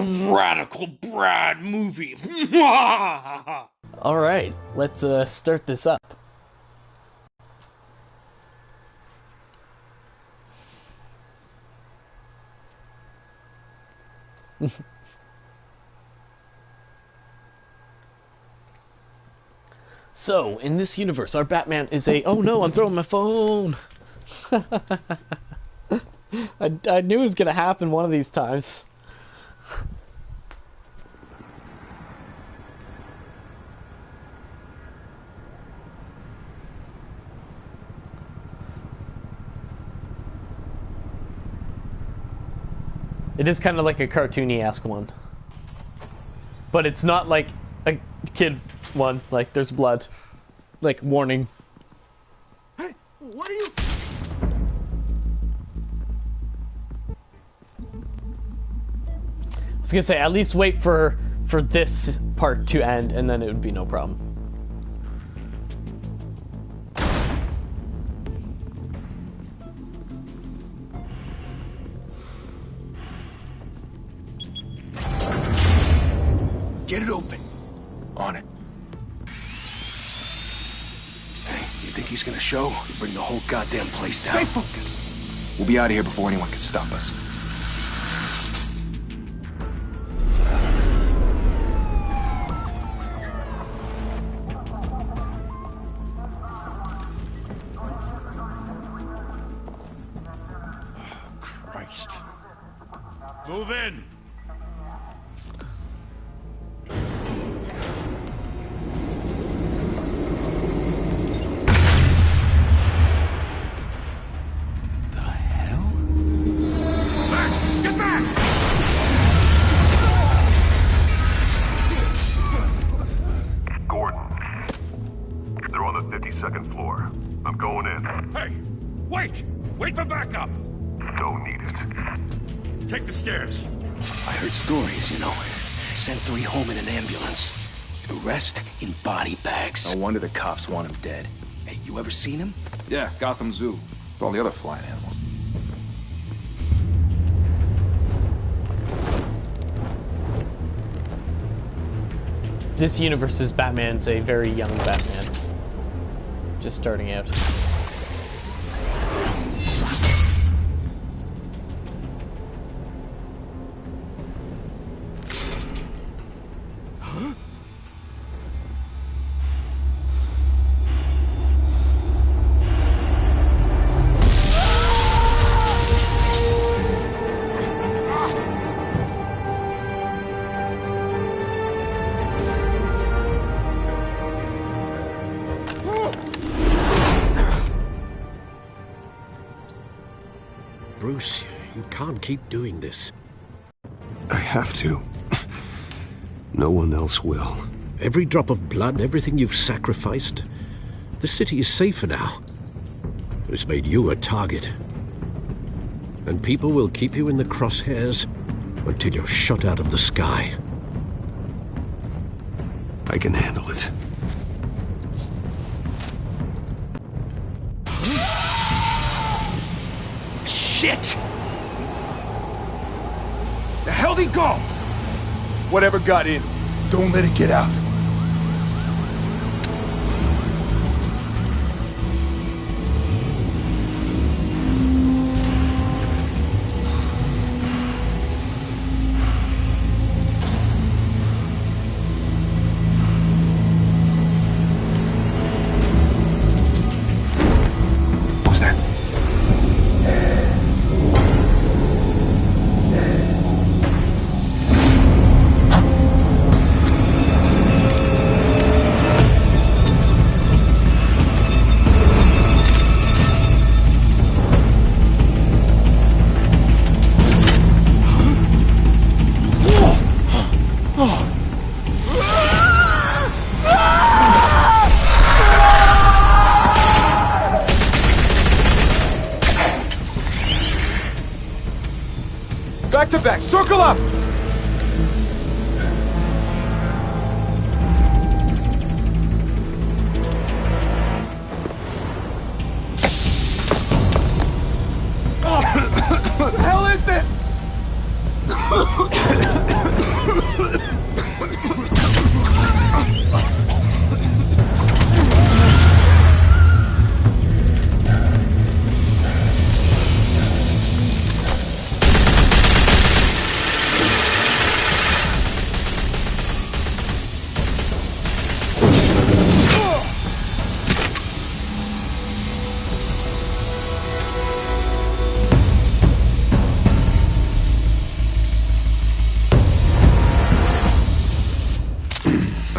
Radical Brad movie. Alright, let's start this up. So, in this universe, our Batman is a... Oh no, I'm throwing my phone! I knew it was gonna happen one of these times. It is kind of like a cartoony-esque one. But it's not like a kid one. Like, there's blood. Like, warning. Hey, what are you... I was gonna say, at least wait for this part to end, and then it would be no problem. Get it open. On it. Hey, you think he's gonna show? Bring the whole goddamn place down. Stay focused. We'll be out of here before anyone can stop us. Christ. Move in. Second floor. I'm going in. Hey, wait! Wait for backup! Don't need it. Take the stairs. I heard stories, you know. Sent 3 home in an ambulance. The rest in body bags. No wonder the cops want him dead. Hey, you ever seen him? Yeah, Gotham Zoo. With all the other flying animals. This universe's Batman's a very young Batman. Just starting out. Huh? Bruce, you can't keep doing this. I have to. No one else will. Every drop of blood, everything you've sacrificed. The city is safer now. It's made you a target. And people will keep you in the crosshairs until you're shot out of the sky. I can handle it. Shit! The hell'd he go? Whatever got in, Don't let it get out. What's that? back to back, circle up! What the hell is this?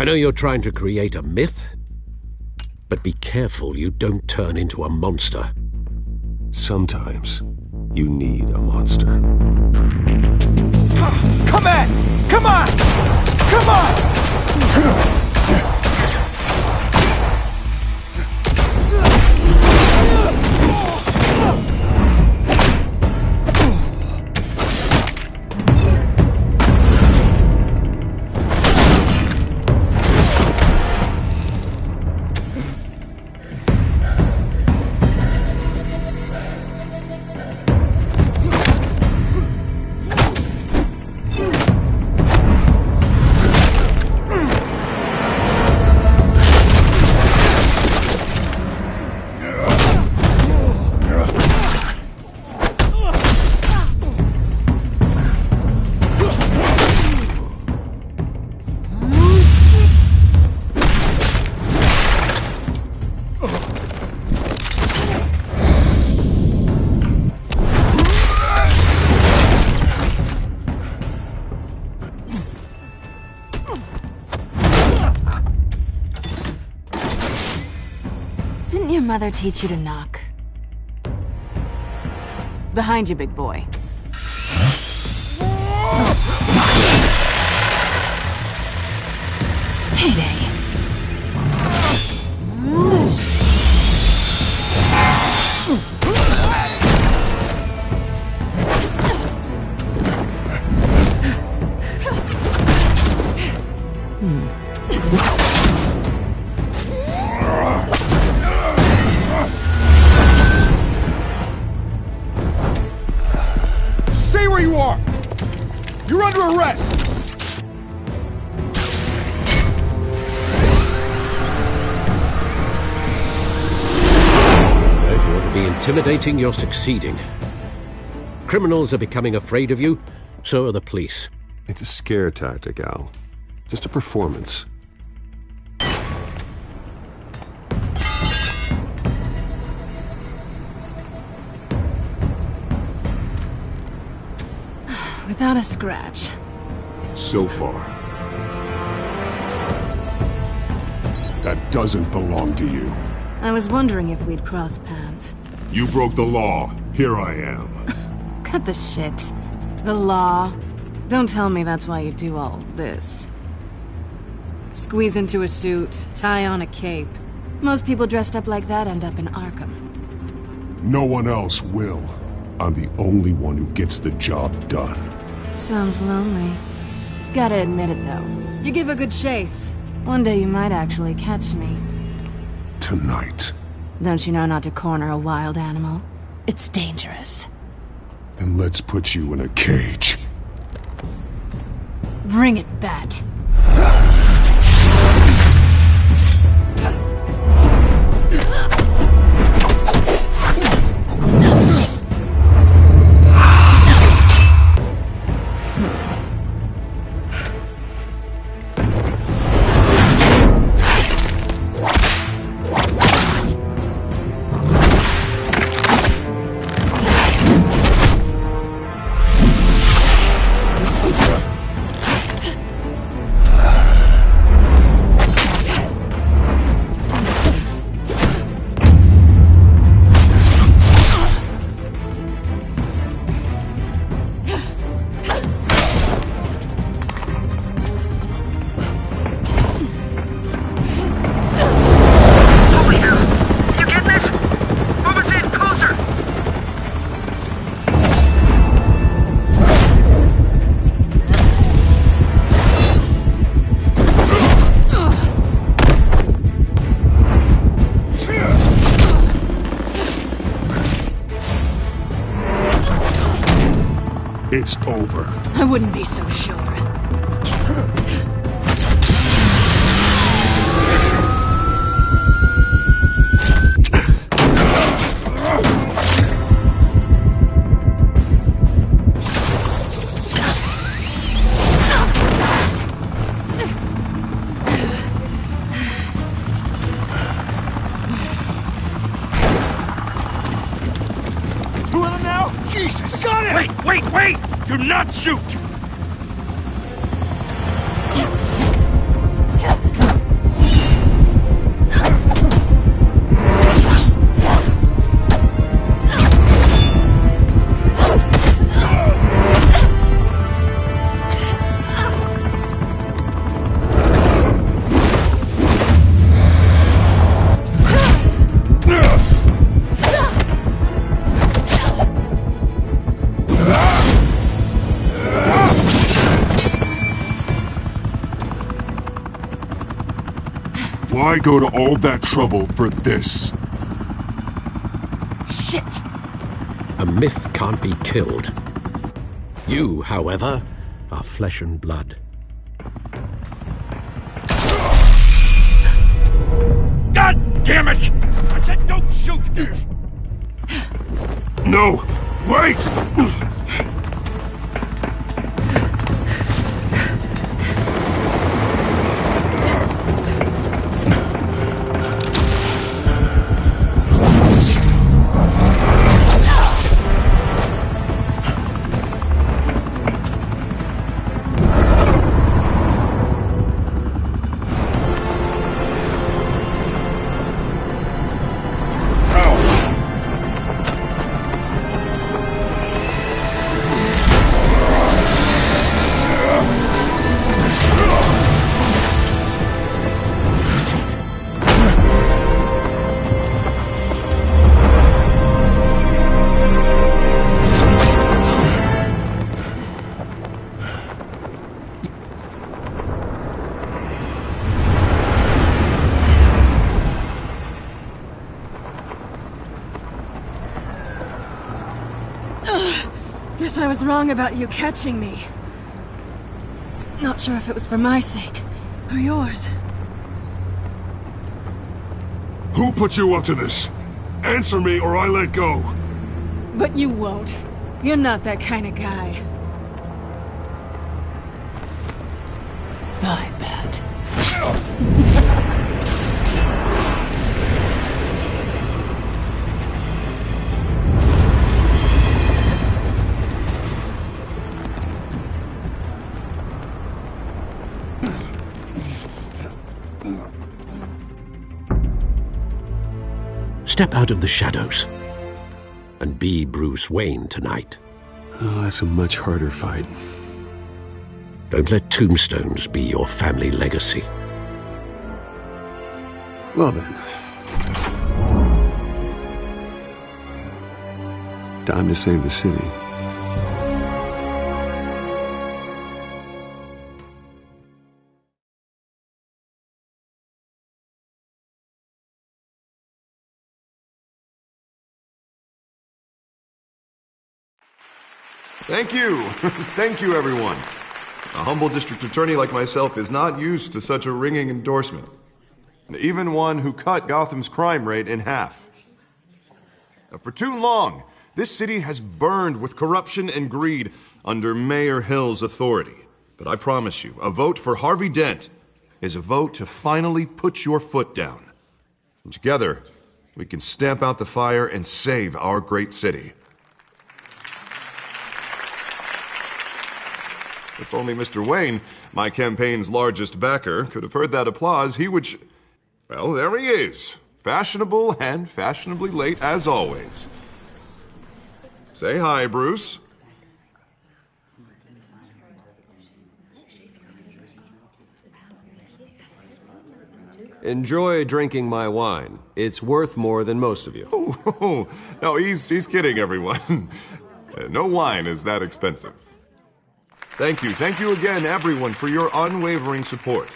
I know you're trying to create a myth, but be careful you don't turn into a monster. Sometimes you need a monster. Come at! Come on! Come on! Didn't your mother teach you to knock? Behind you, big boy. Heyday. Stay where you are! You're under arrest! If you want to be intimidating, you're succeeding. Criminals are becoming afraid of you, so are the police. It's a scare tactic, Al. Just a performance. Without a scratch. So far. That doesn't belong to you. I was wondering if we'd cross paths. You broke the law. Here I am. Cut the shit. The law. Don't tell me that's why you do all this. Squeeze into a suit, tie on a cape. Most people dressed up like that end up in Arkham. No one else will. I'm the only one who gets the job done. Sounds lonely. Gotta admit it, though. You give a good chase. One day you might actually catch me. Tonight. Don't you know not to corner a wild animal? It's dangerous. Then let's put you in a cage. Bring it, Bat. It's over. I wouldn't be so sure. Two of them now? Jesus! Got it! Wait, wait, wait! Do not shoot! Why go to all that trouble for this? Shit! A myth can't be killed. You, however, are flesh and blood. God damn it! I said don't shoot! No! Wait! Guess I was wrong about you catching me. Not sure if it was for my sake, or yours. Who put you up to this? Answer me or I let go. But you won't. You're not that kind of guy. I bet. Step out of the shadows and be Bruce Wayne tonight. Oh, that's a much harder fight. Don't let tombstones be your family legacy. Well then. Time to save the city. Thank you. Thank you, everyone. A humble district attorney like myself is not used to such a ringing endorsement. Even one who cut Gotham's crime rate in half. For too long, this city has burned with corruption and greed under Mayor Hill's authority. But I promise you, a vote for Harvey Dent is a vote to finally put your foot down. And together, we can stamp out the fire and save our great city. If only Mr. Wayne, my campaign's largest backer, could have heard that applause, he would well, there he is. Fashionable and fashionably late as always. Say hi, Bruce. Enjoy drinking my wine. It's worth more than most of you. Oh, no, he's kidding, everyone. No wine is that expensive. Thank you again, everyone, for your unwavering support.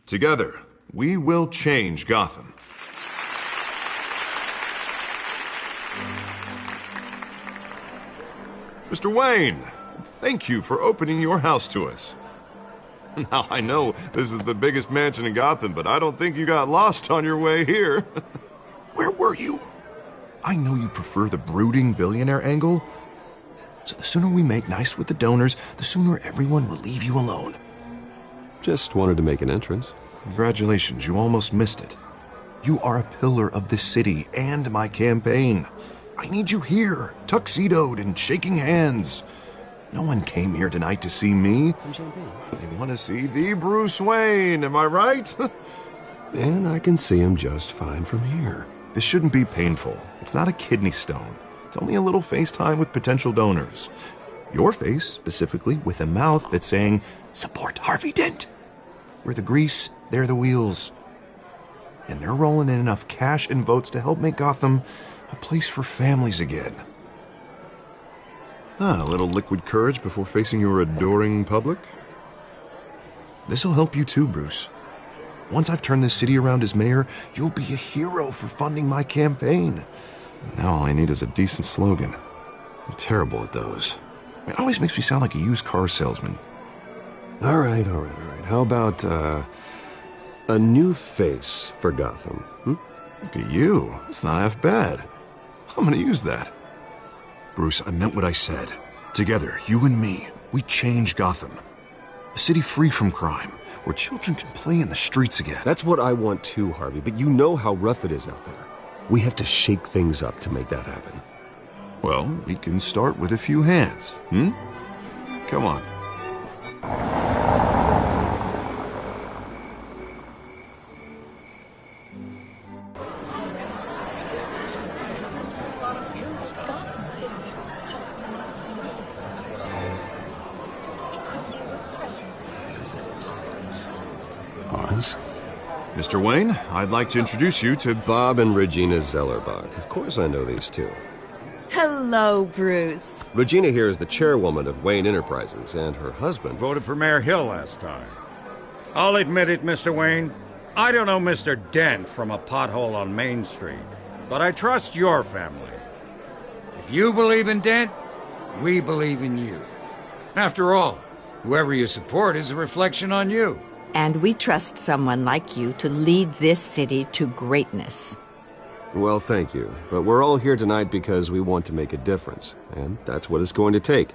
Together, we will change Gotham. Mr. Wayne, thank you for opening your house to us. Now, I know this is the biggest mansion in Gotham, but I don't think you got lost on your way here. Where were you? I know you prefer the brooding billionaire angle, so the sooner we make nice with the donors, the sooner everyone will leave you alone. Just wanted to make an entrance. Congratulations, you almost missed it. You are a pillar of this city and my campaign. I need you here, tuxedoed and shaking hands. No one came here tonight to see me. Some champagne. They want to see the Bruce Wayne, am I right? And I can see him just fine from here. This shouldn't be painful. It's not a kidney stone. It's only a little FaceTime with potential donors. Your face, specifically, with a mouth that's saying, support Harvey Dent. We're the grease, they're the wheels. And they're rolling in enough cash and votes to help make Gotham a place for families again. A little liquid courage before facing your adoring public. This'll help you too, Bruce. Once I've turned this city around as mayor, you'll be a hero for funding my campaign. Now all I need is a decent slogan. I'm terrible at those. It always makes me sound like a used car salesman. All right. How about, a new face for Gotham? Hmm? Look at you. It's not half bad. I'm gonna use that. Bruce, I meant what I said. Together, you and me, we change Gotham. A city free from crime, where children can play in the streets again. That's what I want too, Harvey, but you know how rough it is out there. We have to shake things up to make that happen. Well, we can start with a few hands, hmm? Come on. Oz? Mr. Wayne, I'd like to introduce you to Bob and Regina Zellerbach. Of course I know these two. Hello, Bruce. Regina here is the chairwoman of Wayne Enterprises, and her husband... Voted for Mayor Hill last time. I'll admit it, Mr. Wayne. I don't know Mr. Dent from a pothole on Main Street, but I trust your family. If you believe in Dent, we believe in you. After all, whoever you support is a reflection on you. And we trust someone like you to lead this city to greatness. Well, thank you. But we're all here tonight because we want to make a difference. And that's what it's going to take.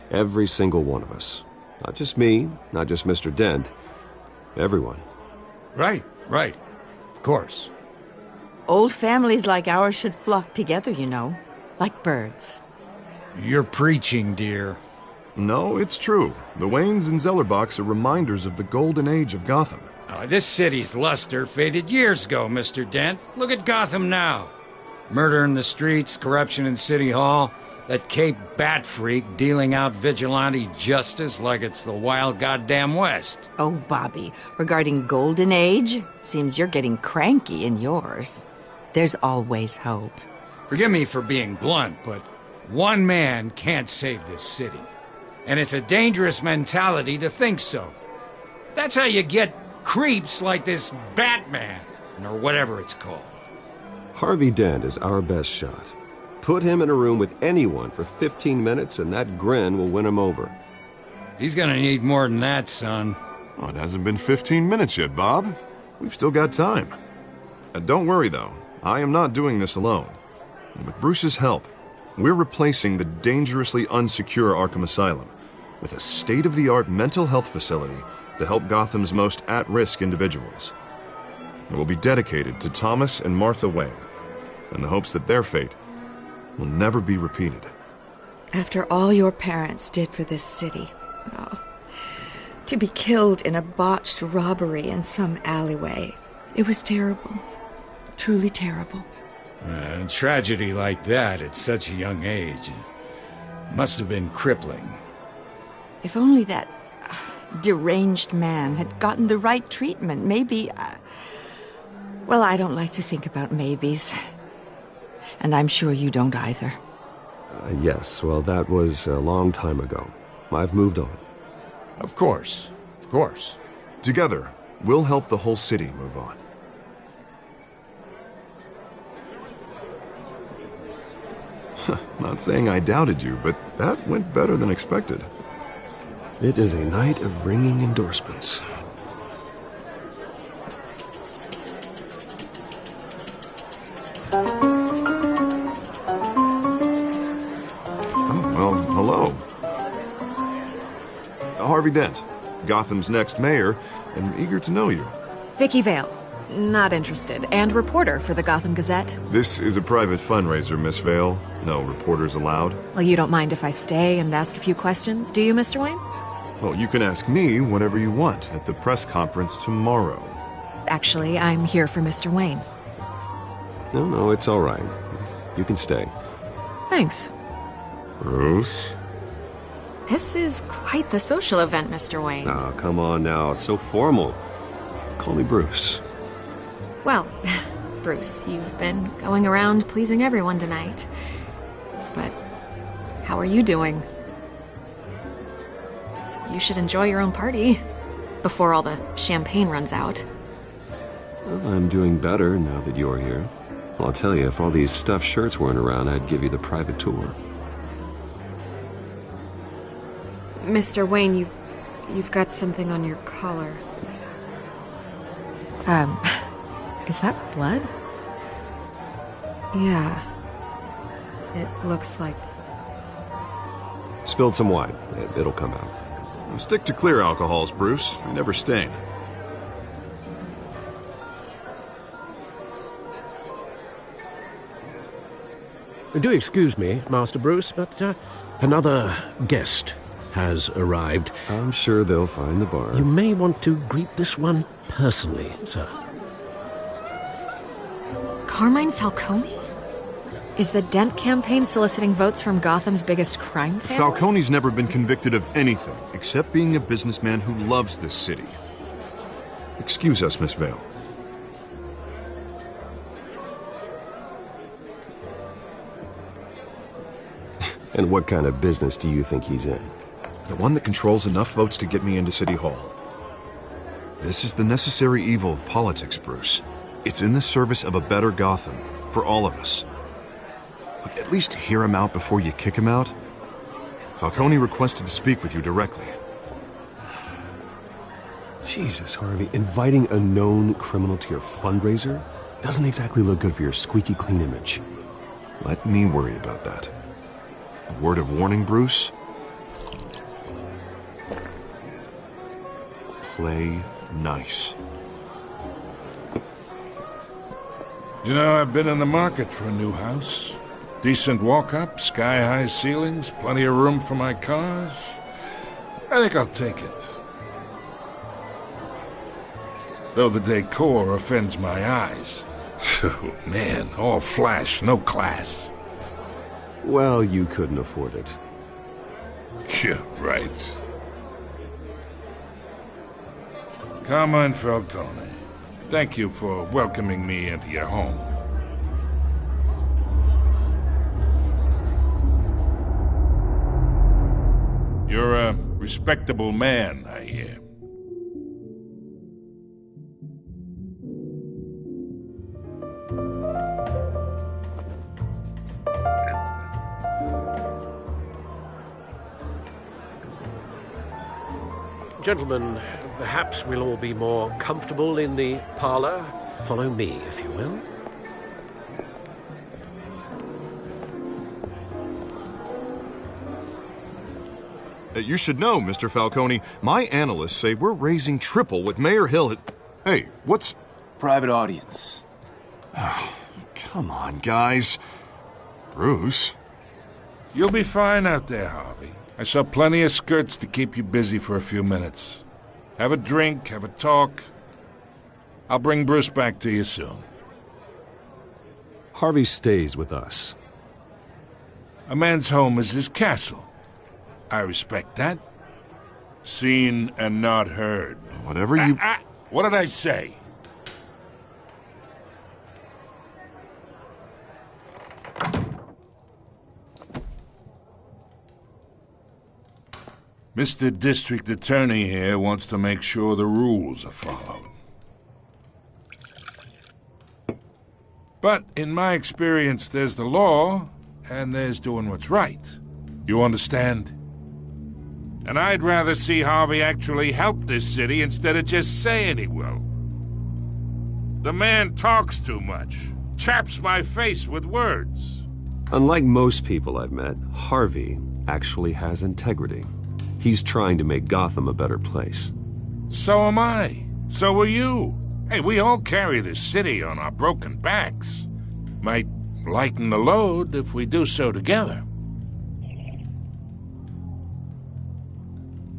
Every single one of us. Not just me, not just Mr. Dent. Everyone. Right. Of course. Old families like ours should flock together, you know. Like birds. You're preaching, dear. No, it's true. The Waynes and Zellerbachs are reminders of the golden age of Gotham. This city's luster faded years ago, Mr. Dent. Look at Gotham now. Murder in the streets, corruption in City Hall, that Cape Bat freak dealing out vigilante justice like it's the wild goddamn West. Oh, Bobby, regarding Golden Age, seems you're getting cranky in yours. There's always hope. Forgive me for being blunt, but one man can't save this city. And it's a dangerous mentality to think so. That's how you get creeps like this Batman, or whatever it's called. Harvey Dent is our best shot. Put him in a room with anyone for 15 minutes and that grin will win him over. He's gonna need more than that, son. Oh, it hasn't been 15 minutes yet, Bob. We've still got time. Don't worry, though. I am not doing this alone. And with Bruce's help, we're replacing the dangerously unsecure Arkham Asylum with a state-of-the-art mental health facility to help Gotham's most at-risk individuals. It will be dedicated to Thomas and Martha Wayne, in the hopes that their fate will never be repeated. After all your parents did for this city, to be killed in a botched robbery in some alleyway, it was terrible. Truly terrible. A tragedy like that at such a young age must have been crippling. If only that deranged man had gotten the right treatment, maybe... Well, I don't like to think about maybes. And I'm sure you don't either. Yes, well, that was a long time ago. I've moved on. Of course. Together, we'll help the whole city move on. Not saying I doubted you, but that went better than expected. It is a night of ringing endorsements. Oh, well, hello. Harvey Dent, Gotham's next mayor, and eager to know you. Vicky Vale. Not interested. And reporter for the Gotham Gazette. This is a private fundraiser, Miss Vale. No reporters allowed. Well, you don't mind if I stay and ask a few questions, do you, Mr. Wayne? Well, you can ask me whatever you want at the press conference tomorrow. Actually, I'm here for Mr. Wayne. No, it's all right. You can stay. Thanks. Bruce? This is quite the social event, Mr. Wayne. Oh, come on now. It's so formal. Call me Bruce. Well, Bruce, you've been going around pleasing everyone tonight. But how are you doing? You should enjoy your own party. Before all the champagne runs out. Well, I'm doing better now that you're here. Well, I'll tell you, if all these stuffed shirts weren't around, I'd give you the private tour. Mr. Wayne, you've got something on your collar. Is that blood? Yeah. It looks like... Spilled some wine. It'll come out. Stick to clear alcohols, Bruce. They never stain. Do excuse me, Master Bruce, but another guest has arrived. I'm sure they'll find the bar. You may want to greet this one personally, sir. Carmine Falcone? Is the Dent campaign soliciting votes from Gotham's biggest crime family? Falcone's never been convicted of anything, except being a businessman who loves this city. Excuse us, Miss Vale. And what kind of business do you think he's in? The one that controls enough votes to get me into City Hall. This is the necessary evil of politics, Bruce. It's in the service of a better Gotham, for all of us. Look, at least hear him out before you kick him out. Falcone requested to speak with you directly. Jesus, Harvey, inviting a known criminal to your fundraiser doesn't exactly look good for your squeaky clean image. Let me worry about that. A word of warning, Bruce. Play nice. You know, I've been in the market for a new house. Decent walk-up, sky-high ceilings, plenty of room for my cars. I think I'll take it. Though the decor offends my eyes. Oh, man, all flash, no class. Well, you couldn't afford it. Yeah, right. Carmine Falcone, thank you for welcoming me into your home. You're a respectable man, I hear. Gentlemen, perhaps we'll all be more comfortable in the parlor. Follow me, if you will. You should know, Mr. Falcone, my analysts say we're raising triple what Mayor Hill had... Hey, what's... Private audience. Oh, come on, guys. Bruce? You'll be fine out there, Harvey. I saw plenty of skirts to keep you busy for a few minutes. Have a drink, have a talk. I'll bring Bruce back to you soon. Harvey stays with us. A man's home is his castle. I respect that. Seen and not heard. Whatever you... What did I say? Mr. District Attorney here wants to make sure the rules are followed. But in my experience, there's the law, and there's doing what's right. You understand? And I'd rather see Harvey actually help this city instead of just saying he will. The man talks too much, chaps my face with words. Unlike most people I've met, Harvey actually has integrity. He's trying to make Gotham a better place. So am I. So are you. Hey, we all carry this city on our broken backs. Might lighten the load if we do so together.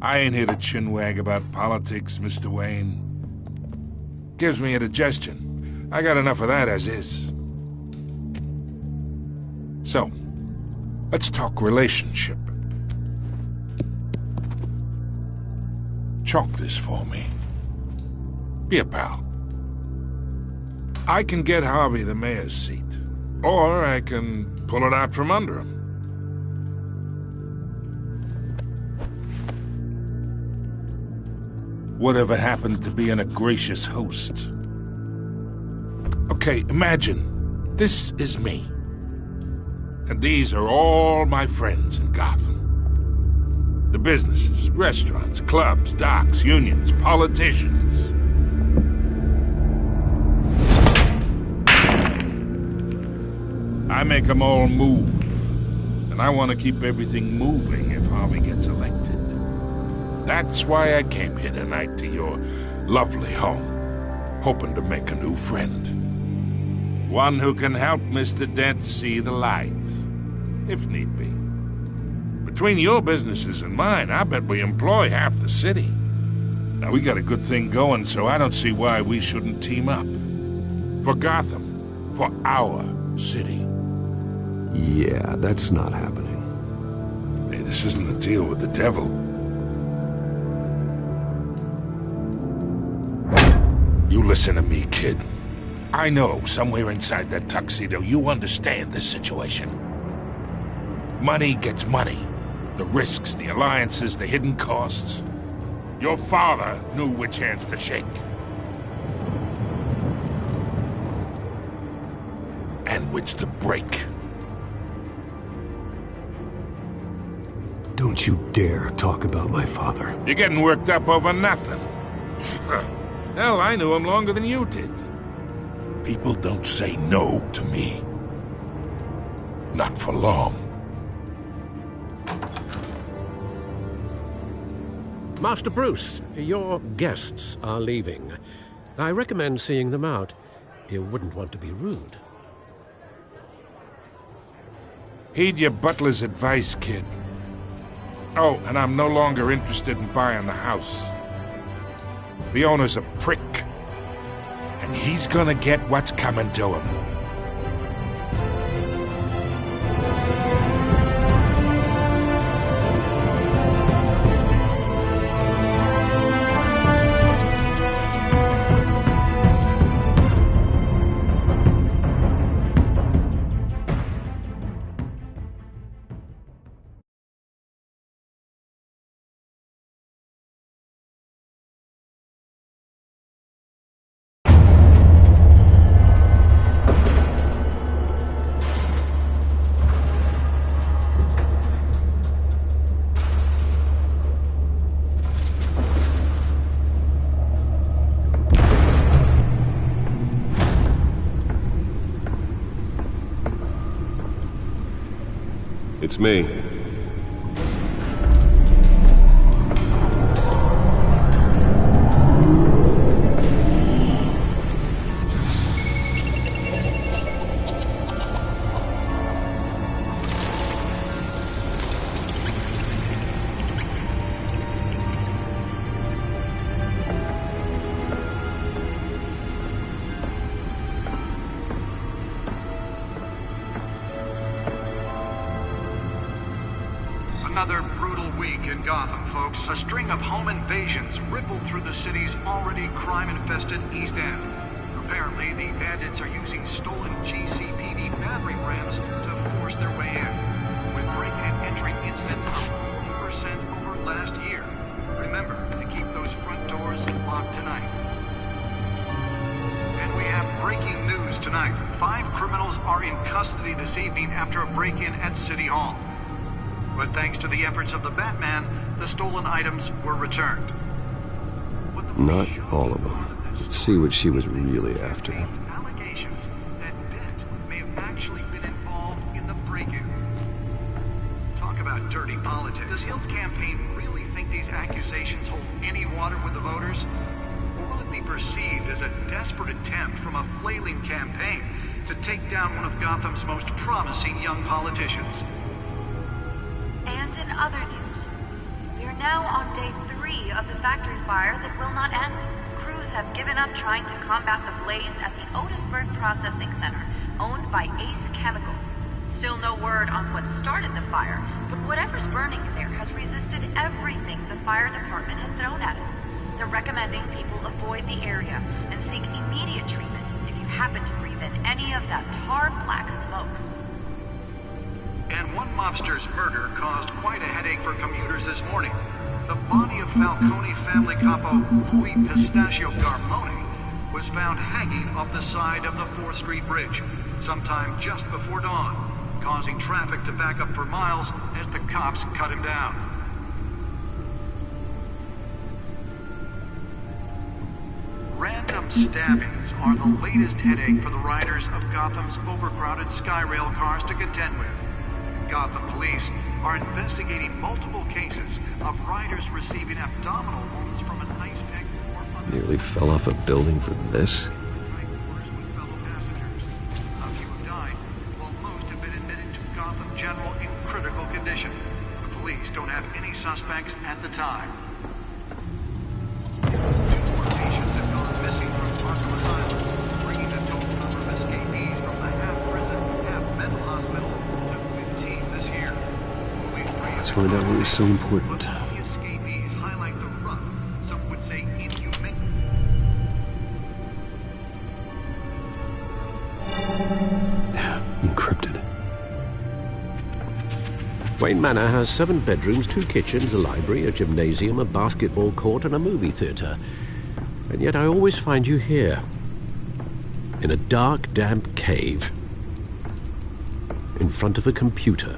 I ain't here to chinwag about politics, Mr. Wayne. Gives me indigestion. I got enough of that as is. So, let's talk relationship. Chalk this for me. Be a pal. I can get Harvey the mayor's seat, or I can pull it out from under him. whatever happened to being a gracious host. Okay, imagine, this is me. And these are all my friends in Gotham. The businesses, restaurants, clubs, docks, unions, politicians. I make them all move. And I want to keep everything moving if Harvey gets elected. That's why I came here tonight to your lovely home, hoping to make a new friend. One who can help Mr. Dent see the light, if need be. Between your businesses and mine, I bet we employ half the city. Now, we got a good thing going, so I don't see why we shouldn't team up. For Gotham, for our city. Yeah, that's not happening. Hey, this isn't a deal with the devil. You listen to me, kid. I know somewhere inside that tuxedo you understand this situation. Money gets money. The risks, the alliances, the hidden costs. Your father knew which hands to shake. And which to break. Don't you dare talk about my father. You're getting worked up over nothing. Hell, I knew him longer than you did. People don't say no to me. Not for long. Master Bruce, your guests are leaving. I recommend seeing them out. You wouldn't want to be rude. Heed your butler's advice, kid. Oh, and I'm no longer interested in buying the house. The owner's a prick. And he's gonna get what's coming to him. It's me. Another brutal week in Gotham, folks. A string of home invasions rippled through the city's already crime-infested East End. Apparently, the bandits are using stolen GCPD battering rams to force their way in, with break-in and entry incidents up 40% over last year. Remember to keep those front doors locked tonight. And we have breaking news tonight. 5 criminals are in custody this evening after a break-in at City Hall. But thanks to the efforts of the Batman, the stolen items were returned. Not all of them. Let's see what she was really after. Allegations that Dent may have actually been involved in the break-in. Talk about dirty politics. Does Hill's campaign really think these accusations hold any water with the voters? Or will it be perceived as a desperate attempt from a flailing campaign to take down one of Gotham's most promising young politicians? And in other news, we are now on day 3 of the factory fire that will not end. Crews have given up trying to combat the blaze at the Otisburg Processing Center, owned by Ace Chemical. Still no word on what started the fire, but whatever's burning there has resisted everything the fire department has thrown at it. They're recommending people avoid the area and seek immediate treatment if you happen to breathe in any of that tar black smoke. And one mobster's murder caused quite a headache for commuters this morning. The body of Falcone family capo Louis Pistachio Garmoni was found hanging off the side of the 4th Street Bridge sometime just before dawn, causing traffic to back up for miles as the cops cut him down. Random stabbings are the latest headache for the riders of Gotham's overcrowded Skyrail cars to contend with. Gotham police are investigating multiple cases of riders receiving abdominal wounds from an ice pick or other... Nearly fell off a building for this? A few have died, while most have been admitted to Gotham General in critical condition. The police don't have any suspects at the time. 2 more patients have gone missing from Arkham Asylum, bringing the total number of escapees from the half-prison, half-mental hospital to 15 this year. Let's find out what was so important. The escapees highlight the rough, some would say inhumane... Encrypted. Wayne Manor has 7 bedrooms, 2 kitchens, a library, a gymnasium, a basketball court, and a movie theatre. And yet I always find you here. In a dark, damp cave. In front of a computer.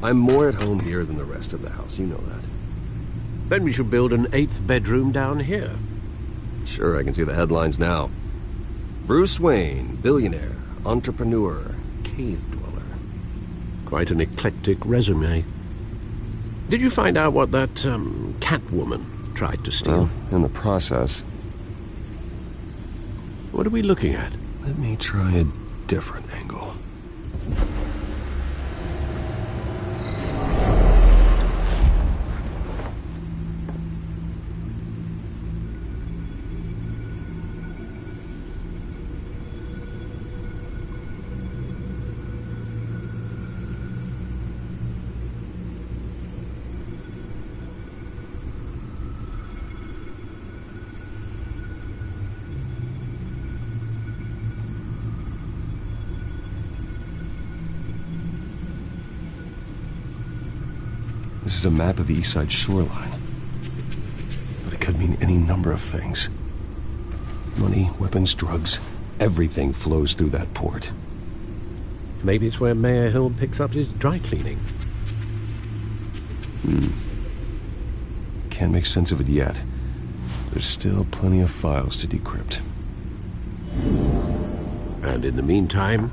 I'm more at home here than the rest of the house, you know that. Then we should build an 8th bedroom down here. Sure, I can see the headlines now. Bruce Wayne, billionaire, entrepreneur, cave dweller. Quite an eclectic resume. Did you find out what that, Catwoman tried to steal? Well, in the process. What are we looking at? Let me try a different angle. This is a map of the East Side shoreline. But it could mean any number of things. Money, weapons, drugs, everything flows through that port. Maybe it's where Mayor Hill picks up his dry cleaning. Can't make sense of it yet. There's still plenty of files to decrypt. And in the meantime,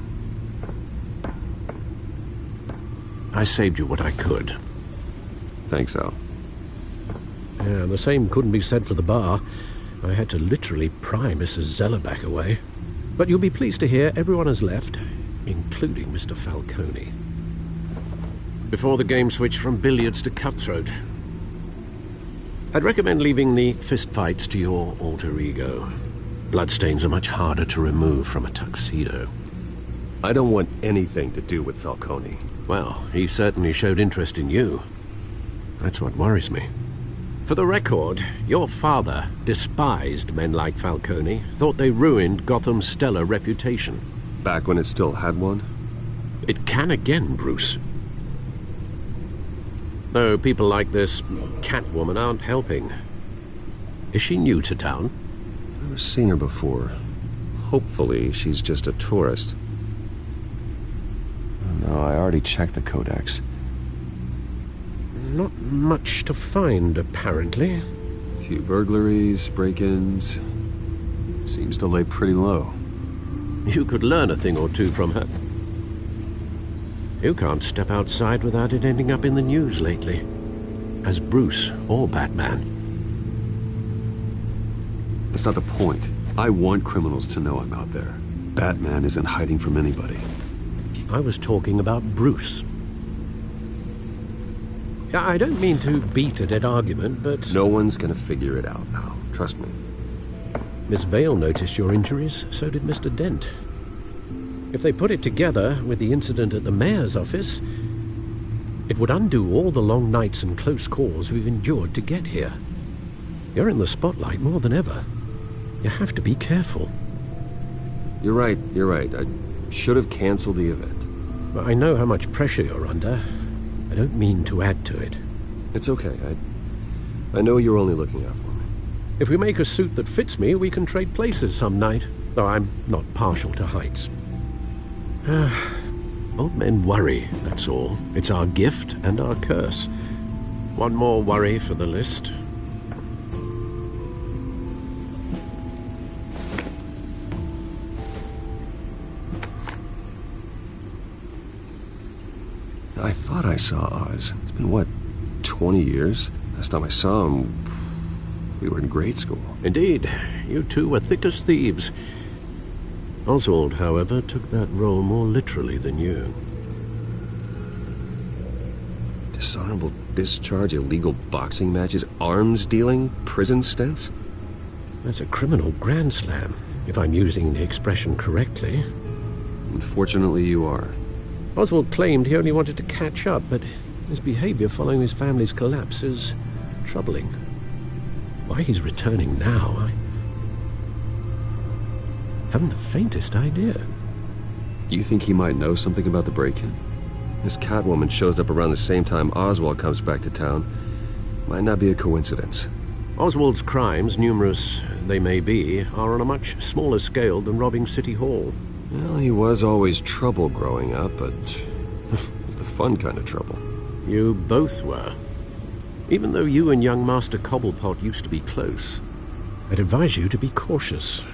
I saved you what I could. Thanks, Al. Yeah, the same couldn't be said for the bar. I had to literally pry Mrs. Zellerback away. But you'll be pleased to hear everyone has left, including Mr. Falcone. Before the game switched from billiards to cutthroat. I'd recommend leaving the fistfights to your alter ego. Bloodstains are much harder to remove from a tuxedo. I don't want anything to do with Falcone. Well, he certainly showed interest in you. That's what worries me. For the record, your father despised men like Falcone, thought they ruined Gotham's stellar reputation. Back when it still had one? It can again, Bruce. Though people like this Catwoman aren't helping. Is she new to town? I've never seen her before. Hopefully she's just a tourist. No, I already checked the codex. Not much to find, apparently. A few burglaries, break-ins. Seems to lay pretty low. You could learn a thing or two from her. You can't step outside without it ending up in the news lately. As Bruce or Batman. That's not the point. I want criminals to know I'm out there. Batman isn't hiding from anybody. I was talking about Bruce. I don't mean to beat a dead argument, but... No one's gonna figure it out now. Trust me. Miss Vale noticed your injuries, so did Mr. Dent. If they put it together with the incident at the mayor's office, it would undo all the long nights and close calls we've endured to get here. You're in the spotlight more than ever. You have to be careful. You're right. I should have canceled the event. I know how much pressure you're under. I don't mean to add to it. It's okay. I know you're only looking out for me. If we make a suit that fits me, we can trade places some night, though I'm not partial to heights. Old men worry, that's all. It's our gift and our curse. One more worry for the list. I thought I saw Oz. It's been, what, 20 years? Last time I saw him, we were in grade school. Indeed. You two were thick as thieves. Oswald, however, took that role more literally than you. Dishonorable discharge, illegal boxing matches, arms dealing, prison stints? That's a criminal grand slam, if I'm using the expression correctly. Unfortunately, you are. Oswald claimed he only wanted to catch up, but his behavior following his family's collapse is troubling. Why he's returning now, I haven't the faintest idea. Do you think he might know something about the break-in? This Catwoman shows up around the same time Oswald comes back to town. Might not be a coincidence. Oswald's crimes, numerous they may be, are on a much smaller scale than robbing City Hall. Well, he was always trouble growing up, but it was the fun kind of trouble. You both were. Even though you and young Master Cobblepot used to be close, I'd advise you to be cautious.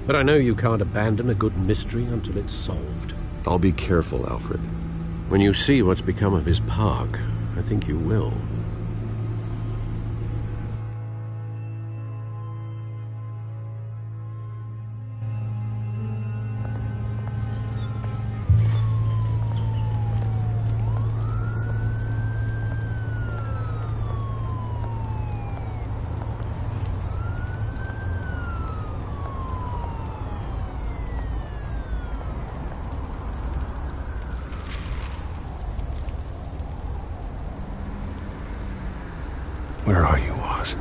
But I know you can't abandon a good mystery until it's solved. I'll be careful, Alfred. When you see what's become of his park, I think you will. Where are you, Oz?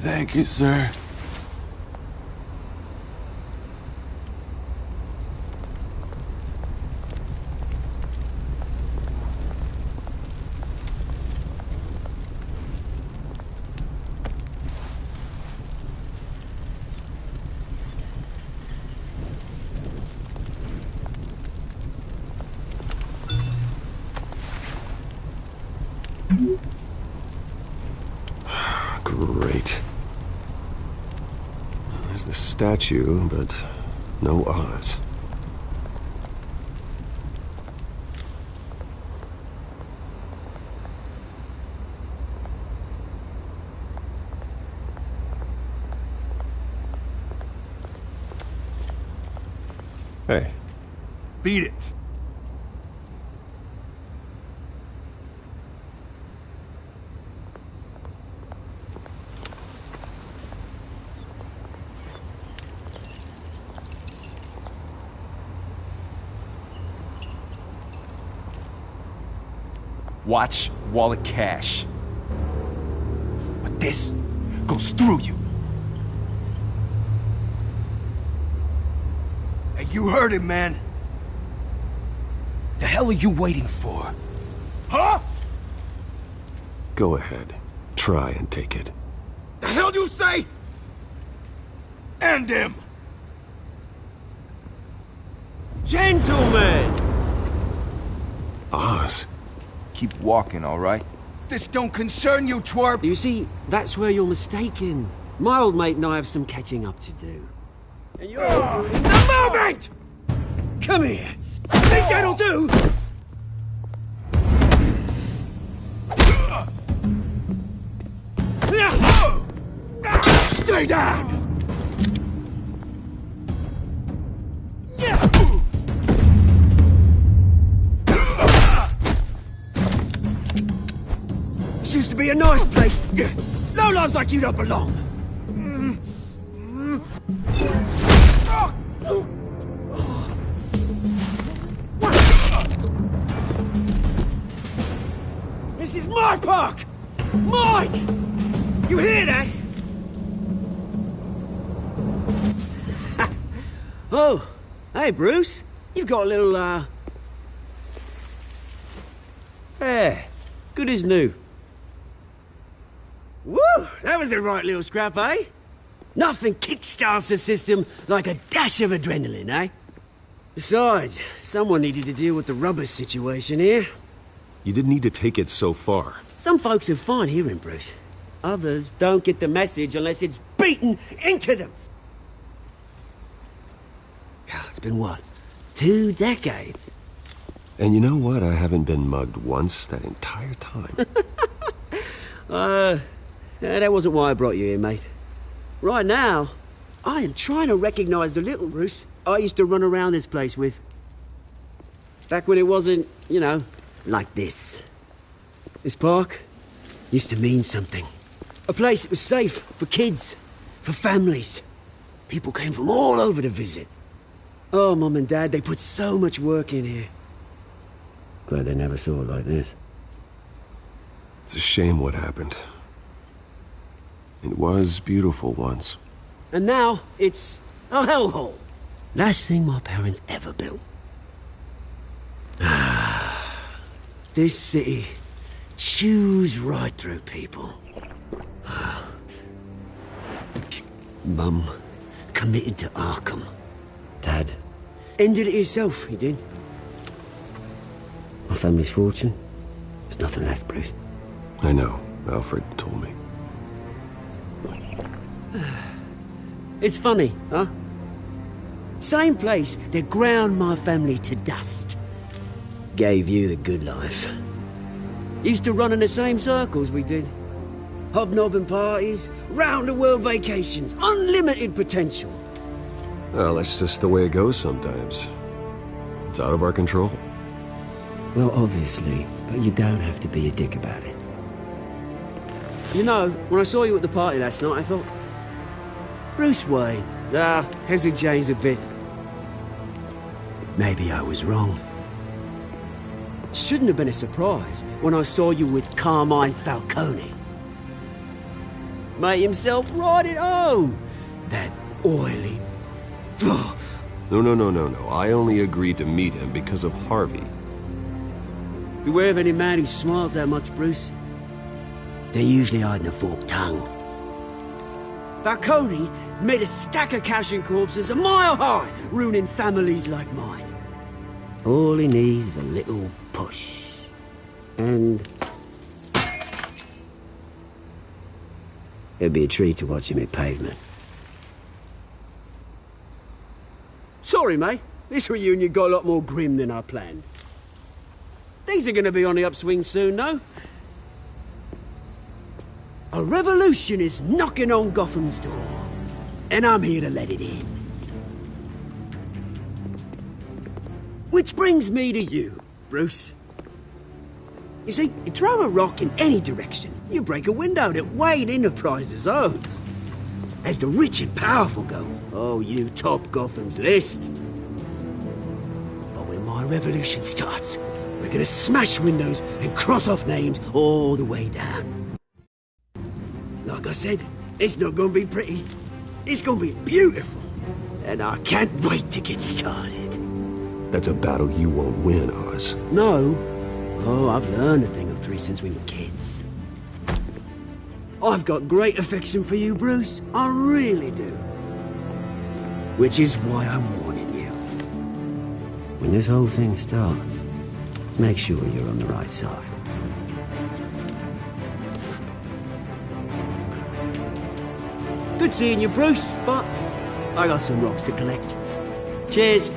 Thank you, sir. Great. There's the statue, but no Oz. Hey. Beat it. Watch wallet cash. But this goes through you. Hey, you heard it, man. The hell are you waiting for? Huh? Go ahead. Try and take it. The hell do you say? End him! Gentlemen! Oz. Keep walking, all right? This don't concern you, twerp! You see, that's where you're mistaken. My old mate and I have some catching up to do. And you're in the moment! Come here. Think that'll do? Stay down! This used to be a nice place. Lowlifes like you don't belong. This is my park! Mine! You hear that? Oh, hey, Bruce. You've got a little, Yeah, good as new. Woo! That was a right little scrap, eh? Nothing kickstarts the system like a dash of adrenaline, eh? Besides, someone needed to deal with the rubber situation here. You didn't need to take it so far. Some folks are fine hearing, Bruce. Others don't get the message unless it's beaten into them. It's been, what, 2 decades? And you know what? I haven't been mugged once that entire time. That wasn't why I brought you here, mate. Right now, I am trying to recognize the little Bruce I used to run around this place with. Back when it wasn't, you know, like this. This park used to mean something. A place that was safe for kids, for families. People came from all over to visit. Oh, Mum and Dad, they put so much work in here. Glad they never saw it like this. It's a shame what happened. It was beautiful once. And now, it's a hellhole. Last thing my parents ever built. This city chews right through people. Mum committed to Arkham. Dad ended it himself, he did. My family's fortune, there's nothing left, Bruce. I know. Alfred told me. It's funny, huh? Same place that ground my family to dust. Gave you the good life. Used to run in the same circles we did. Hobnobbing parties, round-the-world vacations, unlimited potential. Well, that's just the way it goes sometimes. It's out of our control. Well, obviously, but you don't have to be a dick about it. You know, when I saw you at the party last night, I thought... Bruce Wayne. Hasn't changed a bit. Maybe I was wrong. Shouldn't have been a surprise when I saw you with Carmine Falcone. Made himself right at home. That oily... No. I only agreed to meet him because of Harvey. Beware of any man who smiles that much, Bruce. They're usually hiding a forked tongue. Falcone made a stack of cashing corpses a mile high, ruining families like mine. All he needs is a little push. And... it'd be a treat to watch him hit pavement. Sorry, mate. This reunion got a lot more grim than I planned. Things are gonna be on the upswing soon, though. A revolution is knocking on Gotham's door. And I'm here to let it in. Which brings me to you, Bruce. You see, you throw a rock in any direction, you break a window that Wayne Enterprises owns. As the rich and powerful go, oh, you top Gotham's list. But when my revolution starts, we're gonna smash windows and cross off names all the way down. Like I said, it's not gonna be pretty. It's gonna be beautiful. And I can't wait to get started. That's a battle you won't win, Oz. No. Oh, I've learned a thing or three since we were kids. I've got great affection for you, Bruce. I really do. Which is why I'm warning you. When this whole thing starts, make sure you're on the right side. Good seeing you, Bruce, but I got some rocks to collect. Cheers.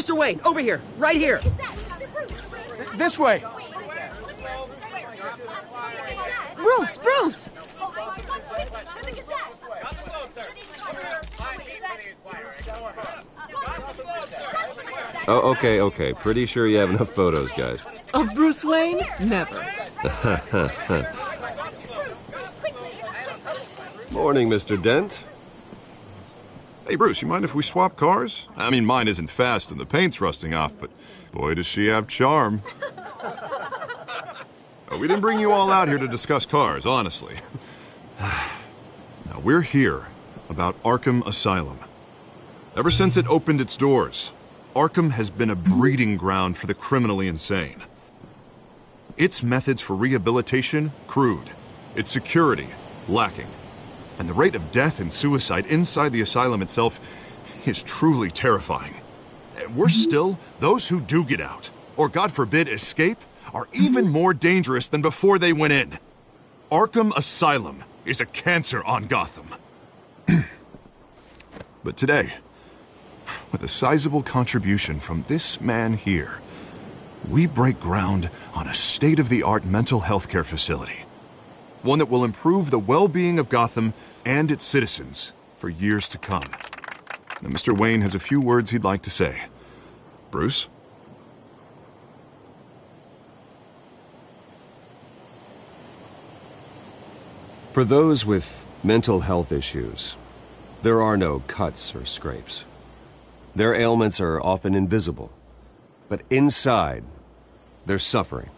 Mr. Wayne, over here. Right here. This way. Bruce! Oh, okay. Pretty sure you have enough photos, guys. Of Bruce Wayne? Never. Morning, Mr. Dent. Hey, Bruce, you mind if we swap cars? I mean, mine isn't fast and the paint's rusting off, but boy, does she have charm. We didn't bring you all out here to discuss cars, honestly. Now, we're here about Arkham Asylum. Ever since it opened its doors, Arkham has been a breeding ground for the criminally insane. Its methods for rehabilitation, crude. Its security, lacking. And the rate of death and suicide inside the asylum itself is truly terrifying. Worse still, those who do get out, or God forbid escape, are even more dangerous than before they went in. Arkham Asylum is a cancer on Gotham. But today, with a sizable contribution from this man here, we break ground on a state-of-the-art mental health care facility. One that will improve the well-being of Gotham and its citizens for years to come. Now, Mr. Wayne has a few words he'd like to say. Bruce? For those with mental health issues, there are no cuts or scrapes. Their ailments are often invisible, but inside, they're suffering.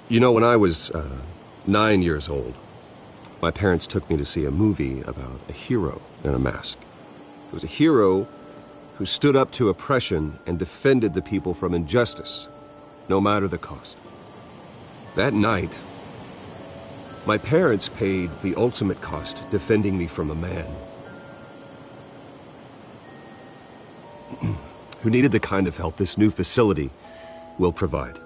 You know, when I was 9 years old, my parents took me to see a movie about a hero in a mask. It was a hero who stood up to oppression and defended the people from injustice, no matter the cost. That night, my parents paid the ultimate cost defending me from a man who needed the kind of help this new facility will provide.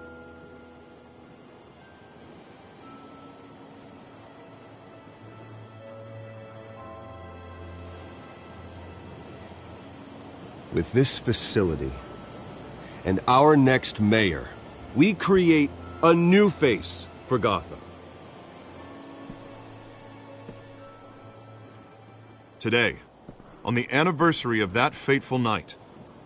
With this facility and our next mayor, we create a new face for Gotham. Today, on the anniversary of that fateful night,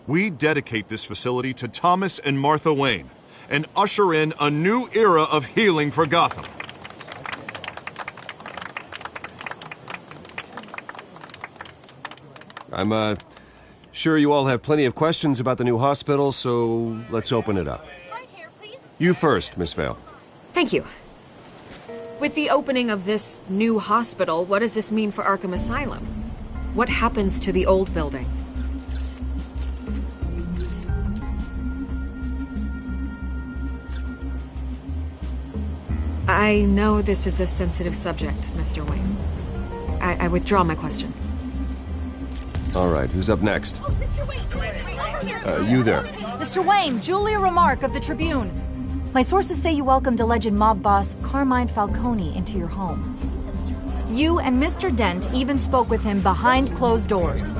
we dedicate this facility to Thomas and Martha Wayne and usher in a new era of healing for Gotham. I'm sure you all have plenty of questions about the new hospital, so let's open it up. You first, Miss Vale. Thank you. With the opening of this new hospital, what does this mean for Arkham Asylum? What happens to the old building? I know this is a sensitive subject, Mr. Wayne. I withdraw my question. All right, who's up next? You there. Mr. Wayne, Julia Remark of the Tribune. My sources say you welcomed alleged mob boss Carmine Falcone into your home. You and Mr. Dent even spoke with him behind closed doors.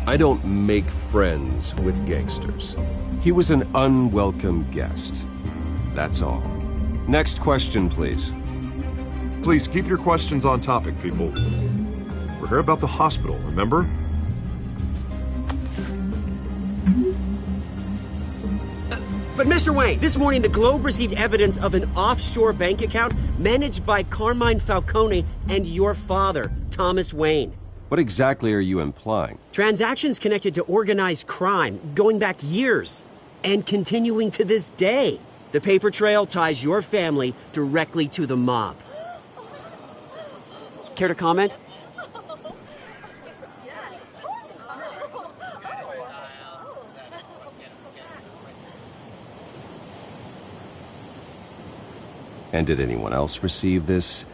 I don't make friends with gangsters. He was an unwelcome guest. That's all. Next question, please. Please keep your questions on topic, people. We're here about the hospital, remember? But Mr. Wayne, this morning the Globe received evidence of an offshore bank account managed by Carmine Falcone and your father, Thomas Wayne. What exactly are you implying? Transactions connected to organized crime, going back years, and continuing to this day. The paper trail ties your family directly to the mob. Care to comment? And did anyone else receive this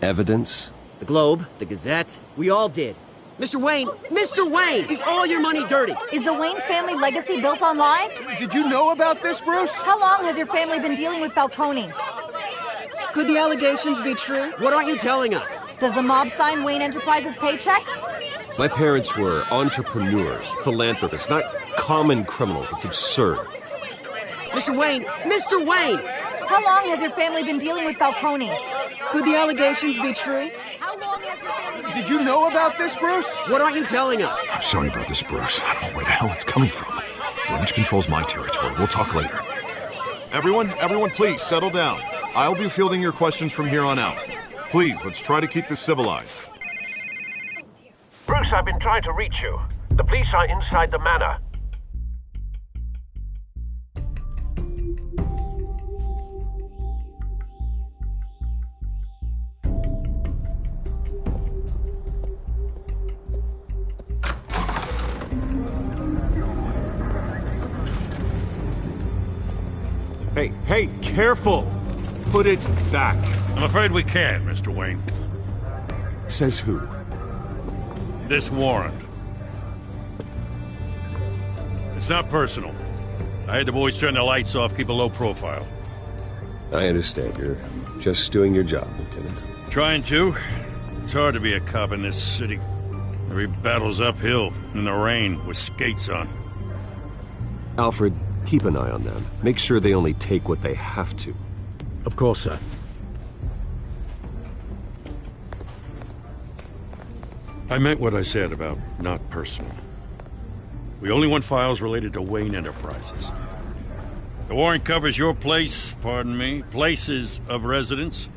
evidence? The Globe, the Gazette, we all did. Mr. Wayne! Mr. Wayne! Is all your money dirty? Is the Wayne family legacy built on lies? Did you know about this, Bruce? How long has your family been dealing with Falcone? Could the allegations be true? What aren't you telling us? Does the mob sign Wayne Enterprises paychecks? My parents were entrepreneurs, philanthropists, not common criminals. It's absurd. Mr. Wayne! Mr. Wayne! How long has your family been dealing with Falcone? Could the allegations be true? Did you know about this, Bruce? What aren't you telling us? I'm sorry about this, Bruce. I don't know where the hell it's coming from. Damage control's my territory. We'll talk later. Everyone, please settle down. I'll be fielding your questions from here on out. Please, let's try to keep this civilized. Bruce, I've been trying to reach you. The police are inside the manor. Hey, careful! Put it back. I'm afraid we can't, Mr. Wayne. Says who? This warrant. It's not personal. I had the boys turn the lights off, keep a low profile. I understand. You're just doing your job, Lieutenant. Trying to. It's hard to be a cop in this city. Every battle's uphill, in the rain, with skates on. Alfred, keep an eye on them. Make sure they only take what they have to. Of course, sir. I meant what I said about not personal. We only want files related to Wayne Enterprises. The warrant covers your place, pardon me, places of residence,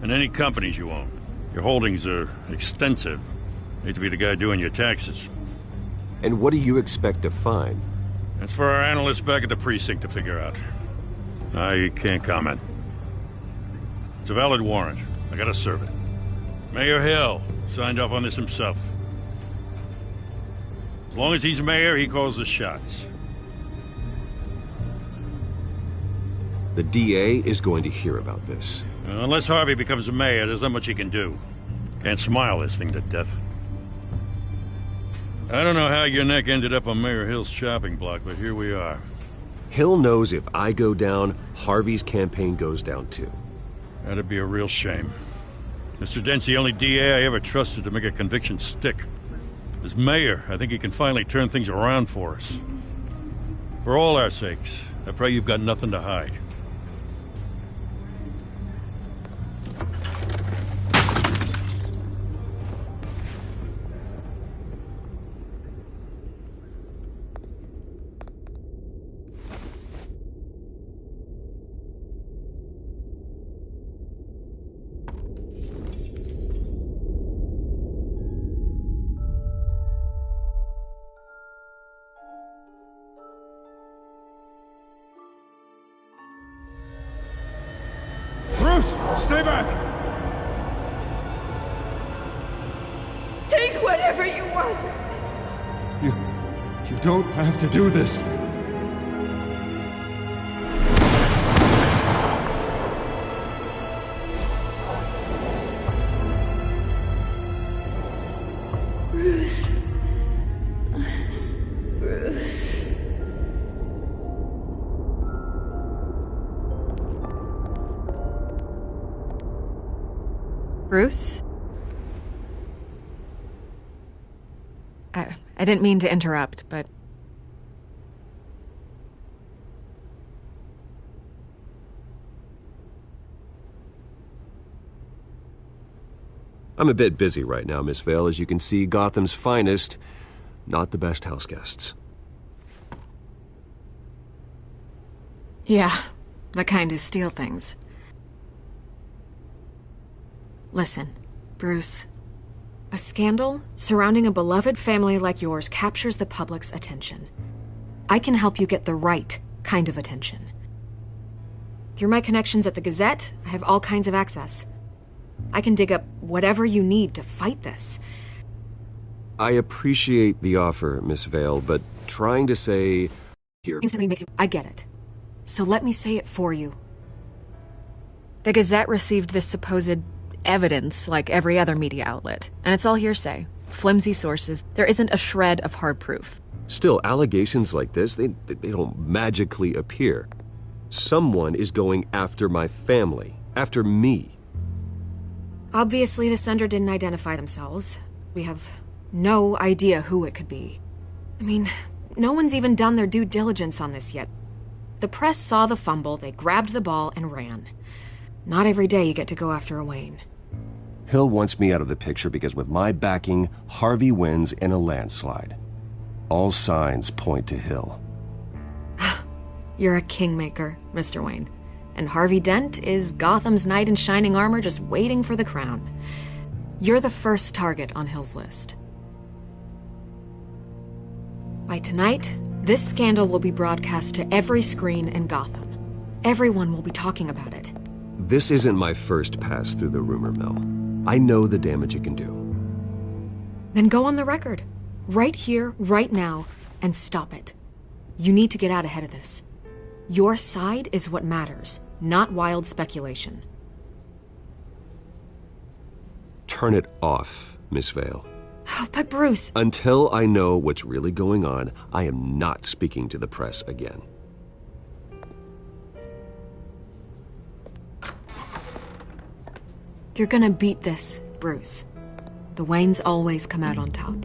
and any companies you own. Your holdings are extensive. Hate to be the guy doing your taxes. And what do you expect to find? That's for our analysts back at the precinct to figure out. I can't comment. It's a valid warrant. I gotta serve it. Mayor Hill signed off on this himself. As long as he's mayor, he calls the shots. The DA is going to hear about this. Unless Harvey becomes a mayor, there's not much he can do. Can't smile this thing to death. I don't know how your neck ended up on Mayor Hill's shopping block, but here we are. Hill knows if I go down, Harvey's campaign goes down too. That'd be a real shame. Mr. Dent's the only DA I ever trusted to make a conviction stick. As mayor, I think he can finally turn things around for us. For all our sakes, I pray you've got nothing to hide. Stay back! Take whatever you want. You don't have to do this. Bruce. Bruce. Bruce? I didn't mean to interrupt, but... I'm a bit busy right now, Miss Vale. As you can see, Gotham's finest, not the best house guests. Yeah, the kind who steal things. Listen, Bruce. A scandal surrounding a beloved family like yours captures the public's attention. I can help you get the right kind of attention. Through my connections at the Gazette, I have all kinds of access. I can dig up whatever you need to fight this. I appreciate the offer, Miss Vale, but trying to say... here... Instantly makes you... I get it. So let me say it for you. The Gazette received this supposed evidence like every other media outlet, and it's all hearsay. Flimsy sources. There isn't a shred of hard proof. Still, allegations like this, they don't magically appear. Someone is going after my family, After me. Obviously, the sender didn't identify themselves. We have no idea who it could be. I mean, no one's even done their due diligence on this yet. The press saw the fumble, they grabbed the ball, and ran. Not every day you get to go after a Wayne. Hill wants me out of the picture because with my backing, Harvey wins in a landslide. All signs point to Hill. You're a kingmaker, Mr. Wayne. And Harvey Dent is Gotham's knight in shining armor just waiting for the crown. You're the first target on Hill's list. By tonight, this scandal will be broadcast to every screen in Gotham. Everyone will be talking about it. This isn't my first pass through the rumor mill. I know the damage it can do. Then go on the record. Right here, right now, and stop it. You need to get out ahead of this. Your side is what matters, not wild speculation. Turn it off, Miss Vale. Oh, but Bruce... Until I know what's really going on, I am not speaking to the press again. You're gonna beat this, Bruce. The Waynes always come out on top.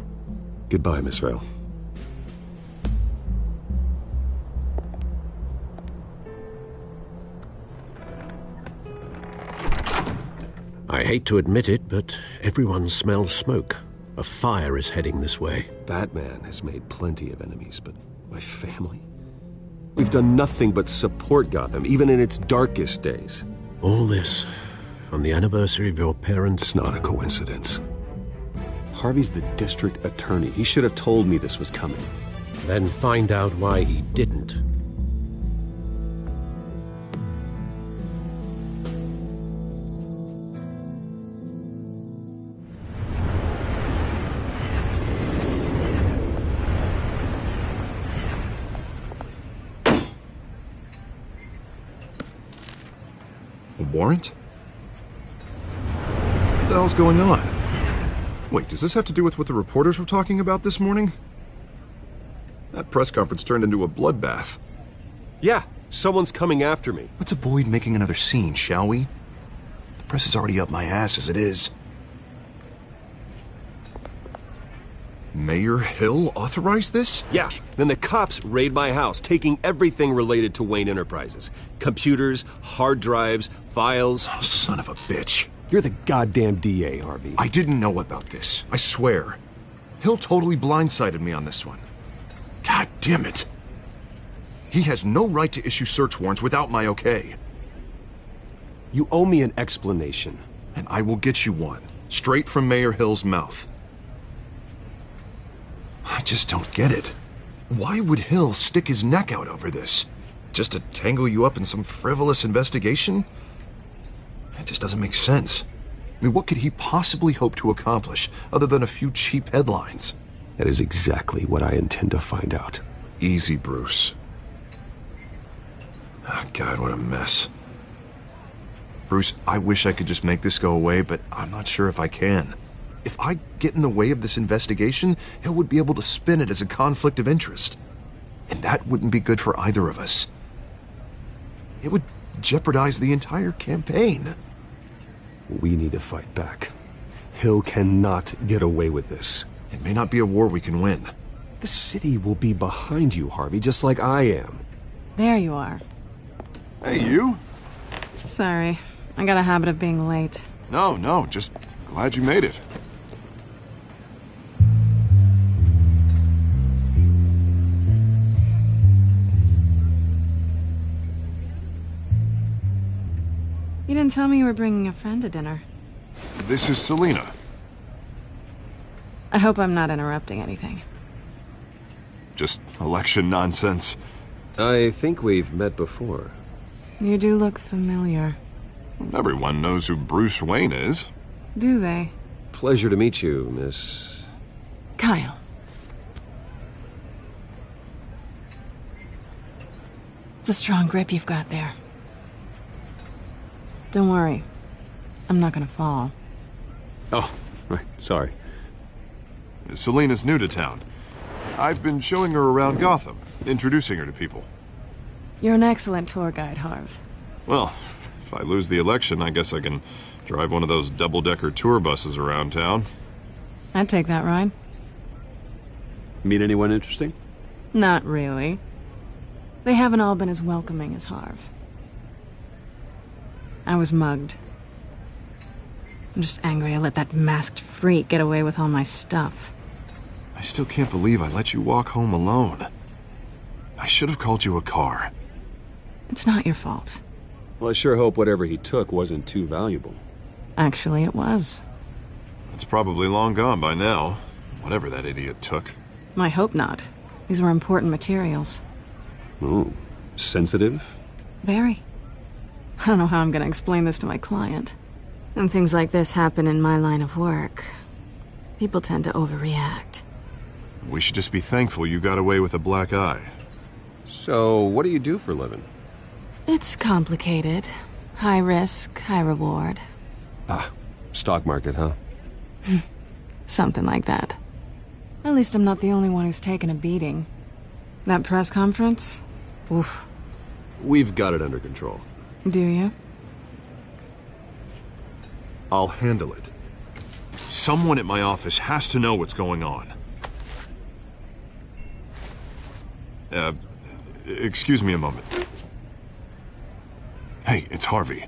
Goodbye, Miss Vale. I hate to admit it, but everyone smells smoke. A fire is heading this way. Batman has made plenty of enemies, but my family? We've done nothing but support Gotham, even in its darkest days. All this on the anniversary of your parents'... It's not a coincidence. Harvey's the district attorney. He should have told me this was coming. Then find out why he didn't. A warrant? What the hell's going on? Wait, does this have to do with what the reporters were talking about this morning? That press conference turned into a bloodbath. Yeah, someone's coming after me. Let's avoid making another scene, shall we? The press is already up my ass as it is. Mayor Hill authorized this? Yeah, then the cops raid my house, taking everything related to Wayne Enterprises. Computers, hard drives, files. Oh, son of a bitch. You're the goddamn DA, Harvey. I didn't know about this. I swear. Hill totally blindsided me on this one. God damn it. He has no right to issue search warrants without my okay. You owe me an explanation. And I will get you one, straight from Mayor Hill's mouth. I just don't get it. Why would Hill stick his neck out over this? Just to tangle you up in some frivolous investigation? It just doesn't make sense. I mean, what could he possibly hope to accomplish other than a few cheap headlines? That is exactly what I intend to find out. Easy, Bruce. Oh, God, what a mess. Bruce, I wish I could just make this go away, but I'm not sure if I can. If I get in the way of this investigation, Hill would be able to spin it as a conflict of interest. And that wouldn't be good for either of us. It would jeopardize the entire campaign. We need to fight back. Hill cannot get away with this. It may not be a war we can win. The city will be behind you, Harvey, just like I am. There you are. Hey, you? Sorry. I got a habit of being late. No, just glad you made it. You didn't tell me you were bringing a friend to dinner. This is Selina. I hope I'm not interrupting anything. Just election nonsense. I think we've met before. You do look familiar. Everyone knows who Bruce Wayne is. Do they? Pleasure to meet you, Miss... Kyle. It's a strong grip you've got there. Don't worry. I'm not gonna fall. Oh, right. Sorry. Selina's new to town. I've been showing her around Gotham, introducing her to people. You're an excellent tour guide, Harv. Well, If I lose the election, I guess I can drive one of those double-decker tour buses around town. I'd take that ride. Meet anyone interesting? Not really. They haven't all been as welcoming as Harv. I was mugged. I'm just angry I let that masked freak get away with all my stuff. I still can't believe I let you walk home alone. I should have called you a car. It's not your fault. Well, I sure hope whatever he took wasn't too valuable. Actually, it was. It's probably long gone by now, whatever that idiot took. I hope not. These were important materials. Ooh, sensitive? Very. I don't know how I'm gonna explain this to my client. When things like this happen in my line of work, people tend to overreact. We should just be thankful you got away with a black eye. So, what do you do for a living? It's complicated. High risk, high reward. Ah, stock market, huh? Something like that. At least I'm not the only one who's taken a beating. That press conference? Oof. We've got it under control. Do you? I'll handle it. Someone at my office has to know what's going on. Excuse me a moment. Hey, it's Harvey.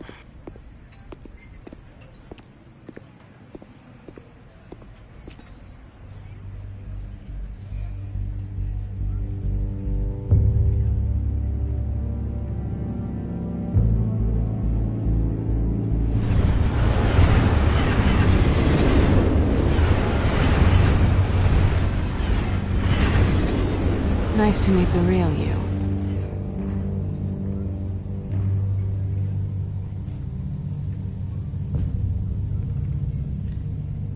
Nice to meet the real you.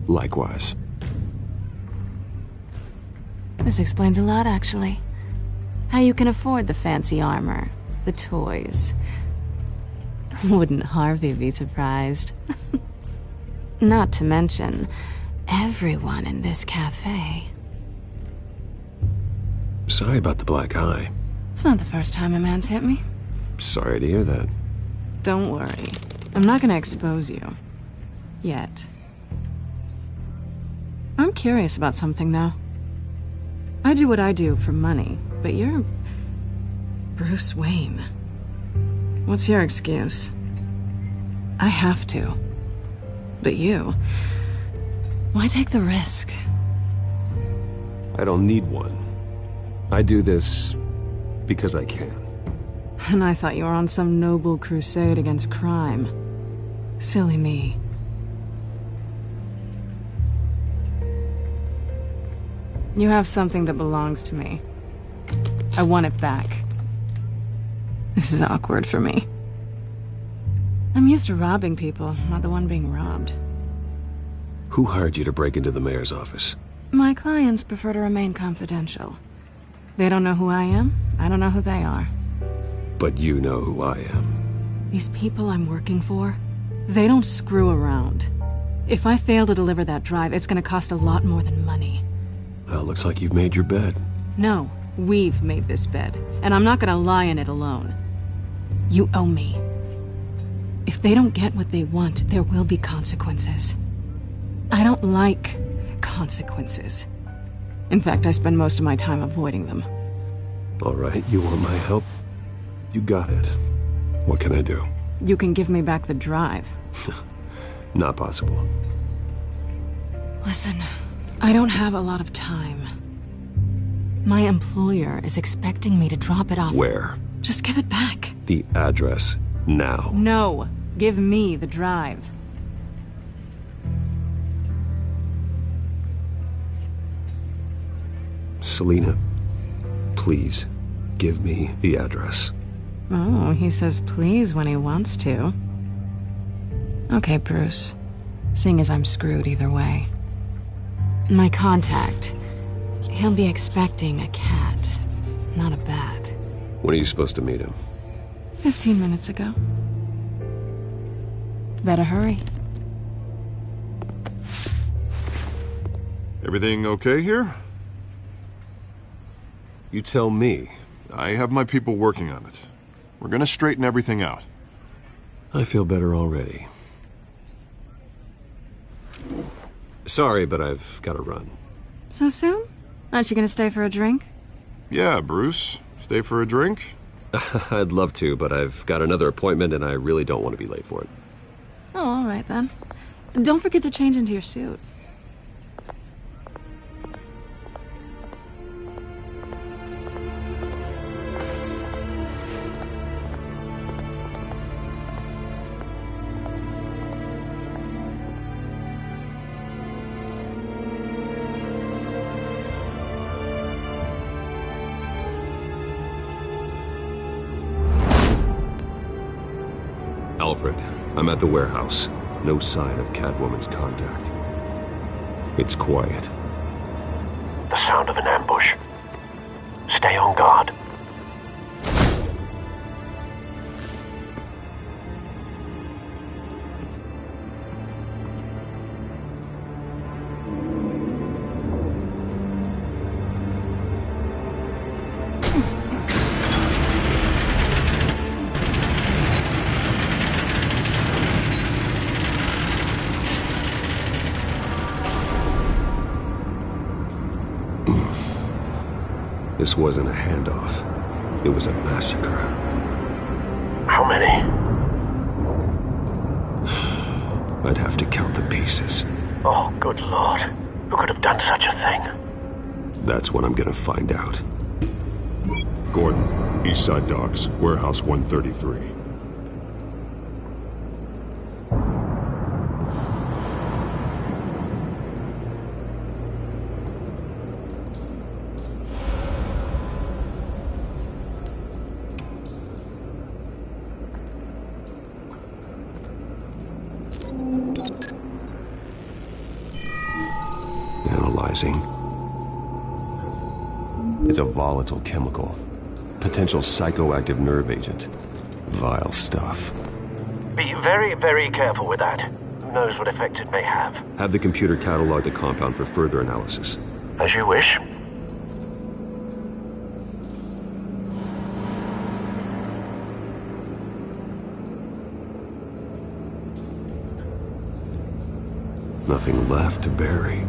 Likewise. This explains a lot, actually. How you can afford the fancy armor, the toys. Wouldn't Harvey be surprised? Not to mention, everyone in this cafe. Sorry about the black eye. It's not the first time a man's hit me. Sorry to hear that. Don't worry. I'm not gonna expose you. Yet. I'm curious about something, though. I do what I do for money, but you're... Bruce Wayne. What's your excuse? I have to. But you... Why take the risk? I don't need one. I do this because I can. And I thought you were on some noble crusade against crime. Silly me. You have something that belongs to me. I want it back. This is awkward for me. I'm used to robbing people, not the one being robbed. Who hired you to break into the mayor's office? My clients prefer to remain confidential. They don't know who I am, I don't know who they are. But you know who I am. These people I'm working for, they don't screw around. If I fail to deliver that drive, it's gonna cost a lot more than money. Well, looks like you've made your bed. No, we've made this bed, and I'm not gonna lie in it alone. You owe me. If they don't get what they want, there will be consequences. I don't like consequences. In fact, I spend most of my time avoiding them. All right, you want my help? You got it. What can I do? You can give me back the drive. Not possible. Listen, I don't have a lot of time. My employer is expecting me to drop it off. Where? Just give it back. The address, now. No, give me the drive. Selina, please, give me the address. Oh, he says please when he wants to. Okay, Bruce. Seeing as I'm screwed either way. My contact. He'll be expecting a cat, not a bat. When are you supposed to meet him? 15 minutes ago. Better hurry. Everything okay here? You tell me. I have my people working on it. We're gonna straighten everything out. I feel better already. Sorry, but I've got to run. So soon? Aren't you gonna stay for a drink? Yeah, Bruce. Stay for a drink? I'd love to, but I've got another appointment and I really don't want to be late for it. Oh, all right then. Don't forget to change into your suit. Alfred, I'm at the warehouse. No sign of Catwoman's contact. It's quiet. The sound of an ambush. Stay on guard. This wasn't a handoff. It was a massacre. How many? I'd have to count the pieces. Oh, good Lord. Who could have done such a thing? That's what I'm gonna find out. Gordon, Eastside Docks, Warehouse 133. Analyzing. It's a volatile chemical. Potential psychoactive nerve agent. Vile stuff. Be very, very careful with that. Who knows what effects it may have. Have the computer catalog the compound for further analysis. As you wish. Nothing left to bury.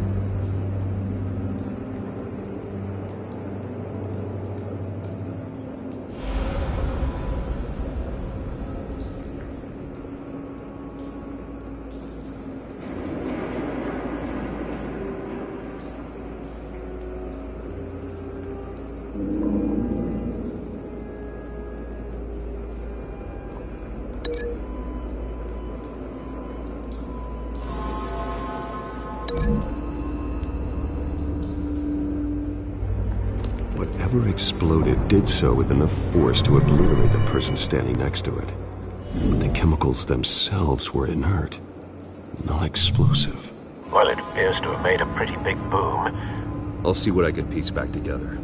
Whatever exploded did so with enough force to obliterate the person standing next to it. But the chemicals themselves were inert, not explosive. Well, it appears to have made a pretty big boom. I'll see what I can piece back together.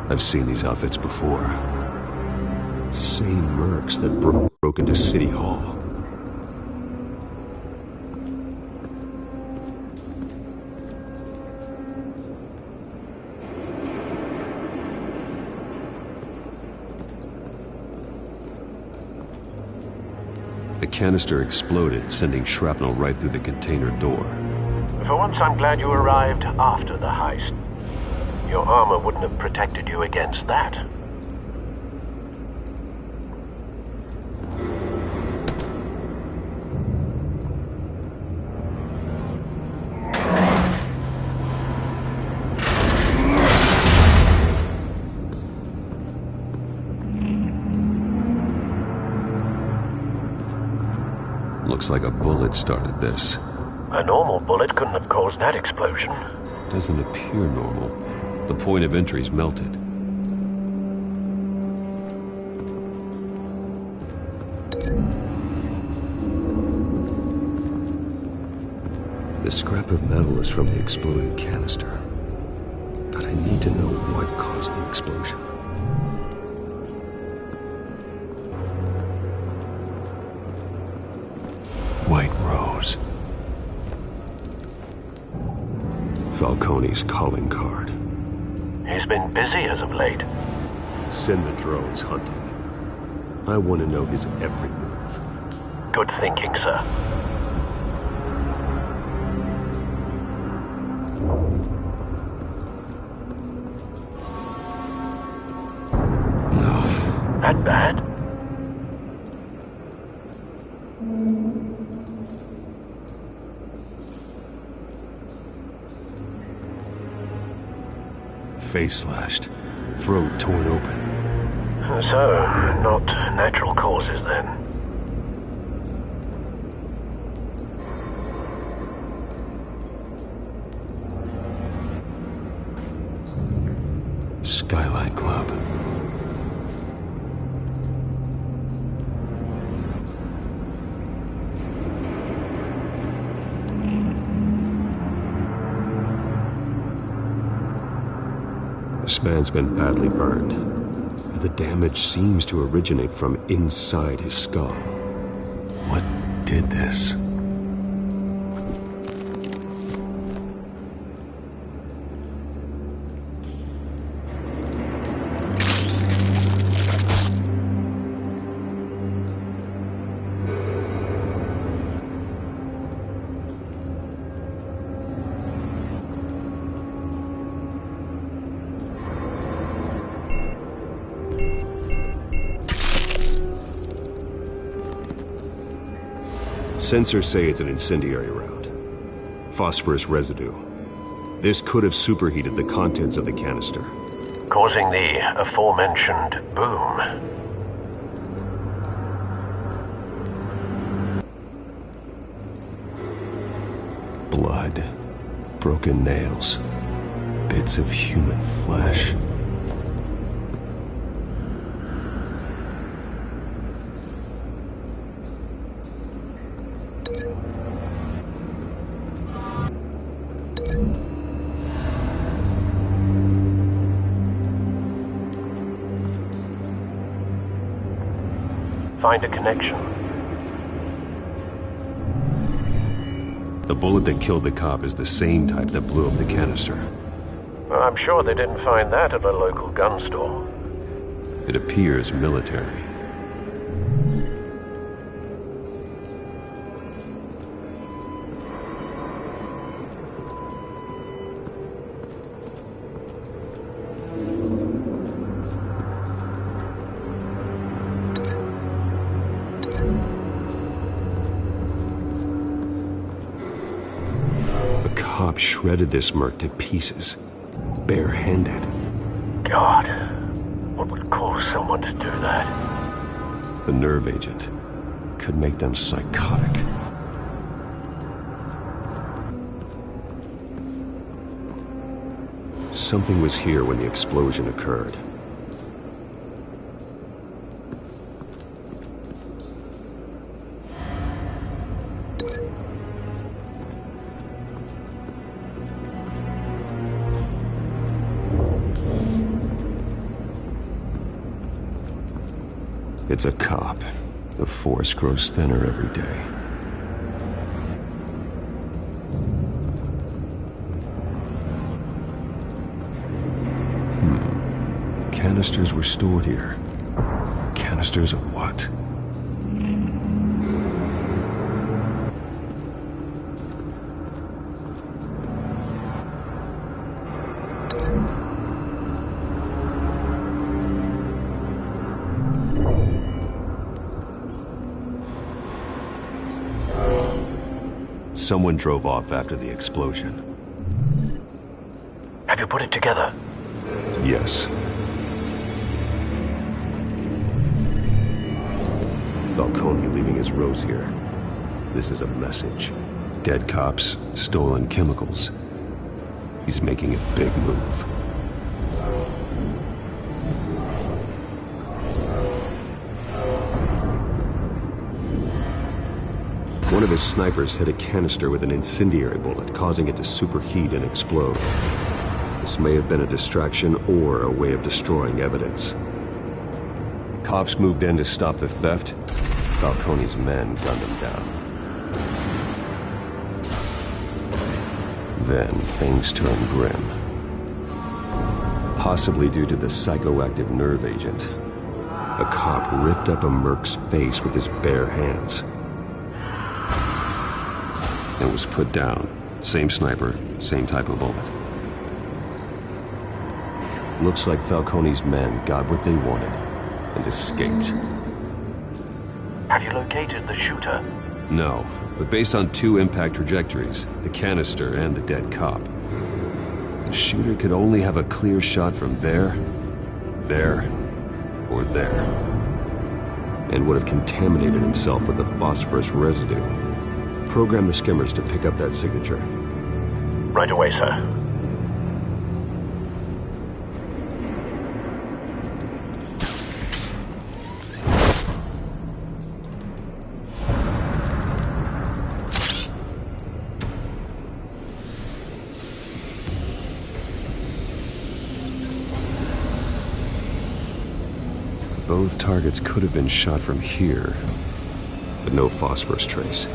I've seen these outfits before. Same mercs that broke into City Hall. The canister exploded, sending shrapnel right through the container door. For once, I'm glad you arrived after the heist. Your armor wouldn't have protected you against that. Looks like a bullet started this. A normal bullet couldn't have caused that explosion. Doesn't appear normal. The point of entry's melted. The scrap of metal is from the exploded canister. But I need to know what caused the explosion. White Rose. Falcone's calling card. He's been busy as of late. Send the drones hunting. I want to know his every move. Good thinking, sir. That bad? Face slashed, throat torn open. So, not natural causes then. Skyline Club. This man's been badly burned. The damage seems to originate from inside his skull. What did this? Sensors say it's an incendiary round. Phosphorus residue. This could have superheated the contents of the canister, causing the aforementioned boom. Blood, broken nails, bits of human flesh. Find a connection. The bullet that killed the cop is the same type that blew up the canister. Well, I'm sure they didn't find that at a local gun store. It appears military. Shredded this merc to pieces, barehanded. God, what would cause someone to do that? The nerve agent could make them psychotic. Something was here when the explosion occurred. It's a cop. The force grows thinner every day. Canisters were stored here. Canisters of what? Someone drove off after the explosion. Have you put it together? Yes. Falcone leaving his rose here. This is a message. Dead cops, stolen chemicals. He's making a big move. One of his snipers hit a canister with an incendiary bullet, causing it to superheat and explode. This may have been a distraction or a way of destroying evidence. Cops moved in to stop the theft. Falcone's men gunned him down. Then things turned grim. possibly due to the psychoactive nerve agent. A cop ripped up a merc's face with his bare hands and was put down. Same sniper, same type of bullet. Looks like Falcone's men got what they wanted and escaped. Have you located the shooter? No, but based on 2 impact trajectories, the canister and the dead cop, the shooter could only have a clear shot from there, or there, and would have contaminated himself with the phosphorus residue. Program the skimmers to pick up that signature. Right away, sir. Both targets could have been shot from here, but no phosphorus trace.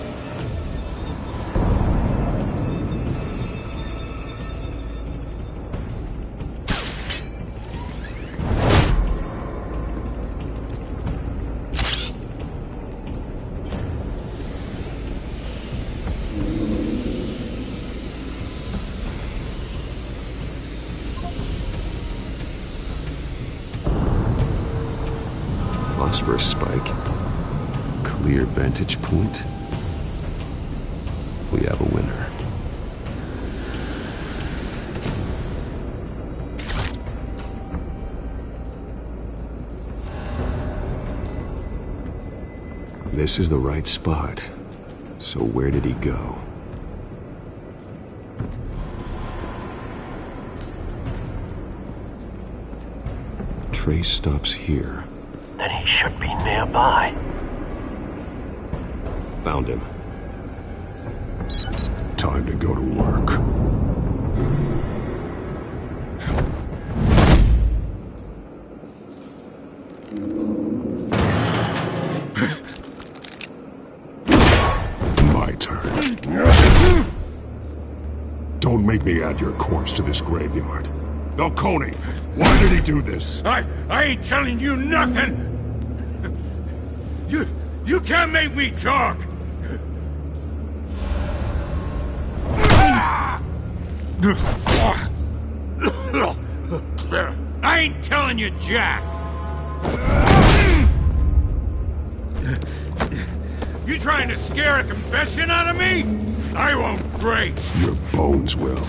Phosphorus spike. Clear vantage point. We have a winner. This is the right spot. So where did he go? Trace stops here. Then he should be nearby. Found him. Time to go to work. My turn. Don't make me add your corpse to this graveyard. Falcone, why did he do this? I ain't telling you nothing! You can't make me talk! I ain't telling you jack! You trying to scare a confession out of me? I won't break! Your bones will.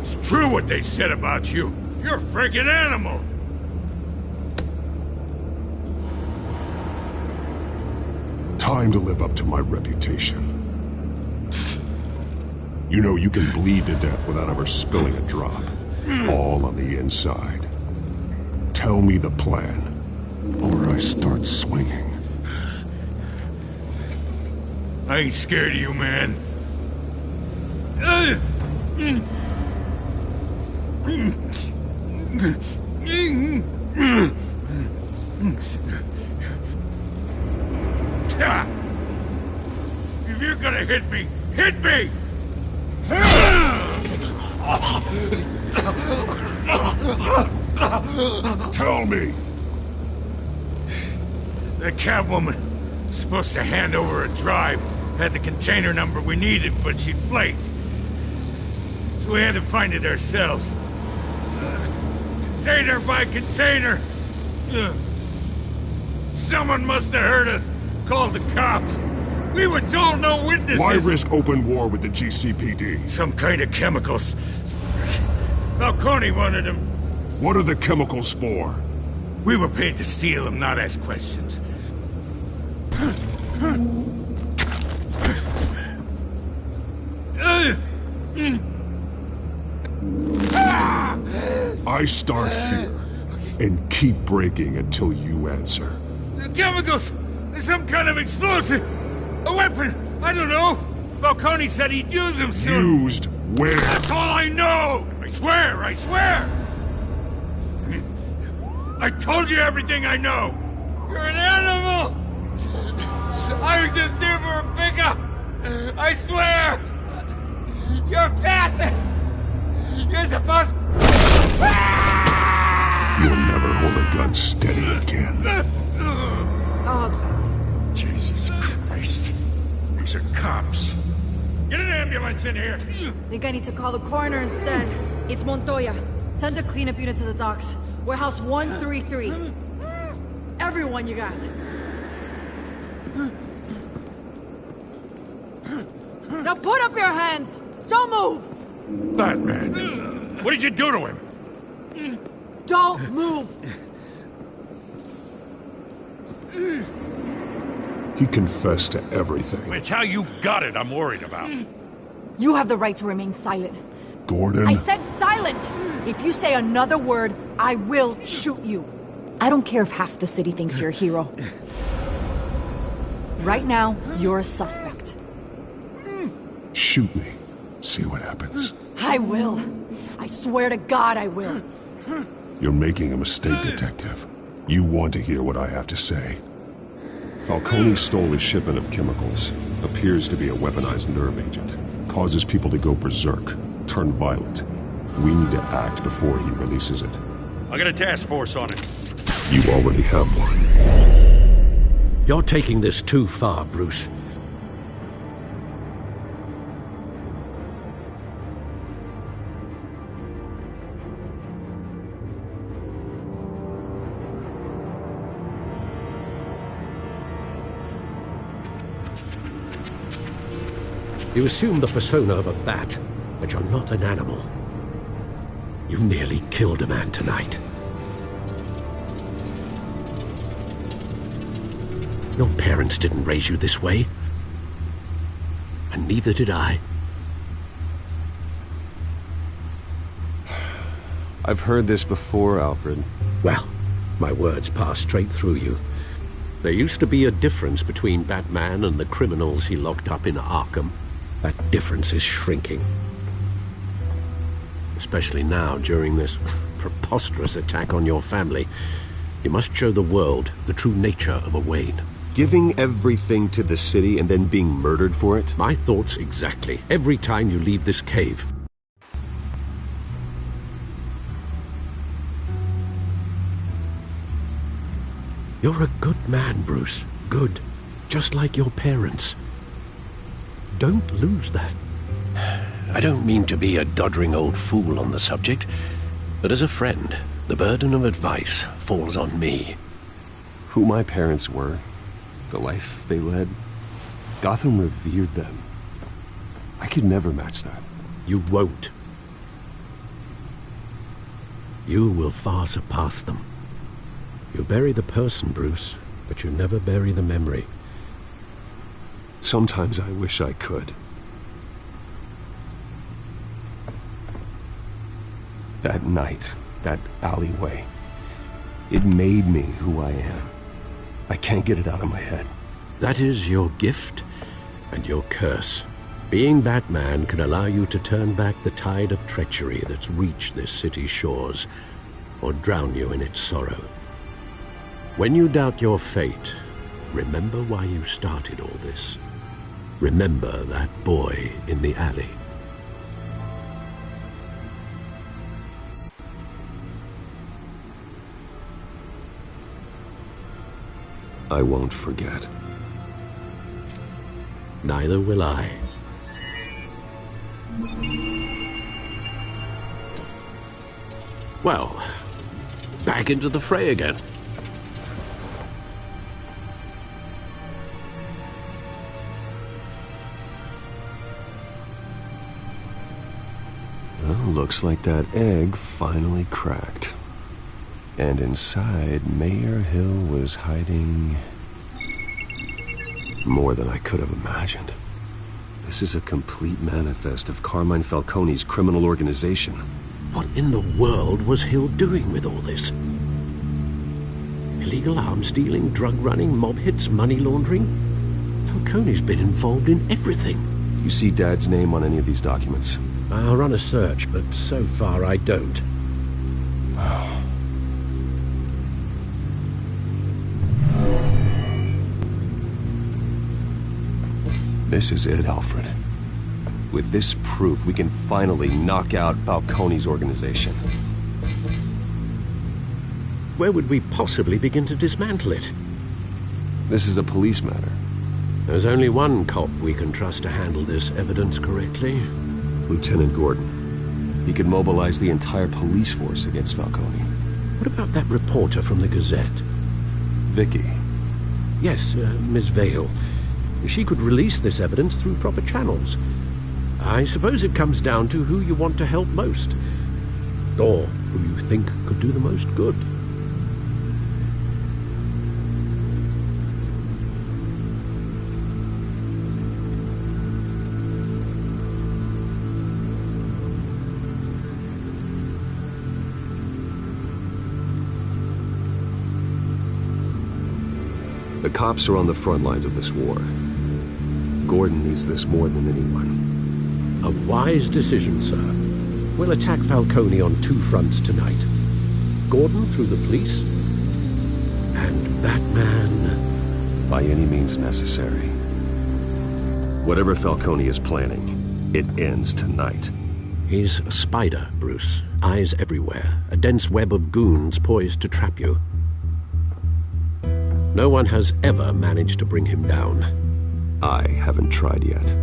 It's true what they said about you. You're a friggin' animal. Time to live up to my reputation. You know you can bleed to death without ever spilling a drop. All on the inside. Tell me the plan, or I start swinging. I ain't scared of you, man. If you're gonna hit me, hit me! Tell me! The Catwoman supposed to hand over a drive, had the container number we needed, but she flaked. So we had to find it ourselves. Container by container! Someone must have heard us, called the cops. We were told no witnesses! Why risk open war with the GCPD? Some kind of chemicals. Falcone wanted them. What are the chemicals for? We were paid to steal them, not ask questions. I start here and keep breaking until you answer. The chemicals! There's some kind of explosive! A weapon! I don't know! Falcone said he'd use them soon! Used where? That's all I know! I swear! I swear! I told you everything I know! You're an animal! I was just here for a pickup! I swear! You're pathetic! You're supposed You'll never hold a gun steady again. Oh, Jesus Christ. These are cops. Get an ambulance in here! Think I need to call the coroner instead. It's Montoya. Send a cleanup unit to the docks. Warehouse 133. Everyone you got. Now put up your hands! Don't move! Batman! What did you do to him? Don't move! He confessed to everything. It's how you got it I'm worried about. You have the right to remain silent. Gordon? I said silent! If you say another word, I will shoot you. I don't care if half the city thinks you're a hero. Right now, you're a suspect. Shoot me. See what happens. I will. I swear to God I will. You're making a mistake, Detective. You want to hear what I have to say. Falcone stole a shipment of chemicals. Appears to be a weaponized nerve agent. Causes people to go berserk, turn violent. We need to act before he releases it. I got a task force on it. You already have one. You're taking this too far, Bruce. You assume the persona of a bat, but you're not an animal. You nearly killed a man tonight. Your parents didn't raise you this way. And neither did I. I've heard this before, Alfred. Well, my words pass straight through you. There used to be a difference between Batman and the criminals he locked up in Arkham. That difference is shrinking. Especially now, during this preposterous attack on your family. You must show the world the true nature of a Wayne. Giving everything to the city and then being murdered for it? My thoughts exactly. Every time you leave this cave. You're a good man, Bruce. Good. Just like your parents. Don't lose that. I don't mean to be a doddering old fool on the subject, but as a friend, the burden of advice falls on me. Who my parents were, the life they led, Gotham revered them. I could never match that. You won't. You will far surpass them. You bury the person, Bruce, but you never bury the memory. Sometimes I wish I could. That night, that alleyway, it made me who I am. I can't get it out of my head. That is your gift and your curse. Being Batman can allow you to turn back the tide of treachery that's reached this city's shores, or drown you in its sorrow. When you doubt your fate, remember why you started all this. Remember that boy in the alley. I won't forget. Neither will I. Well, back into the fray again. Well, looks like that egg finally cracked. And inside, Mayor Hill was hiding more than I could have imagined. This is a complete manifest of Carmine Falcone's criminal organization. What in the world was Hill doing with all this? Illegal arms dealing, drug running, mob hits, money laundering? Falcone's been involved in everything. You see Dad's name on any of these documents? I'll run a search, but so far I don't. This is it, Alfred. With this proof, we can finally knock out Falcone's organization. Where would we possibly begin to dismantle it? This is a police matter. There's only one cop we can trust to handle this evidence correctly. Lieutenant Gordon. He could mobilize the entire police force against Falcone. What about that reporter from the Gazette? Vicky. Yes, Miss Vale. She could release this evidence through proper channels. I suppose it comes down to who you want to help most. Or who you think could do the most good. The cops are on the front lines of this war. Gordon needs this more than anyone. A wise decision, sir. We'll attack Falcone on two fronts tonight. Gordon through the police, and Batman by any means necessary. Whatever Falcone is planning, it ends tonight. He's a spider, Bruce. Eyes everywhere. A dense web of goons poised to trap you. No one has ever managed to bring him down. I haven't tried yet.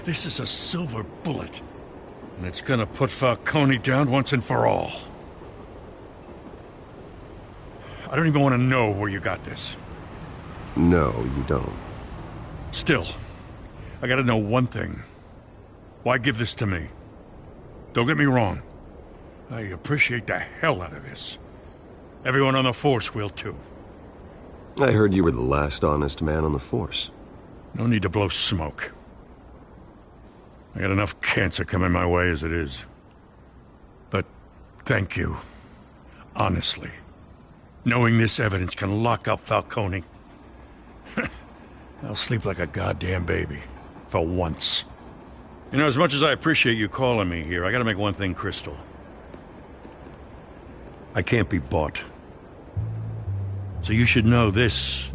This is a silver bullet. And it's gonna put Falcone down once and for all. I don't even want to know where you got this. No, you don't. Still, I gotta know one thing. Why give this to me? Don't get me wrong. I appreciate the hell out of this. Everyone on the Force will too. I heard you were the last honest man on the Force. No need to blow smoke. I got enough cancer coming my way as it is. But thank you. Honestly. Knowing this evidence can lock up Falcone. I'll sleep like a goddamn baby. For once. You know, as much as I appreciate you calling me here, I gotta make one thing crystal. I can't be bought. So you should know this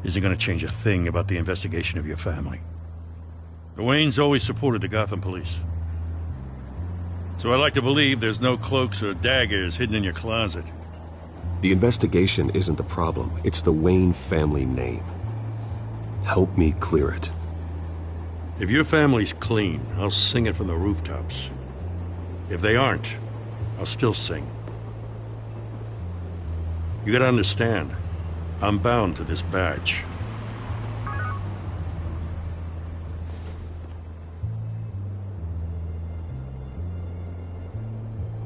isn't gonna change a thing about the investigation of your family. The Waynes always supported the Gotham police. So I like to believe there's no cloaks or daggers hidden in your closet. The investigation isn't the problem. It's the Wayne family name. Help me clear it. If your family's clean, I'll sing it from the rooftops. If they aren't, I'll still sing. You gotta understand, I'm bound to this badge.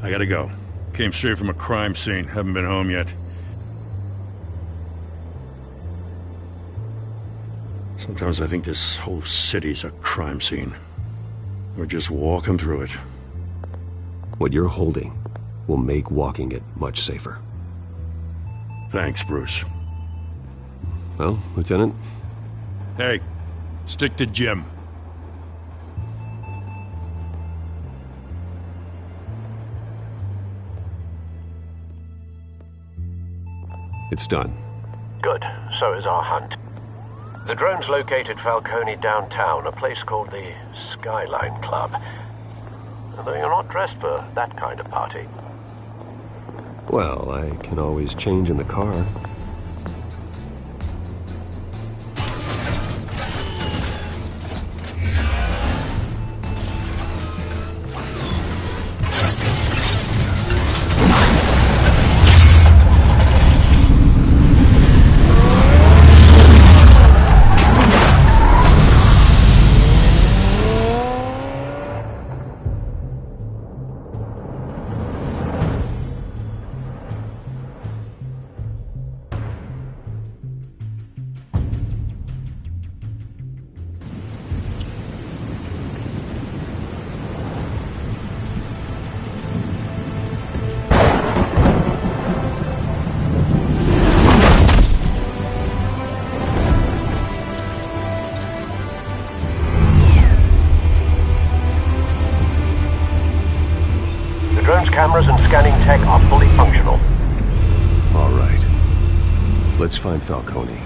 I gotta go. Came straight from a crime scene. Haven't been home yet. Sometimes I think this whole city's a crime scene. We're just walking through it. What you're holding will make walking it much safer. Thanks, Bruce. Well, Lieutenant? Hey, stick to Jim. It's done. Good. So is our hunt. The drones located Falcone downtown, a place called the Skyline Club. Although you're not dressed for that kind of party. Well, I can always change in the car. drone's cameras and scanning tech are fully functional. All right. Let's find Falcone.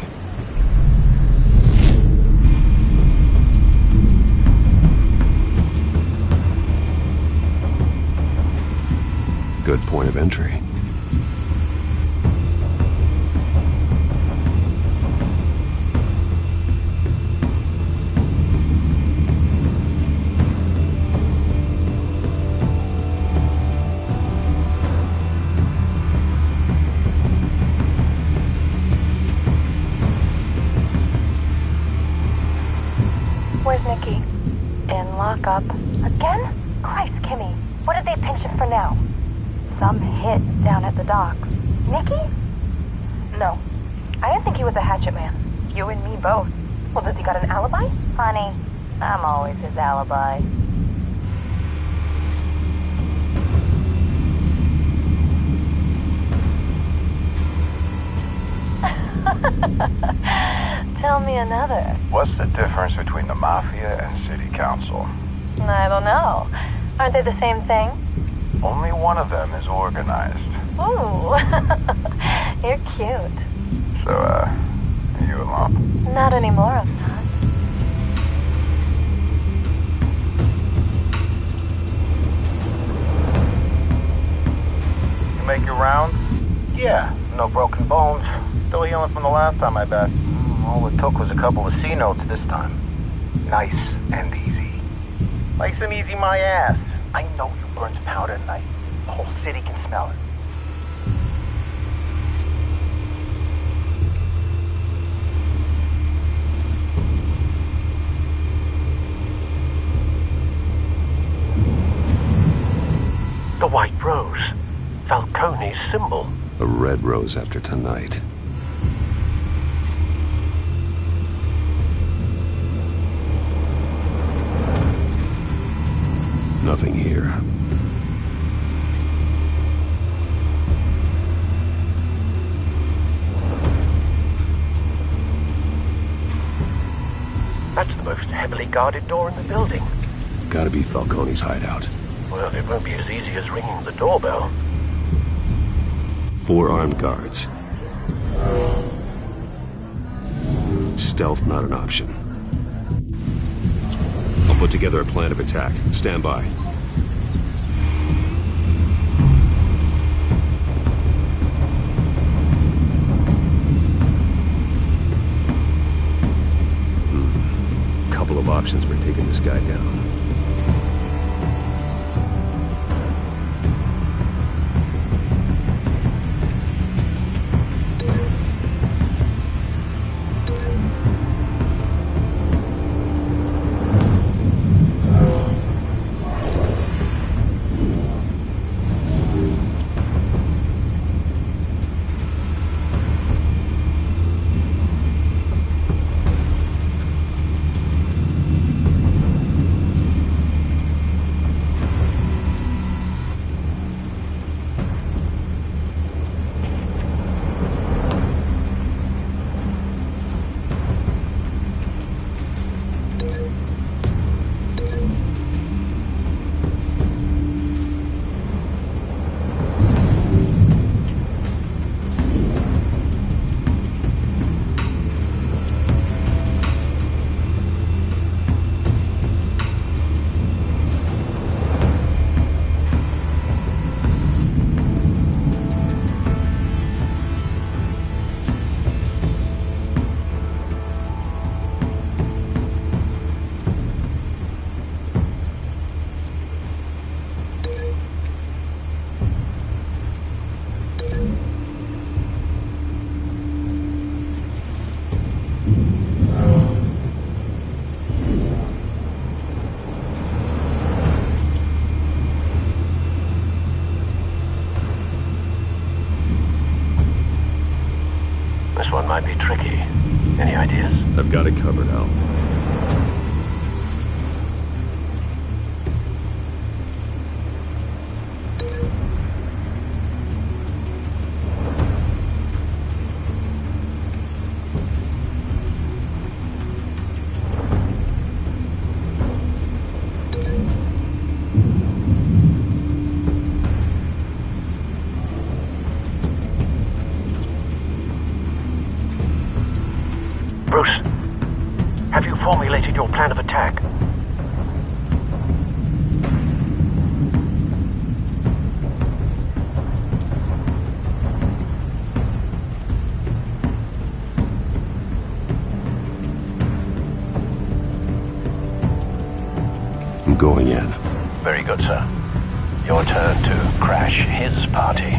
Good point of entry. Where's Nikki? In lockup. Again? Christ, Kimmy. What did they pinch him for now? Some hit down at the docks. Nikki? No. I didn't think he was a hatchet man. You and me both. Well, does he got an alibi? Honey, I'm always his alibi. Tell me another. What's the difference between the Mafia and City Council? I don't know. Aren't they the same thing? Only one of them is organized. Ooh. You're cute. So, are you a mop? Not anymore, Assad. You make your rounds? Yeah, no broken bones. Still healing from the last time, I bet. All it took was a couple of C notes this time. Nice and easy. Nice and easy, my ass. I know you burned powder tonight. The whole city can smell it. The White Rose. Falcone's symbol. A red rose after tonight. Nothing here. That's the most heavily guarded door in the building. Gotta be Falcone's hideout. Well, it won't be as easy as ringing the doorbell. 4 armed guards. Stealth not an option. I'll put together a plan of attack. Stand by. Couple of options for taking this guy down. This one might be tricky. Any ideas? I've got it covered, Al. executed your plan of attack. I'm going in. Very good, sir. Your turn to crash his party.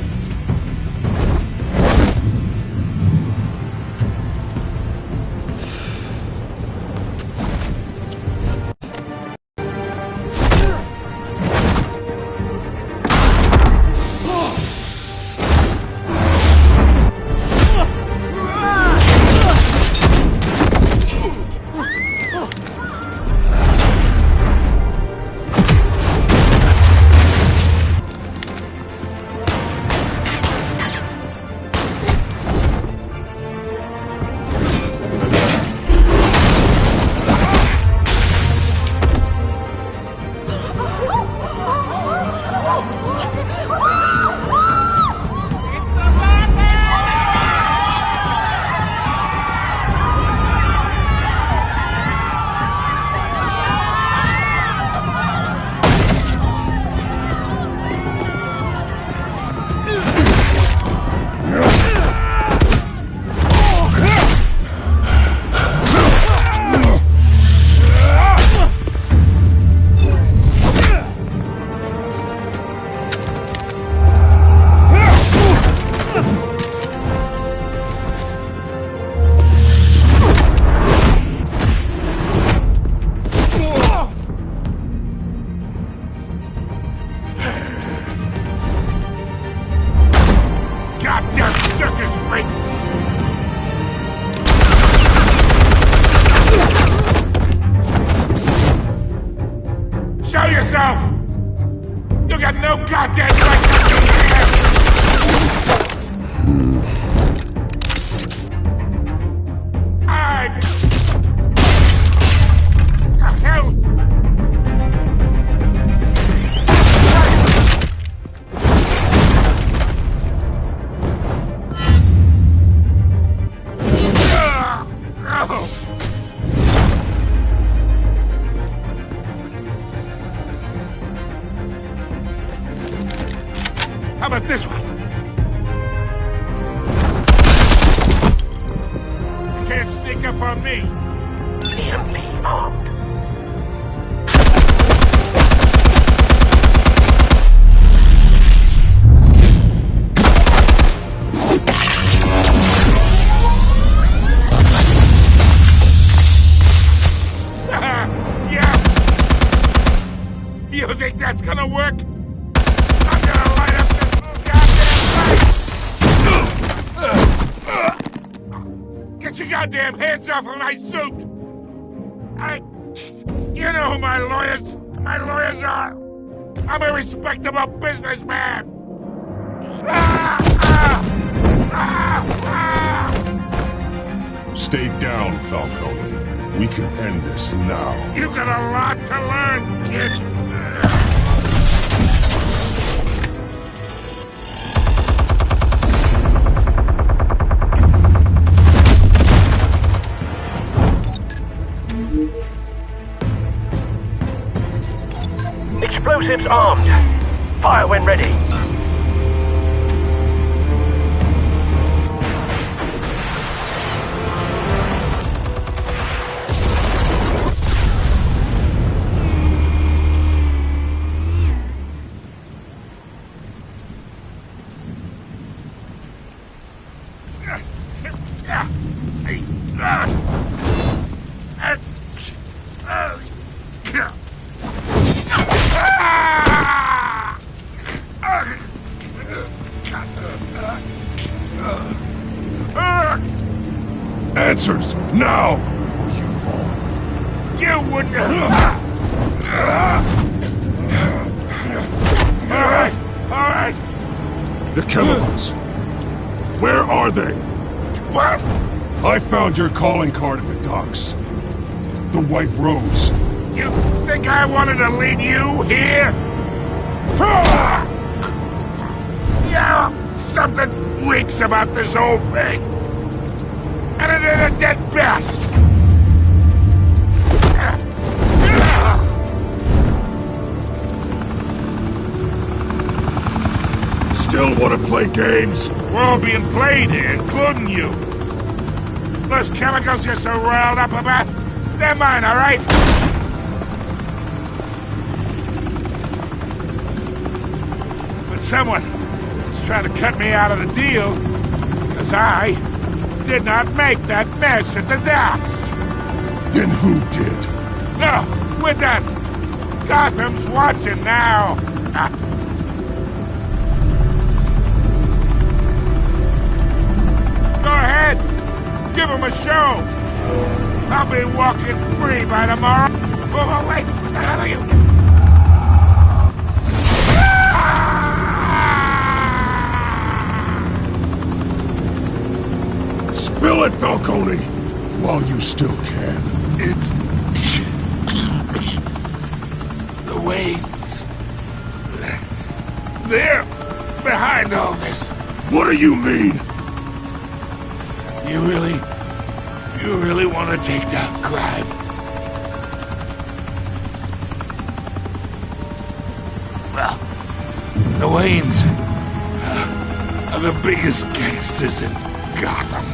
Show yourself! You got no goddamn right to be here! The hell? How about this one? You can't sneak up on me. EMP armed. Yeah. You think that's gonna work? I'm gonna light up this Get your goddamn hands off of my suit! You know who my lawyers are! I'm a respectable businessman! Stay down, Falcone. We can end this now. You got a lot to learn, kid! Explosives armed. Fire when ready. Answers, now! You wouldn't... Alright! The chemicals. Where are they? What? I found your calling card at the docks. The White Rose. You think I wanted to lead you here? Yeah, something reeks about this whole thing. And it ain't a dead bat. still want to play games? We're all being played here, including you. Those chemicals you're so riled up about, they're mine, all right? But someone is trying to cut me out of the deal, because I did not make that mess at the docks. Then who did? No, we're done. Gotham's watching now. Go ahead. Give him a show. I'll be walking free by tomorrow. Oh, wait. What the hell are you? Spill it, Falcone, while you still can. It's the Waynes. They're behind all this. What do you mean? You really want to take down crime? Well, the Waynes are the biggest gangsters in Gotham.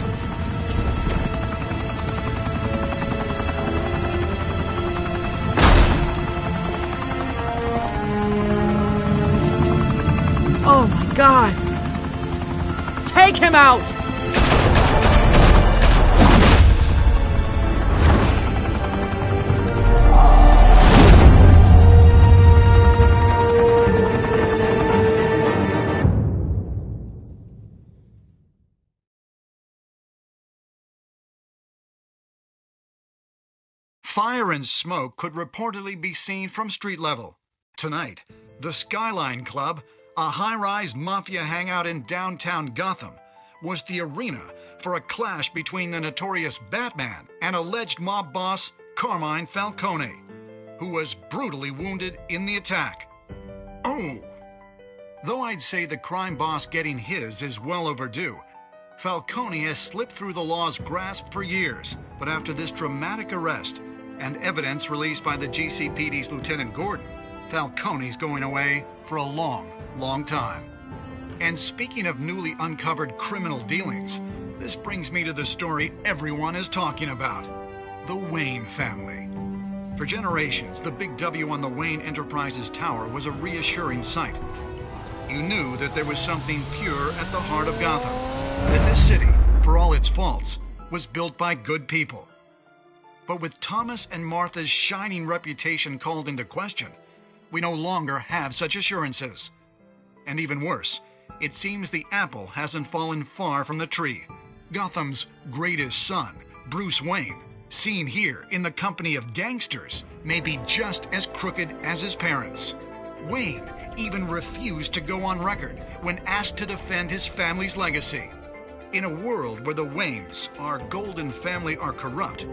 Oh my God! Take him out! Fire and smoke could reportedly be seen from street level. Tonight, the Skyline Club, a high-rise mafia hangout in downtown Gotham, was the arena for a clash between the notorious Batman and alleged mob boss Carmine Falcone, who was brutally wounded in the attack. Oh! Though I'd say the crime boss getting his is well overdue, Falcone has slipped through the law's grasp for years, but after this dramatic arrest and evidence released by the GCPD's Lieutenant Gordon, Falcone's going away for a long, long time. And speaking of newly uncovered criminal dealings, this brings me to the story everyone is talking about: the Wayne family. For generations, the big W on the Wayne Enterprises Tower was a reassuring sight. You knew that there was something pure at the heart of Gotham, that this city, for all its faults, was built by good people. But with Thomas and Martha's shining reputation called into question, we no longer have such assurances. And even worse, it seems the apple hasn't fallen far from the tree. Gotham's greatest son, Bruce Wayne, seen here in the company of gangsters, may be just as crooked as his parents. Wayne even refused to go on record when asked to defend his family's legacy. In a world where the Waynes, our golden family, are corrupt,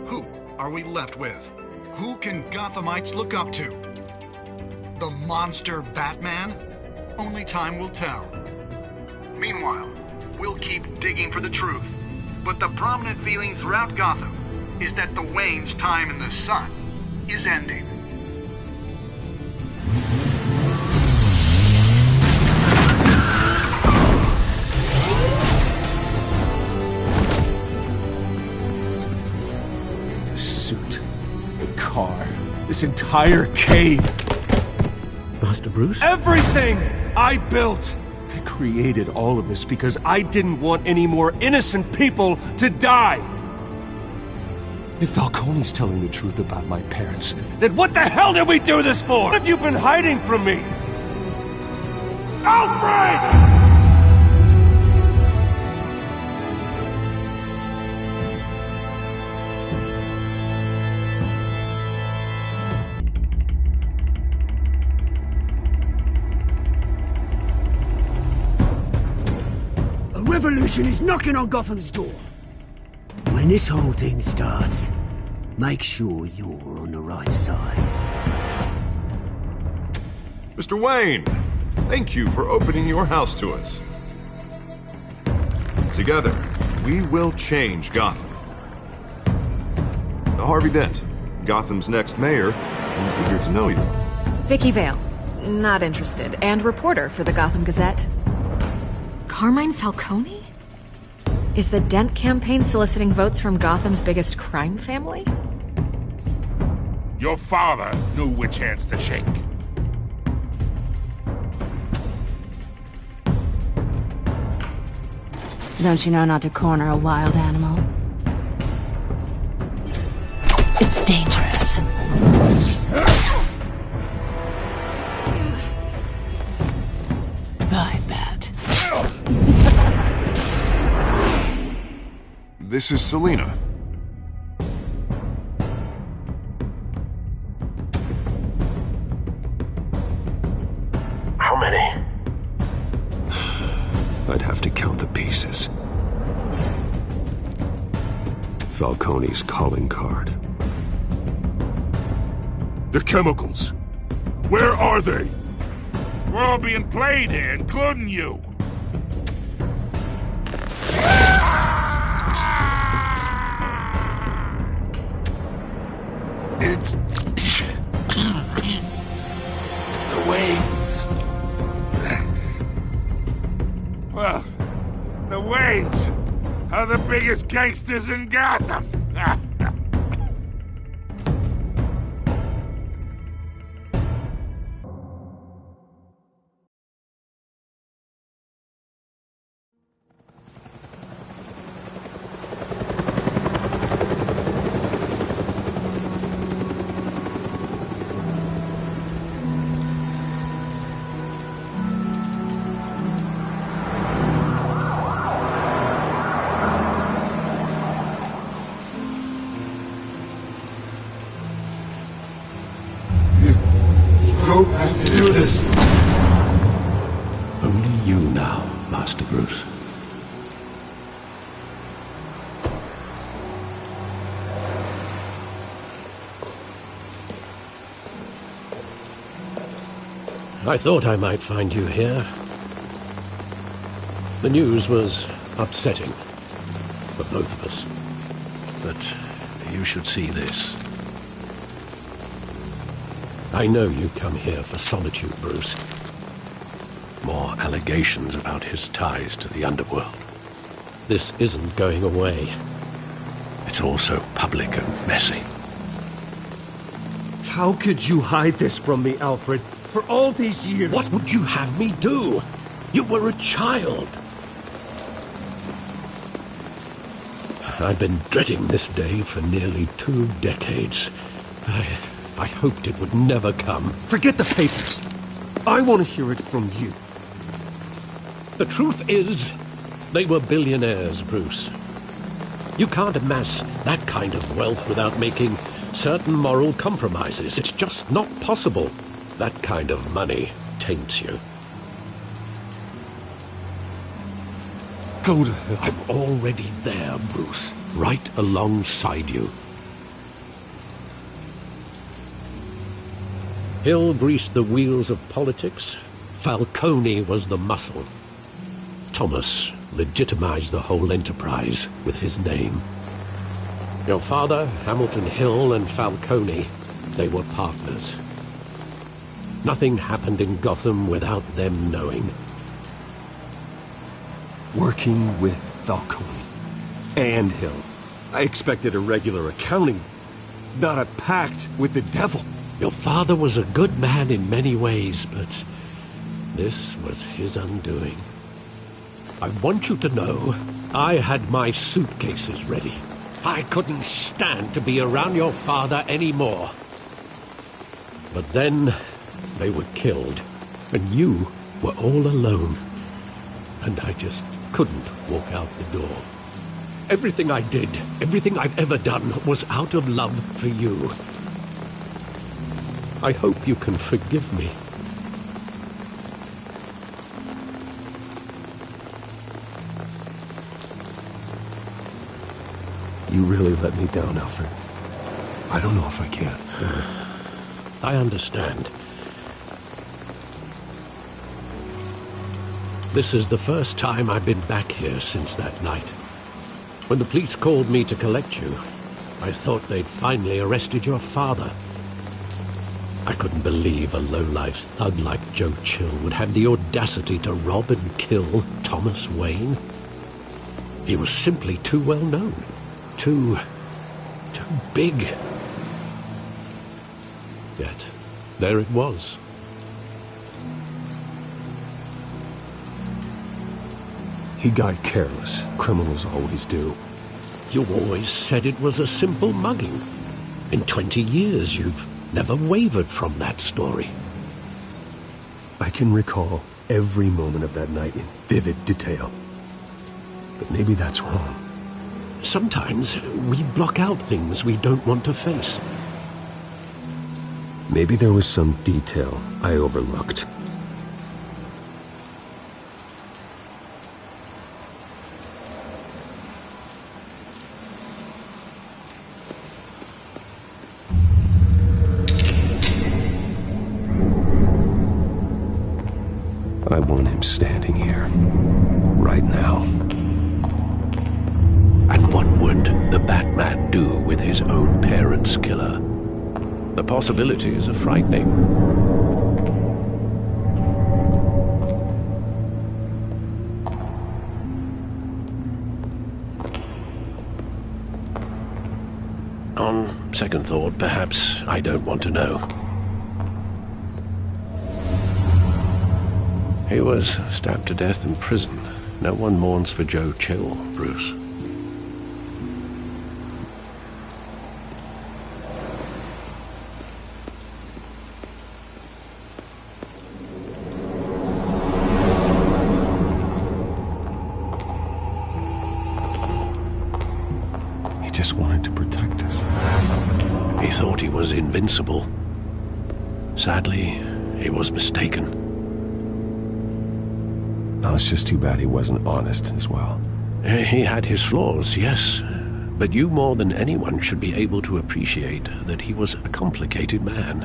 who are we left with? Who can Gothamites look up to? The monster Batman? Only time will tell. Meanwhile, we'll keep digging for the truth. But the prominent feeling throughout Gotham is that the Waynes' time in the sun is ending. The suit, the car, this entire cave. Master Bruce? Everything I built! I created all of this because I didn't want any more innocent people to die! If Falcone's telling the truth about my parents, then what the hell did we do this for? What have you been hiding from me? Alfred! Revolution is knocking on Gotham's door. When this whole thing starts, make sure you're on the right side. Mr. Wayne, thank you for opening your house to us. Together, we will change Gotham. Harvey Dent, Gotham's next mayor, and eager to know you. Vicky Vale, not interested, and reporter for the Gotham Gazette. Carmine Falcone? Is the Dent campaign soliciting votes from Gotham's biggest crime family? Your father knew which hands to shake. Don't you know not to corner a wild animal? It's dangerous. I bet. This is Selina. How many? I'd have to count the pieces. Falcone's calling card. The chemicals. Where are they? We're all being played here, including you. It's... the Waynes. Well, the Waynes are the biggest gangsters in Gotham. Don't have to do this. Only you now, Master Bruce. I thought I might find you here. The news was upsetting for both of us. But you should see this. I know you come here for solitude, Bruce. More allegations about his ties to the underworld. This isn't going away. It's all so public and messy. How could you hide this from me, Alfred? For all these years... What would you have me do? You were a child. I've been dreading this day for nearly 2 decades. I hoped it would never come. Forget the papers. I want to hear it from you. The truth is, they were billionaires, Bruce. You can't amass that kind of wealth without making certain moral compromises. It's just not possible. That kind of money taints you. Go to hell. I'm already there, Bruce. Right alongside you. Hill greased the wheels of politics. Falcone was the muscle. Thomas legitimized the whole enterprise with his name. Your father, Hamilton Hill, and Falcone, they were partners. Nothing happened in Gotham without them knowing. Working with Falcone and Hill. I expected a regular accounting, not a pact with the devil. Your father was a good man in many ways, but this was his undoing. I want you to know, I had my suitcases ready. I couldn't stand to be around your father anymore. But then, they were killed, and you were all alone. And I just couldn't walk out the door. Everything I did, everything I've ever done, was out of love for you. I hope you can forgive me. You really let me down, Alfred. I don't know if I can. I understand. This is the first time I've been back here since that night. When the police called me to collect you, I thought they'd finally arrested your father. I couldn't believe a low-life thug like Joe Chill would have the audacity to rob and kill Thomas Wayne. He was simply too well known. Too big. Yet, there it was. He got careless. Criminals always do. You always said it was a simple mugging. In 20 years, you've never wavered from that story. I can recall every moment of that night in vivid detail. But maybe that's wrong. Sometimes we block out things we don't want to face. Maybe there was some detail I overlooked. I want him standing here, right now. And what would the Batman do with his own parents' killer? The possibilities are frightening. On second thought, perhaps I don't want to know. He was stabbed to death in prison. No one mourns for Joe Chill, Bruce. He just wanted to protect us. He thought he was invincible. Sadly, he was mistaken. Oh, it's just too bad he wasn't honest as well. He had his flaws, yes. But you more than anyone should be able to appreciate that he was a complicated man.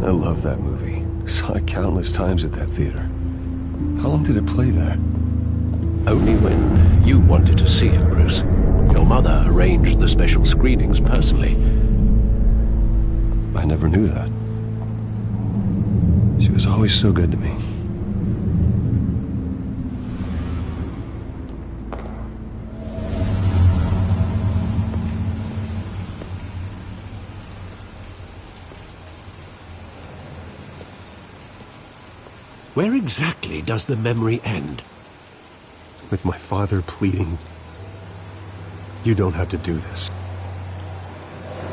I love that movie. Saw it countless times at that theater. How long did it play there? Only when you wanted to see it, Bruce. Your mother arranged the special screenings personally. I never knew that. She was always so good to me. Where exactly does the memory end? With my father pleading, "You don't have to do this."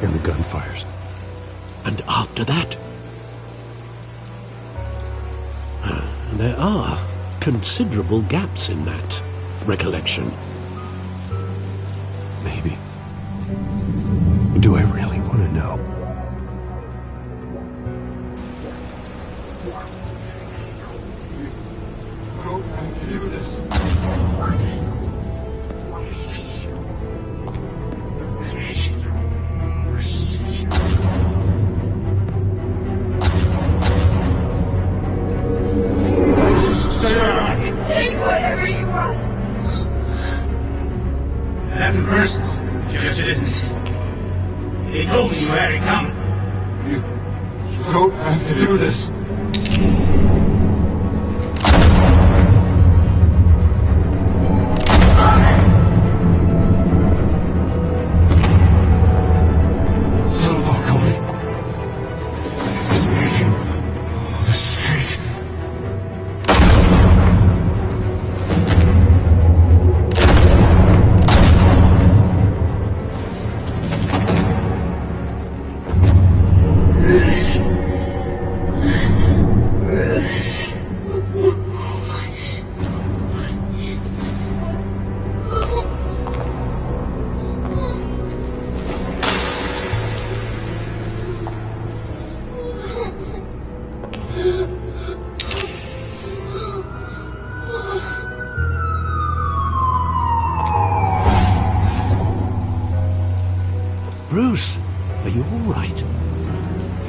And the gunfires. And after that? There are considerable gaps in that recollection. Maybe. Do I really want to know? Take whatever you want. Nothing personal, just business. He told me you had it coming. You don't have to do this.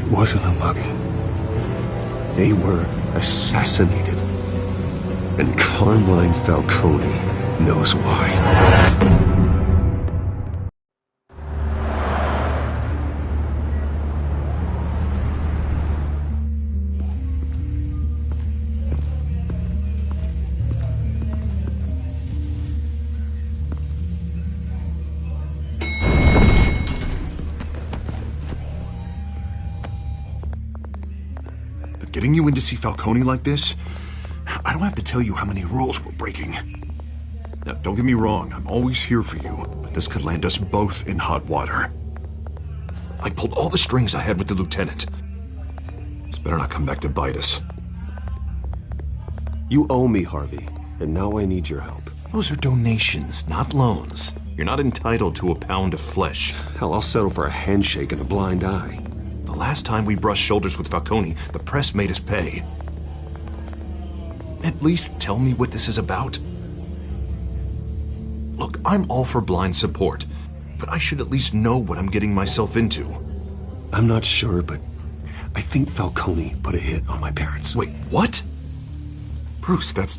It wasn't a mugging. They were assassinated. And Carmine Falcone knows why. Getting you in to see Falcone like this? I don't have to tell you how many rules we're breaking. Now, don't get me wrong, I'm always here for you, but this could land us both in hot water. I pulled all the strings I had with the lieutenant. This better not come back to bite us. You owe me, Harvey, and now I need your help. Those are donations, not loans. You're not entitled to a pound of flesh. Hell, I'll settle for a handshake and a blind eye. The last time we brushed shoulders with Falcone, the press made us pay. At least tell me what this is about. Look, I'm all for blind support, but I should at least know what I'm getting myself into. I'm not sure, but I think Falcone put a hit on my parents. Wait, what? Bruce, that's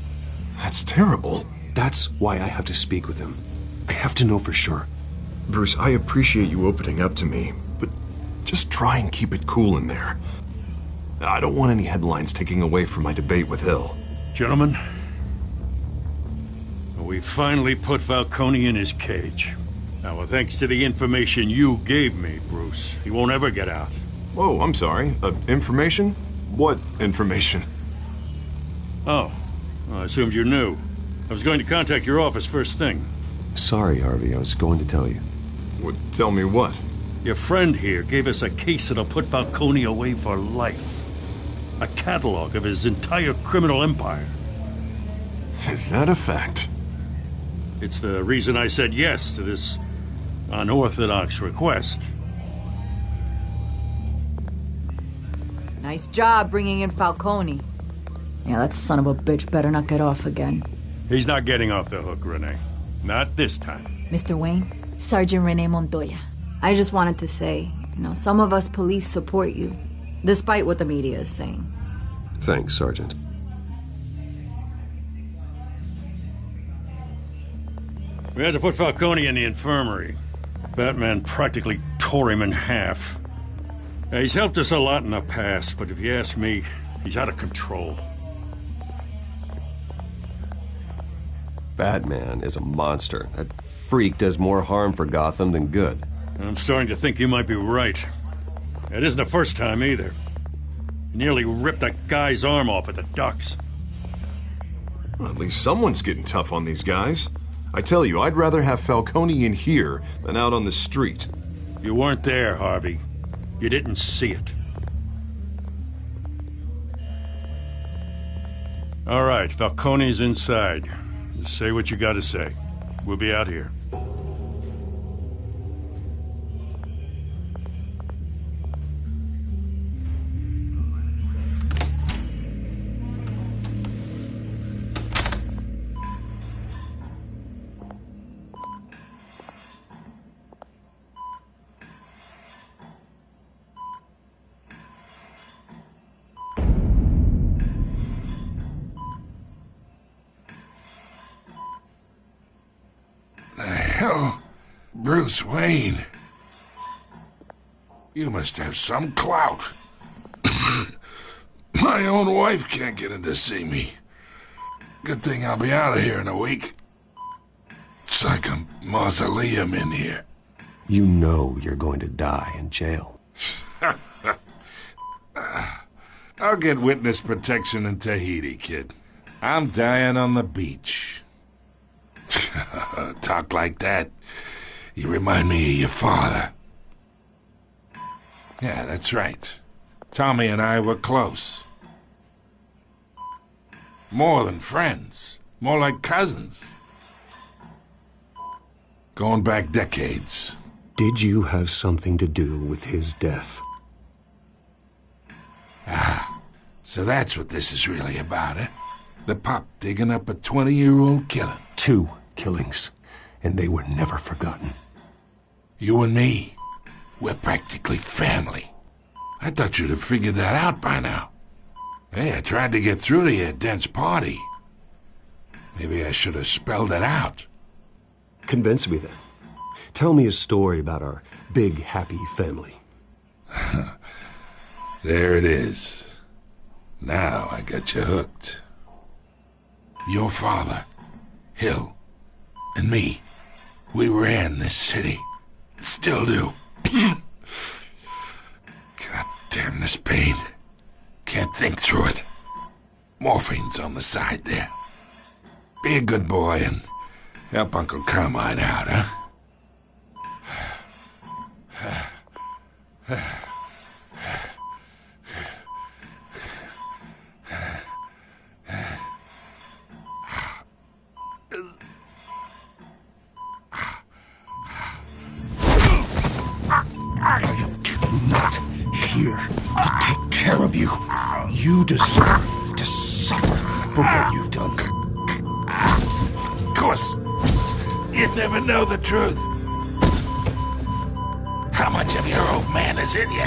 terrible. That's why I have to speak with him. I have to know for sure. Bruce, I appreciate you opening up to me, but just try and keep it cool in there. I don't want any headlines taking away from my debate with Hill. Gentlemen, we finally put Falcone in his cage. Now, thanks to the information you gave me, Bruce, he won't ever get out. Whoa, I'm sorry. Information? What information? Oh, well, I assumed you knew. I was going to contact your office first thing. Sorry, Harvey, I was going to tell you. Tell me what? Your friend here gave us a case that'll put Falcone away for life. A catalog of his entire criminal empire. Is that a fact? It's the reason I said yes to this unorthodox request. Nice job bringing in Falcone. Yeah, that son of a bitch better not get off again. He's not getting off the hook, Renee. Not this time. Mr. Wayne, Sergeant Renee Montoya. I just wanted to say, some of us police support you, despite what the media is saying. Thanks, Sergeant. We had to put Falcone in the infirmary. Batman practically tore him in half. He's helped us a lot in the past, but if you ask me, he's out of control. Batman is a monster. That freak does more harm for Gotham than good. I'm starting to think you might be right. It isn't the first time either. He nearly ripped a guy's arm off at the docks. Well, at least someone's getting tough on these guys. I tell you, I'd rather have Falcone in here than out on the street. You weren't there, Harvey. You didn't see it. All right, Falcone's inside. Just say what you gotta say. We'll be out here. Hell, Bruce Wayne. You must have some clout. My own wife can't get in to see me. Good thing I'll be out of here in a week. It's like a mausoleum in here. You know you're going to die in jail. I'll get witness protection in Tahiti, kid. I'm dying on the beach. Talk like that. You remind me of your father. Yeah, that's right. Tommy and I were close. More than friends. More like cousins. Going back decades. Did you have something to do with his death? Ah, so that's what this is really about, eh? The pup digging up a 20-year-old killing. 2 killings, and they were never forgotten. You and me, we're practically family. I thought you'd have figured that out by now. Hey, I tried to get through to you at Dent's party. Maybe I should have spelled it out. Convince me then. Tell me a story about our big, happy family. There it is. Now I got you hooked. Your father, Hill, and me, we ran this city. Still do. God damn this pain. Can't think through it. Morphine's on the side there. Be a good boy and help Uncle Carmine out, huh? I'm not here to take care of you. You deserve to suffer for what you've done. Of course, you'd never know the truth. How much of your old man is in you?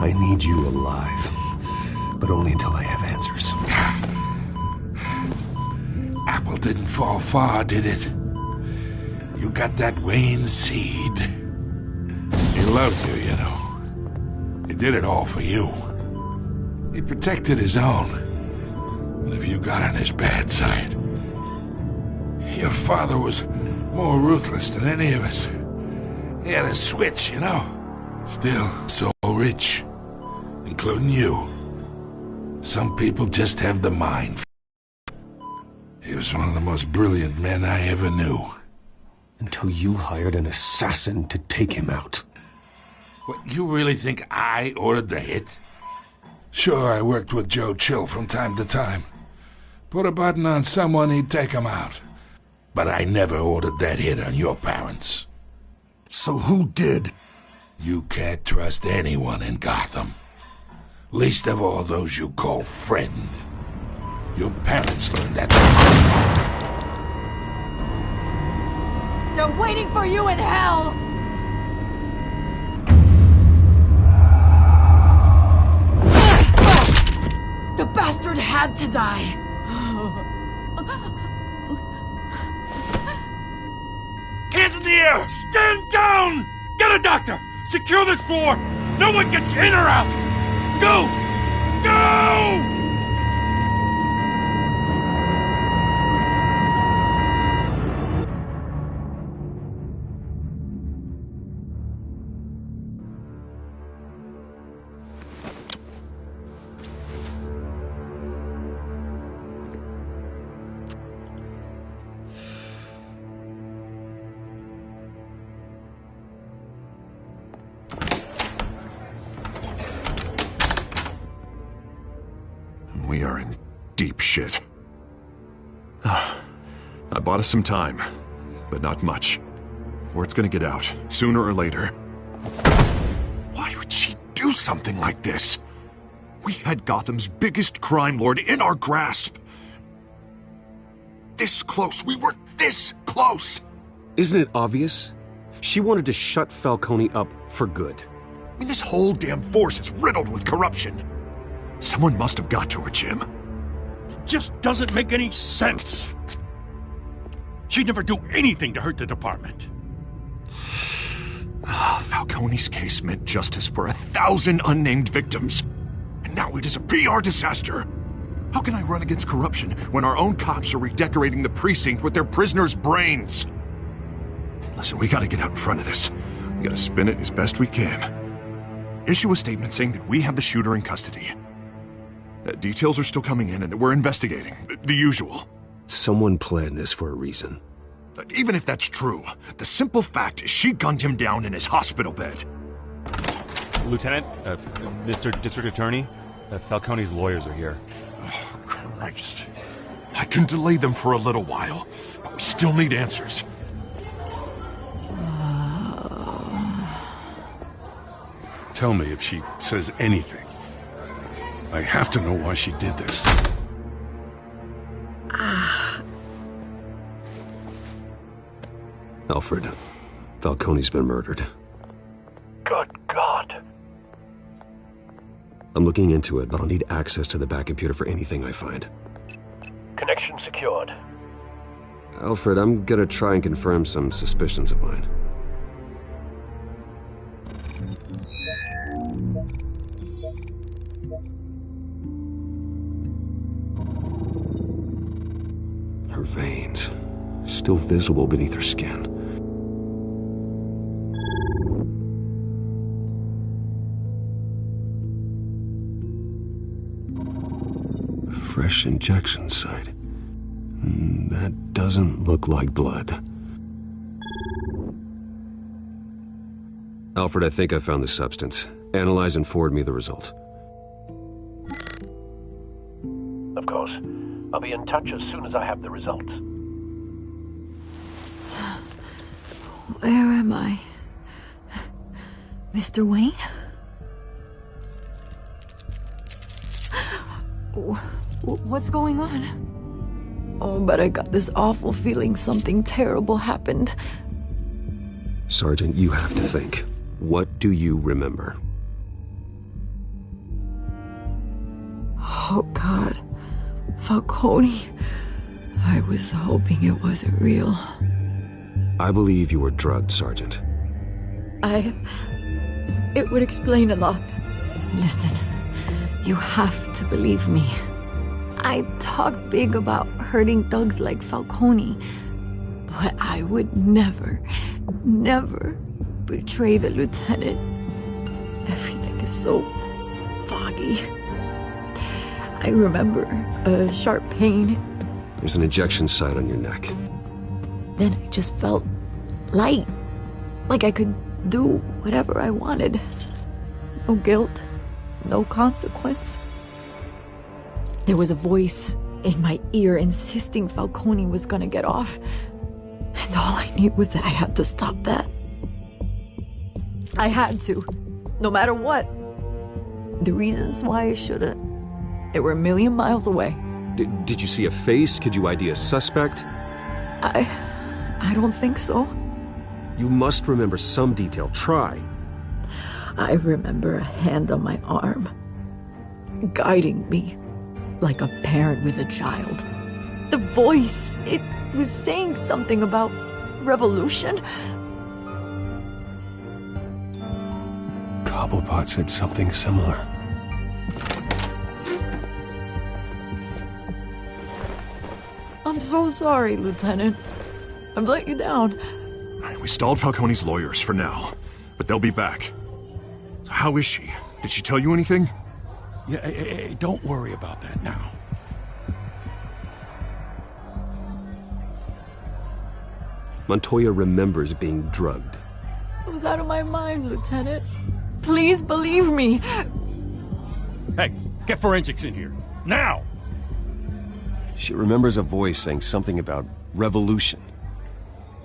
I need you alive, but only until I have answers. Apple didn't fall far, did it? You got that Wayne seed. He loved you, you know. He did it all for you. He protected his own. And if you got on his bad side, your father was more ruthless than any of us. He had a switch, you know. Still so rich, including you. Some people just have the mind. He was one of the most brilliant men I ever knew. Until you hired an assassin to take him out. What, you really think I ordered the hit? Sure, I worked with Joe Chill from time to time. Put a button on someone, he'd take him out. But I never ordered that hit on your parents. So who did? You can't trust anyone in Gotham. Least of all those you call friend. Your parents learned that. They're waiting for you in hell! The bastard had to die! Hands in the air! Stand down! Get a doctor! Secure this floor! No one gets in or out! Go! Go! We are in deep shit. I bought us some time, but not much. Word's gonna get out, sooner or later. Why would she do something like this? We had Gotham's biggest crime lord in our grasp. This close, we were this close! Isn't it obvious? She wanted to shut Falcone up for good. I mean, this whole damn force is riddled with corruption. Someone must have got to her, Jim. It just doesn't make any sense. She'd never do anything to hurt the department. Falcone's case meant justice for 1,000 unnamed victims. And now it is a PR disaster. How can I run against corruption when our own cops are redecorating the precinct with their prisoners' brains? Listen, we gotta get out in front of this. We gotta spin it as best we can. Issue a statement saying that we have the shooter in custody. Details are still coming in and that we're investigating. The usual. Someone planned this for a reason. Even if that's true, the simple fact is she gunned him down in his hospital bed. Lieutenant, Mr. District Attorney, Falcone's lawyers are here. Oh, Christ. I can delay them for a little while, but we still need answers. Tell me if she says anything. I have to know why she did this. Alfred, Falcone's been murdered. I'm looking into it, but I'll need access to the back computer for anything I find. Connection secured. Alfred, I'm gonna try and confirm some suspicions of mine. Her veins, still visible beneath her skin. Fresh injection site. That doesn't look like blood. Alfred, I think I found the substance. Analyze and forward me the result. Of course. I'll be in touch as soon as I have the results. Where am I? Mr. Wayne? What's going on? Oh, but I got this awful feeling something terrible happened. Sergeant, you have to think. What do you remember? Oh, God. Falcone. I was hoping it wasn't real. I believe you were drugged, Sergeant. It would explain a lot. Listen, you have to believe me. I talk big about hurting thugs like Falcone, but I would never betray the lieutenant. Everything is so foggy. I remember a sharp pain. There's an injection site on your neck. Then I just felt light, like I could do whatever I wanted. No guilt, no consequence. There was a voice in my ear insisting Falcone was gonna get off. And all I knew was that I had to stop that. I had to, no matter what. The reasons why I shouldn't, they were a million miles away. Did you see a face? Could you ID a suspect? I don't think so. You must remember some detail. Try. I remember a hand on my arm, guiding me like a parent with a child. The voice, it was saying something about revolution. Cobblepot said something similar. I'm so sorry, Lieutenant. I've let you down. We stalled Falcone's lawyers for now, but they'll be back. So how is she? Did she tell you anything? Yeah, hey, don't worry about that now. Montoya remembers being drugged. I was out of my mind, Lieutenant. Please believe me. Hey, get forensics in here. Now! She remembers a voice saying something about revolution.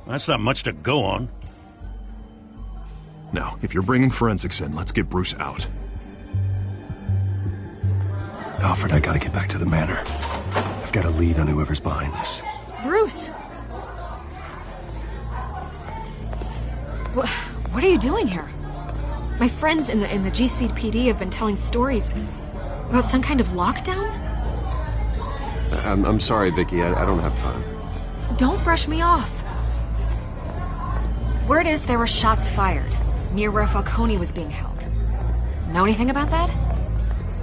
That's not much to go on. Now, if you're bringing forensics in, let's get Bruce out. Alfred, I gotta get back to the manor. I've got a lead on whoever's behind this. Bruce! What are you doing here? My friends in the GCPD have been telling stories about some kind of lockdown? I'm sorry, Vicky. I don't have time. Don't brush me off. Word is there were shots fired near where Falcone was being held. Know anything about that?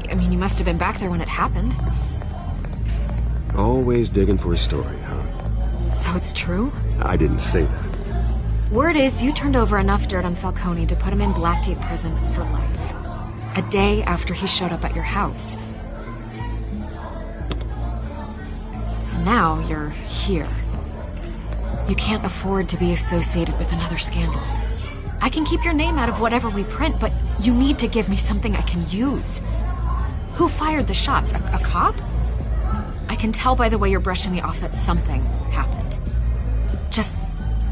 I mean, you must have been back there when it happened. Always digging for a story, huh? So it's true? I didn't say that. Word is you turned over enough dirt on Falcone to put him in Blackgate Prison for life. A day after he showed up at your house. And now you're here. You can't afford to be associated with another scandal. I can keep your name out of whatever we print, but you need to give me something I can use. Who fired the shots? A cop? I can tell by the way you're brushing me off that something happened. Just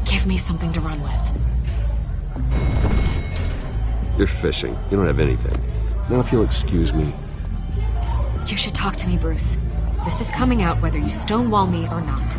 give me something to run with. You're fishing. You don't have anything. Now if you'll excuse me. You should talk to me, Bruce. This is coming out whether you stonewall me or not.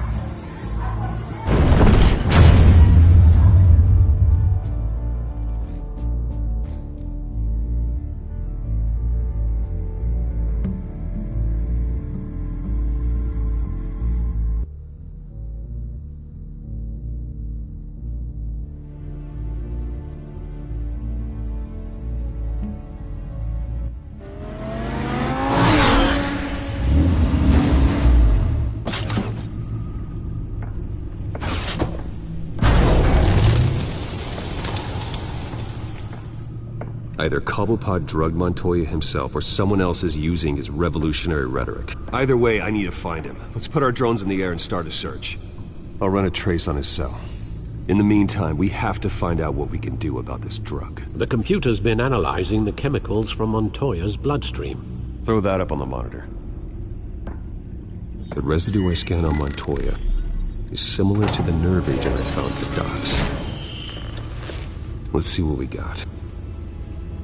Either Cobblepot drugged Montoya himself, or someone else is using his revolutionary rhetoric. Either way, I need to find him. Let's put our drones in the air and start a search. I'll run a trace on his cell. In the meantime, we have to find out what we can do about this drug. The computer's been analyzing the chemicals from Montoya's bloodstream. Throw that up on the monitor. The residue I scanned on Montoya is similar to the nerve agent I found at the docks. Let's see what we got.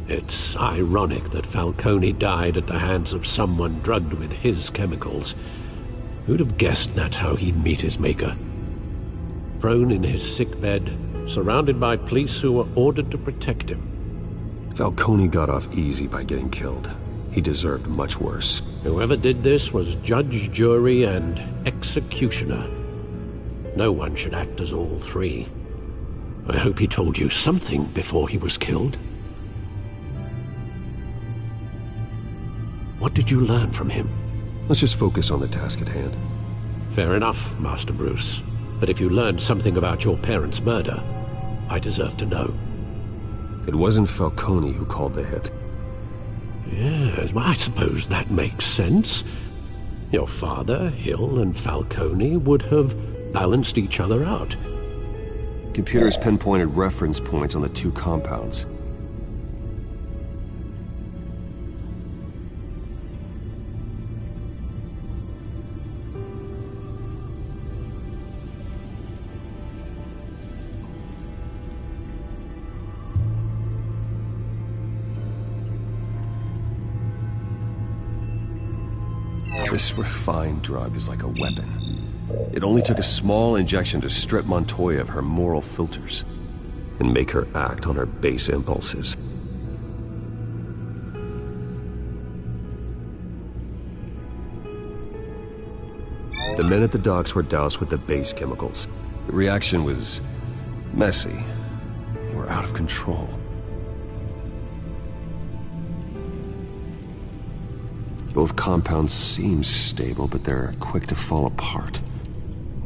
It's ironic that Falcone died at the hands of someone drugged with his chemicals. Who'd have guessed that's how he'd meet his maker? Prone in his sickbed, surrounded by police who were ordered to protect him. Falcone got off easy by getting killed. He deserved much worse. Whoever did this was judge, jury, and executioner. No one should act as all three. I hope he told you something before he was killed. What did you learn from him? Let's just focus on the task at hand. Fair enough, Master Bruce. But if you learned something about your parents' murder, I deserve to know. It wasn't Falcone who called the hit. Yes, well, I suppose that makes sense. Your father, Hill, and Falcone would have balanced each other out. Computers pinpointed reference points on the two compounds. This refined drug is like a weapon. It only took a small injection to strip Montoya of her moral filters and make her act on her base impulses. The men at the docks were doused with the base chemicals. The reaction was messy. They were out of control. Both compounds seem stable, but they're quick to fall apart.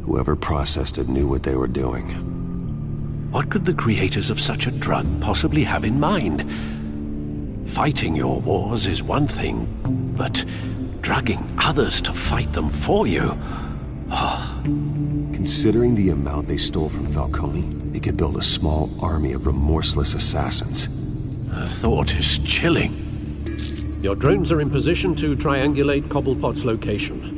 Whoever processed it knew what they were doing. What could the creators of such a drug possibly have in mind? Fighting your wars is one thing, but drugging others to fight them for you? Oh. Considering the amount they stole from Falcone, they could build a small army of remorseless assassins. The thought is chilling. Your drones are in position to triangulate Cobblepot's location.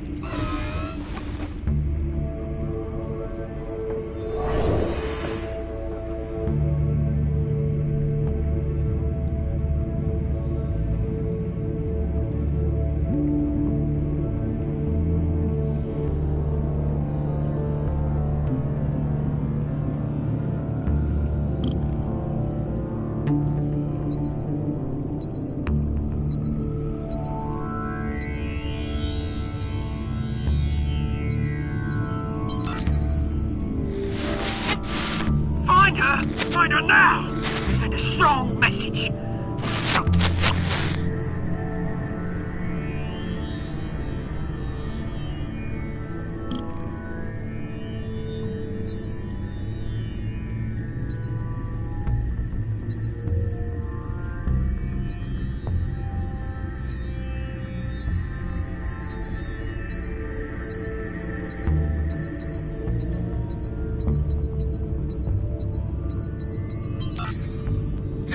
Find her now! Send a strong message!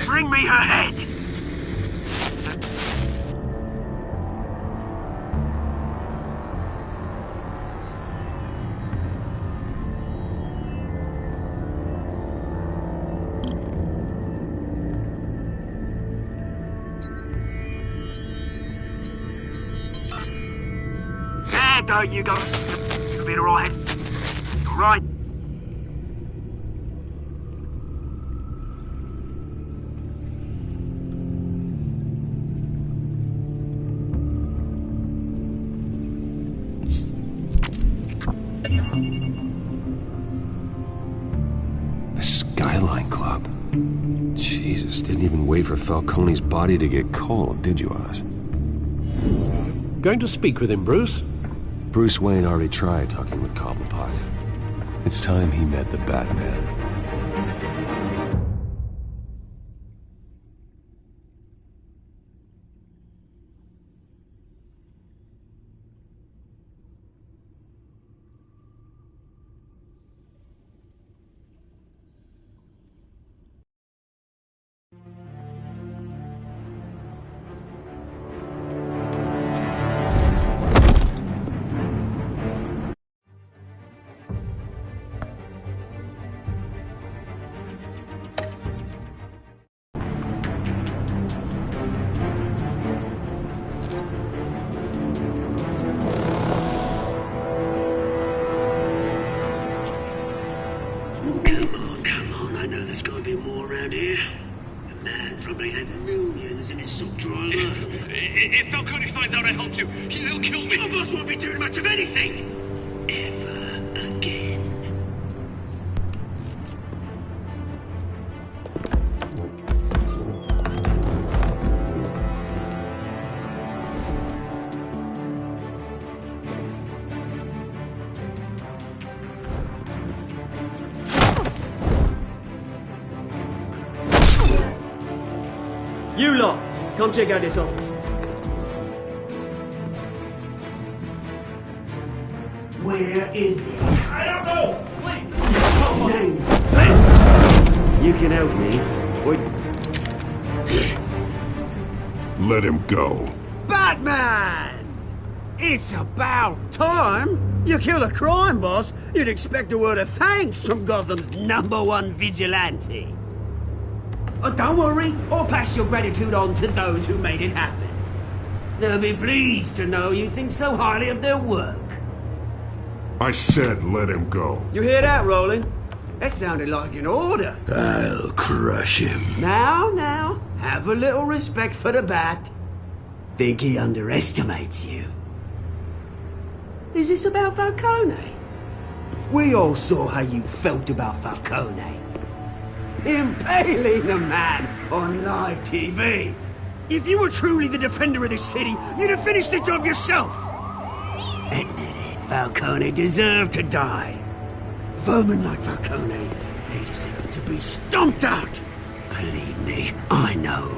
Bring me her head! There you go. You'll be alright. Alright. The Skyline Club. Jesus, didn't even wait for Falcone's body to get cold, did you, Oz? Going to speak with him, Bruce? Bruce Wayne already tried talking with Cobblepot. It's time he met the Batman. be more around here. The man probably had millions in his suck-dry life. If Falcone finds out I helped you, he'll kill me. Your boss won't be doing much of anything. Ever again. You lot, come check out this office. Where is it? I don't know! Please! Names. You can help me. Or... Let him go. Batman! It's about time. You kill a crime boss, you'd expect a word of thanks from Gotham's #1 vigilante. Oh, don't worry, I'll pass your gratitude on to those who made it happen. They'll be pleased to know you think so highly of their work. I said let him go. You hear that, Roland? That sounded like an order. I'll crush him. Now, have a little respect for the Bat. Think he underestimates you. Is this about Falcone? We all saw how you felt about Falcone. Impaling a man on live TV. If you were truly the defender of this city, you'd have finished the job yourself. Admit it, Falcone deserved to die. Vermin like Falcone, they deserve to be stomped out. Believe me, I know.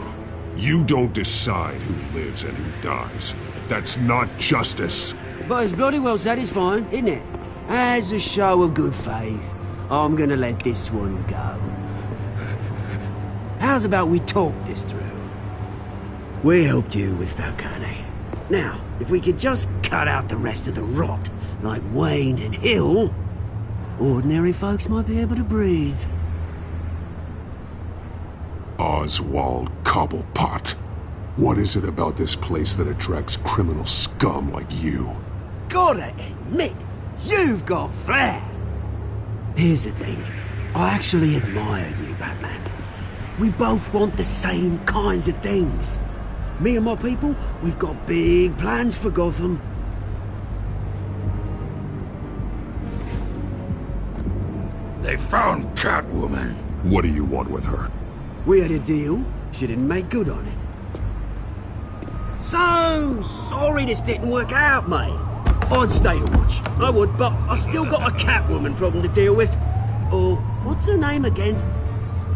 You don't decide who lives and who dies. That's not justice. But it's bloody well satisfying, isn't it? As a show of good faith, I'm gonna let this one go. How's about we talk this through? We helped you with Falcone. Now, if we could just cut out the rest of the rot, like Wayne and Hill, ordinary folks might be able to breathe. Oswald Cobblepot. What is it about this place that attracts criminal scum like you? Gotta admit, you've got flair. Here's the thing. I actually admire you, Batman. We both want the same kinds of things. Me and my people, we've got big plans for Gotham. They found Catwoman. What do you want with her? We had a deal. She didn't make good on it. So sorry this didn't work out, mate. I'd stay to watch. I would, but I still got a Catwoman problem to deal with. Oh, what's her name again?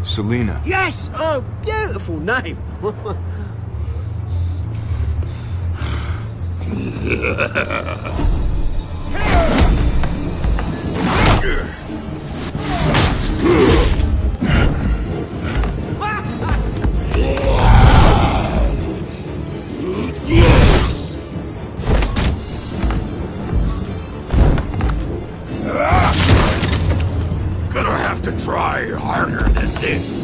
Selina. Yes! Oh, beautiful name. Gonna have to try harder than this.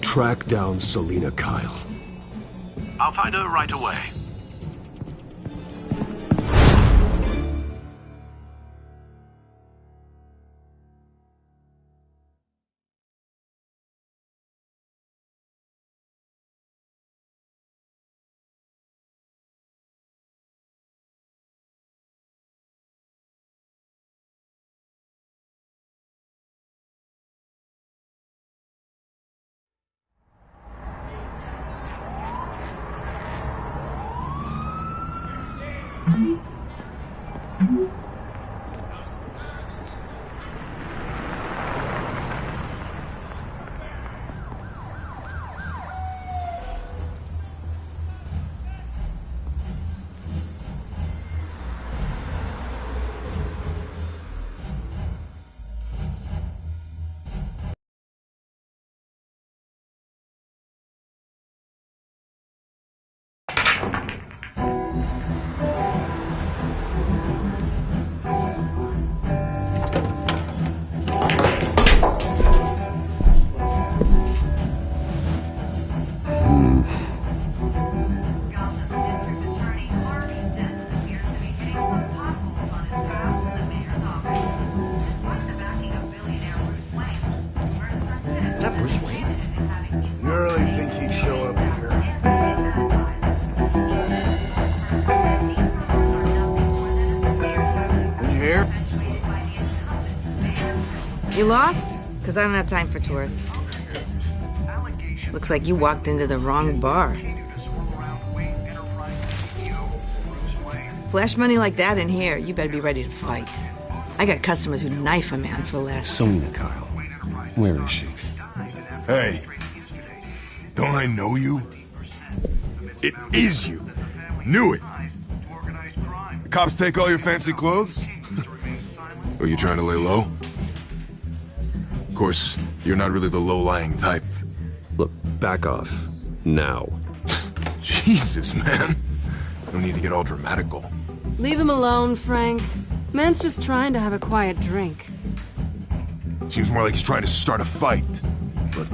Track down Selina Kyle. I'll find her right away. You lost? Because I don't have time for tourists. Looks like you walked into the wrong bar. Flash money like that in here, you better be ready to fight. I got customers who knife a man for less. Selina Kyle. Where is she? Hey. Don't I know you? It is you. Knew it. The cops take all your fancy clothes? Are you trying to lay low? Of course, you're not really the low-lying type. Look, back off. Now. Jesus, man. No need to get all dramatical. Leave him alone, Frank. Man's just trying to have a quiet drink. Seems more like he's trying to start a fight. But...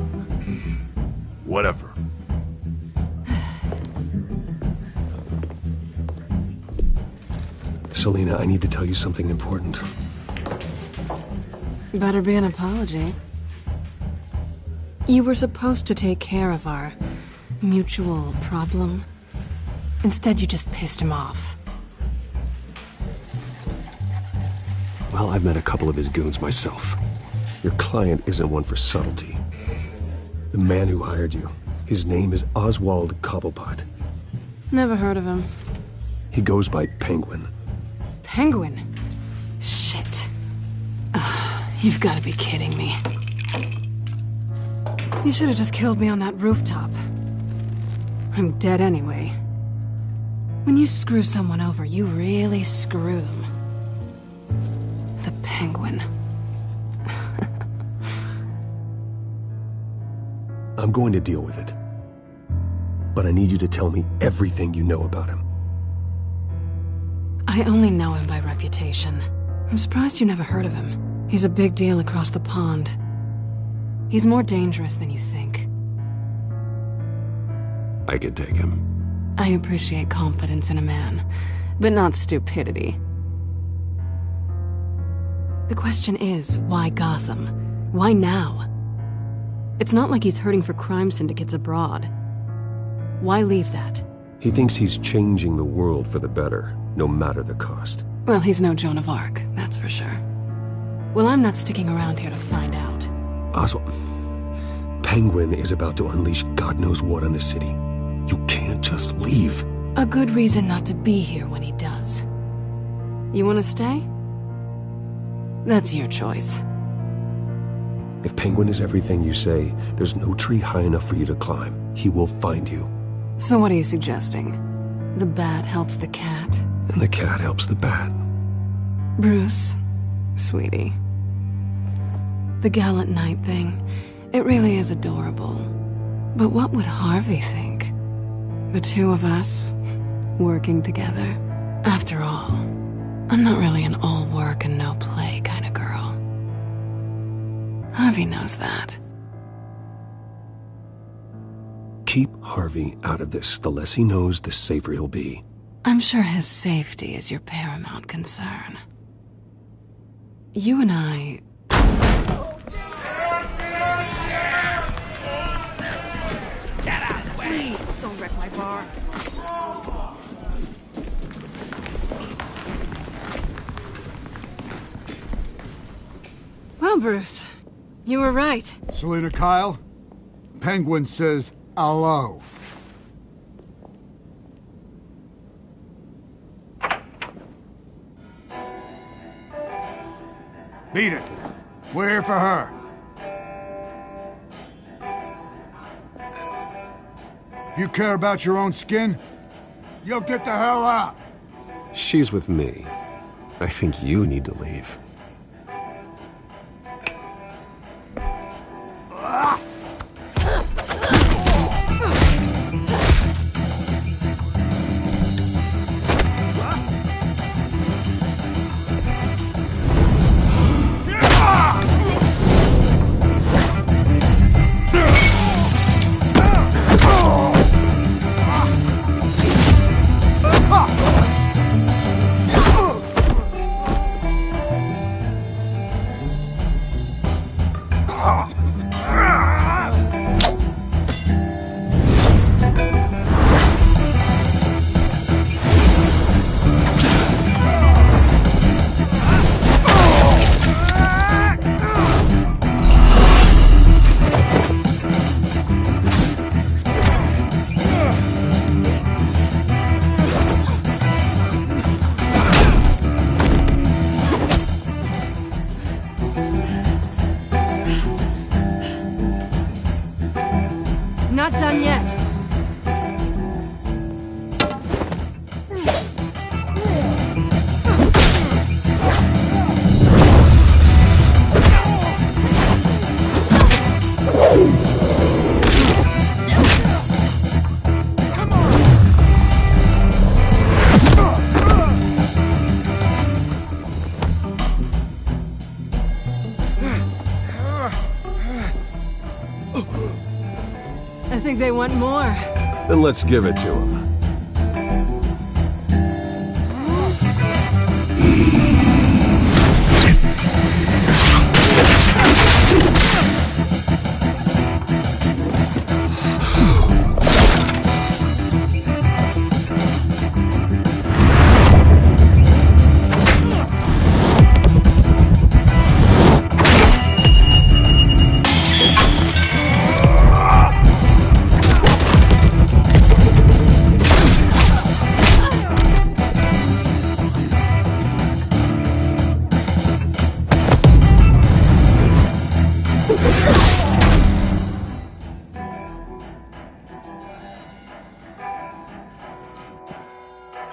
whatever. Selina, I need to tell you something important. Better be an apology. You were supposed to take care of our mutual problem. Instead, you just pissed him off. Well, I've met a couple of his goons myself. Your client isn't one for subtlety. The man who hired you, his name is Oswald Cobblepot. Never heard of him. He goes by Penguin. Penguin? Shit. Ugh, you've got to be kidding me. You should have just killed me on that rooftop. I'm dead anyway. When you screw someone over, you really screw them. The Penguin. I'm going to deal with it. But I need you to tell me everything you know about him. I only know him by reputation. I'm surprised you never heard of him. He's a big deal across the pond. He's more dangerous than you think. I could take him. I appreciate confidence in a man, but not stupidity. The question is, why Gotham? Why now? It's not like he's hurting for crime syndicates abroad. Why leave that? He thinks he's changing the world for the better, no matter the cost. Well, he's no Joan of Arc, that's for sure. Well, I'm not sticking around here to find out. Oswald, Penguin is about to unleash God knows what on the city. You can't just leave. A good reason not to be here when he does. You want to stay? That's your choice. If Penguin is everything you say, there's no tree high enough for you to climb. He will find you. So what are you suggesting? The bat helps the cat? And the cat helps the bat. Bruce, sweetie. The gallant knight thing, it really is adorable. But what would Harvey think? The two of us, working together. After all, I'm not really an all work and no play kind of girl. Harvey knows that. Keep Harvey out of this. The less he knows, the safer he'll be. I'm sure his safety is your paramount concern. You and I... Get out of the way! Please, don't wreck my bar. Well, Bruce, you were right. Selina Kyle, Penguin says hello. Beat it. We're here for her. If you care about your own skin, you'll get the hell out. She's with me. I think you need to leave. like they want more. Then let's give it to them.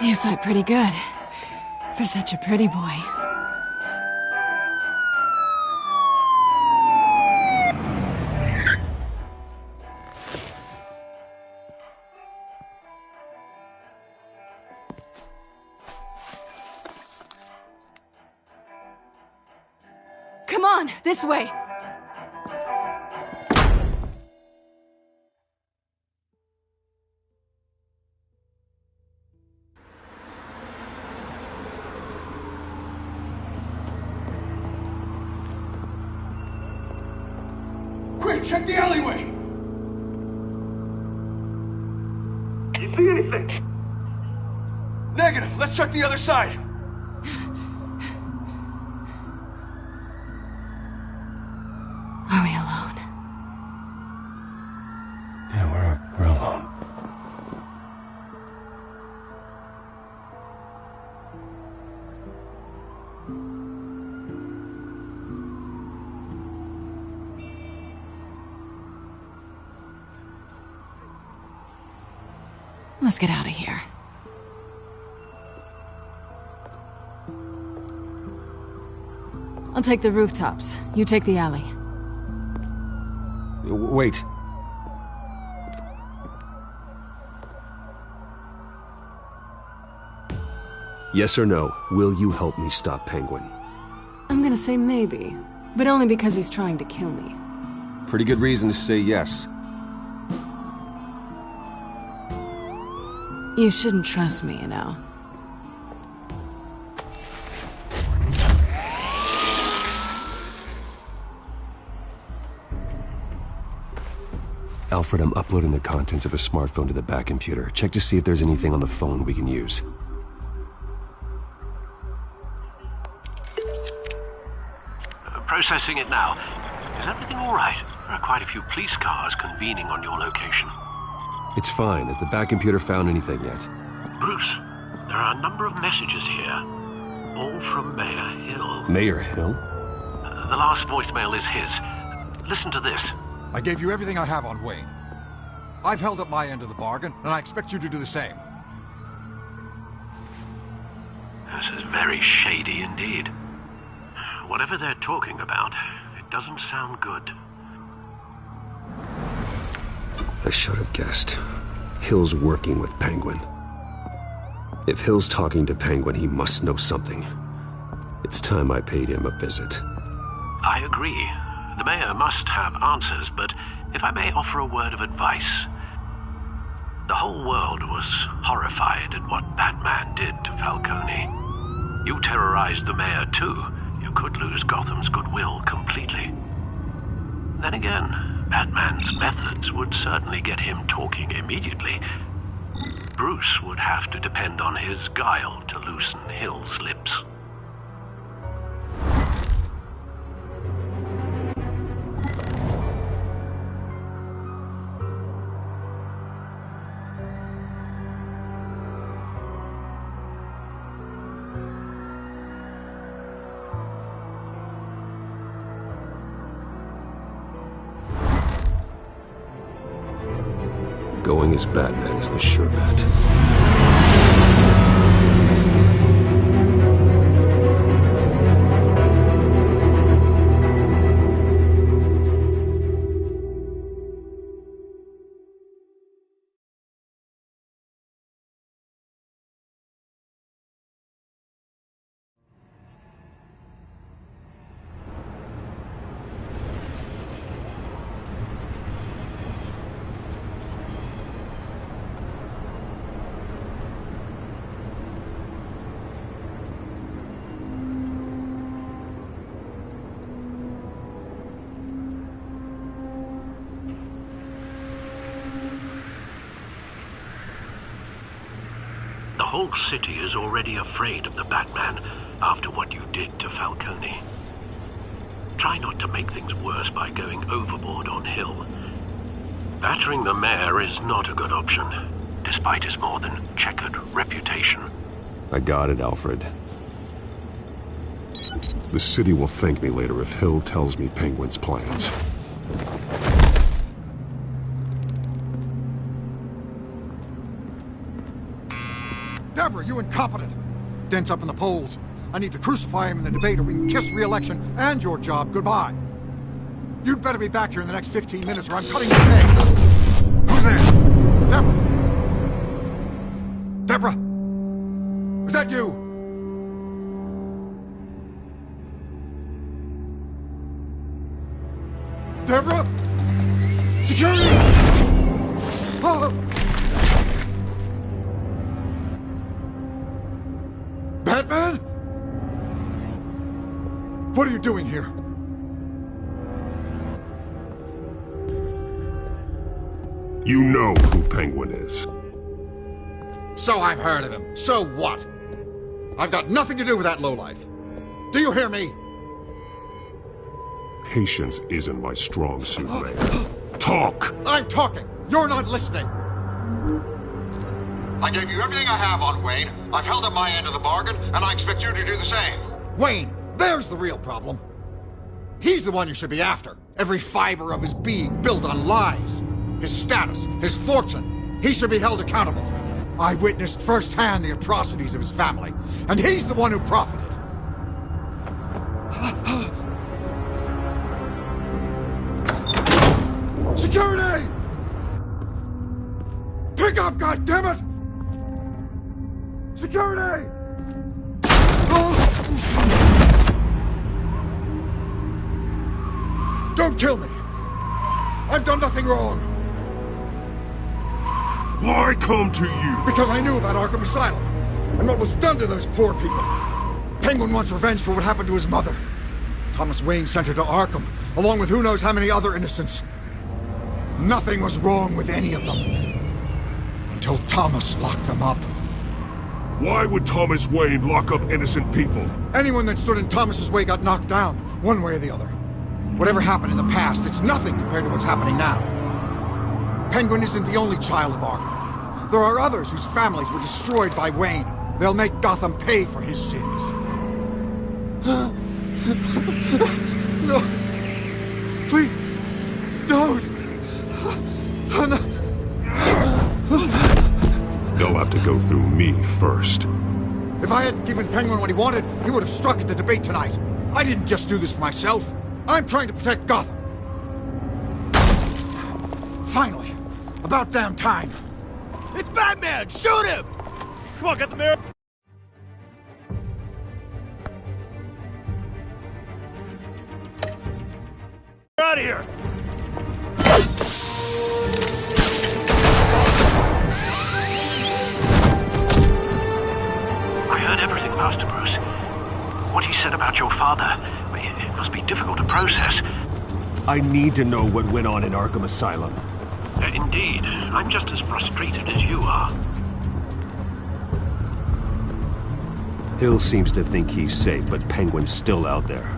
You fight pretty good. For such a pretty boy. Come on, this way! Quick, check the alleyway! You see anything? Negative. Let's check the other side. Are we alone? Yeah, we're alone. Let's get out of here. I'll take the rooftops. You take the alley. Wait. Yes or no, will you help me stop Penguin? I'm gonna say maybe, but only because he's trying to kill me. Pretty good reason to say yes. You shouldn't trust me, you know. Alfred, I'm uploading the contents of a smartphone to the back computer. Check to see if there's anything on the phone we can use. Processing it now. Is everything all right? There are quite a few police cars convening on your location. It's fine. Has the back computer found anything yet? Bruce, there are a number of messages here. All from Mayor Hill. Mayor Hill? The last voicemail is his. Listen to this. I gave you everything I have on Wayne. I've held up my end of the bargain, and I expect you to do the same. This is very shady indeed. Whatever they're talking about, it doesn't sound good. I should have guessed. Hill's working with Penguin. If Hill's talking to Penguin, he must know something. It's time I paid him a visit. I agree. The mayor must have answers, but if I may offer a word of advice. The whole world was horrified at what Batman did to Falcone. You terrorized the mayor too. You could lose Gotham's goodwill completely. Then again, Batman's methods would certainly get him talking immediately. Bruce would have to depend on his guile to loosen Hill's lips. Going as Batman is the sure bet. whole city is already afraid of the Batman after what you did to Falcone. Try not to make things worse by going overboard on Hill. Battering the mayor is not a good option, despite his more than checkered reputation. I got it, Alfred. The city will thank me later if Hill tells me Penguin's plans. Deborah, you incompetent! Dent's up in the polls. I need to crucify him in the debate or we can kiss re-election and your job goodbye. You'd better be back here in the next 15 minutes or I'm cutting your pay. Who's there? Deborah? Deborah? Was that you? Deborah? Security! Oh. Batman? What are you doing here? You know who Penguin is. So I've heard of him. So what? I've got nothing to do with that lowlife. Do you hear me? Patience isn't my strong suit, Mayor. Talk! I'm talking. You're not listening. I gave you everything I have on Wayne. I've held up my end of the bargain, and I expect you to do the same. Wayne, there's the real problem. He's the one you should be after. Every fiber of his being built on lies. His status, his fortune. He should be held accountable. I witnessed firsthand the atrocities of his family, and he's the one who profited. Security! Pick up, goddammit! Security! Don't kill me! I've done nothing wrong! Why come to you? Because I knew about Arkham Asylum, and what was done to those poor people. Penguin wants revenge for what happened to his mother. Thomas Wayne sent her to Arkham, along with who knows how many other innocents. Nothing was wrong with any of them. Until Thomas locked them up. Why would Thomas Wayne lock up innocent people? Anyone that stood in Thomas's way got knocked down, one way or the other. Whatever happened in the past, it's nothing compared to what's happening now. Penguin isn't the only child of Arkham. There are others whose families were destroyed by Wayne. They'll make Gotham pay for his sins. No. Please, don't. No. They'll have to go through me first. If I hadn't given Penguin what he wanted, he would have struck at the debate tonight. I didn't just do this for myself. I'm trying to protect Gotham. Finally. About damn time. It's Batman! Shoot him! Come on, get the mirror! Get out of here! I heard everything, Master Bruce. What he said about your father, it must be difficult to process. I need to know what went on in Arkham Asylum. Indeed. I'm just as frustrated as you are. Hill seems to think he's safe, but Penguin's still out there.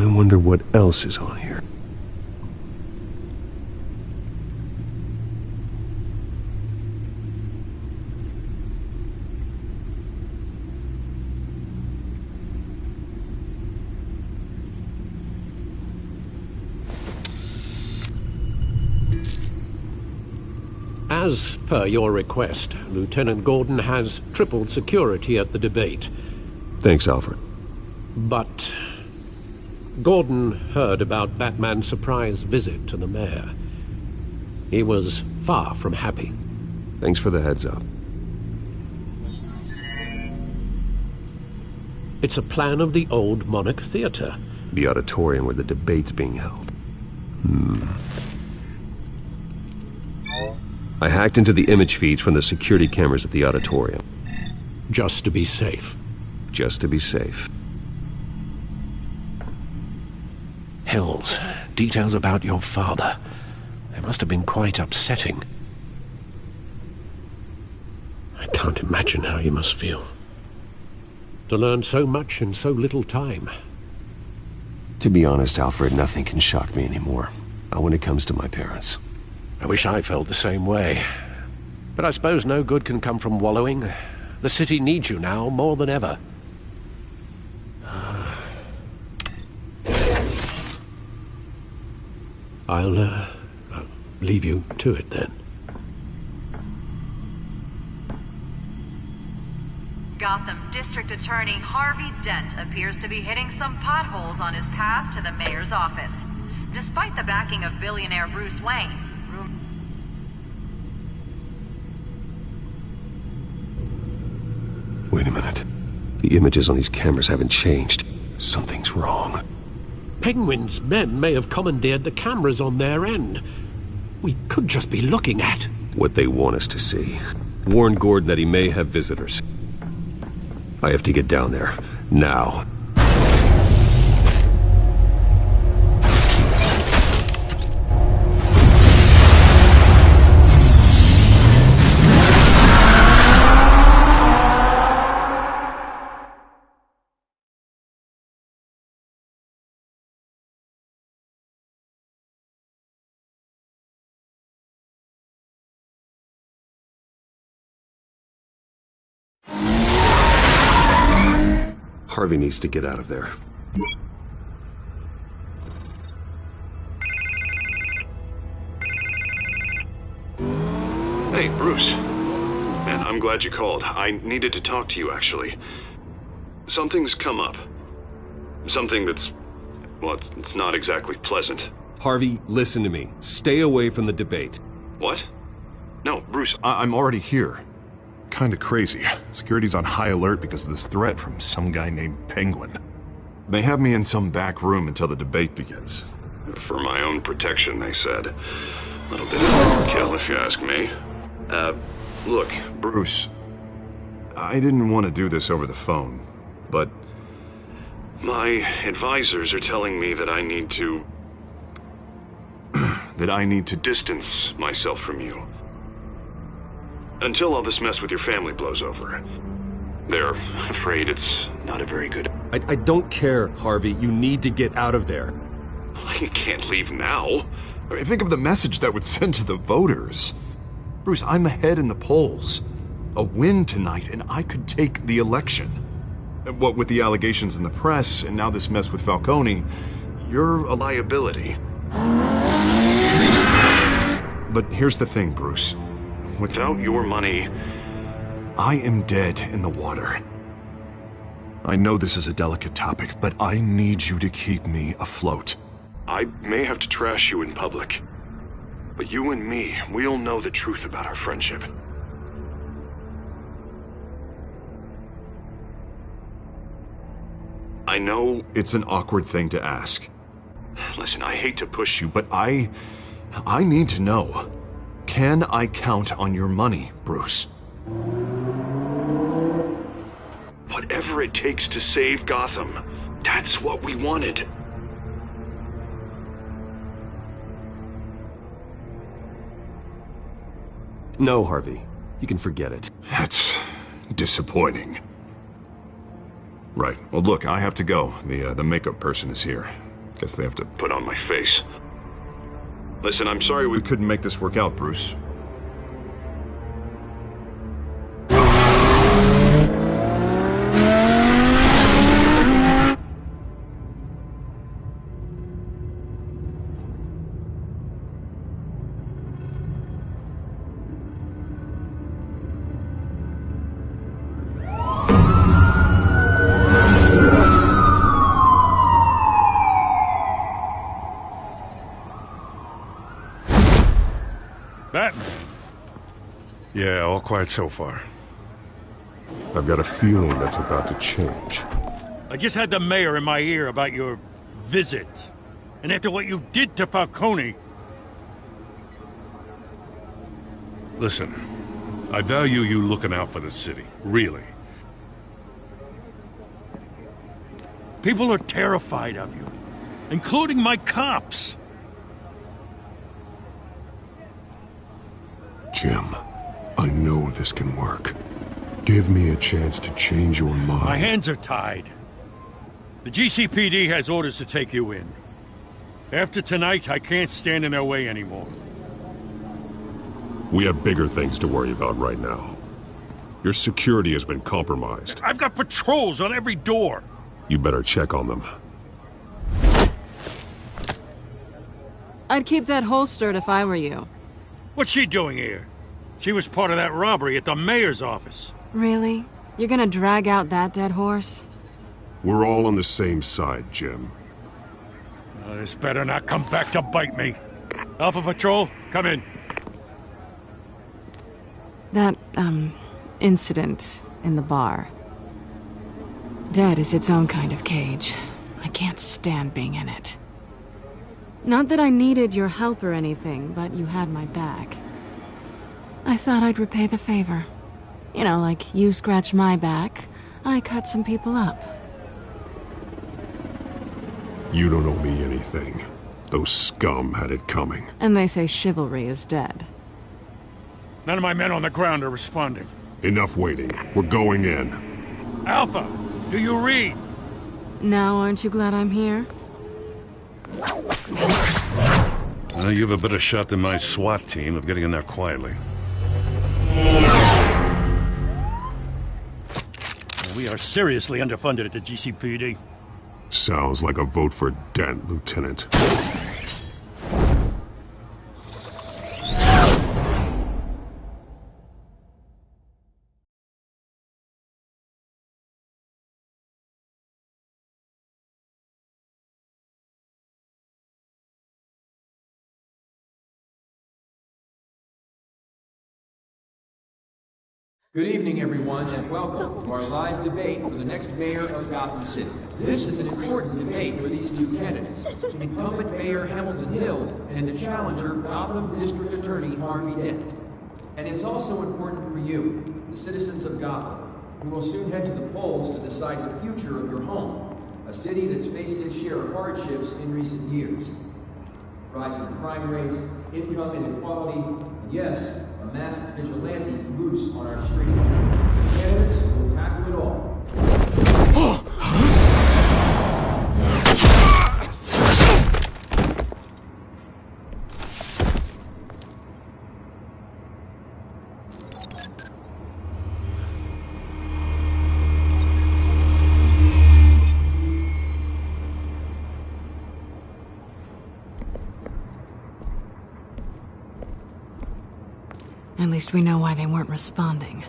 I wonder what else is on here. As per your request, Lieutenant Gordon has tripled security at the debate. Thanks, Alfred. But Gordon heard about Batman's surprise visit to the mayor. He was far from happy. Thanks for the heads up. It's a plan of the old Monarch Theater. The auditorium where the debate's being held. I hacked into the image feeds from the security cameras at the auditorium. Just to be safe. Just to be safe. Hills, details about your father. They must have been quite upsetting. I can't imagine how you must feel. To learn so much in so little time. To be honest, Alfred, nothing can shock me anymore. Not when it comes to my parents. I wish I felt the same way. But I suppose no good can come from wallowing. The city needs you now more than ever. I'll leave you to it then. Gotham District Attorney Harvey Dent appears to be hitting some potholes on his path to the mayor's office. Despite the backing of billionaire Bruce Wayne, Wait a minute. The images on these cameras haven't changed. Something's wrong. Penguin's men may have commandeered the cameras on their end. We could just be looking at what they want us to see. Warn Gordon that he may have visitors. I have to get down there. Now. Harvey needs to get out of there. Hey, Bruce. Man, I'm glad you called. I needed to talk to you, actually. Something's come up. Something that's... well, it's not exactly pleasant. Harvey, listen to me. Stay away from the debate. What? No, Bruce, I'm already here. Kinda crazy. Security's on high alert because of this threat from some guy named Penguin. They have me in some back room until the debate begins. For my own protection, they said. A little bit of overkill, if you ask me. Look, Bruce, I didn't want to do this over the phone, but my advisors are telling me that I need to... that I need to distance myself from you. Until all this mess with your family blows over. They're afraid it's not a very good... I don't care, Harvey. You need to get out of there. I can't leave now. I mean, think of the message that would send to the voters. Bruce, I'm ahead in the polls. A win tonight, and I could take the election. What with the allegations in the press, and now this mess with Falcone, you're a liability. But here's the thing, Bruce. Without your money, I am dead in the water. I know this is a delicate topic, but I need you to keep me afloat. I may have to trash you in public, but you and me, we'll know the truth about our friendship. I know it's an awkward thing to ask. Listen, I hate to push you, but I need to know. Can I count on your money, Bruce? Whatever it takes to save Gotham, that's what we wanted. No, Harvey. You can forget it. That's disappointing. Right. Well, look, I have to go. The makeup person is here. Guess they have to put on my face. Listen, I'm sorry we couldn't make this work out, Bruce. Yeah, all quiet so far. I've got a feeling that's about to change. I just had the mayor in my ear about your visit. And after what you did to Falcone... Listen, I value you looking out for the city, really. People are terrified of you, including my cops. Jim, I know this can work. Give me a chance to change your mind. My hands are tied. The GCPD has orders to take you in. After tonight, I can't stand in their way anymore. We have bigger things to worry about right now. Your security has been compromised. I've got patrols on every door. You better check on them. I'd keep that holstered if I were you. What's she doing here? She was part of that robbery at the mayor's office. Really? You're gonna drag out that dead horse? We're all on the same side, Jim. This better not come back to bite me. Alpha Patrol, come in. That, incident in the bar. Dead is its own kind of cage. I can't stand being in it. Not that I needed your help or anything, but you had my back. I thought I'd repay the favor. You know, like you scratch my back, I cut some people up. You don't owe me anything. Those scum had it coming. And they say chivalry is dead. None of my men on the ground are responding. Enough waiting. We're going in. Alpha, do you read? Now aren't you glad I'm here? Well, you have a better shot than my SWAT team of getting in there quietly. We are seriously underfunded at the GCPD. Sounds like a vote for Dent, Lieutenant. Good evening, everyone, and welcome to our live debate for the next mayor of Gotham City. This is an important debate for these two candidates, incumbent Mayor Hamilton Hill and the challenger, Gotham District Attorney Harvey Dent. And it's also important for you, the citizens of Gotham, who will soon head to the polls to decide the future of your home, a city that's faced its share of hardships in recent years. Rising crime rates, income inequality, and yes, a masked vigilante loose on our streets. The candidates will tackle it all. At least we know why they weren't responding.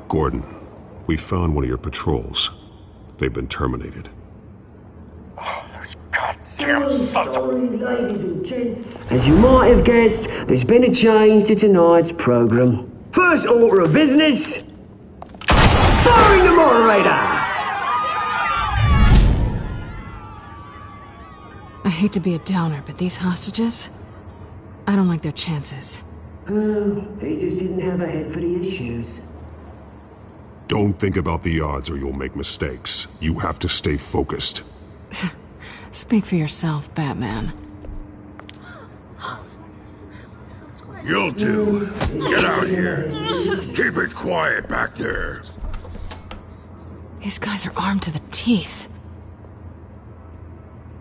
Gordon, we found one of your patrols. They've been terminated. Goddamn sorry, ladies and gents. As you might have guessed, there's been a change to tonight's program. First order of business, firing the moderator! I hate to be a downer, but these hostages, I don't like their chances. He just didn't have a head for the issues. Don't think about the odds or you'll make mistakes. You have to stay focused. Speak for yourself, Batman. You'll do. Get out here. Keep it quiet back there. These guys are armed to the teeth.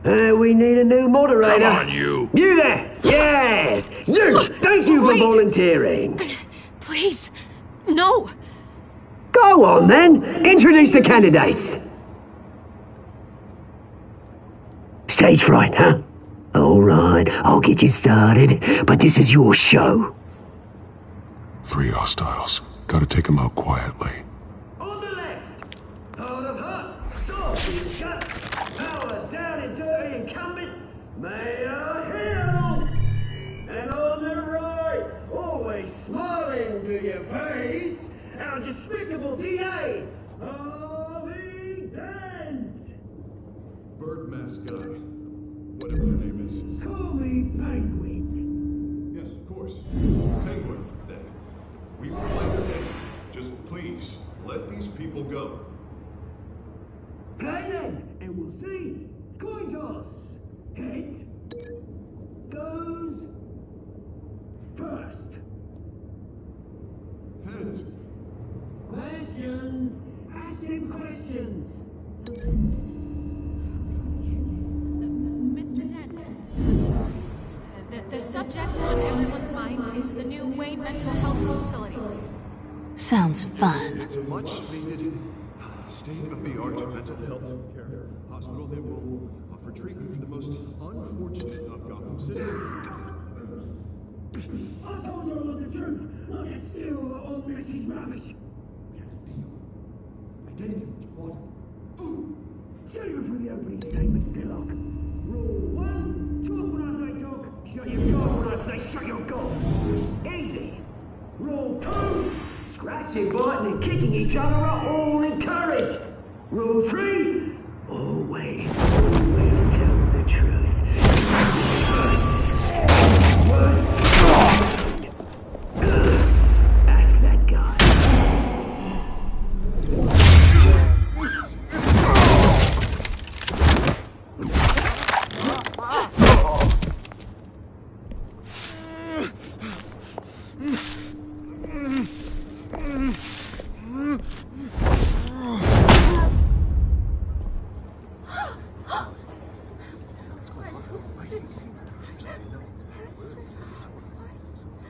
We need a new moderator. Come on, you. You there! Yes! You! Thank you for volunteering. Please, no. Go on, then. Introduce the candidates. Stage fright, huh? All right, I'll get you started, but this is your show. 3 hostiles. Gotta take them out quietly. On the left, out of her, soft in the gut, power down and dirty incumbent, Mayor Hill. And on the right, always smiling despicable DA! Harvey Dent! Bird mask guy. Whatever your name is. Call me Penguin. Yes, of course. Penguin, then. We will play the game. Just please, let these people go. Play then, and we'll see. Coin toss. Heads goes first. Heads. Questions. Ask him questions. Mr. Dent, the subject on everyone's mind is the new Wayne Mental Health Facility. Sounds fun. It's a much needed state-of-the-art mental health care hospital that will offer treatment for the most unfortunate of Gotham citizens. I told you all the truth. Not that stew or all message rubbish. I get it what you want. Save it for the opening statements, Pillock. Rule 1, talk when I say talk. Shut your gob when I say shut your gob. Easy. Rule 2, scratching, biting and kicking each other are all encouraged. Rule 3, always tell the truth. Worst. Ask that guy.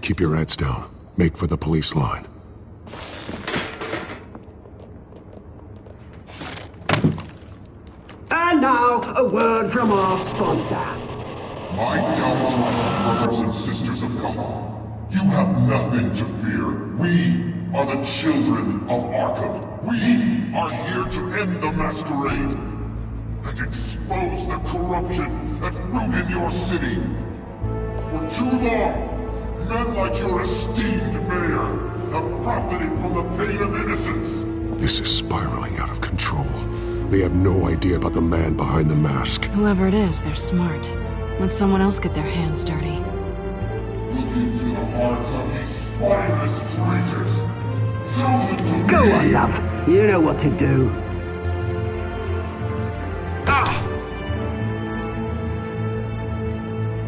Keep your heads down. Make for the police line. And now, a word from our sponsor. My downtrodden brothers and sisters of Gotham, you have nothing to fear. We are the children of Arkham. We are here to end the masquerade and expose the corruption that ruined your city. For too long, men like your esteemed mayor have profited from the pain of innocence. This is spiraling out of control. They have no idea about the man behind the mask. Whoever it is, they're smart. Let someone else get their hands dirty. Look into the hearts of these spineless creatures. Chosen to Go on, love. You know what to do.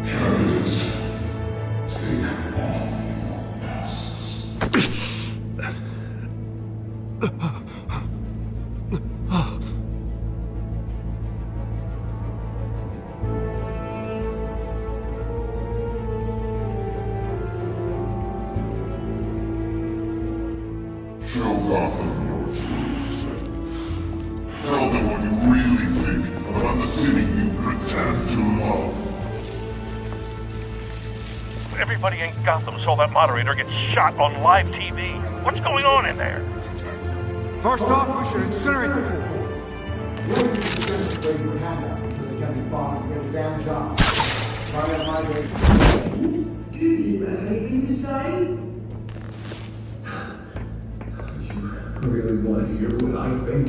Candidates, take off your masks. Show Gotham your true self. Tell them what you really think about the city you pretend to love. Everybody in Gotham saw that moderator get shot on live TV. What's going on in there? First off, we should incinerate the pool. Anything to say? I really want to hear what I think.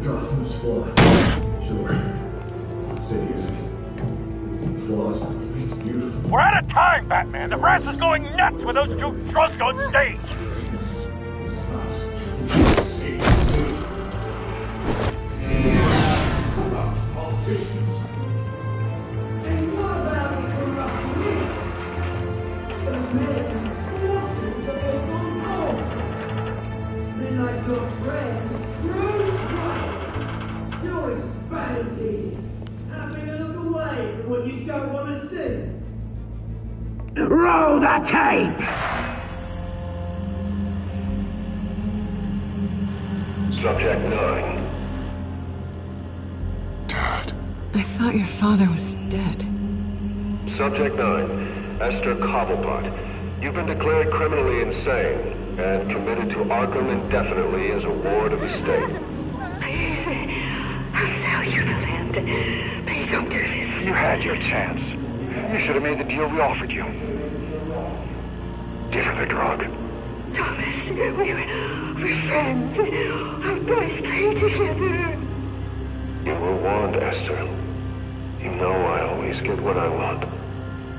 Gotham is flawed. Sure. The city is. Its flaws make it beautiful. We're out of time, Batman. The brass is going nuts with those two drunks on stage. Corrupt politicians. And what about the corrupt elites? The Americans' fortunes are built on gold. Then I got friend, Bruce Price, doing fancy, having a look away from what you don't want to see. Roll the tape! Subject 9. I thought your father was dead. Subject 9, Esther Cobblepot. You've been declared criminally insane and committed to Arkham indefinitely as a ward of the state. Please, I'll sell you the land. Please don't do this. You had your chance. You should have made the deal we offered you. Give her the drug. Thomas, we're friends. Our boys play together. You were warned, Esther. You know I always get what I want.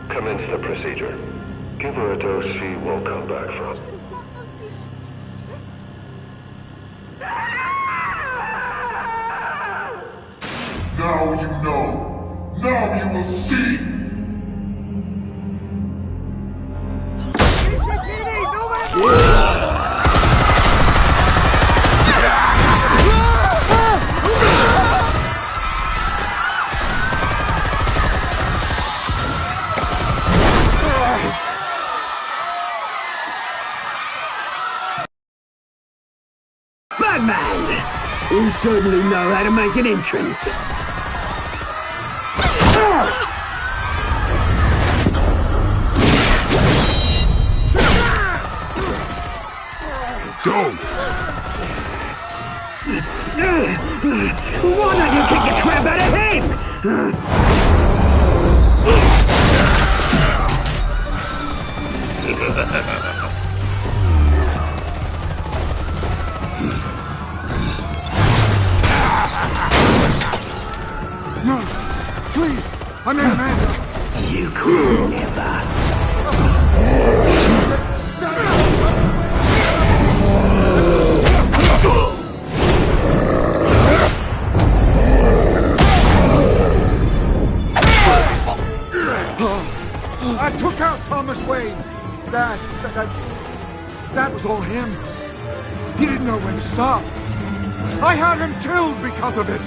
Commence the procedure. Give her a dose she won't come back from. Now you know. Now you will see. Batman! You certainly know how to make an entrance. Go! Why don't you kick the crap out of him? No! Please! I'm in Amanda! You could never. I took out Thomas Wayne. That was all him. He didn't know when to stop. I had him killed because of it.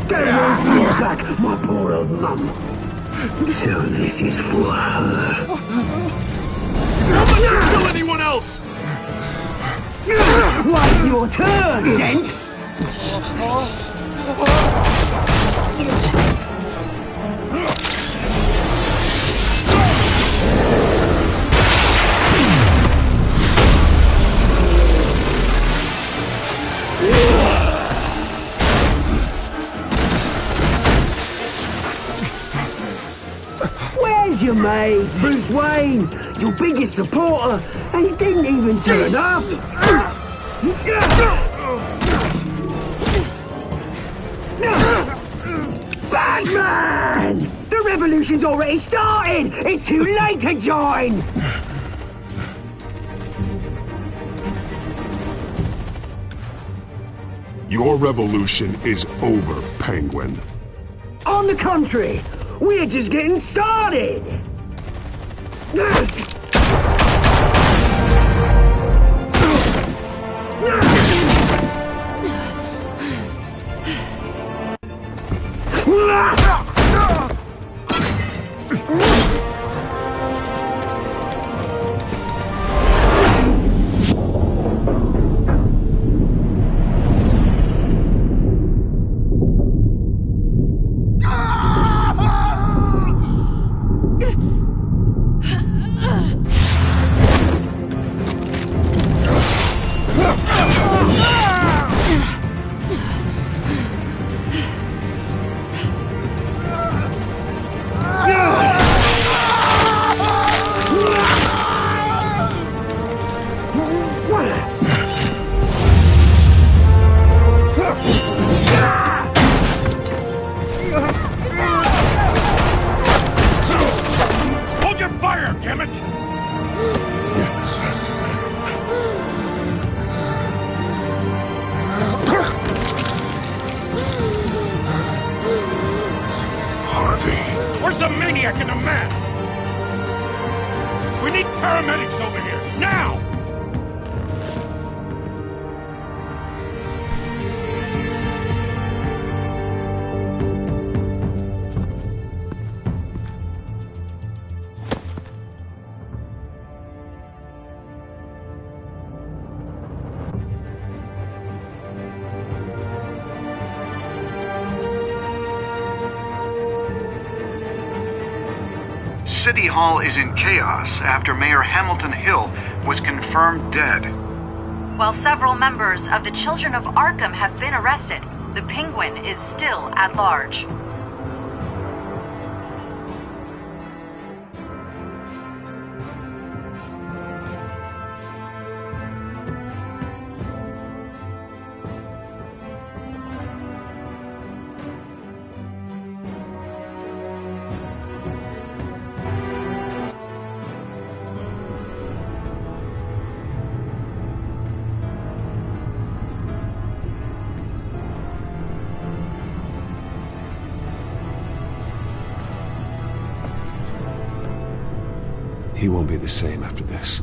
Get your feet back, my poor old mum. So this is for her. Don't let you kill anyone else! Wait your turn, Dent! Where's your mate, Bruce Wayne? Your biggest supporter, and he didn't even turn up! Batman! The revolution's already started! It's too late to join! Your revolution is over, Penguin. On the contrary, we're just getting started! Hold your fire, damn it! Harvey. Where's the maniac in the mask? We need paramedics over here, now! City Hall is in chaos after Mayor Hamilton Hill was confirmed dead. While several members of the Children of Arkham have been arrested, the Penguin is still at large. He won't be the same after this.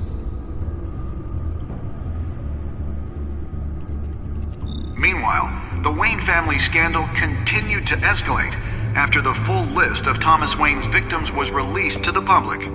Meanwhile, the Wayne family scandal continued to escalate after the full list of Thomas Wayne's victims was released to the public.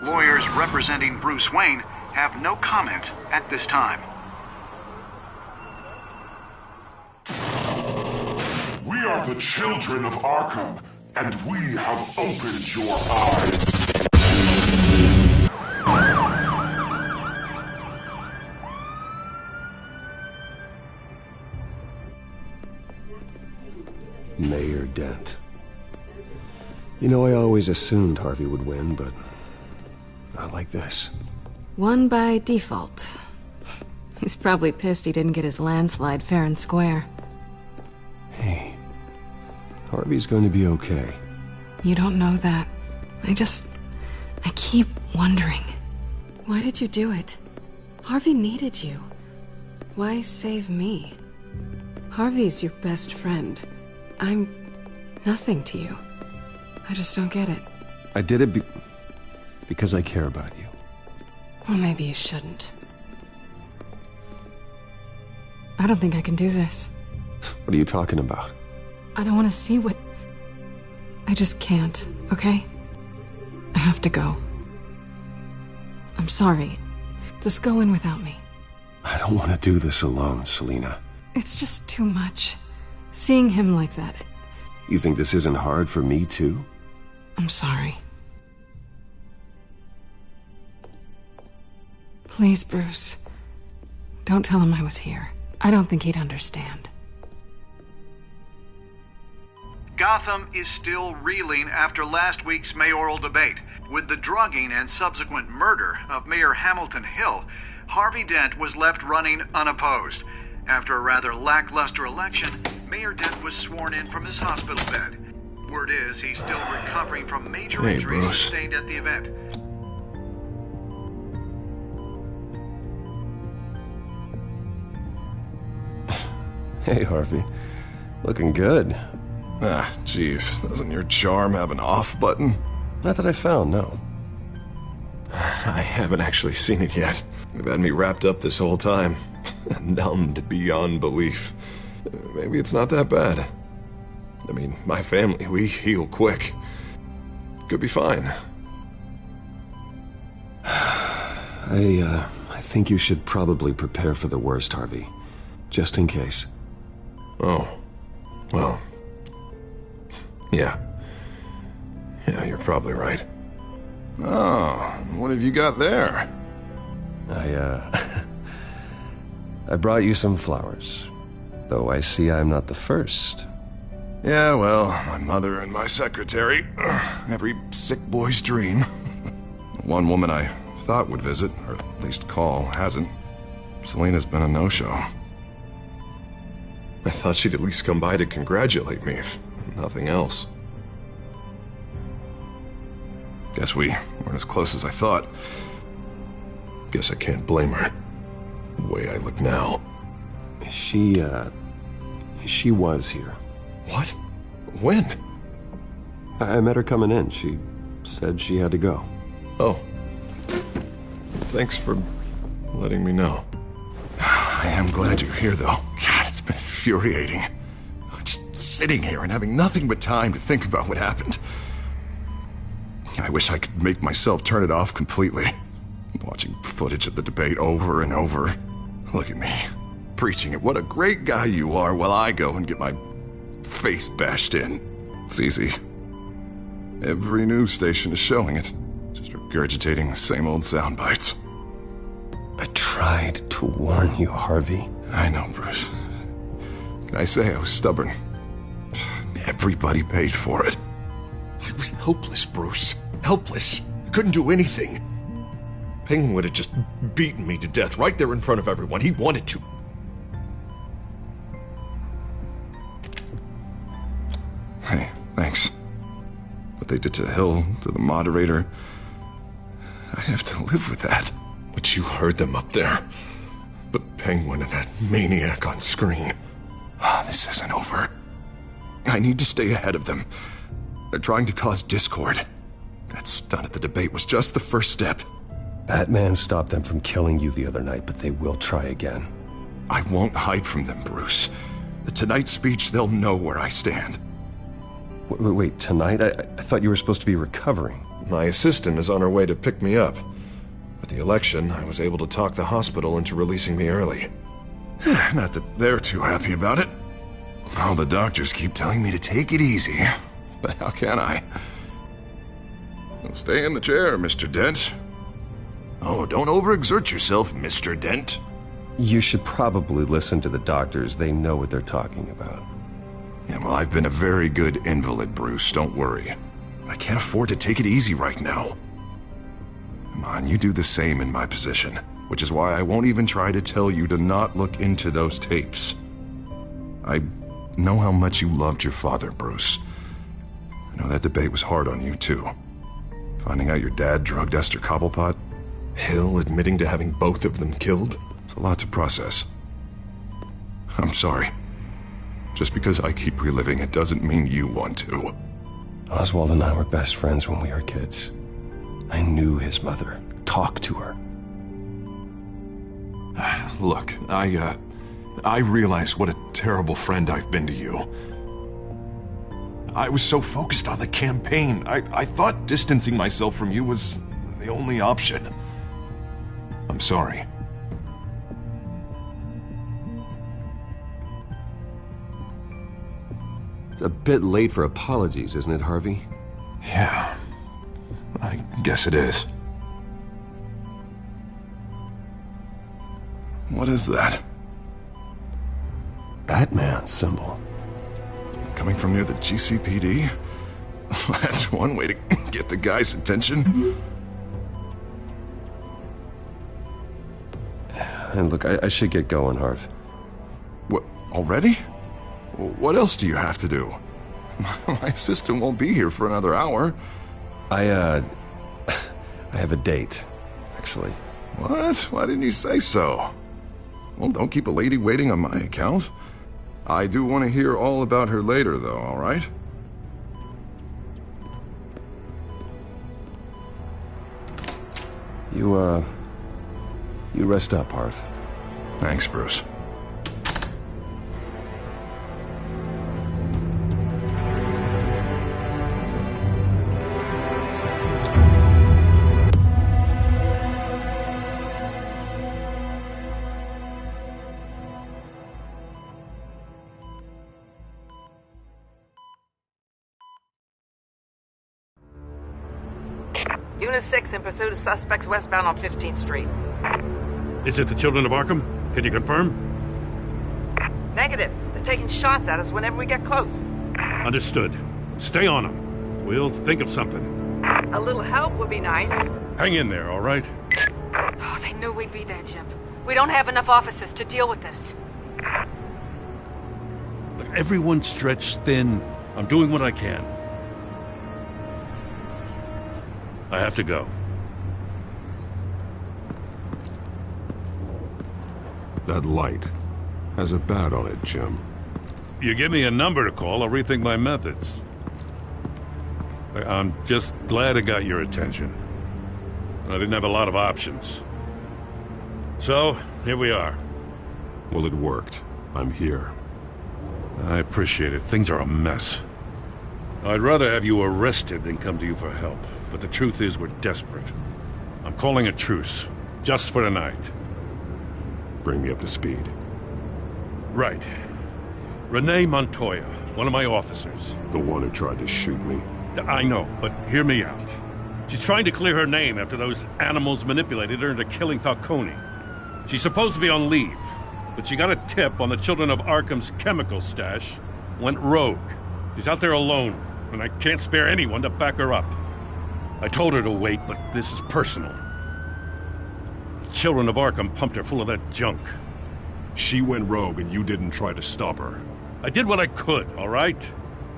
Lawyers representing Bruce Wayne have no comment at this time. We are the children of Arkham, and we have opened your eyes. Mayor Dent. You know, I always assumed Harvey would win, but not like this. Won by default. He's probably pissed he didn't get his landslide fair and square. Hey, Harvey's going to be okay. You don't know that. I keep wondering. Why did you do it? Harvey needed you. Why save me? Harvey's your best friend. I'm nothing to you. I just don't get it. I did it because I care about you. Well, maybe you shouldn't. I don't think I can do this. What are you talking about? I don't want to see what... I just can't, okay? I have to go. I'm sorry. Just go in without me. I don't want to do this alone, Selina. It's just too much. Seeing him like that... You think this isn't hard for me, too? I'm sorry. Please, Bruce. Don't tell him I was here. I don't think he'd understand. Gotham is still reeling after last week's mayoral debate. With the drugging and subsequent murder of Mayor Hamilton Hill, Harvey Dent was left running unopposed. After a rather lackluster election, Mayor Dent was sworn in from his hospital bed. Word is he's still recovering from major injuries Bruce. sustained at the event. Hey, Harvey. Looking good. Ah, jeez. Doesn't your charm have an off button? Not that I found, no. I haven't actually seen it yet. You've had me wrapped up this whole time. Numbed beyond belief. Maybe it's not that bad. I mean, my family, we heal quick. Could be fine. I think you should probably prepare for the worst, Harvey. Just in case. Oh. Well. Yeah. Yeah, you're probably right. Oh, what have you got there? I brought you some flowers. Though I see I'm not the first. Yeah, well, my mother and my secretary. Every sick boy's dream. One woman I thought would visit, or at least call, hasn't. Selina's been a no-show. I thought she'd at least come by to congratulate me, if nothing else. Guess we weren't as close as I thought. Guess I can't blame her. The way I look now. She was here. What? When? I met her coming in. She said she had to go. Oh. Thanks for letting me know. I am glad you're here, though. God, it's been infuriating. Just sitting here and having nothing but time to think about what happened. I wish I could make myself turn it off completely. Watching footage of the debate over and over. Look at me, preaching at what a great guy you are while I go and get my face bashed in. It's easy. Every news station is showing it. Just regurgitating the same old sound bites. I tried to warn you, Harvey. I know, Bruce. Can I say I was stubborn? Everybody paid for it. I was helpless, Bruce. Helpless. I couldn't do anything. Penguin would have just beaten me to death right there in front of everyone. He wanted to. Hey, thanks. What they did to Hill, to the moderator, I have to live with that. But you heard them up there. The Penguin and that maniac on screen. This isn't over. I need to stay ahead of them. They're trying to cause discord. That stunt at the debate was just the first step. Batman stopped them from killing you the other night, but they will try again. I won't hide from them, Bruce. The Tonight speech, they'll know where I stand. Wait, tonight? I thought you were supposed to be recovering. My assistant is on her way to pick me up. With the election, I was able to talk the hospital into releasing me early. Not that they're too happy about it. All the doctors keep telling me to take it easy. But how can I? Well, stay in the chair, Mr. Dent. Oh, don't overexert yourself, Mr. Dent. You should probably listen to the doctors. They know what they're talking about. Yeah, well, I've been a very good invalid, Bruce. Don't worry. I can't afford to take it easy right now. Come on, you do the same in my position. Which is why I won't even try to tell you to not look into those tapes. I know how much you loved your father, Bruce. I know that debate was hard on you, too. Finding out your dad drugged Esther Cobblepot. Hill admitting to having both of them killed. It's a lot to process. I'm sorry. Just because I keep reliving it doesn't mean you want to. Oswald and I were best friends when we were kids. I knew his mother. Talked to her. Look, I realize what a terrible friend I've been to you. I was so focused on the campaign. I thought distancing myself from you was the only option. I'm sorry. It's a bit late for apologies, isn't it, Harvey? Yeah, I guess it is. What is that? Batman symbol. Coming from near the GCPD? That's one way to get the guy's attention. And look, I should get going, Harv. What, already? What else do you have to do? My assistant won't be here for another hour. I have a date, actually. What? Why didn't you say so? Well, don't keep a lady waiting on my account. I do want to hear all about her later, though, all right? You rest up, Harv. Thanks, Bruce. Unit 6 in pursuit of suspects westbound on 15th Street. Is it the Children of Arkham? Can you confirm? Negative. They're taking shots at us whenever we get close. Understood. Stay on them. We'll think of something. A little help would be nice. Hang in there, all right? Oh, they knew we'd be there, Jim. We don't have enough officers to deal with this. Look, everyone's stretched thin. I'm doing what I can. I have to go. That light has a bat on it, Jim. You give me a number to call, I'll rethink my methods. I'm just glad I got your attention. I didn't have a lot of options. So, here we are. Well, it worked. I'm here. I appreciate it. Things are a mess. I'd rather have you arrested than come to you for help. But the truth is, we're desperate. I'm calling a truce. Just for tonight. Bring me up to speed. Right. Renee Montoya, one of my officers. The one who tried to shoot me. I know, but hear me out. She's trying to clear her name after those animals manipulated her into killing Falcone. She's supposed to be on leave, but she got a tip on the Children of Arkham's chemical stash, went rogue. She's out there alone, and I can't spare anyone to back her up. I told her to wait, but this is personal. The Children of Arkham pumped her full of that junk. She went rogue and you didn't try to stop her. I did what I could, all right?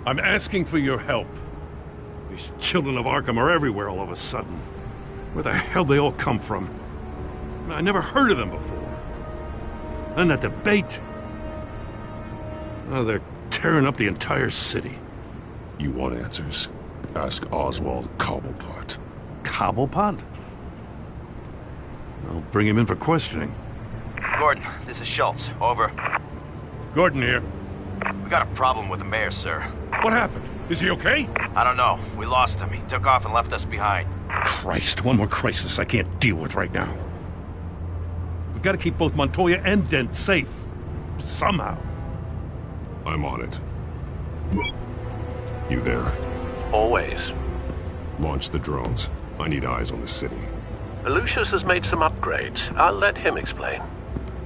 I'm asking for your help. These Children of Arkham are everywhere all of a sudden. Where the hell they all come from? I never heard of them before. And that debate. Oh, they're tearing up the entire city. You want answers? Ask Oswald Cobblepot. Cobblepot? I'll bring him in for questioning. Gordon, this is Schultz. Over. Gordon here. We got a problem with the mayor, sir. What happened? Is he okay? I don't know. We lost him. He took off and left us behind. Christ, one more crisis I can't deal with right now. We've got to keep both Montoya and Dent safe. Somehow. I'm on it. You there? Always. Launch the drones. I need eyes on the city. Lucius has made some upgrades. I'll let him explain.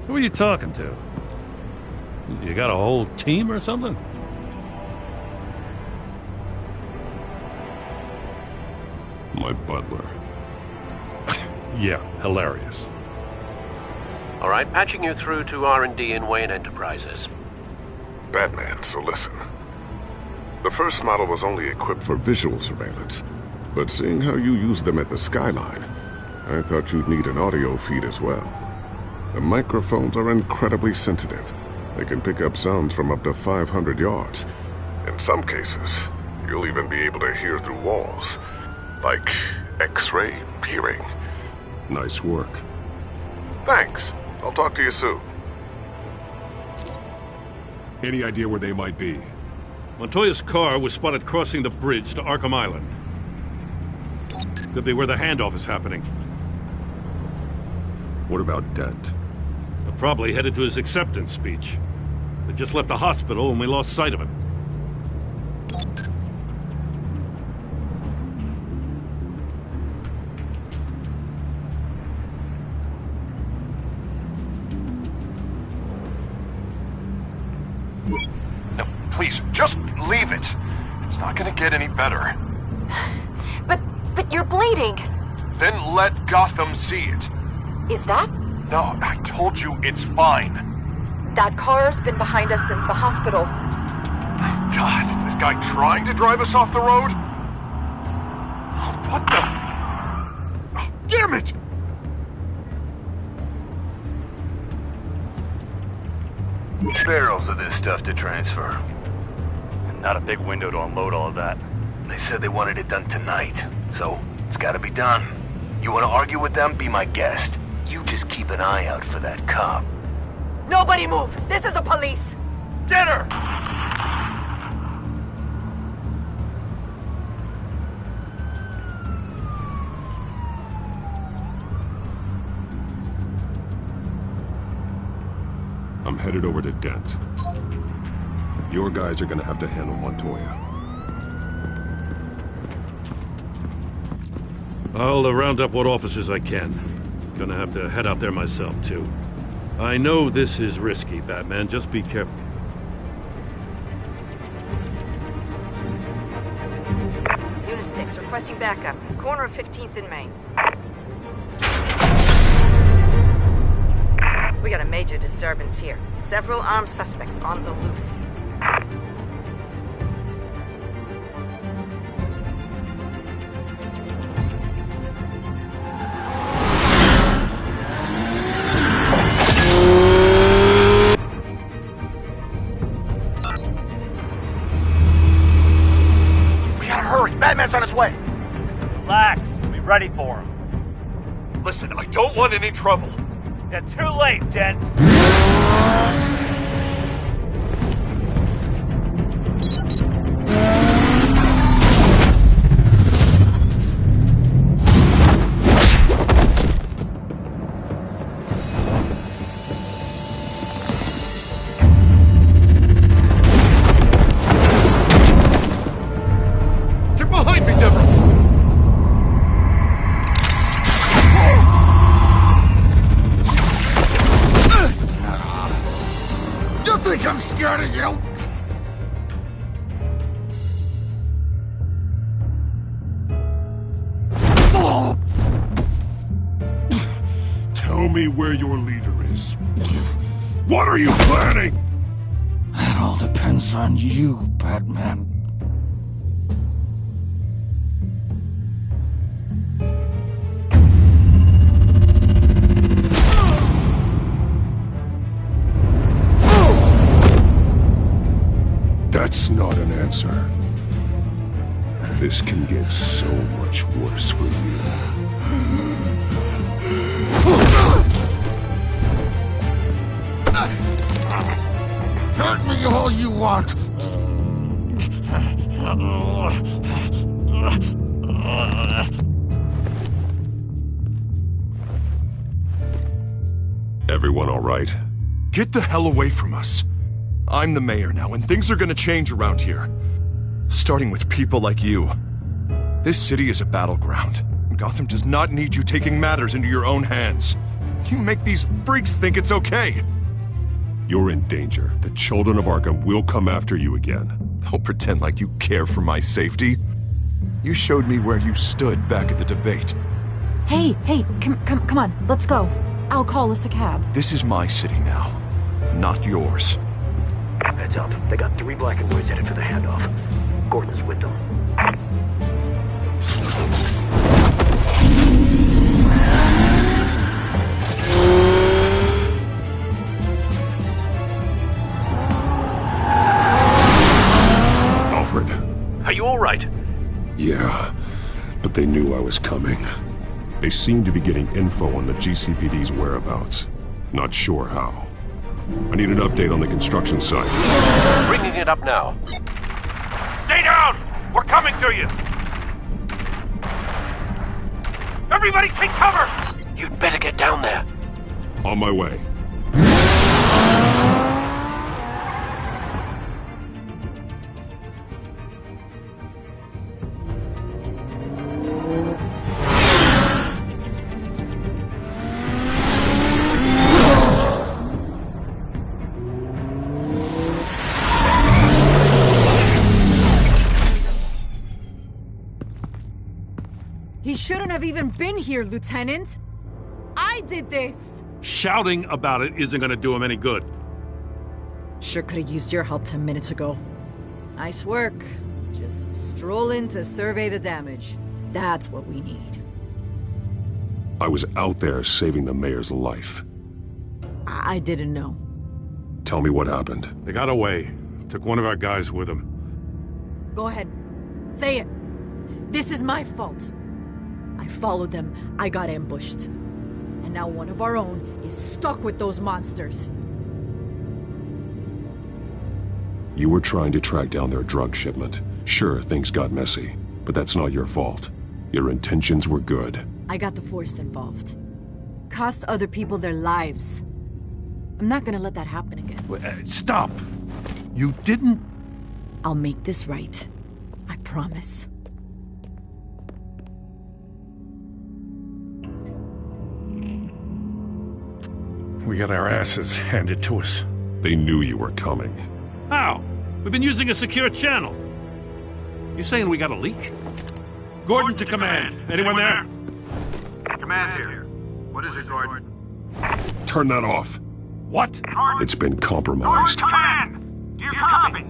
Who are you talking to? You got a whole team or something? My butler. Yeah, hilarious. All right, patching you through to R&D in Wayne Enterprises. Batman, so listen. The first model was only equipped for visual surveillance, but seeing how you use them at the Skyline, I thought you'd need an audio feed as well. The microphones are incredibly sensitive. They can pick up sounds from up to 500 yards. In some cases, you'll even be able to hear through walls. Like X-ray peering. Nice work. Thanks. I'll talk to you soon. Any idea where they might be? Montoya's car was spotted crossing the bridge to Arkham Island. Could be where the handoff is happening. What about Dent? Probably headed to his acceptance speech. They just left the hospital and we lost sight of him. No, please, just leave it. It's not gonna get any better. But you're bleeding. Then let Gotham see it. Is that? No, I told you it's fine. That car's been behind us since the hospital. God, is this guy trying to drive us off the road? What the? Oh, damn it! Barrels of this stuff to transfer. And not a big window to unload all of that. They said they wanted it done tonight, so it's gotta be done. You wanna argue with them? Be my guest. You just keep an eye out for that cop. Nobody move! This is the police! Get her! I'm headed over to Dent. Your guys are gonna have to handle Montoya. I'll round up what officers I can. Gonna have to head out there myself, too. I know this is risky, Batman. Just be careful. Unit 6, requesting backup. Corner of 15th and Main. We got a major disturbance here. Several armed suspects on the loose. Batman's on his way. Relax. Be ready for him. Listen, I don't want any trouble. You're too late, Dent. think I'm scared of you? Tell me where your leader is. What are you planning? That all depends on you, Batman. That's not an answer. This can get so much worse for you. Hurt me all you want. Everyone all right? Get the hell away from us. I'm the mayor now, and things are gonna change around here. Starting with people like you. This city is a battleground. Gotham does not need you taking matters into your own hands. You make these freaks think it's okay. You're in danger. The children of Arkham will come after you again. Don't pretend like you care for my safety. You showed me where you stood back at the debate. Hey, come on, let's go. I'll call us a cab. This is my city now, not yours. Heads up. They got 3 black and whites headed for the handoff. Gordon's with them. Alfred. Are you all right? Yeah, but they knew I was coming. They seem to be getting info on the GCPD's whereabouts. Not sure how. I need an update on the construction site. Bringing it up now. Stay down! We're coming to you! Everybody take cover! You'd better get down there. On my way. He shouldn't have even been here, Lieutenant. I did this. Shouting about it isn't gonna do him any good. Sure could have used your help 10 minutes ago. Nice work. Just stroll in to survey the damage. That's what we need. I was out there saving the mayor's life. I didn't know. Tell me what happened. They got away. Took one of our guys with them. Go ahead. Say it. This is my fault. I followed them, I got ambushed. And now one of our own is stuck with those monsters. You were trying to track down their drug shipment. Sure, things got messy, but that's not your fault. Your intentions were good. I got the Force involved. Cost other people their lives. I'm not gonna let that happen again. Stop! You didn't... I'll make this right. I promise. We got our asses handed to us. They knew you were coming. How? We've been using a secure channel. You saying we got a leak? Gordon to command. Anyone there? Command here. What is it, Gordon? Turn that off. What? It's been compromised. Command! Do you copy?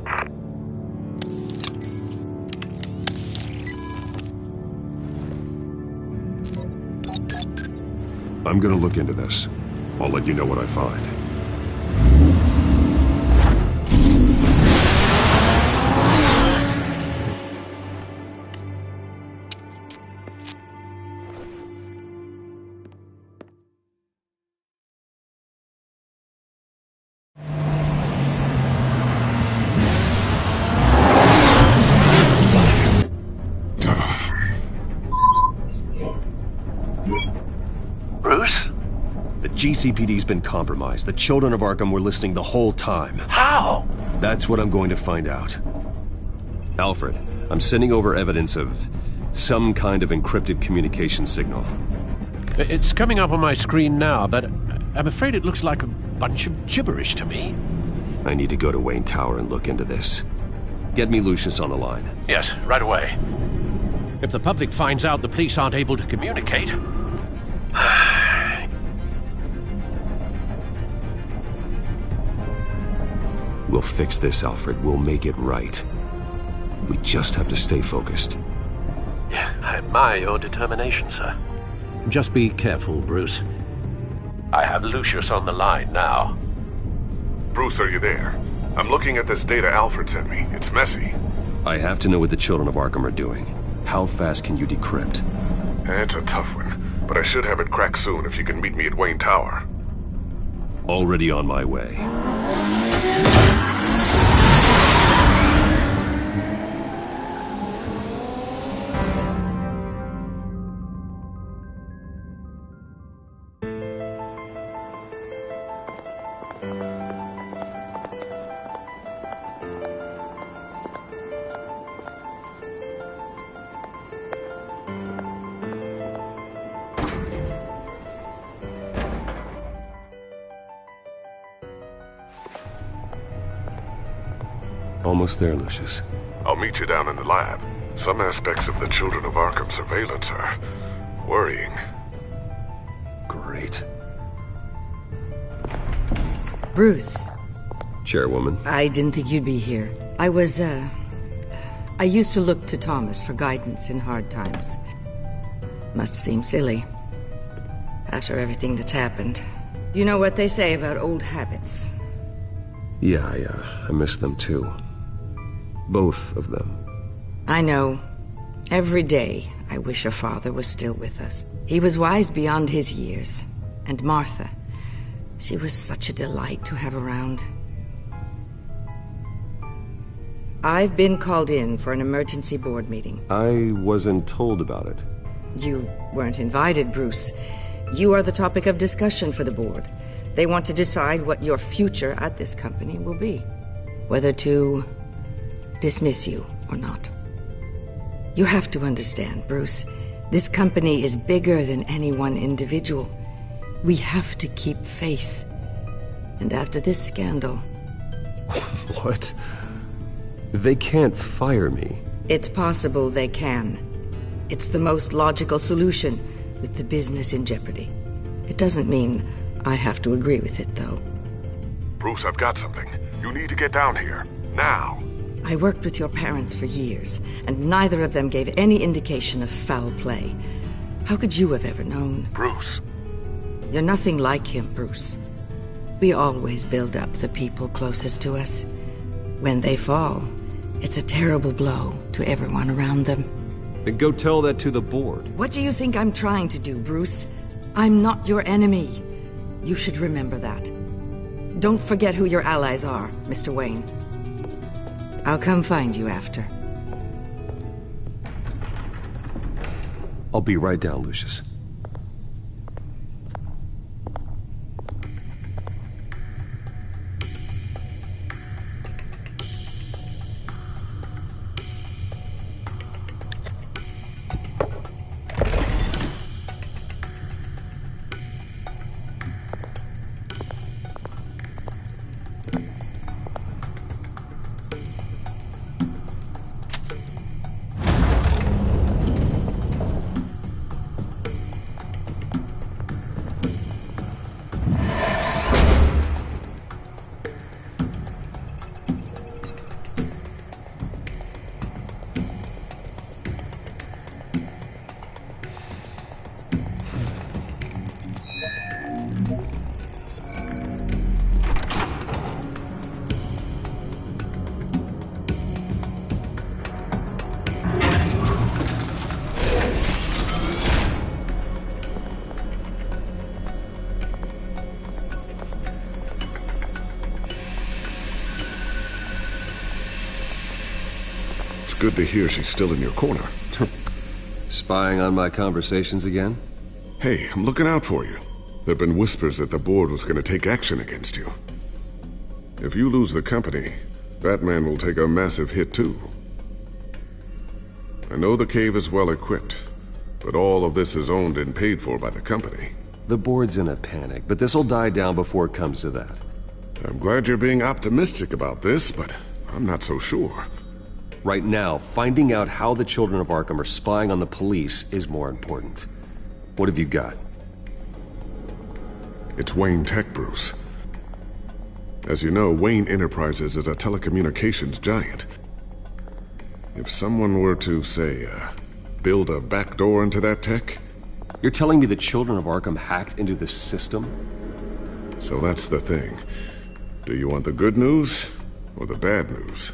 I'm gonna look into this. I'll let you know what I find. Bruce? The GCPD's been compromised. The children of Arkham were listening the whole time. How? That's what I'm going to find out. Alfred, I'm sending over evidence of some kind of encrypted communication signal. It's coming up on my screen now, but I'm afraid it looks like a bunch of gibberish to me. I need to go to Wayne Tower and look into this. Get me Lucius on the line. Yes, right away. If the public finds out the police aren't able to communicate... We'll fix this, Alfred. We'll make it right. We just have to stay focused. Yeah, I admire your determination, sir. Just be careful, Bruce. I have Lucius on the line now. Bruce, are you there? I'm looking at this data Alfred sent me. It's messy. I have to know what the Children of Arkham are doing. How fast can you decrypt? It's a tough one, but I should have it cracked soon if you can meet me at Wayne Tower. Already on my way. Almost there, Lucius. I'll meet you down in the lab. Some aspects of the Children of Arkham surveillance are worrying. Great. Bruce. Chairwoman. I didn't think you'd be here. I used to look to Thomas for guidance in hard times. Must seem silly. After everything that's happened. You know what they say about old habits. Yeah, I miss them too. Both of them. I know. Every day, I wish your father was still with us. He was wise beyond his years. And Martha, she was such a delight to have around. I've been called in for an emergency board meeting. I wasn't told about it. You weren't invited, Bruce. You are the topic of discussion for the board. They want to decide what your future at this company will be. Whether to dismiss you or not. You have to understand, Bruce. This company is bigger than any one individual. We have to keep face. And after this scandal... What? They can't fire me. It's possible they can. It's the most logical solution with the business in jeopardy. It doesn't mean I have to agree with it, though. Bruce, I've got something. You need to get down here. Now. I worked with your parents for years, and neither of them gave any indication of foul play. How could you have ever known? Bruce. You're nothing like him, Bruce. We always build up the people closest to us. When they fall, it's a terrible blow to everyone around them. Then go tell that to the board. What do you think I'm trying to do, Bruce? I'm not your enemy. You should remember that. Don't forget who your allies are, Mr. Wayne. I'll come find you after. I'll be right down, Lucius. Good to hear she's still in your corner. Spying on my conversations again? Hey, I'm looking out for you. There've been whispers that the board was going to take action against you. If you lose the company, Batman will take a massive hit too. I know the cave is well equipped, but all of this is owned and paid for by the company. The board's in a panic, but this'll die down before it comes to that. I'm glad you're being optimistic about this, but I'm not so sure. Right now, finding out how the Children of Arkham are spying on the police is more important. What have you got? It's Wayne Tech, Bruce. As you know, Wayne Enterprises is a telecommunications giant. If someone were to, say, build a backdoor into that tech... You're telling me the Children of Arkham hacked into the system? So that's the thing. Do you want the good news or the bad news?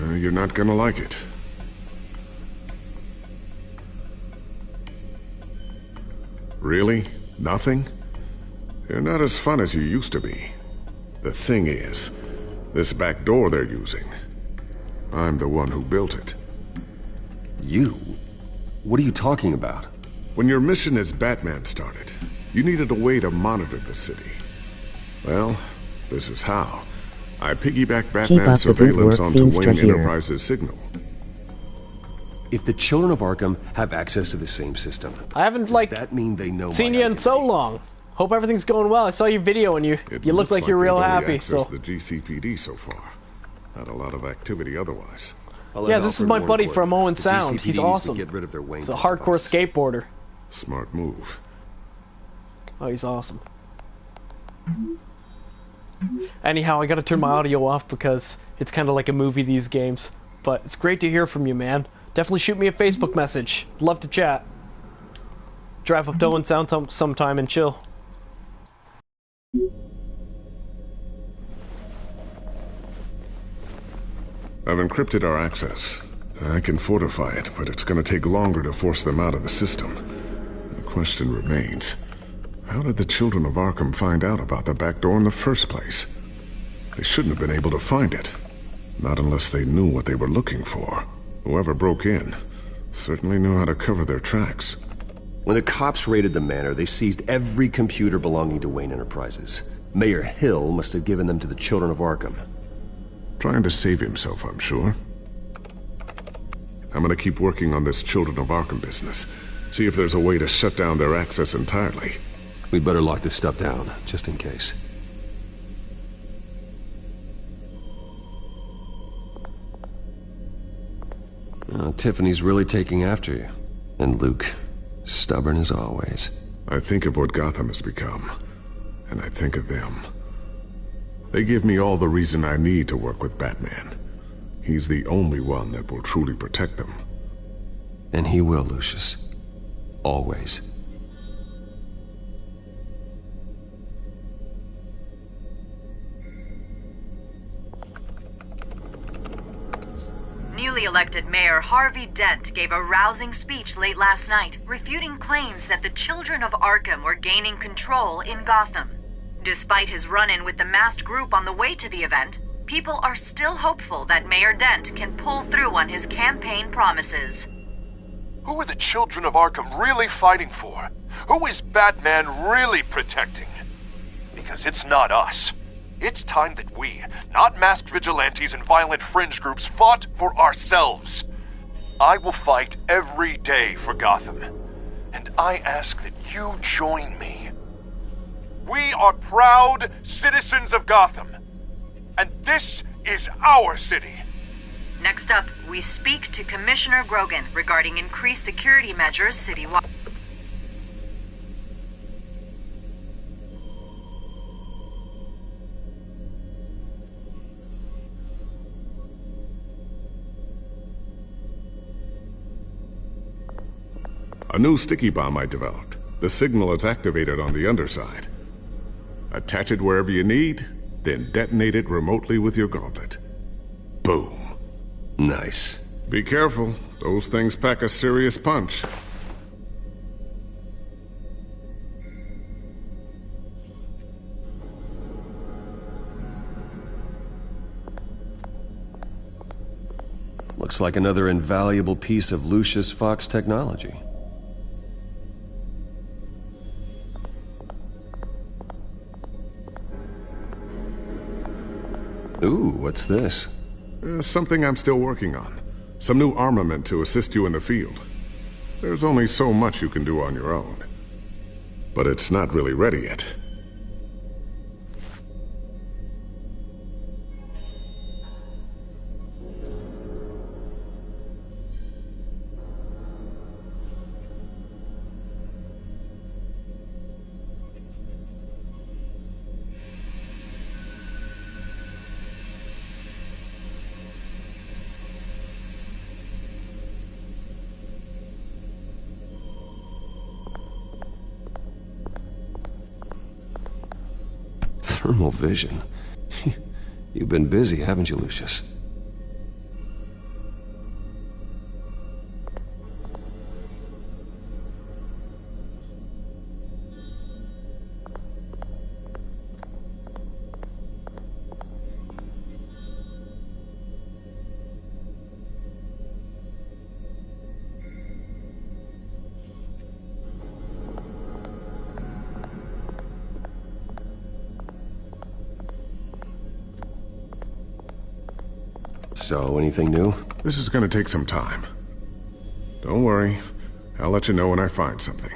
You're not gonna like it. Really? Nothing? You're not as fun as you used to be. The thing is, this back door they're using, I'm the one who built it. You? What are you talking about? When your mission as Batman started, you needed a way to monitor the city. Well, this is how. I piggybacked Batman's surveillance onto Wayne Enterprises' signal. If the Children of Arkham have access to the same system, I haven't does that mean they know seen you in so long. Hope everything's going well. I saw your video and you look like you're real happy. So the GCPD so far. Not a lot of activity otherwise. Yeah, this is my buddy from Owen Sound. He's awesome. He's a hardcore skateboarder. Smart move. Oh, he's awesome. Anyhow, I gotta turn my audio off because it's kind of like a movie, these games. But it's great to hear from you, man. Definitely shoot me a Facebook message. Love to chat. Drive up to Owen Sound sometime and chill. I've encrypted our access. I can fortify it, but it's gonna take longer to force them out of the system. The question remains, how did the Children of Arkham find out about the back door in the first place? They shouldn't have been able to find it. Not unless they knew what they were looking for. Whoever broke in certainly knew how to cover their tracks. When the cops raided the manor, they seized every computer belonging to Wayne Enterprises. Mayor Hill must have given them to the Children of Arkham. Trying to save himself, I'm sure. I'm gonna keep working on this Children of Arkham business. See if there's a way to shut down their access entirely. We'd better lock this stuff down, just in case. Tiffany's really taking after you. And Luke, stubborn as always. I think of what Gotham has become, and I think of them. They give me all the reason I need to work with Batman. He's the only one that will truly protect them. And he will, Lucius. Always. Newly elected Mayor Harvey Dent gave a rousing speech late last night, refuting claims that the Children of Arkham were gaining control in Gotham. Despite his run-in with the masked group on the way to the event, people are still hopeful that Mayor Dent can pull through on his campaign promises. Who are the Children of Arkham really fighting for? Who is Batman really protecting? Because it's not us. It's time that we, not masked vigilantes and violent fringe groups, fought for ourselves. I will fight every day for Gotham. And I ask that you join me. We are proud citizens of Gotham. And this is our city. Next up, we speak to Commissioner Grogan regarding increased security measures citywide. A new sticky bomb I developed. The signal is activated on the underside. Attach it wherever you need, then detonate it remotely with your gauntlet. Boom. Nice. Be careful. Those things pack a serious punch. Looks like another invaluable piece of Lucius Fox technology. Ooh, what's this? Something I'm still working on. Some new armament to assist you in the field. There's only so much you can do on your own. But it's not really ready yet. Thermal vision. You've been busy, haven't you, Lucius? So, anything new? This is gonna take some time. Don't worry. I'll let you know when I find something.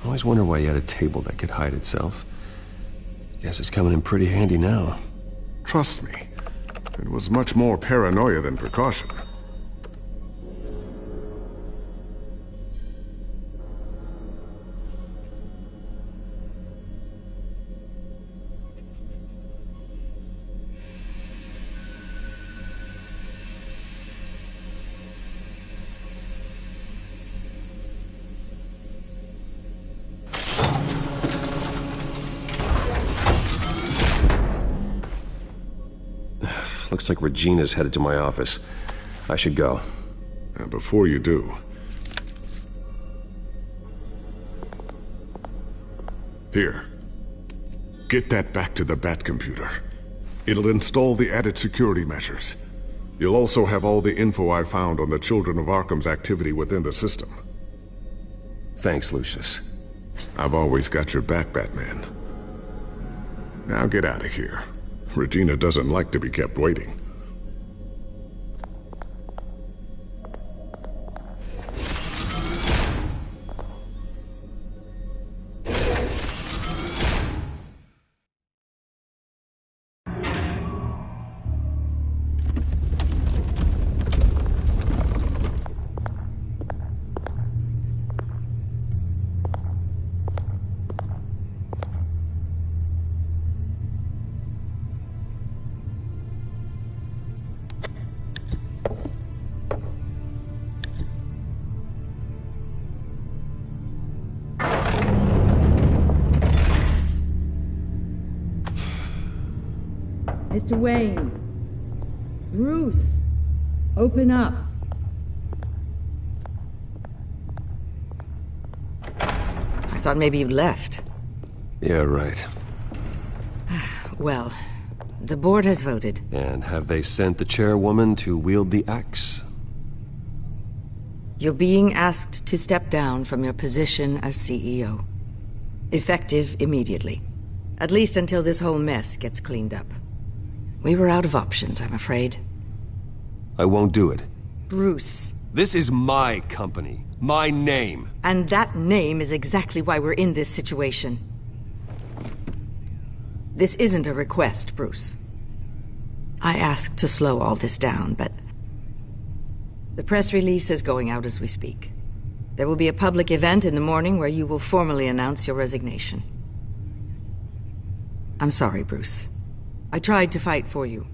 I always wonder why you had a table that could hide itself. Guess it's coming in pretty handy now. Trust me, it was much more paranoia than precaution. Looks like Regina's headed to my office. I should go. And before you do... Here. Get that back to the Bat computer. It'll install the added security measures. You'll also have all the info I found on the Children of Arkham's activity within the system. Thanks, Lucius. I've always got your back, Batman. Now get out of here. Regina doesn't like to be kept waiting. Mr. Wayne. Bruce. Open up. I thought maybe you'd left. Yeah, right. Well, the board has voted. And have they sent the chairwoman to wield the axe? You're being asked to step down from your position as CEO. Effective immediately. At least until this whole mess gets cleaned up. We were out of options, I'm afraid. I won't do it. Bruce. This is my company. My name. And that name is exactly why we're in this situation. This isn't a request, Bruce. I asked to slow all this down, but... the press release is going out as we speak. There will be a public event in the morning where you will formally announce your resignation. I'm sorry, Bruce. I tried to fight for you.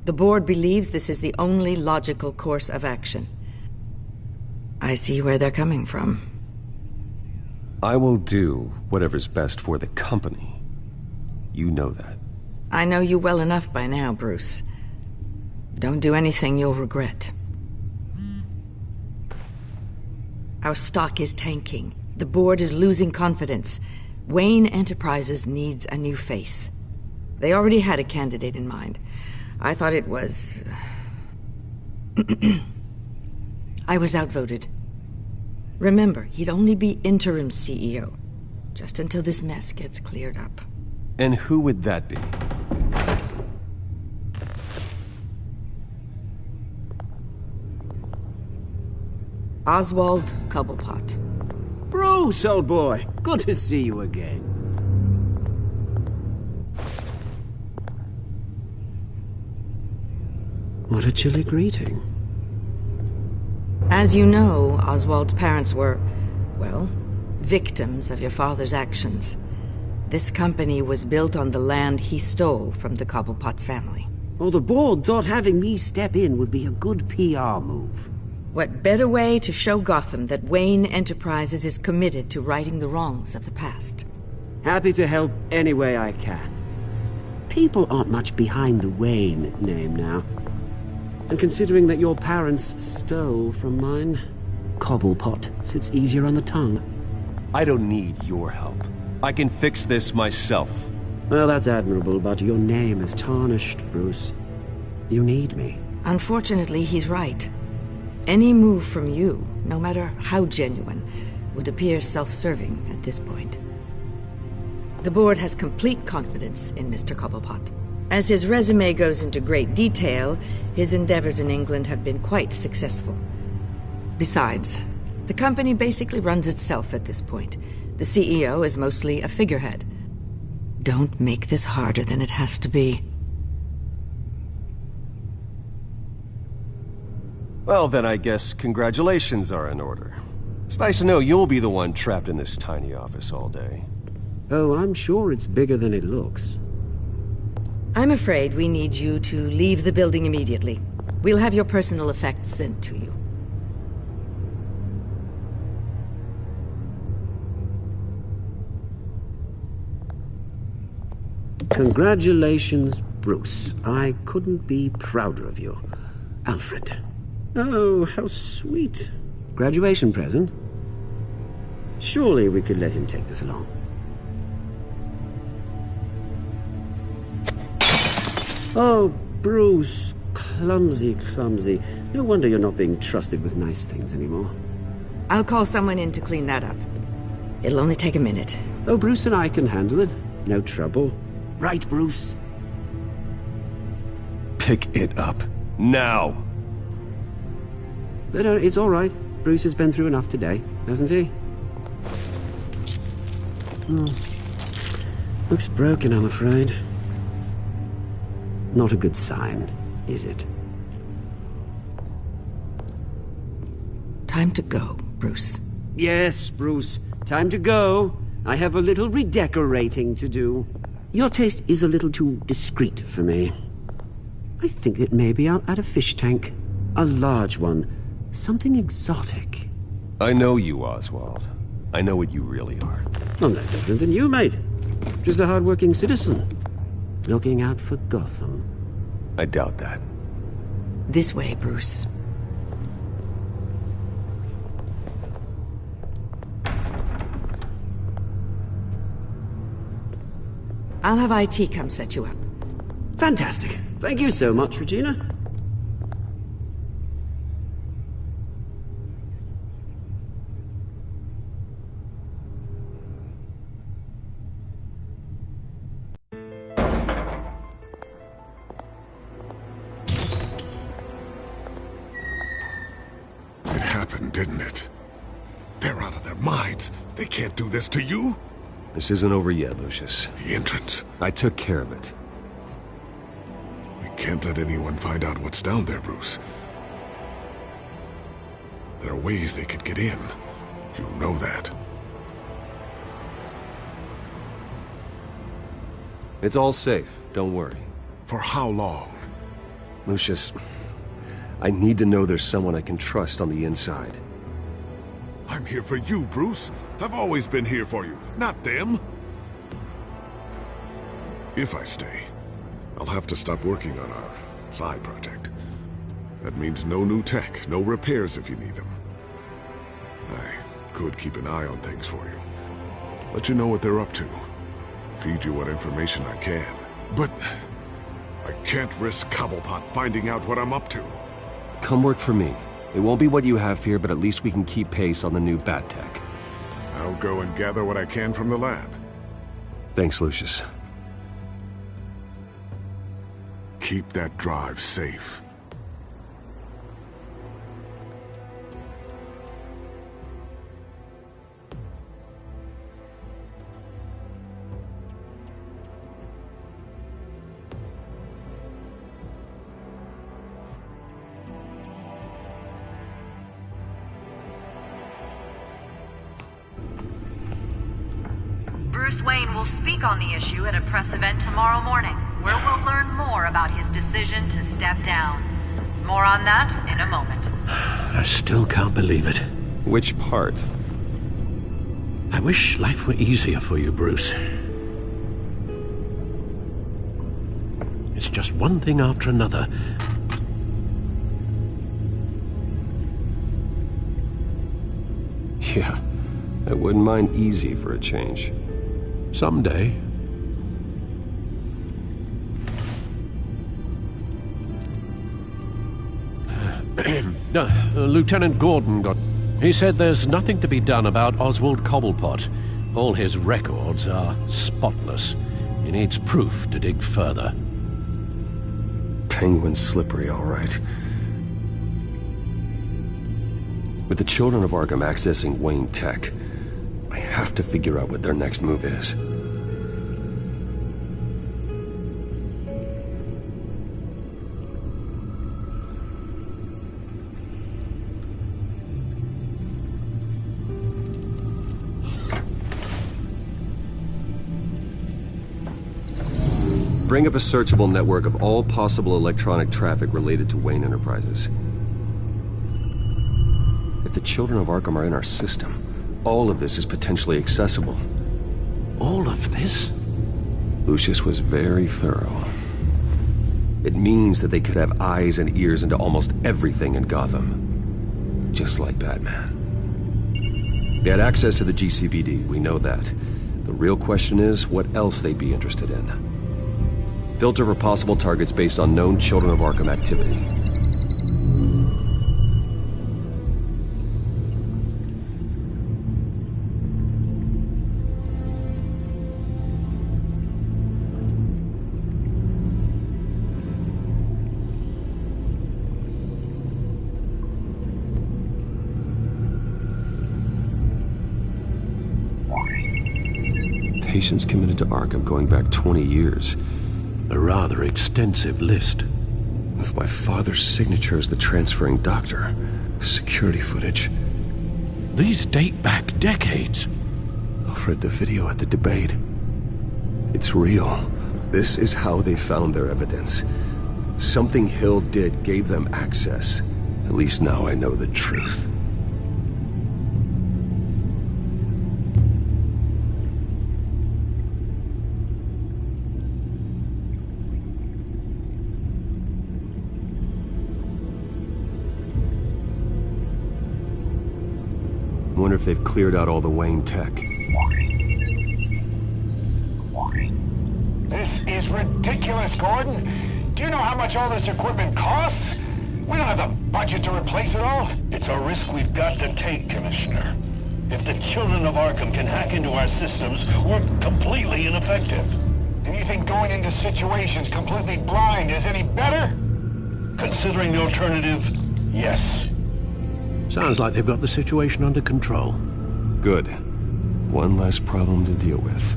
The board believes this is the only logical course of action. I see where they're coming from. I will do whatever's best for the company. You know that. I know you well enough by now, Bruce. Don't do anything you'll regret. Our stock is tanking. The board is losing confidence. Wayne Enterprises needs a new face. They already had a candidate in mind. I thought it was... I was outvoted. Remember, he'd only be interim CEO, just until this mess gets cleared up. And who would that be? Oswald Cobblepot. Bruce, old boy. Good to see you again. What a chilly greeting. As you know, Oswald's parents were, well, victims of your father's actions. This company was built on the land he stole from the Cobblepot family. Well, the board thought having me step in would be a good PR move. What better way to show Gotham that Wayne Enterprises is committed to righting the wrongs of the past? Happy to help any way I can. People aren't much behind the Wayne name now. And considering that your parents stole from mine, Cobblepot sits easier on the tongue. I don't need your help. I can fix this myself. Well, that's admirable, but your name is tarnished, Bruce. You need me. Unfortunately, he's right. Any move from you, no matter how genuine, would appear self-serving at this point. The board has complete confidence in Mr. Cobblepot. As his resume goes into great detail, his endeavors in England have been quite successful. Besides, the company basically runs itself at this point. The CEO is mostly a figurehead. Don't make this harder than it has to be. Well, then I guess congratulations are in order. It's nice to know you'll be the one trapped in this tiny office all day. Oh, I'm sure it's bigger than it looks. I'm afraid we need you to leave the building immediately. We'll have your personal effects sent to you. Congratulations, Bruce. I couldn't be prouder of you. Alfred. Oh, how sweet. Graduation present? Surely we could let him take this along. Oh, Bruce. Clumsy, clumsy. No wonder you're not being trusted with nice things anymore. I'll call someone in to clean that up. It'll only take a minute. Oh, Bruce and I can handle it. No trouble. Right, Bruce? Pick it up. Now! No, it's all right. Bruce has been through enough today, hasn't he? Looks broken, I'm afraid. Not a good sign, is it? Time to go, Bruce. Yes, Bruce. Time to go. I have a little redecorating to do. Your taste is a little too discreet for me. I think that maybe I'll add a fish tank. A large one. Something exotic. I know you, Oswald. I know what you really are. I'm no different than you, mate. Just a hard-working citizen. Looking out for Gotham. I doubt that. This way, Bruce. I'll have IT come set you up. Fantastic. Thank you so much, Regina. It happened, didn't it? They're out of their minds. They can't do this to you. This isn't over yet, Lucius. The entrance. I took care of it. We can't let anyone find out what's down there, Bruce. There are ways they could get in. You know that. It's all safe. Don't worry. For how long? Lucius, I need to know there's someone I can trust on the inside. I'm here for you, Bruce. I've always been here for you, not them. If I stay, I'll have to stop working on our side project. That means no new tech, no repairs if you need them. I could keep an eye on things for you. Let you know what they're up to. Feed you what information I can. But I can't risk Cobblepot finding out what I'm up to. Come work for me. It won't be what you have here, but at least we can keep pace on the new bat tech. I'll go and gather what I can from the lab. Thanks, Lucius. Keep that drive safe. Bruce Wayne will speak on the issue at a press event tomorrow morning, where we'll learn more about his decision to step down. More on that in a moment. I still can't believe it. Which part? I wish life were easier for you, Bruce. It's just one thing after another. Yeah, I wouldn't mind easy for a change. Someday. Lieutenant Gordon got... He said there's nothing to be done about Oswald Cobblepot. All his records are spotless. He needs proof to dig further. Penguin's slippery, all right. With the Children of Arkham accessing Wayne Tech, I have to figure out what their next move is. Bring up a searchable network of all possible electronic traffic related to Wayne Enterprises. If the Children of Arkham are in our system, all of this is potentially accessible. All of this? Lucius was very thorough. It means that they could have eyes and ears into almost everything in Gotham. Just like Batman. They had access to the GCPD, we know that. The real question is, what else they'd be interested in. Filter for possible targets based on known Children of Arkham activity. Patients committed to Arkham going back 20 years. A rather extensive list. With my father's signature as the transferring doctor. Security footage. These date back decades. I've read the video at the debate. It's real. This is how they found their evidence. Something Hill did gave them access. At least now I know the truth. I wonder if they've cleared out all the Wayne Tech. This is ridiculous, Gordon. Do you know how much all this equipment costs? We don't have the budget to replace it all. It's a risk we've got to take, Commissioner. If the Children of Arkham can hack into our systems, we're completely ineffective. And you think going into situations completely blind is any better? Considering the alternative, yes. Sounds like they've got the situation under control. Good. One less problem to deal with.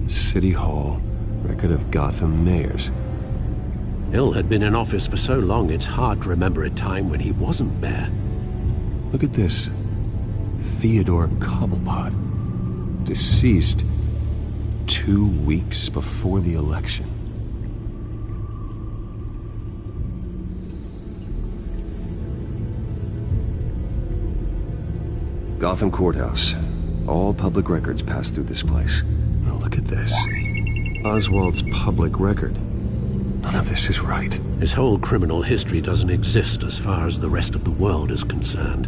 City Hall, record of Gotham mayors. Hill had been in office for so long, it's hard to remember a time when he wasn't there. Look at this. Theodore Cobblepot. Deceased 2 weeks before the election. Gotham Courthouse. All public records pass through this place. Now look at this. Oswald's public record. None of this is right. His whole criminal history doesn't exist as far as the rest of the world is concerned.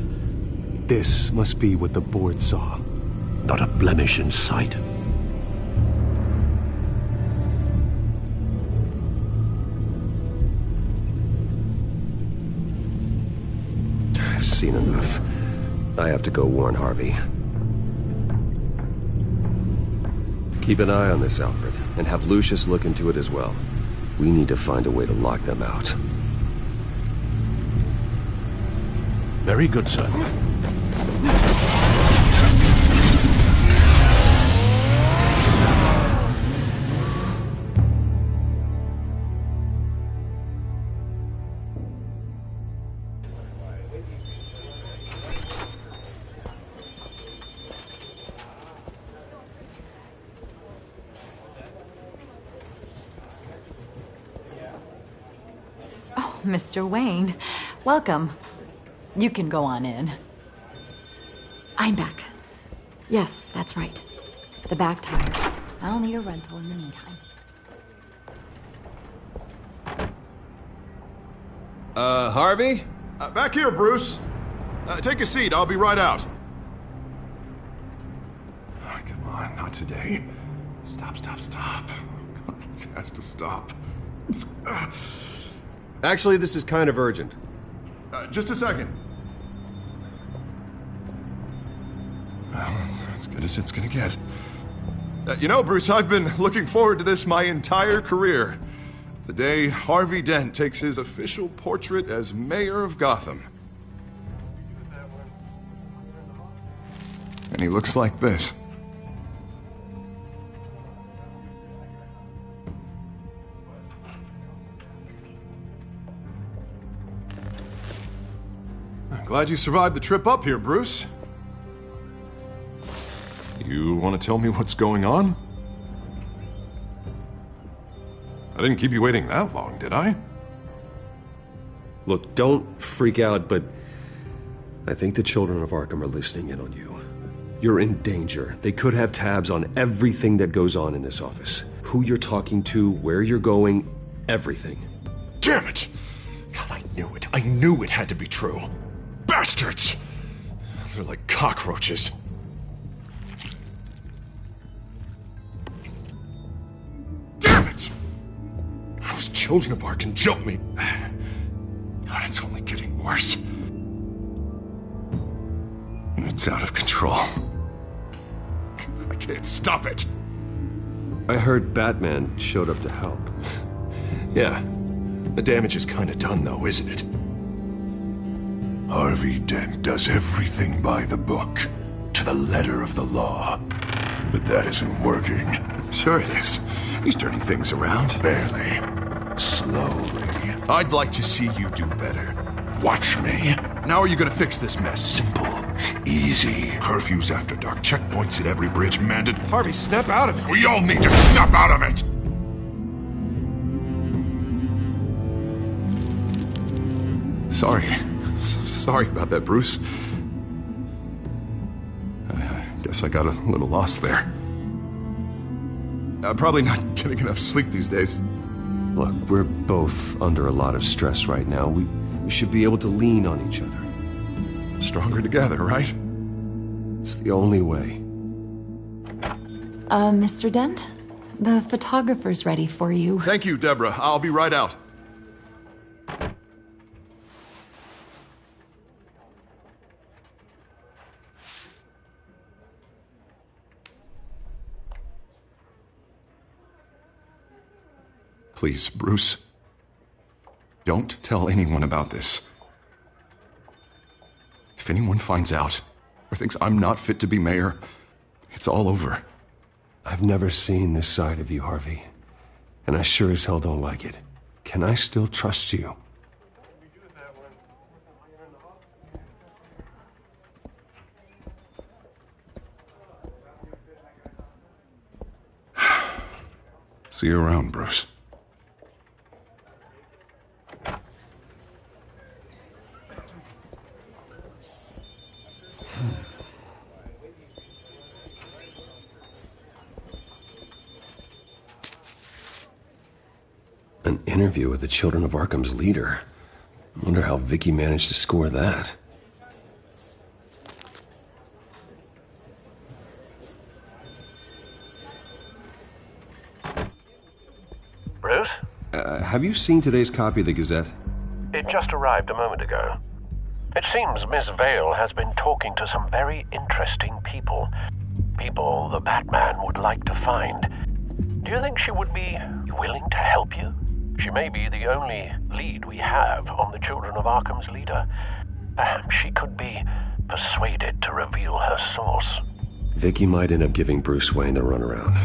This must be what the board saw. Not a blemish in sight. I've seen enough. I have to go warn Harvey. Keep an eye on this, Alfred, and have Lucius look into it as well. We need to find a way to lock them out. Very good, sir. Mr. Wayne. Welcome. You can go on in. I'm back. Yes, that's right. The back tire. I'll need a rental in the meantime. Harvey? Back here, Bruce. Take a seat, I'll be right out. Oh, come on, not today. Stop. It has to stop. Actually, this is kind of urgent. Just a second. Well, it's as good as it's gonna get. You know, Bruce, I've been looking forward to this my entire career. The day Harvey Dent takes his official portrait as mayor of Gotham. And he looks like this. I'm glad you survived the trip up here, Bruce. You want to tell me what's going on? I didn't keep you waiting that long, did I? Look, don't freak out, but I think the children of Arkham are listening in on you. You're in danger. They could have tabs on everything that goes on in this office. Who you're talking to, where you're going, everything. Damn it! God, I knew it. I knew it had to be true. Bastards! They're like cockroaches. Damn it! Those children of Arkham jumped me. God, it's only getting worse. It's out of control. I can't stop it. I heard Batman showed up to help. Yeah. The damage is kind of done, though, isn't it? Harvey Dent does everything by the book, to the letter of the law. But that isn't working. Sure it is. He's turning things around. Barely. Slowly. I'd like to see you do better. Watch me. Now are you gonna fix this mess? Simple. Easy. Curfews after dark. Checkpoints at every bridge. Mandate. Harvey, snap out of it. We all need to snap out of it! Sorry about that, Bruce. I guess I got a little lost there. I'm probably not getting enough sleep these days. Look, we're both under a lot of stress right now. We should be able to lean on each other. Stronger together, right? It's the only way. Mr. Dent? The photographer's ready for you. Thank you, Deborah. I'll be right out. Please, Bruce. Don't tell anyone about this. If anyone finds out, or thinks I'm not fit to be mayor, it's all over. I've never seen this side of you, Harvey. And I sure as hell don't like it. Can I still trust you? See you around, Bruce. An interview with the Children of Arkham's leader. I wonder how Vicky managed to score that. Bruce? Have you seen today's copy of the Gazette? It just arrived a moment ago. It seems Miss Vale has been talking to some very interesting people. People the Batman would like to find. Do you think she would be willing to help you? She may be the only lead we have on the Children of Arkham's leader. Perhaps she could be persuaded to reveal her source. Vicky might end up giving Bruce Wayne the runaround.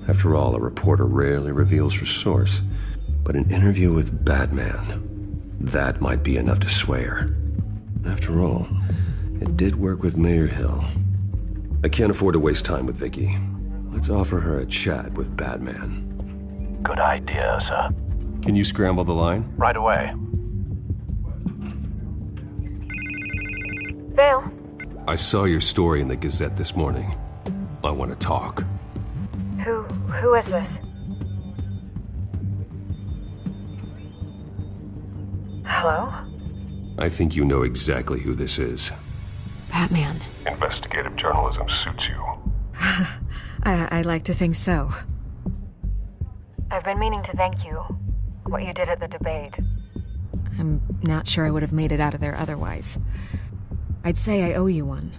After all, a reporter rarely reveals her source. But an interview with Batman, that might be enough to sway her. After all, it did work with Mayor Hill. I can't afford to waste time with Vicky. Let's offer her a chat with Batman. Good idea, sir. Can you scramble the line? Right away. Vale? I saw your story in the Gazette this morning. I want to talk. Who is this? Hello? I think you know exactly who this is. Batman. Investigative journalism suits you. I'd like to think so. I've been meaning to thank you. What you did at the debate. I'm not sure I would have made it out of there otherwise. I'd say I owe you one.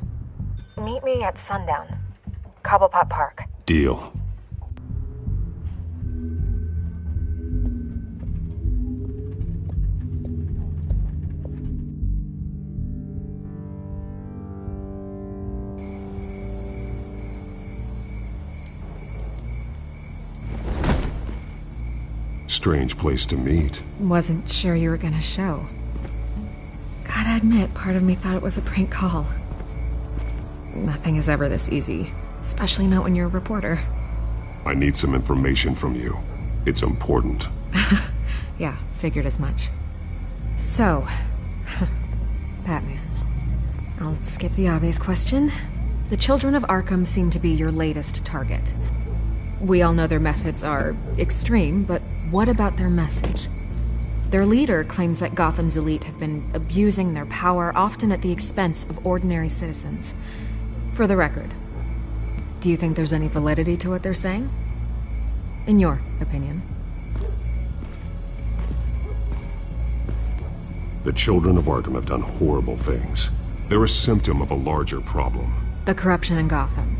Meet me at sundown. Cobblepot Park. Deal. Strange place to meet. Wasn't sure you were gonna show. Gotta admit, part of me thought it was a prank call. Nothing is ever this easy, especially not when you're a reporter. I need some information from you. It's important. Yeah, figured as much. So, Batman. I'll skip the obvious question. The Children of Arkham seem to be your latest target. We all know their methods are extreme, but what about their message? Their leader claims that Gotham's elite have been abusing their power, often at the expense of ordinary citizens. For the record, do you think there's any validity to what they're saying? In your opinion? The Children of Arkham have done horrible things. They're a symptom of a larger problem. The corruption in Gotham.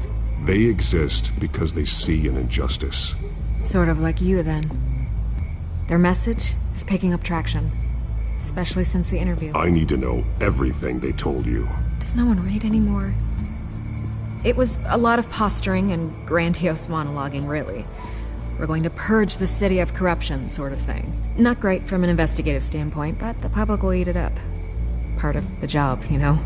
They exist because they see an injustice. Sort of like you, then. Their message is picking up traction, especially since the interview. I need to know everything they told you. Does no one read anymore? It was a lot of posturing and grandiose monologuing, really. We're going to purge the city of corruption, sort of thing. Not great from an investigative standpoint, but the public will eat it up. Part of the job, you know?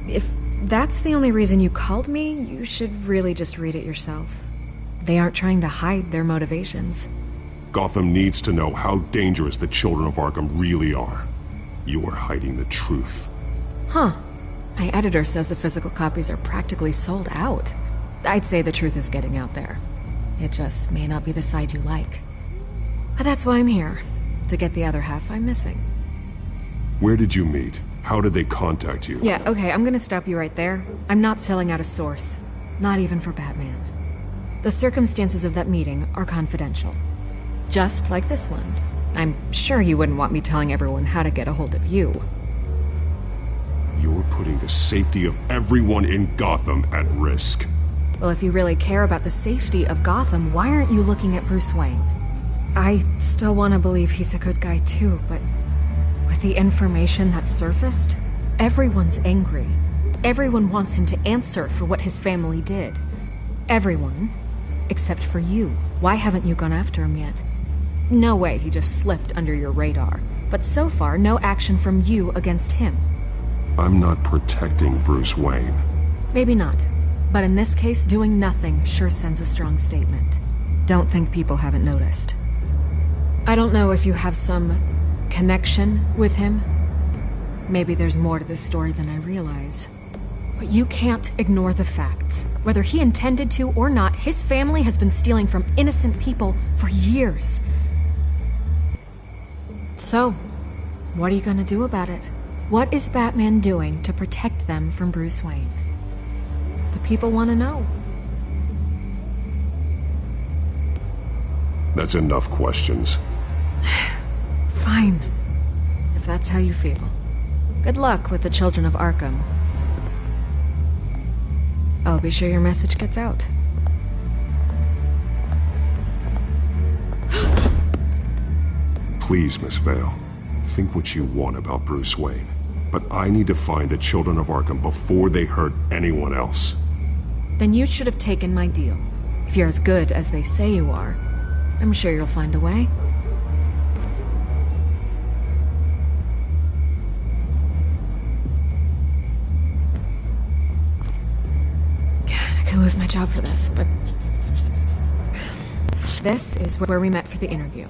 If that's the only reason you called me, you should really just read it yourself. They aren't trying to hide their motivations. Gotham needs to know how dangerous the Children of Arkham really are. You are hiding the truth. Huh. My editor says the physical copies are practically sold out. I'd say the truth is getting out there. It just may not be the side you like. But that's why I'm here, to get the other half I'm missing. Where did you meet? How did they contact you? Yeah, okay, I'm gonna stop you right there. I'm not selling out a source. Not even for Batman. The circumstances of that meeting are confidential. Just like this one. I'm sure you wouldn't want me telling everyone how to get a hold of you. You're putting the safety of everyone in Gotham at risk. Well, if you really care about the safety of Gotham, why aren't you looking at Bruce Wayne? I still want to believe he's a good guy too, but with the information that surfaced, everyone's angry. Everyone wants him to answer for what his family did. Everyone, except for you. Why haven't you gone after him yet? No way he just slipped under your radar. But so far, no action from you against him. I'm not protecting Bruce Wayne. Maybe not. But in this case, doing nothing sure sends a strong statement. Don't think people haven't noticed. I don't know if you have some connection with him. Maybe there's more to this story than I realize. But you can't ignore the facts. Whether he intended to or not, his family has been stealing from innocent people for years. So, what are you gonna do about it? What is Batman doing to protect them from Bruce Wayne? The people want to know. That's enough questions. Fine. If that's how you feel. Good luck with the Children of Arkham. I'll be sure your message gets out. Please, Miss Vale. Think what you want about Bruce Wayne. But I need to find the Children of Arkham before they hurt anyone else. Then you should have taken my deal. If you're as good as they say you are, I'm sure you'll find a way. God, I could lose my job for this, but... This is where we met for the interview.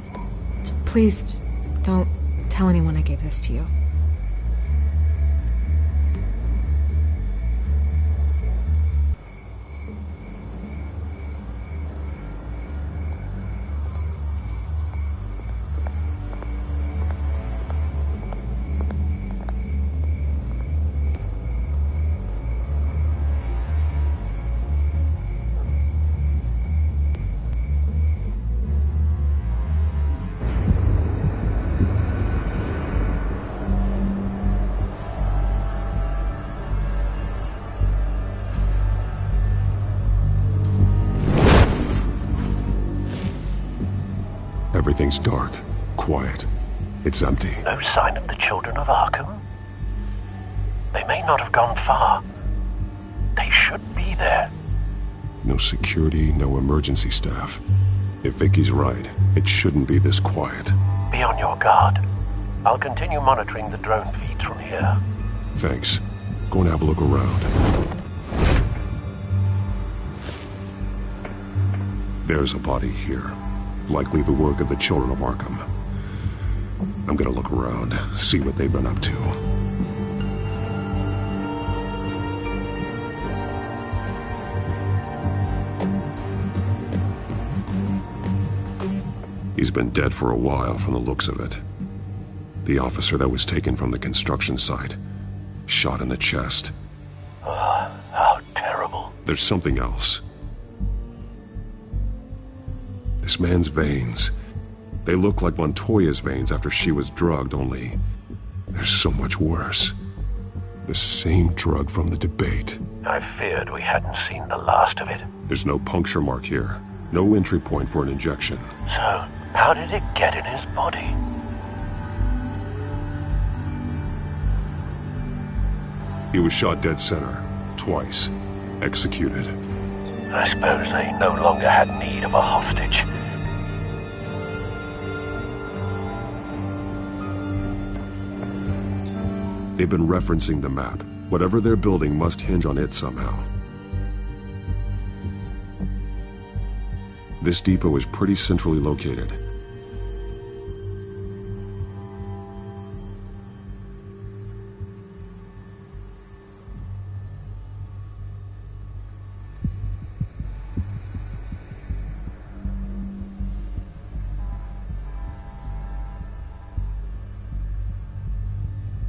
Please, don't tell anyone I gave this to you. Everything's dark, quiet. It's empty. No sign of the children of Arkham? They may not have gone far. They should be there. No security, no emergency staff. If Vicky's right, it shouldn't be this quiet. Be on your guard. I'll continue monitoring the drone feeds from here. Thanks. Go and have a look around. There's a body here. Likely the work of the children of Arkham. I'm gonna look around, see what they've been up to. He's been dead for a while from the looks of it. The officer that was taken from the construction site. Shot in the chest. How terrible. There's something else. This man's veins. They look like Montoya's veins after she was drugged, only they're so much worse. The same drug from the debate. I feared we hadn't seen the last of it. There's no puncture mark here. No entry point for an injection. So, how did it get in his body? He was shot dead center. Twice. Executed. I suppose they no longer had need of a hostage. They've been referencing the map. Whatever they're building must hinge on it somehow. This depot is pretty centrally located.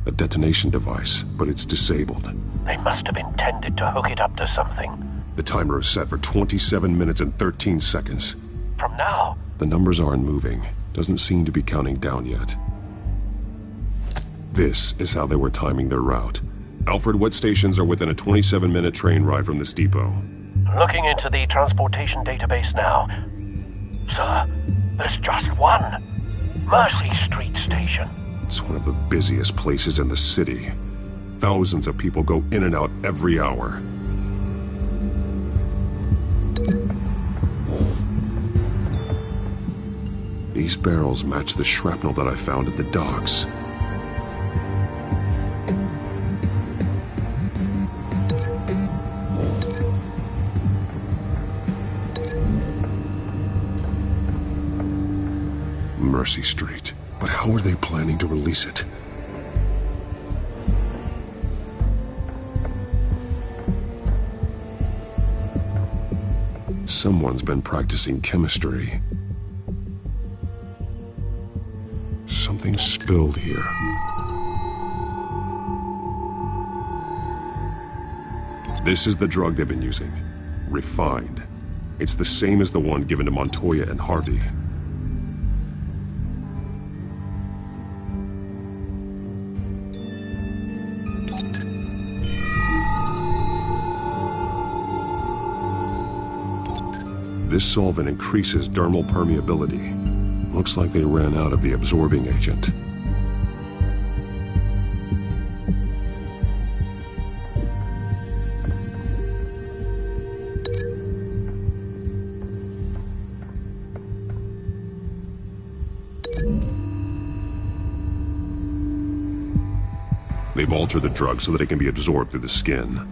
A detonation device, but it's disabled. They must have intended to hook it up to something. The timer is set for 27 minutes and 13 seconds. From now? The numbers aren't moving. Doesn't seem to be counting down yet. This is how they were timing their route. Alfred, what stations are within a 27-minute train ride from this depot? Looking into the transportation database now. Sir, there's just one. Mercy Street Station. It's one of the busiest places in the city. Thousands of people go in and out every hour. These barrels match the shrapnel that I found at the docks. Mercy Street. But how are they planning to release it? Someone's been practicing chemistry. Something spilled here. This is the drug they've been using. Refined. It's the same as the one given to Montoya and Harvey. This solvent increases dermal permeability. Looks like they ran out of the absorbing agent. They've altered the drug so that it can be absorbed through the skin.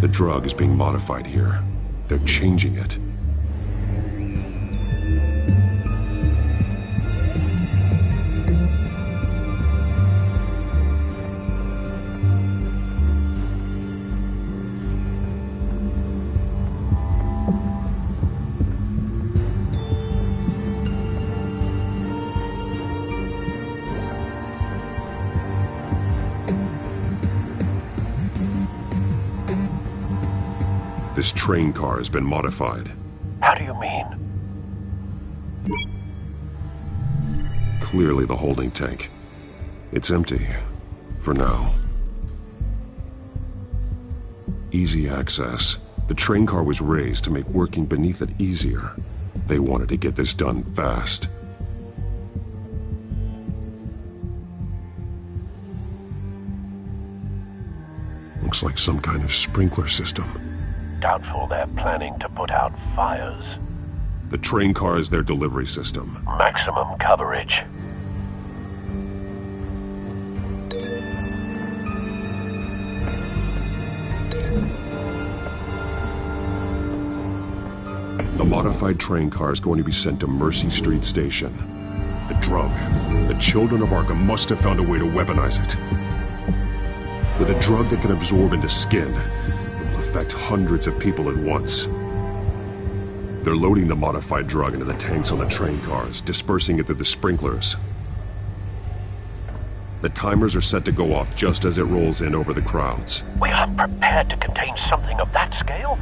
The drug is being modified here. They're changing it. This train car has been modified. How do you mean? Clearly the holding tank. It's empty. For now. Easy access. The train car was raised to make working beneath it easier. They wanted to get this done fast. Looks like some kind of sprinkler system. Doubtful they're planning to put out fires. The train car is their delivery system. Maximum coverage. The modified train car is going to be sent to Mercy Street Station. The drug. The children of Arkham must have found a way to weaponize it. With a drug that can absorb into skin, it will affect hundreds of people at once. They're loading the modified drug into the tanks on the train cars, dispersing it through the sprinklers. The timers are set to go off just as it rolls in over the crowds. We aren't prepared to contain something of that scale.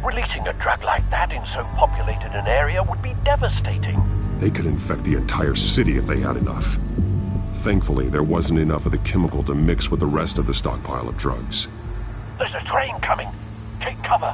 Releasing a drug like that in so populated an area would be devastating. They could infect the entire city if they had enough. Thankfully, there wasn't enough of the chemical to mix with the rest of the stockpile of drugs. There's a train coming. Take cover.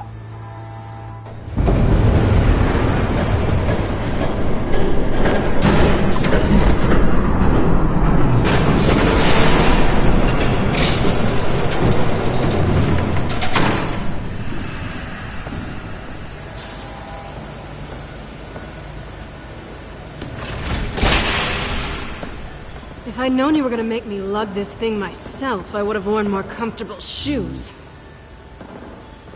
If I'd known you were gonna make me lug this thing myself, I would have worn more comfortable shoes.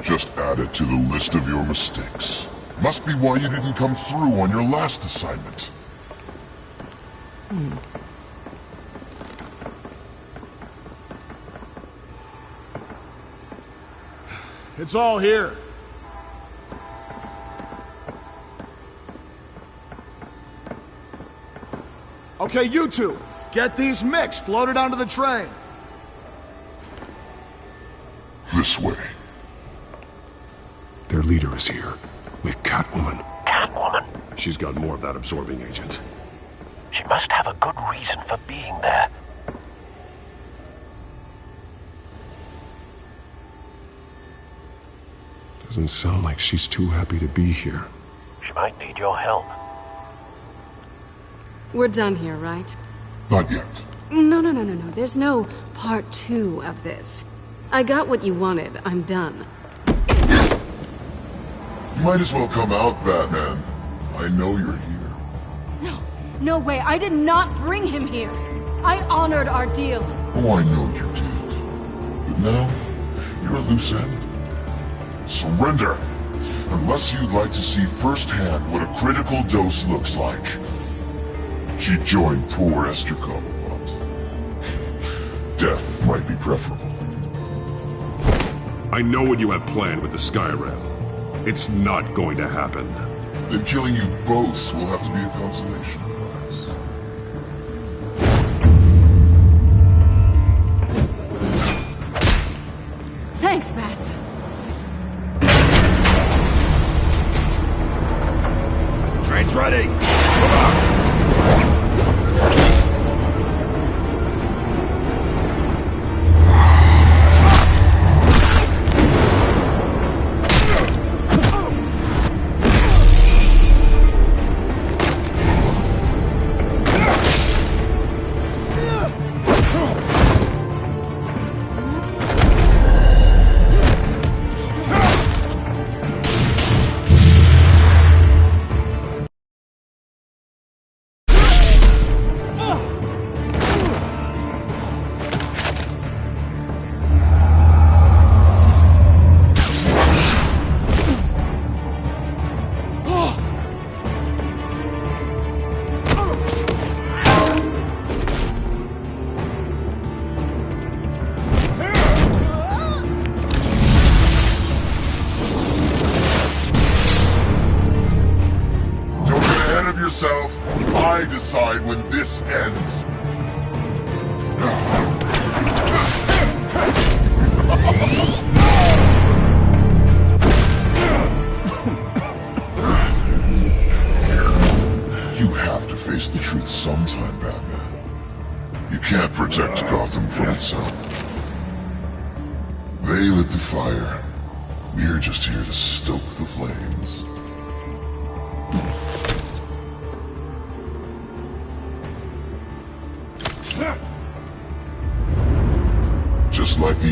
Just add it to the list of your mistakes. Must be why you didn't come through on your last assignment. It's all here. Okay, you two, get these mixed, loaded onto the train. This way. Their leader is here, with Catwoman. Catwoman? She's got more of that absorbing agent. She must have a good reason for being there. Doesn't sound like she's too happy to be here. She might need your help. We're done here, right? Not yet. No. There's no part 2 of this. I got what you wanted. I'm done. You might as well come out, Batman. I know you're here. No way. I did not bring him here. I honored our deal. Oh, I know you did. But now, you're a loose end. Surrender! Unless you'd like to see firsthand what a critical dose looks like. She joined poor Esther Cobblepot. Death might be preferable. I know what you have planned with the Skyrim. It's not going to happen. Then killing you both will have to be a consolation prize. Thanks, Bats. Train's ready! Come on! I decide when this ends. thought so. They lit the fire. We're just here to stoke the flames. Just like the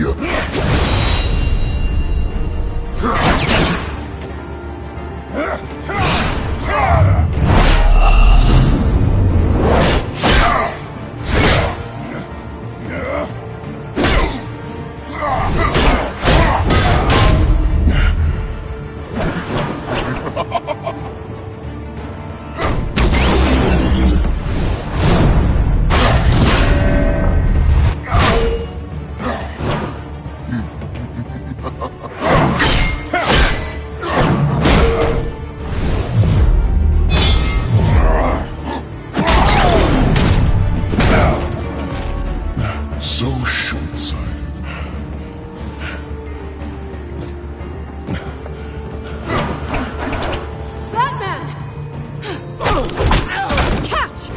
so short-sighted. Batman! Catch!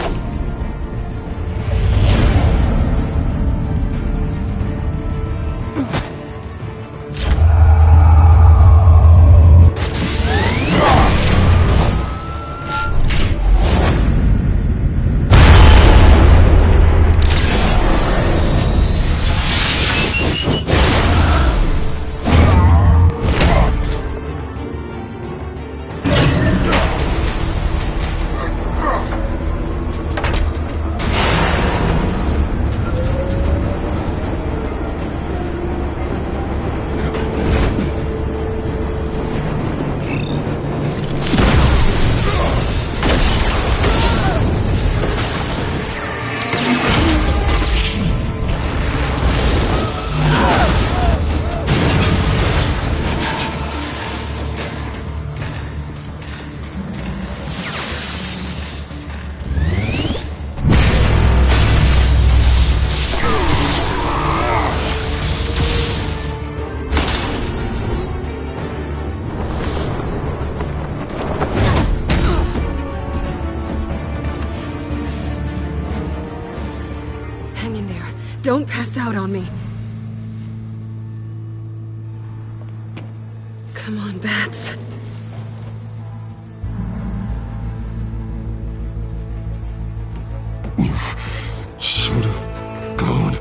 Hang in there. Don't pass out on me. Come on, Bats. You should have gone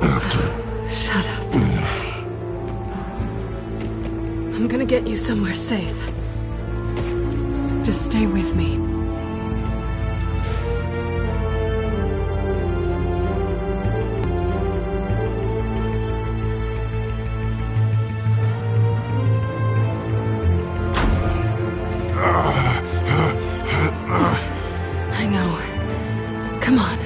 after. Shut up. I'm gonna get you somewhere safe. Just stay with me. I know. Come on.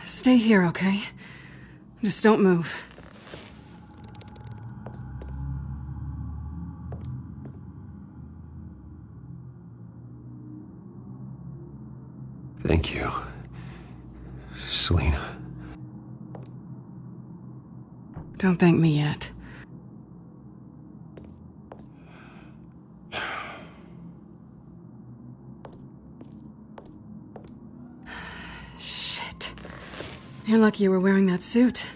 Stay here, okay? Just don't move. Thank you, Selina. Don't thank me yet. Shit. You're lucky you were wearing that suit.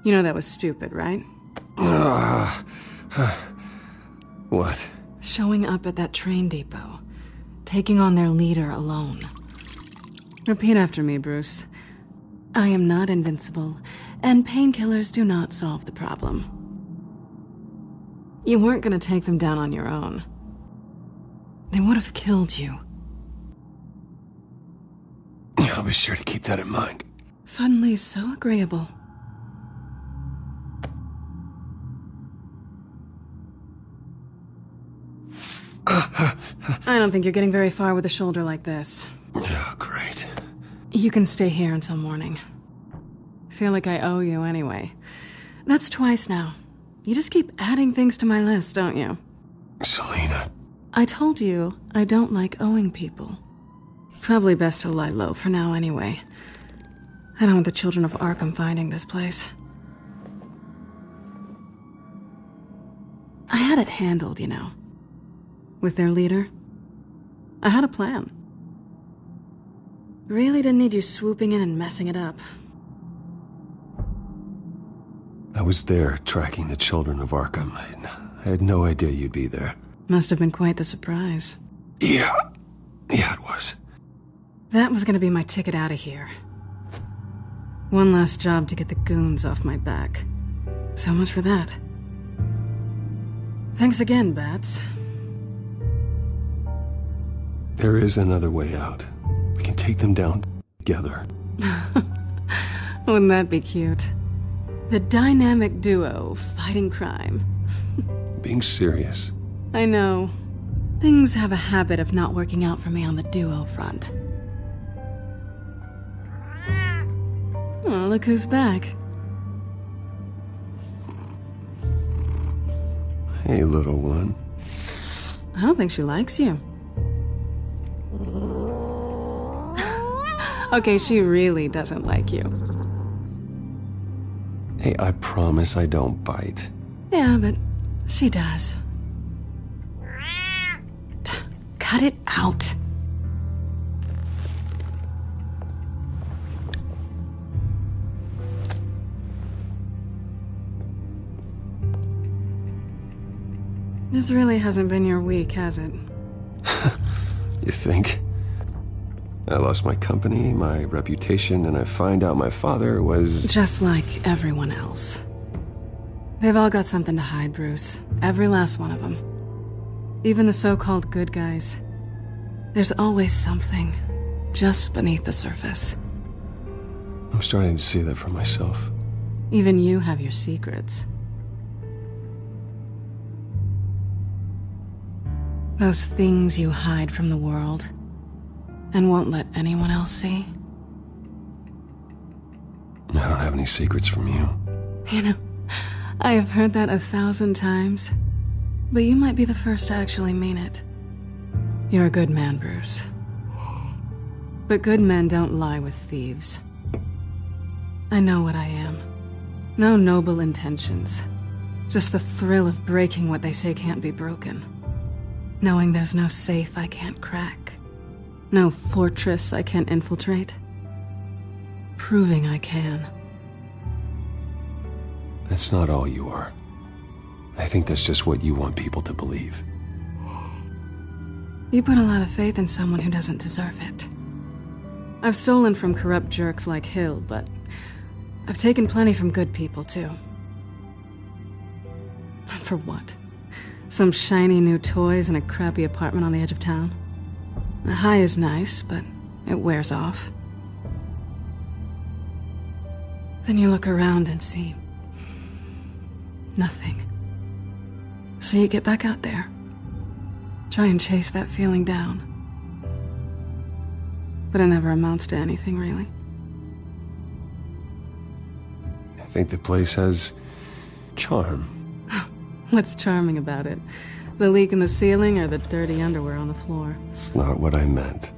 You know that was stupid, right? What? Showing up at that train depot. Taking on their leader alone. Repeat after me, Bruce. I am not invincible, and painkillers do not solve the problem. You weren't gonna take them down on your own. They would have killed you. I'll be sure to keep that in mind. Suddenly so agreeable. I don't think you're getting very far with a shoulder like this. Oh, great. You can stay here until morning. Feel like I owe you anyway. That's twice now. You just keep adding things to my list, don't you? Selina. I told you I don't like owing people. Probably best to lie low for now anyway. I don't want the children of Arkham finding this place. I had it handled, you know. With their leader. I had a plan. Really didn't need you swooping in and messing it up. I was there, tracking the children of Arkham. I had no idea you'd be there. Must have been quite the surprise. Yeah, it was. That was gonna be my ticket out of here. One last job to get the goons off my back. So much for that. Thanks again, Bats. There is another way out. We can take them down together. Wouldn't that be cute? The dynamic duo fighting crime. Being serious. I know. Things have a habit of not working out for me on the duo front. Oh, look who's back. Hey, little one. I don't think she likes you. Okay, she really doesn't like you. Hey, I promise I don't bite. Yeah, but she does. Cut it out. This really hasn't been your week, has it? You think? I lost my company, my reputation, and I find out my father was... Just like everyone else. They've all got something to hide, Bruce. Every last one of them. Even the so-called good guys. There's always something just beneath the surface. I'm starting to see that for myself. Even you have your secrets. Those things you hide from the world and won't let anyone else see. I don't have any secrets from you. You know, I have heard that 1,000 times, but you might be the first to actually mean it. You're a good man, Bruce. But good men don't lie with thieves. I know what I am. No noble intentions. Just the thrill of breaking what they say can't be broken. Knowing there's no safe I can't crack. No fortress I can't infiltrate. Proving I can. That's not all you are. I think that's just what you want people to believe. You put a lot of faith in someone who doesn't deserve it. I've stolen from corrupt jerks like Hill, but I've taken plenty from good people, too. For what? Some shiny new toys and a crappy apartment on the edge of town? The high is nice, but it wears off. Then you look around and see nothing. So you get back out there. Try and chase that feeling down. But it never amounts to anything, really. I think the place has charm. What's charming about it? The leak in the ceiling or the dirty underwear on the floor? It's not what I meant.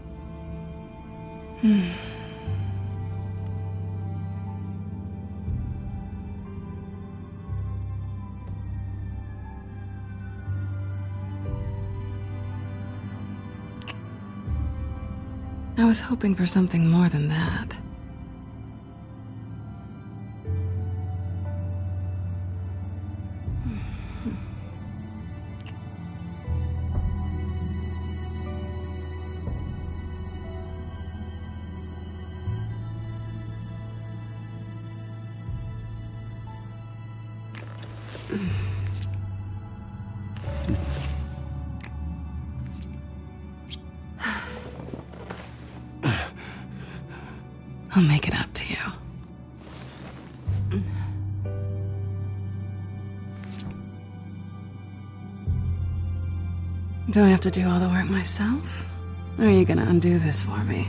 I was hoping for something more than that. I'll make it up to you. Do I have to do all the work myself? Or are you gonna undo this for me?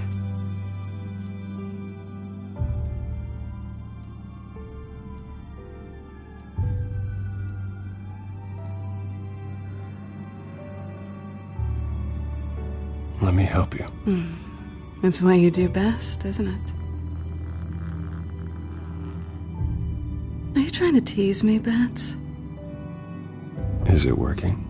help you. It's what you do best, isn't it? Are you trying to tease me, Bats? Is it working?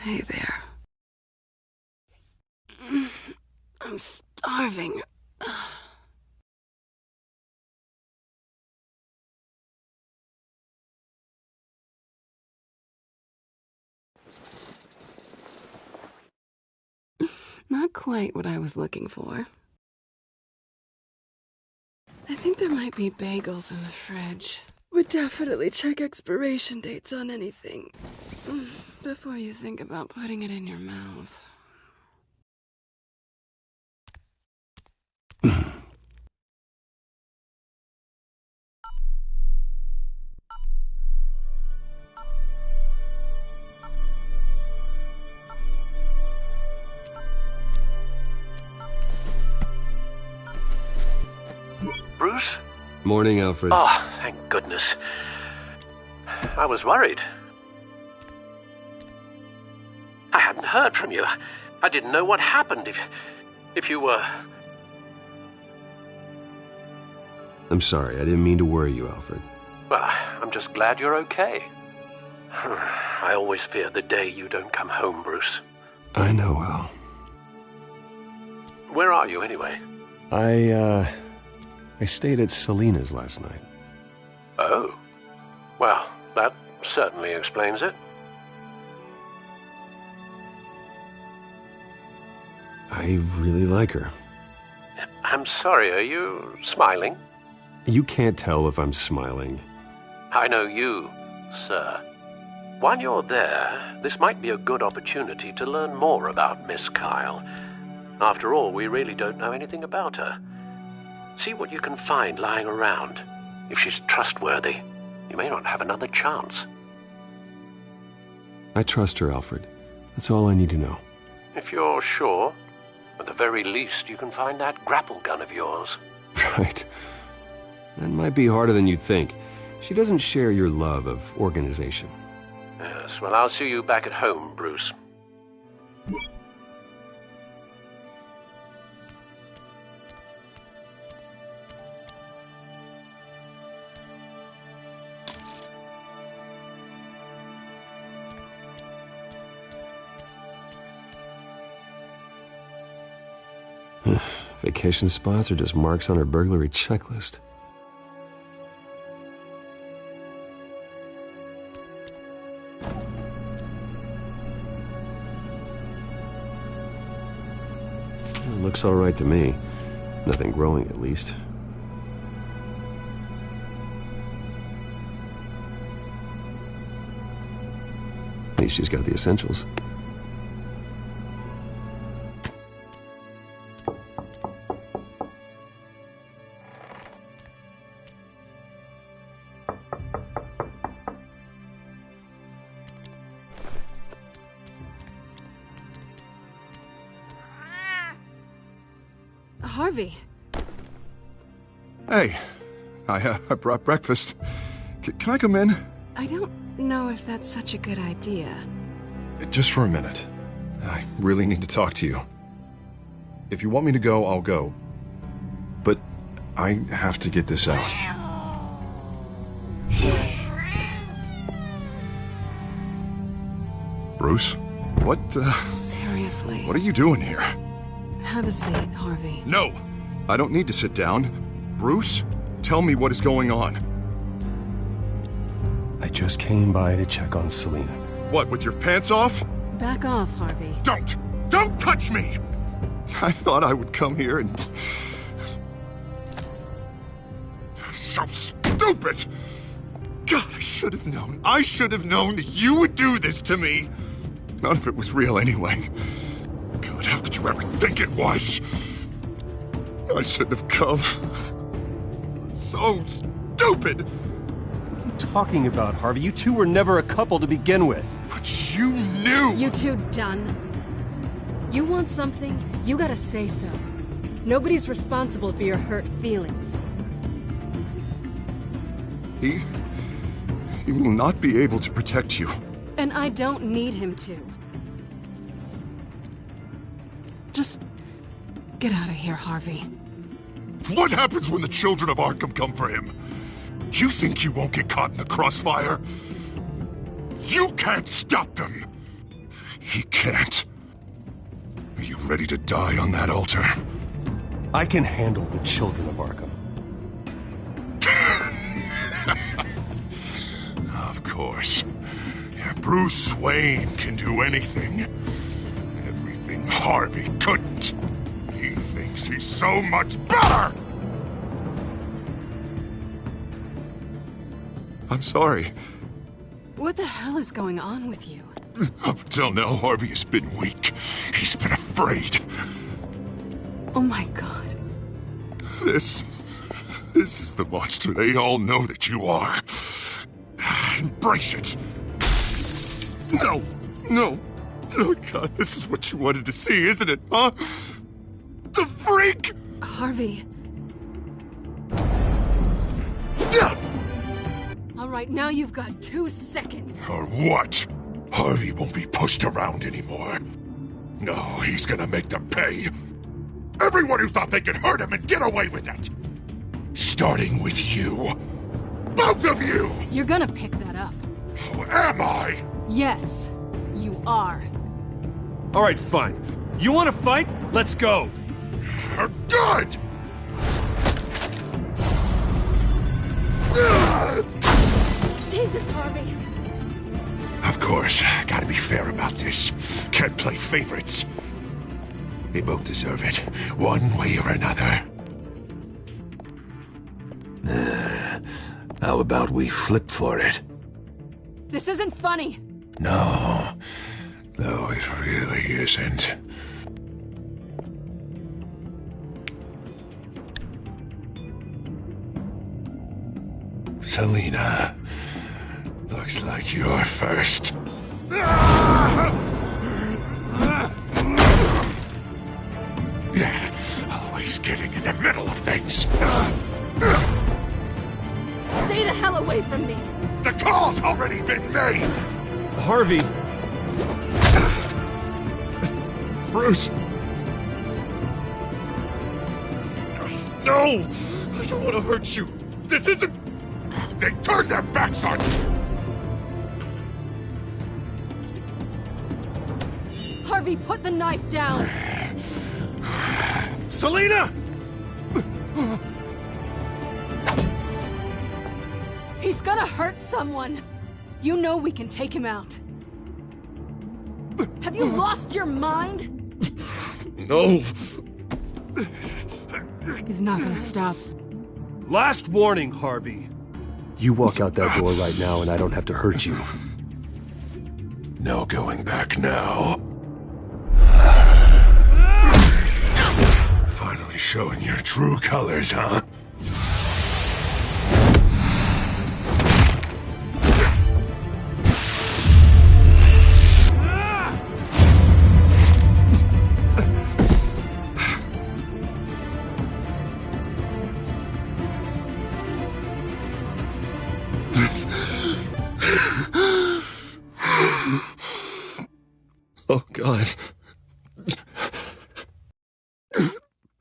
Hey there. I'm starving. Not quite what I was looking for. I think there might be bagels in the fridge. Would definitely check expiration dates on anything before you think about putting it in your mouth. Bruce? Morning, Alfred. Oh, thank goodness. I was worried. I hadn't heard from you. I didn't know what happened if you were... I'm sorry, I didn't mean to worry you, Alfred. Well, I'm just glad you're okay. I always fear the day you don't come home, Bruce. I know, Al. Where are you, anyway? I stayed at Selena's last night. Oh. Well, that certainly explains it. I really like her. I'm sorry, are you smiling? You can't tell if I'm smiling. I know you, sir. While you're there, this might be a good opportunity to learn more about Miss Kyle. After all, we really don't know anything about her. See what you can find lying around. If she's trustworthy, you may not have another chance. I trust her, Alfred. That's all I need to know. If you're sure, at the very least, you can find that grapple gun of yours. Right. That might be harder than you'd think. She doesn't share your love of organization. Yes, well, I'll see you back at home, Bruce. Vacation spots are just marks on her burglary checklist. It looks all right to me. Nothing growing, at least. At least she's got the essentials. Harvey. Hey, I brought breakfast. Can I come in? I don't know if that's such a good idea. Just for a minute. I really need to talk to you. If you want me to go, I'll go. But I have to get this out. Bruce? What, Seriously. What are you doing here? Have a seat, Harvey. No! I don't need to sit down. Bruce, tell me what is going on. I just came by to check on Selina. What, with your pants off? Back off, Harvey. Don't! Don't touch me! I thought I would come here and... So stupid! God, I should have known. I should have known that you would do this to me! None of it was real anyway. God, how could you ever think it was? I shouldn't have come. So stupid! What are you talking about, Harvey? You two were never a couple to begin with. But you knew! You two done? You want something, you gotta say so. Nobody's responsible for your hurt feelings. He will not be able to protect you. And I don't need him to. Just get out of here, Harvey. What happens when the children of Arkham come for him? You think you won't get caught in the crossfire? You can't stop them! He can't. Are you ready to die on that altar? I can handle the children of Arkham. Of course. Bruce Wayne can do anything. Everything Harvey couldn't. He thinks he's so much better! I'm sorry. What the hell is going on with you? Up until now, Harvey has been weak. He's been afraid. Oh my God. This is the monster they all know that you are. Embrace it. No, no. Oh God, this is what you wanted to see, isn't it, huh? The freak! Harvey. All right, now you've got 2 seconds. For what? Harvey won't be pushed around anymore. No, he's gonna make them pay. Everyone who thought they could hurt him and get away with it. Starting with you. Both of you! You're gonna pick that up. Oh, am I? Yes, you are. All right, fine. You want to fight? Let's go. Good! Jesus, Harvey. Of course, gotta be fair about this. Can't play favorites. They both deserve it, one way or another. How about we flip for it? This isn't funny. No, it really isn't. Selina, looks like you're first. Always getting in the middle of things. Stay the hell away from me. The call's already been made. Harvey. Bruce. No! I don't want to hurt you. This isn't... They turned their backs on you. Harvey, put the knife down. Selina! He's gonna hurt someone. You know we can take him out. Have you lost your mind? No. He's not gonna stop. Last warning, Harvey. You walk out that door right now and I don't have to hurt you. No going back now. Finally showing your true colors, huh? Oh, God.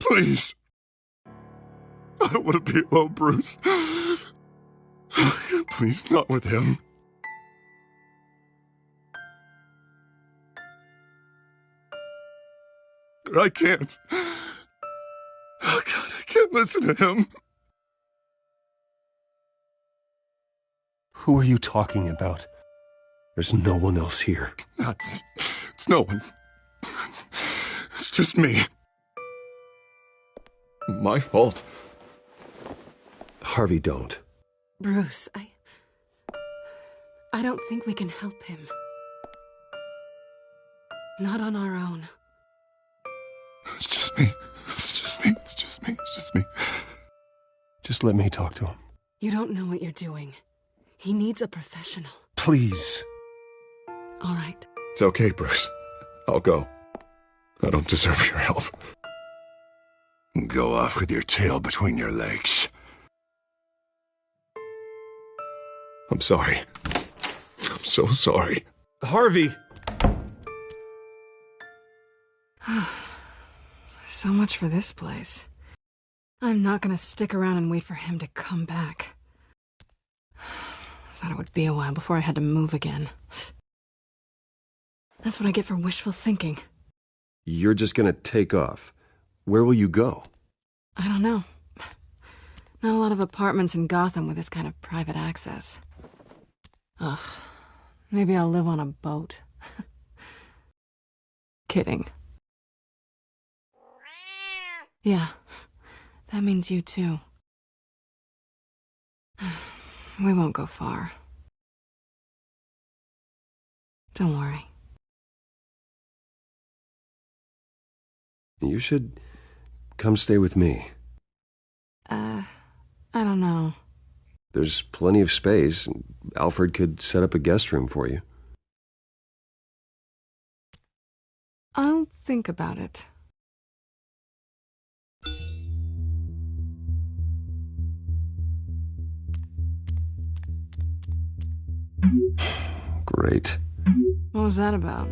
Please. I don't want to be alone, Bruce. Please, not with him. I can't. Oh, God, I can't listen to him. Who are you talking about? There's no one else here. It's no one. It's just me. My fault. Harvey, don't. Bruce, I don't think we can help him. Not on our own. It's just me. It's just me. It's just me. It's just me. Just let me talk to him. You don't know what you're doing. He needs a professional. Please. All right. It's okay, Bruce. I'll go. I don't deserve your help. Go off with your tail between your legs. I'm sorry. I'm so sorry. Harvey! So much for this place. I'm not gonna stick around and wait for him to come back. Thought it would be a while before I had to move again. That's what I get for wishful thinking. You're just gonna take off. Where will you go? I don't know. Not a lot of apartments in Gotham with this kind of private access. Ugh. Maybe I'll live on a boat. Kidding. Yeah, that means you too. We won't go far. Don't worry. You should come stay with me. I don't know. There's plenty of space. Alfred could set up a guest room for you. I'll think about it. Great. What was that about?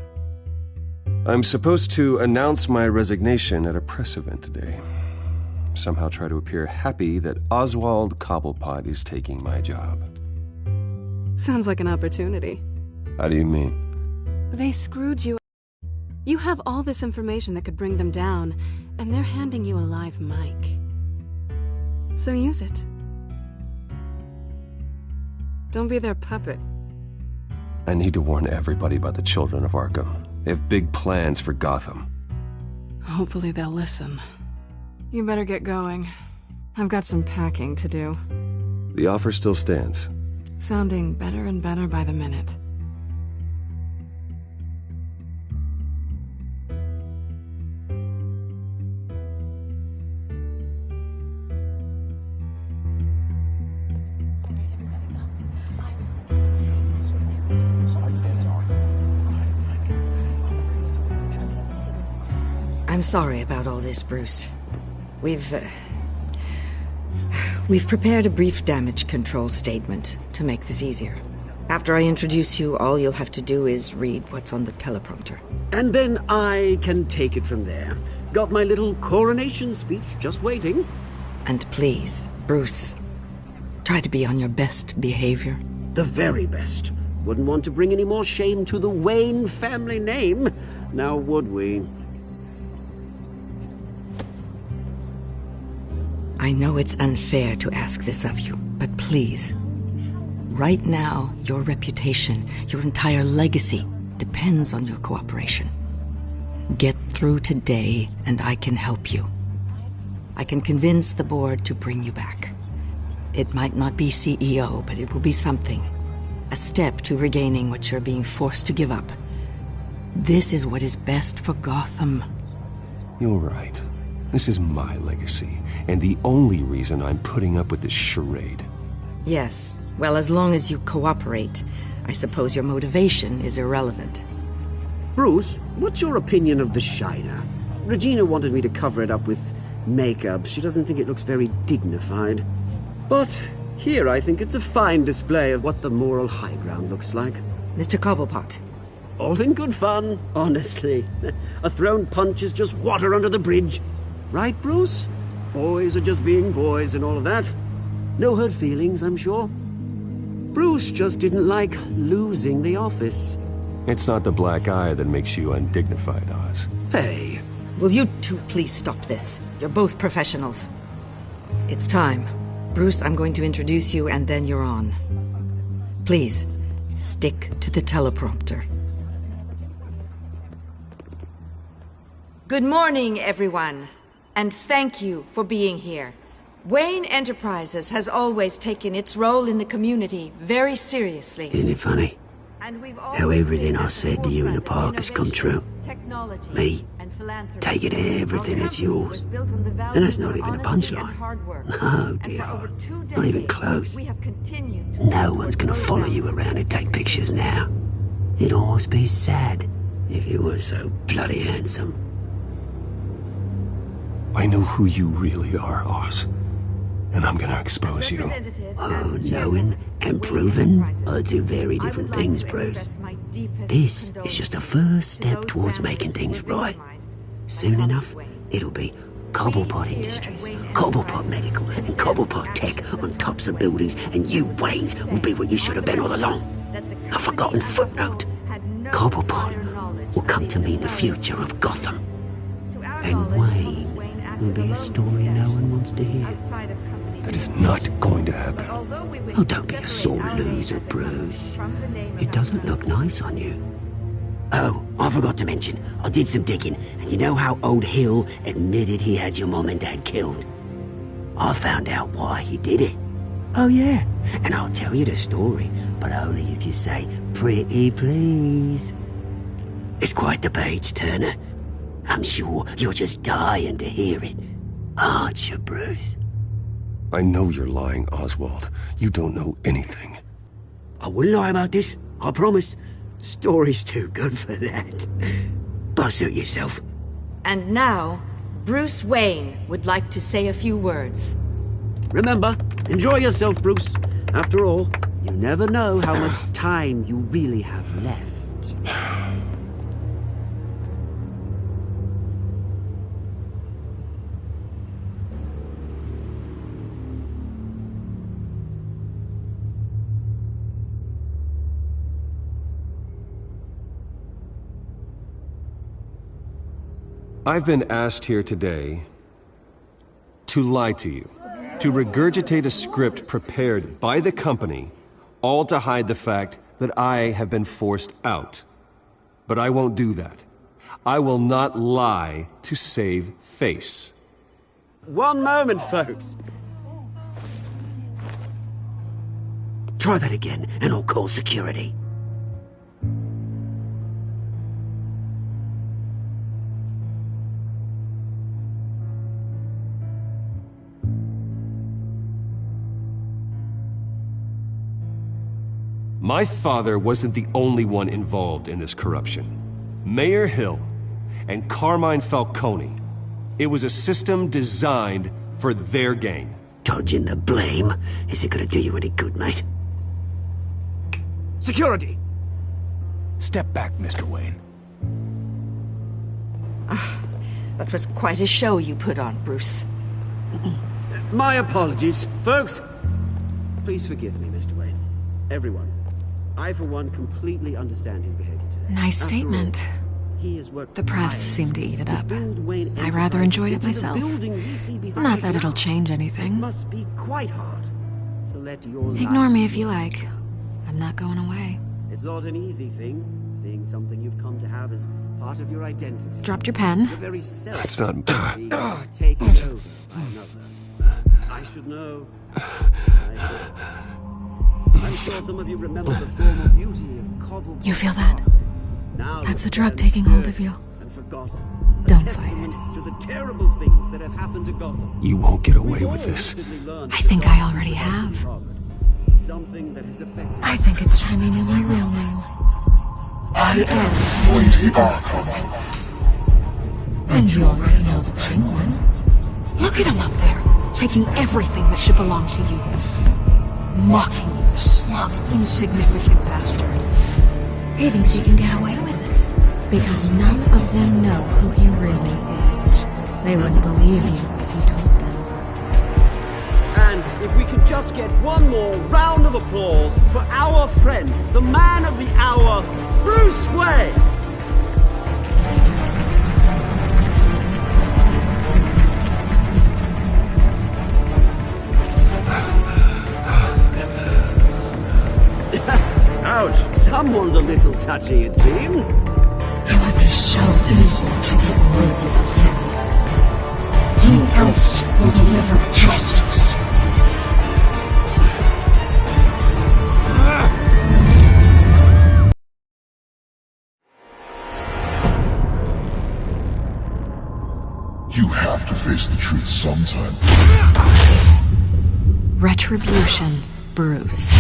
I'm supposed to announce my resignation at a press event today. Somehow try to appear happy that Oswald Cobblepot is taking my job. Sounds like an opportunity. How do you mean? They screwed you. You have all this information that could bring them down, and they're handing you a live mic. So use it. Don't be their puppet. I need to warn everybody about the Children of Arkham. They have big plans for Gotham. Hopefully they'll listen. You better get going. I've got some packing to do. The offer still stands. Sounding better and better by the minute. I'm sorry about all this, Bruce. We've prepared a brief damage control statement to make this easier. After I introduce you, all you'll have to do is read what's on the teleprompter. And then I can take it from there. Got my little coronation speech just waiting. And please, Bruce, try to be on your best behavior. The very best. Wouldn't want to bring any more shame to the Wayne family name, now would we? I know it's unfair to ask this of you, but please, right now, your reputation, your entire legacy, depends on your cooperation. Get through today, and I can help you. I can convince the board to bring you back. It might not be CEO, but it will be something. A step to regaining what you're being forced to give up. This is what is best for Gotham. You're right. This is my legacy, and the only reason I'm putting up with this charade. Yes, well, as long as you cooperate, I suppose your motivation is irrelevant. Bruce, what's your opinion of the Shiner? Regina wanted me to cover it up with makeup. She doesn't think it looks very dignified. But here I think it's a fine display of what the moral high ground looks like. Mr. Cobblepot. All in good fun, honestly. A thrown punch is just water under the bridge. Right, Bruce? Boys are just being boys and all of that. No hurt feelings, I'm sure. Bruce just didn't like losing the office. It's not the black eye that makes you undignified, Oz. Hey, Will you two please stop this? You're both professionals. It's time. Bruce, I'm going to introduce you and then you're on. Please, stick to the teleprompter. Good morning, everyone, and thank you for being here. Wayne Enterprises has always taken its role in the community very seriously. Isn't it funny? How everything I said to you in the park has come true. Me, taking everything that's yours. And that's not even a punchline. No, dear heart. Not even close. No one's gonna follow you around and take pictures now. It'd almost be sad if you were so bloody handsome. I know who you really are, Oz. And I'm gonna expose you. Oh, knowing and proving are two very different things, Bruce. This is just a first step towards making things right. Soon enough, it'll be Cobblepot Industries, Cobblepot Medical, and Cobblepot Tech on tops of buildings, and you, Waynes, will be what you should have been all along. A forgotten footnote. Cobblepot will come to mean the future of Gotham. And Wayne will be a story no one wants to hear. That is not going to happen. Oh, don't be a sore loser, Bruce. It doesn't look nice on you. Oh, I forgot to mention, I did some digging, and you know how old Hill admitted he had your mom and dad killed? I found out why he did it. Oh yeah, and I'll tell you the story, but only if you say, pretty please. It's quite the page, Turner. I'm sure you're just dying to hear it. Aren't you, Bruce? I know you're lying, Oswald. You don't know anything. I wouldn't lie about this, I promise. Story's too good for that. But suit yourself. And now, Bruce Wayne would like to say a few words. Remember, enjoy yourself, Bruce. After all, you never know how much time you really have left. I've been asked here today to lie to you, to regurgitate a script prepared by the company, all to hide the fact that I have been forced out. But I won't do that. I will not lie to save face. One moment, folks. Try that again, and I'll call security. My father wasn't the only one involved in this corruption. Mayor Hill and Carmine Falcone. It was a system designed for their gain. Dodging the blame isn't gonna do you any good, mate. Security! Step back, Mr. Wayne. That was quite a show you put on, Bruce. My apologies. Folks, please forgive me, Mr. Wayne. Everyone. I, for one, completely understand his behavior today. Nice statement. The press seemed to eat it up. I rather enjoyed it myself. Not that it'll change anything. Must be quite hard to let your Ignore me if you like. I'm not going away. It's not an easy thing, seeing something you've come to have as part of your identity. Dropped your pen. Your very self. That's not... Taken over by another. I should know. I'm sure some of you remember the former beauty of Cobble. You feel that? That's the drug taking hold of you. And forgotten. Don't fight it. To the terrible things that have happened to Gotham. You won't get away with this. I think I already have. Something that has affected. I think it's time you knew my real name. I am Lady Arkham. And you already know the Penguin. Look at him up there, taking everything that should belong to you. Mocking you, smug, insignificant bastard. He thinks he can get away with it, because none of them know who he really is. They wouldn't believe you if you told them. And if we could just get one more round of applause for our friend, the man of the hour, Bruce Wayne! little touchy, it seems. It would be so easy to get rid of him. Who else will deliver justice? You have to face the truth sometime. Retribution, Bruce.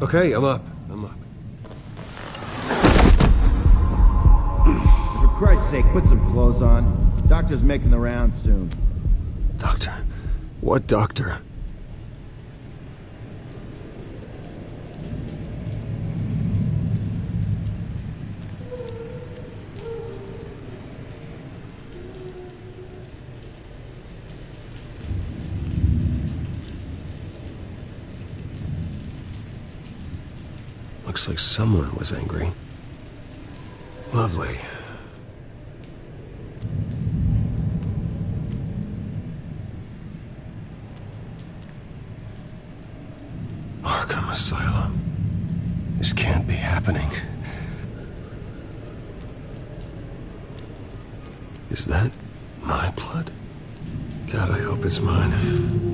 Okay, I'm up. For Christ's sake, put some clothes on. Doctor's making the rounds soon. Doctor? What doctor? Looks like someone was angry. Lovely. Arkham Asylum. This can't be happening. Is that my blood? God, I hope it's mine.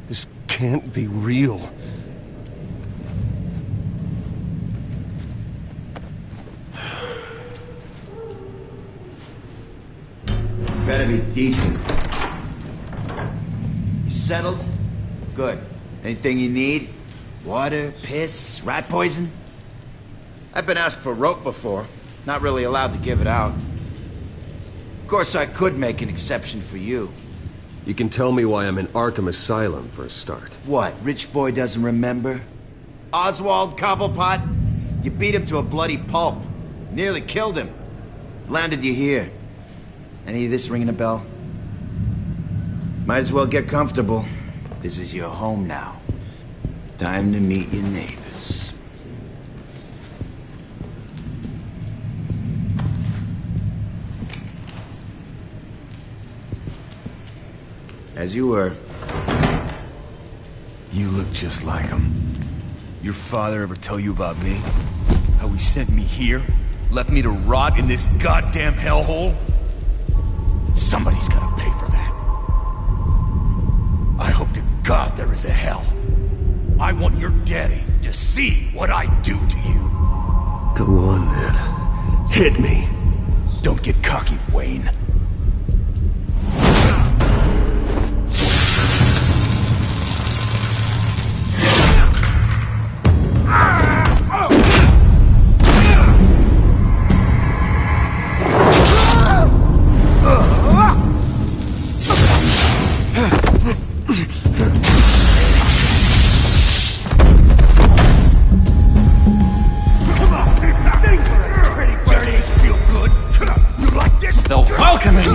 This can't be real. Better be decent. You settled? Good. Anything you need? Water, piss, rat poison? I've been asked for rope before. Not really allowed to give it out. Of course, I could make an exception for you. You can tell me why I'm in Arkham Asylum for a start. What, rich boy doesn't remember? Oswald Cobblepot? You beat him to a bloody pulp. Nearly killed him. Landed you here. Any of this ringing a bell? Might as well get comfortable. This is your home now. Time to meet your neighbors. As you were. You look just like him. Your father ever tell you about me? How he sent me here? Left me to rot in this goddamn hellhole? Somebody's gotta pay for that. I hope to God there is a hell. I want your daddy to see what I do to you. Go on then. Hit me. Don't get cocky, Wayne.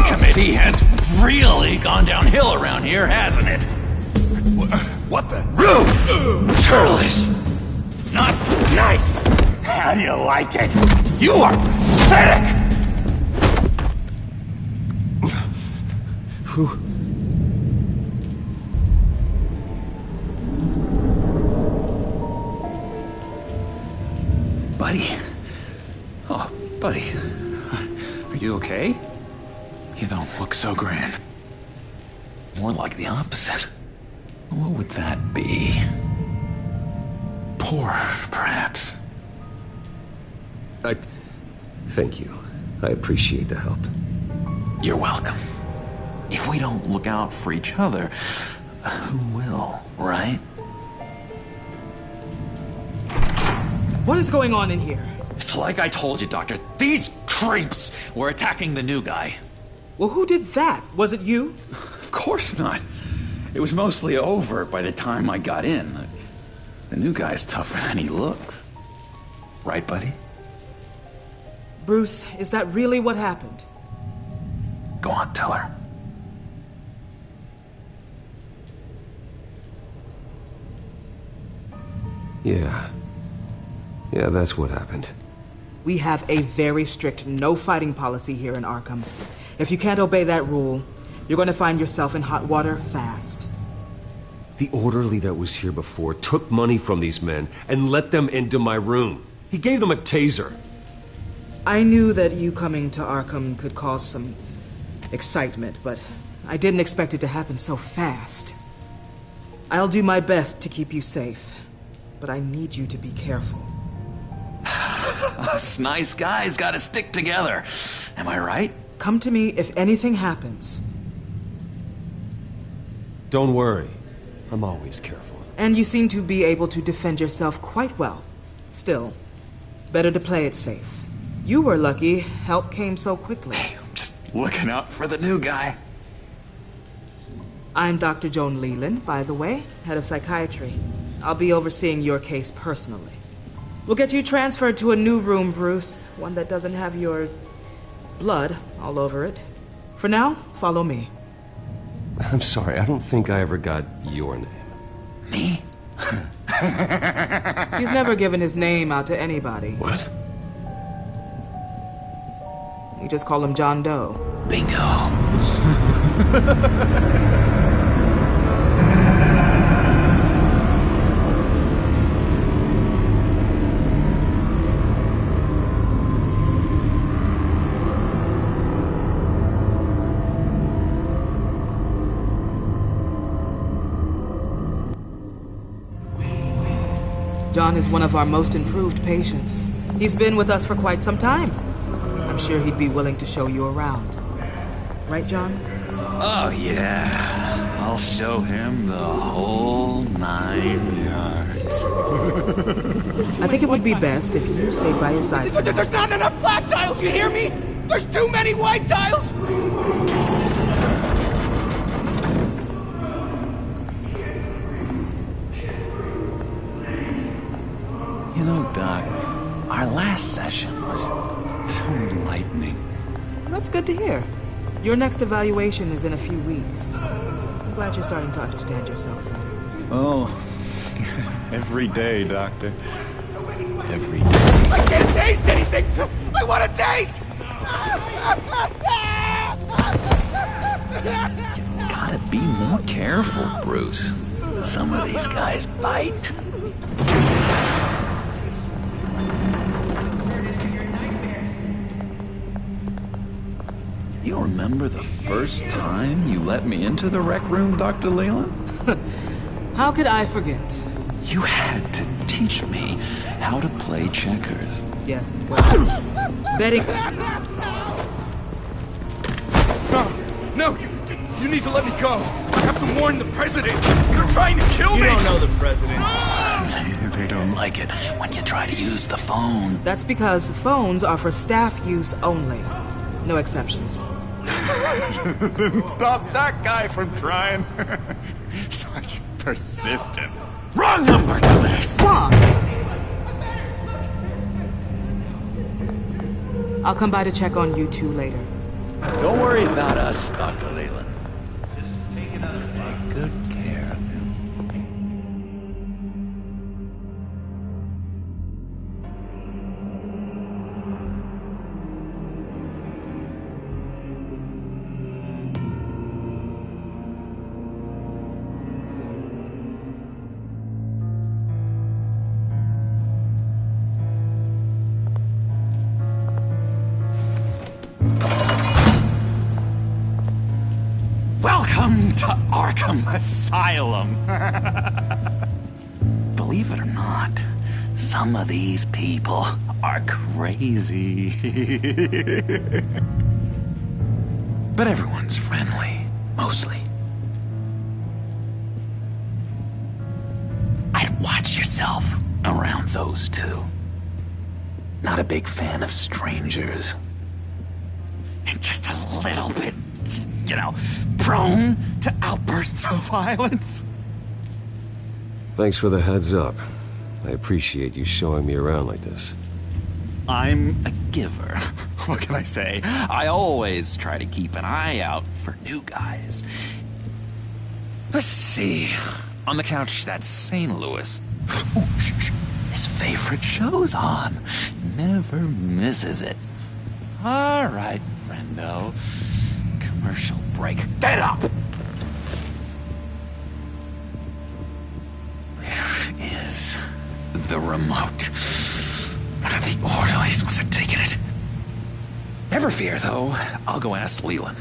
Committee has really gone downhill around here, hasn't it? What the? Rude! Churlish! Not nice! How do you like it? You are pathetic! Buddy. Oh, buddy. Are you okay? You don't look so grand. More like the opposite. What would that be? Poor, perhaps. Thank you. I appreciate the help. You're welcome. If we don't look out for each other, who will, right? What is going on in here? It's like I told you, Doctor. These creeps were attacking the new guy. Well, who did that? Was it you? Of course not. It was mostly over by the time I got in. The new guy's tougher than he looks. Right, buddy? Bruce, is that really what happened? Go on, tell her. Yeah, that's what happened. We have a very strict no fighting policy here in Arkham. If you can't obey that rule, you're going to find yourself in hot water fast. The orderly that was here before took money from these men and let them into my room. He gave them a taser. I knew that you coming to Arkham could cause some excitement, but I didn't expect it to happen so fast. I'll do my best to keep you safe, but I need you to be careful. Us nice guys gotta stick together. Am I right? Come to me if anything happens. Don't worry. I'm always careful. And you seem to be able to defend yourself quite well. Still, better to play it safe. You were lucky help came so quickly. I'm just looking out for the new guy. I'm Dr. Joan Leland, by the way, head of psychiatry. I'll be overseeing your case personally. We'll get you transferred to a new room, Bruce. One that doesn't have your blood all over it. For now, follow me. I'm sorry, I don't think I ever got your name. Me? He's never given his name out to anybody. What? We just call him John Doe. Bingo. John is one of our most improved patients. He's been with us for quite some time. I'm sure he'd be willing to show you around. Right, John? Oh, yeah. I'll show him the whole 9 yards. I think it would be best if you stayed by his side. There's not enough black tiles, you hear me? There's too many white tiles! You know, Doc, our last session was so enlightening. That's good to hear. Your next evaluation is in a few weeks. I'm glad you're starting to understand yourself better. Oh, every day, Doctor. Every day. I can't taste anything! I want to taste! You gotta be more careful, Bruce. Some of these guys bite. You remember the first time you let me into the rec room, Dr. Leland? How could I forget? You had to teach me how to play checkers. Yes, well, betting... No, you need to let me go. I have to warn the president. You're trying to kill me. You don't know the president. They don't like it when you try to use the phone. That's because phones are for staff use only. No exceptions. Then stop that guy from trying. Such persistence. Wrong number to this. John! I'll come by to check on you two later. Don't worry about us, Dr. Leland. Just take good care of him. Welcome to Arkham Asylum. Believe it or not, some of these people are crazy. But everyone's friendly, mostly. I'd watch yourself around those two. Not a big fan of strangers. And just a little bit, you know, prone to outbursts of violence. Thanks for the heads up. I appreciate you showing me around like this. I'm a giver. What can I say? I always try to keep an eye out for new guys. Let's see. On the couch, that's St. Louis. Ooh, shh. His favorite show's on. Never misses it. All right, friendo. Commercial break. Get up! Where is the remote? One of the orderlies must have taken it. Never fear, though. I'll go ask Leland.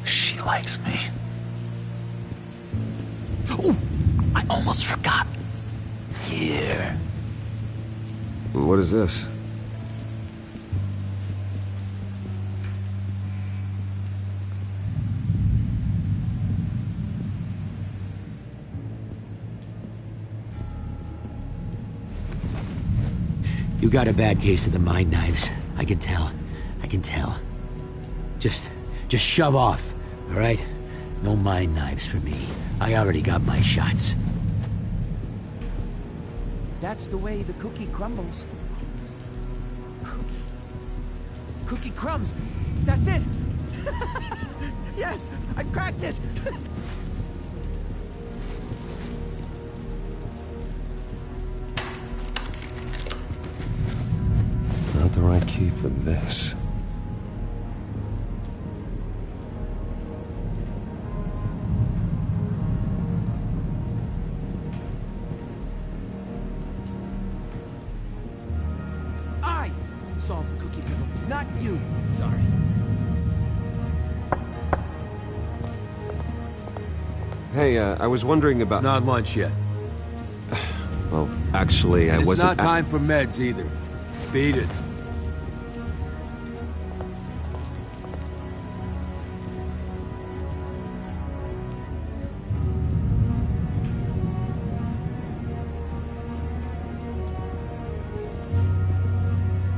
She likes me. Ooh, I almost forgot. Here. What is this? You got a bad case of the mind knives. I can tell. I can tell. Just shove off, all right? No mind knives for me. I already got my shots. If that's the way the cookie crumbles. Cookie crumbs. That's it. Yes, I cracked it. Not the right key for this. I solved the cookie riddle, not you. Sorry. Hey, I was wondering about... It's not lunch yet. Well, actually, I It's wasn't... not time for meds either. Beat it.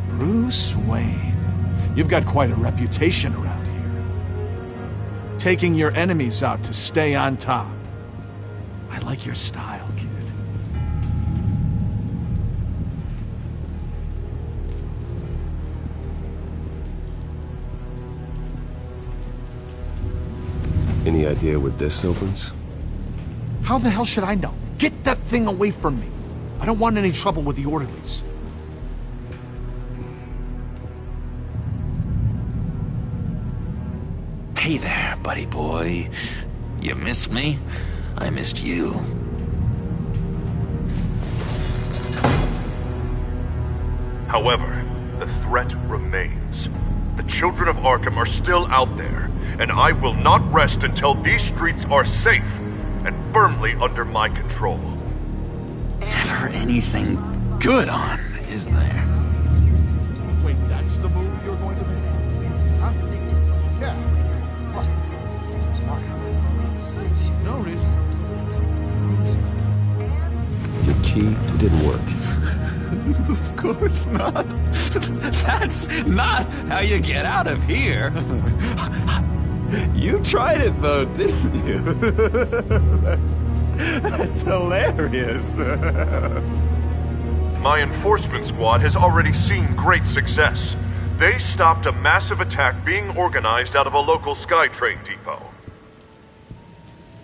Bruce Wayne. You've got quite a reputation around here. Taking your enemies out to stay on top. I like your style, kid. Any idea what this opens? How the hell should I know? Get that thing away from me. I don't want any trouble with the orderlies. Hey there, buddy boy. You missed me? I missed you. However, the threat remains. The children of Arkham are still out there, and I will not rest until these streets are safe and firmly under my control. Never anything good on, is there? Wait, that's the move you're going to make? Huh? Yeah. What? No reason. Your key didn't work. Of course not. That's not how you get out of here. You tried it though, didn't you? That's hilarious. My enforcement squad has already seen great success. They stopped a massive attack being organized out of a local SkyTrain depot.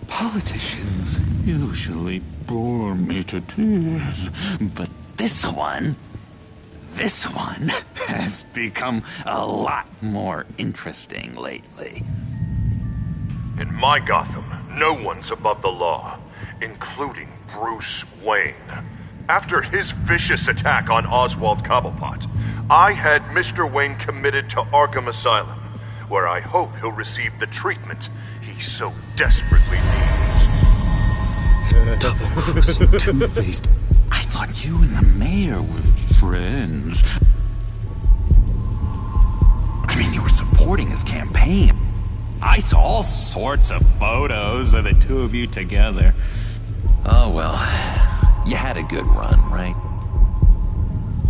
Politicians usually bore me to tears, but this one has become a lot more interesting lately. In my Gotham, no one's above the law, including Bruce Wayne. After his vicious attack on Oswald Cobblepot, I had Mr. Wayne committed to Arkham Asylum, where I hope he'll receive the treatment he so desperately needs. Double-crossing two-faced. I thought you and the mayor were friends. I mean, you were supporting his campaign. I saw all sorts of photos of the two of you together. Oh well, you had a good run, right?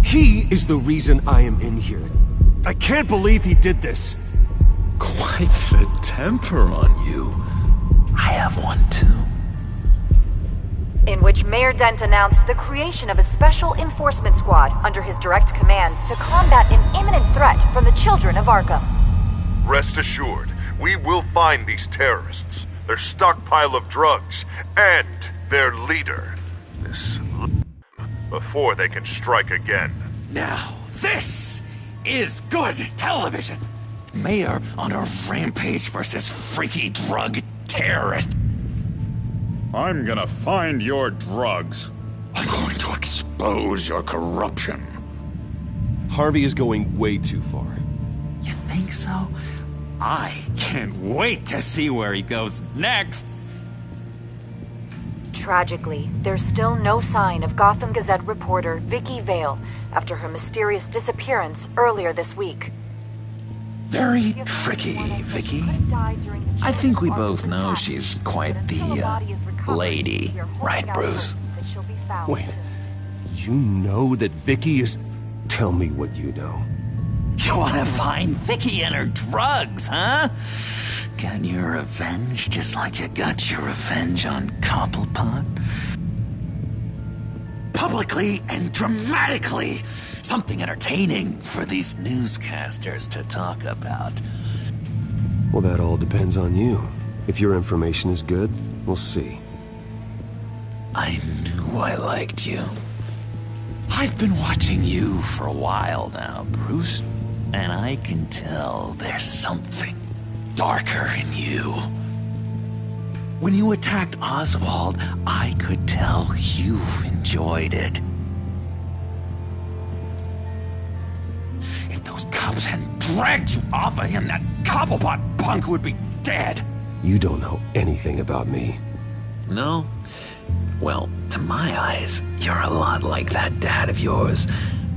He is the reason I am in here. I can't believe he did this. Quite the temper on you. I have one too. In which Mayor Dent announced the creation of a special enforcement squad under his direct command to combat an imminent threat from the children of Arkham. Rest assured, we will find these terrorists, their stockpile of drugs, and their leader, this before they can strike again. Now, this is good television. Mayor on a rampage versus freaky drug terrorist. I'm gonna find your drugs. I'm going to expose your corruption. Harvey is going way too far. You think so? I can't wait to see where he goes next. Tragically, there's still no sign of Gotham Gazette reporter Vicky Vale after her mysterious disappearance earlier this week. Very tricky, Vicky. I think we both know she's quite the lady, right, Bruce? Wait, you know that Vicky is... Tell me what you know. You want to find Vicky and her drugs, huh? Get your revenge just like you got your revenge on Cobblepot? Publicly and dramatically! Something entertaining for these newscasters to talk about. Well, that all depends on you. If your information is good, we'll see. I knew I liked you. I've been watching you for a while now, Bruce, and I can tell there's something darker in you. When you attacked Oswald, I could tell you enjoyed it. If those cops hadn't dragged you off of him, that Cobblepot punk would be dead. You don't know anything about me. No? Well, to my eyes, you're a lot like that dad of yours.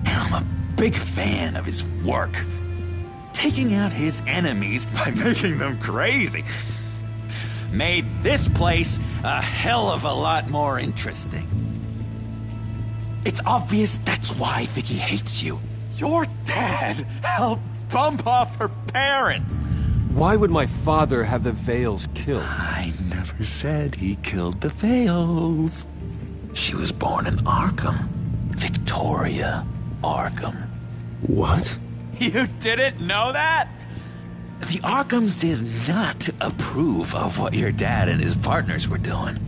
And I'm a big fan of his work. Taking out his enemies by making them crazy made this place a hell of a lot more interesting. It's obvious that's why Vicky hates you. Your dad helped bump off her parents. Why would my father have the Vales killed? I never said he killed the Vales. She was born in Arkham. Victoria Arkham. What? You didn't know that? The Arkhams did not approve of what your dad and his partners were doing.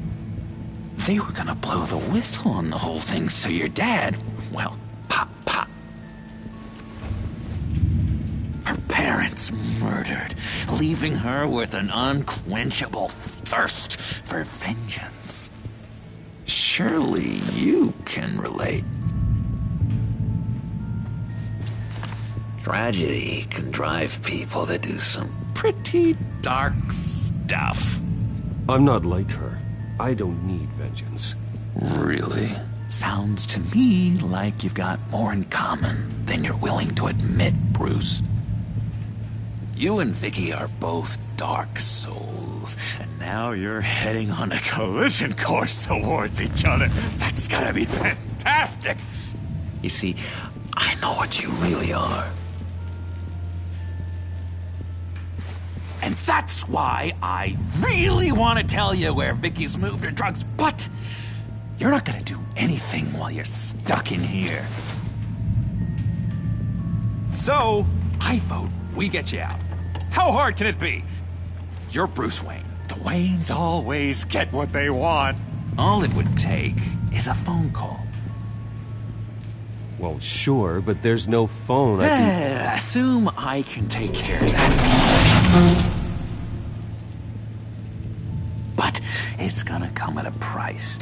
They were gonna blow the whistle on the whole thing, so your dad, well, pop. Her parents murdered, leaving her with an unquenchable thirst for vengeance. Surely you can relate. Tragedy can drive people to do some pretty dark stuff. I'm not like her. I don't need vengeance. Really? Sounds to me like you've got more in common than you're willing to admit, Bruce. You and Vicky are both dark souls, and now you're heading on a collision course towards each other. That's gonna be fantastic! You see, I know what you really are. And that's why I really want to tell you where Vicky's moved her drugs, but you're not gonna do anything while you're stuck in here. So, I vote we get you out. How hard can it be? You're Bruce Wayne. The Waynes always get what they want. All it would take is a phone call. Well, sure, but there's no phone. Assume I can take care of that. But it's gonna come at a price.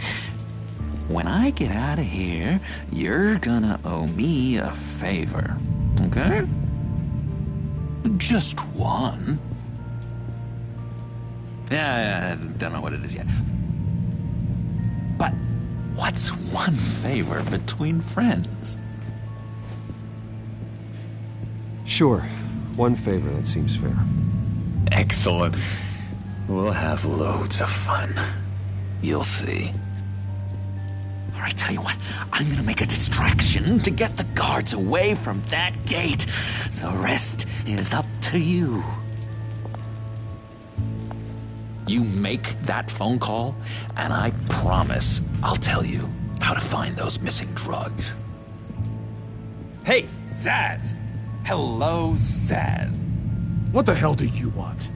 When I get out of here, you're gonna owe me a favor, okay? Just one. Yeah, I don't know what it is yet. But what's one favor between friends? Sure. One favor, that seems fair. Excellent. We'll have loads of fun. You'll see. All right, tell you what. I'm gonna make a distraction to get the guards away from that gate. The rest is up to you. You make that phone call, and I promise I'll tell you how to find those missing drugs. Hey, Zsasz! Hello, Zsasz. What the hell do you want?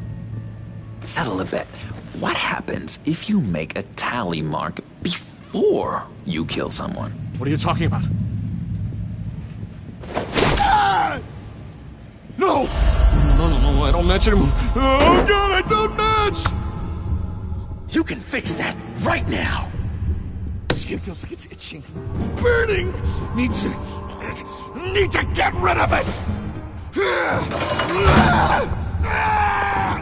Settle a bet. What happens if you make a tally mark before you kill someone? What are you talking about? Ah! No! No, I don't match anymore. Oh god, I don't match! You can fix that right now! Skin feels like it's itching. Burning! Need to get rid of it!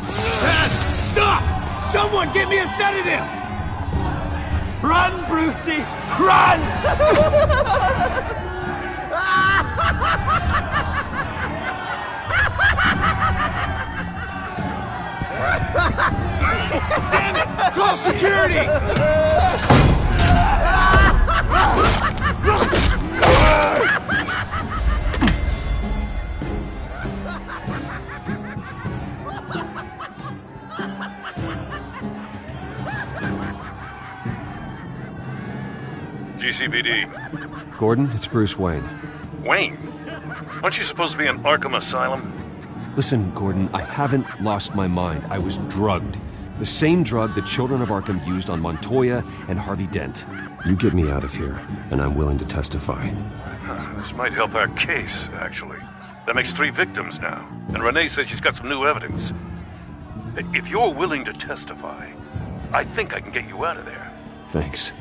Stop! Someone get me a sedative! Run, Brucey! Run! Damn it! Call security! GCPD. Gordon, it's Bruce Wayne. Wayne? Aren't you supposed to be in Arkham Asylum? Listen, Gordon, I haven't lost my mind. I was drugged. The same drug the Children of Arkham used on Montoya and Harvey Dent. You get me out of here, and I'm willing to testify. This might help our case, actually. That makes 3 victims now, and Renee says she's got some new evidence. If you're willing to testify, I think I can get you out of there. Thanks.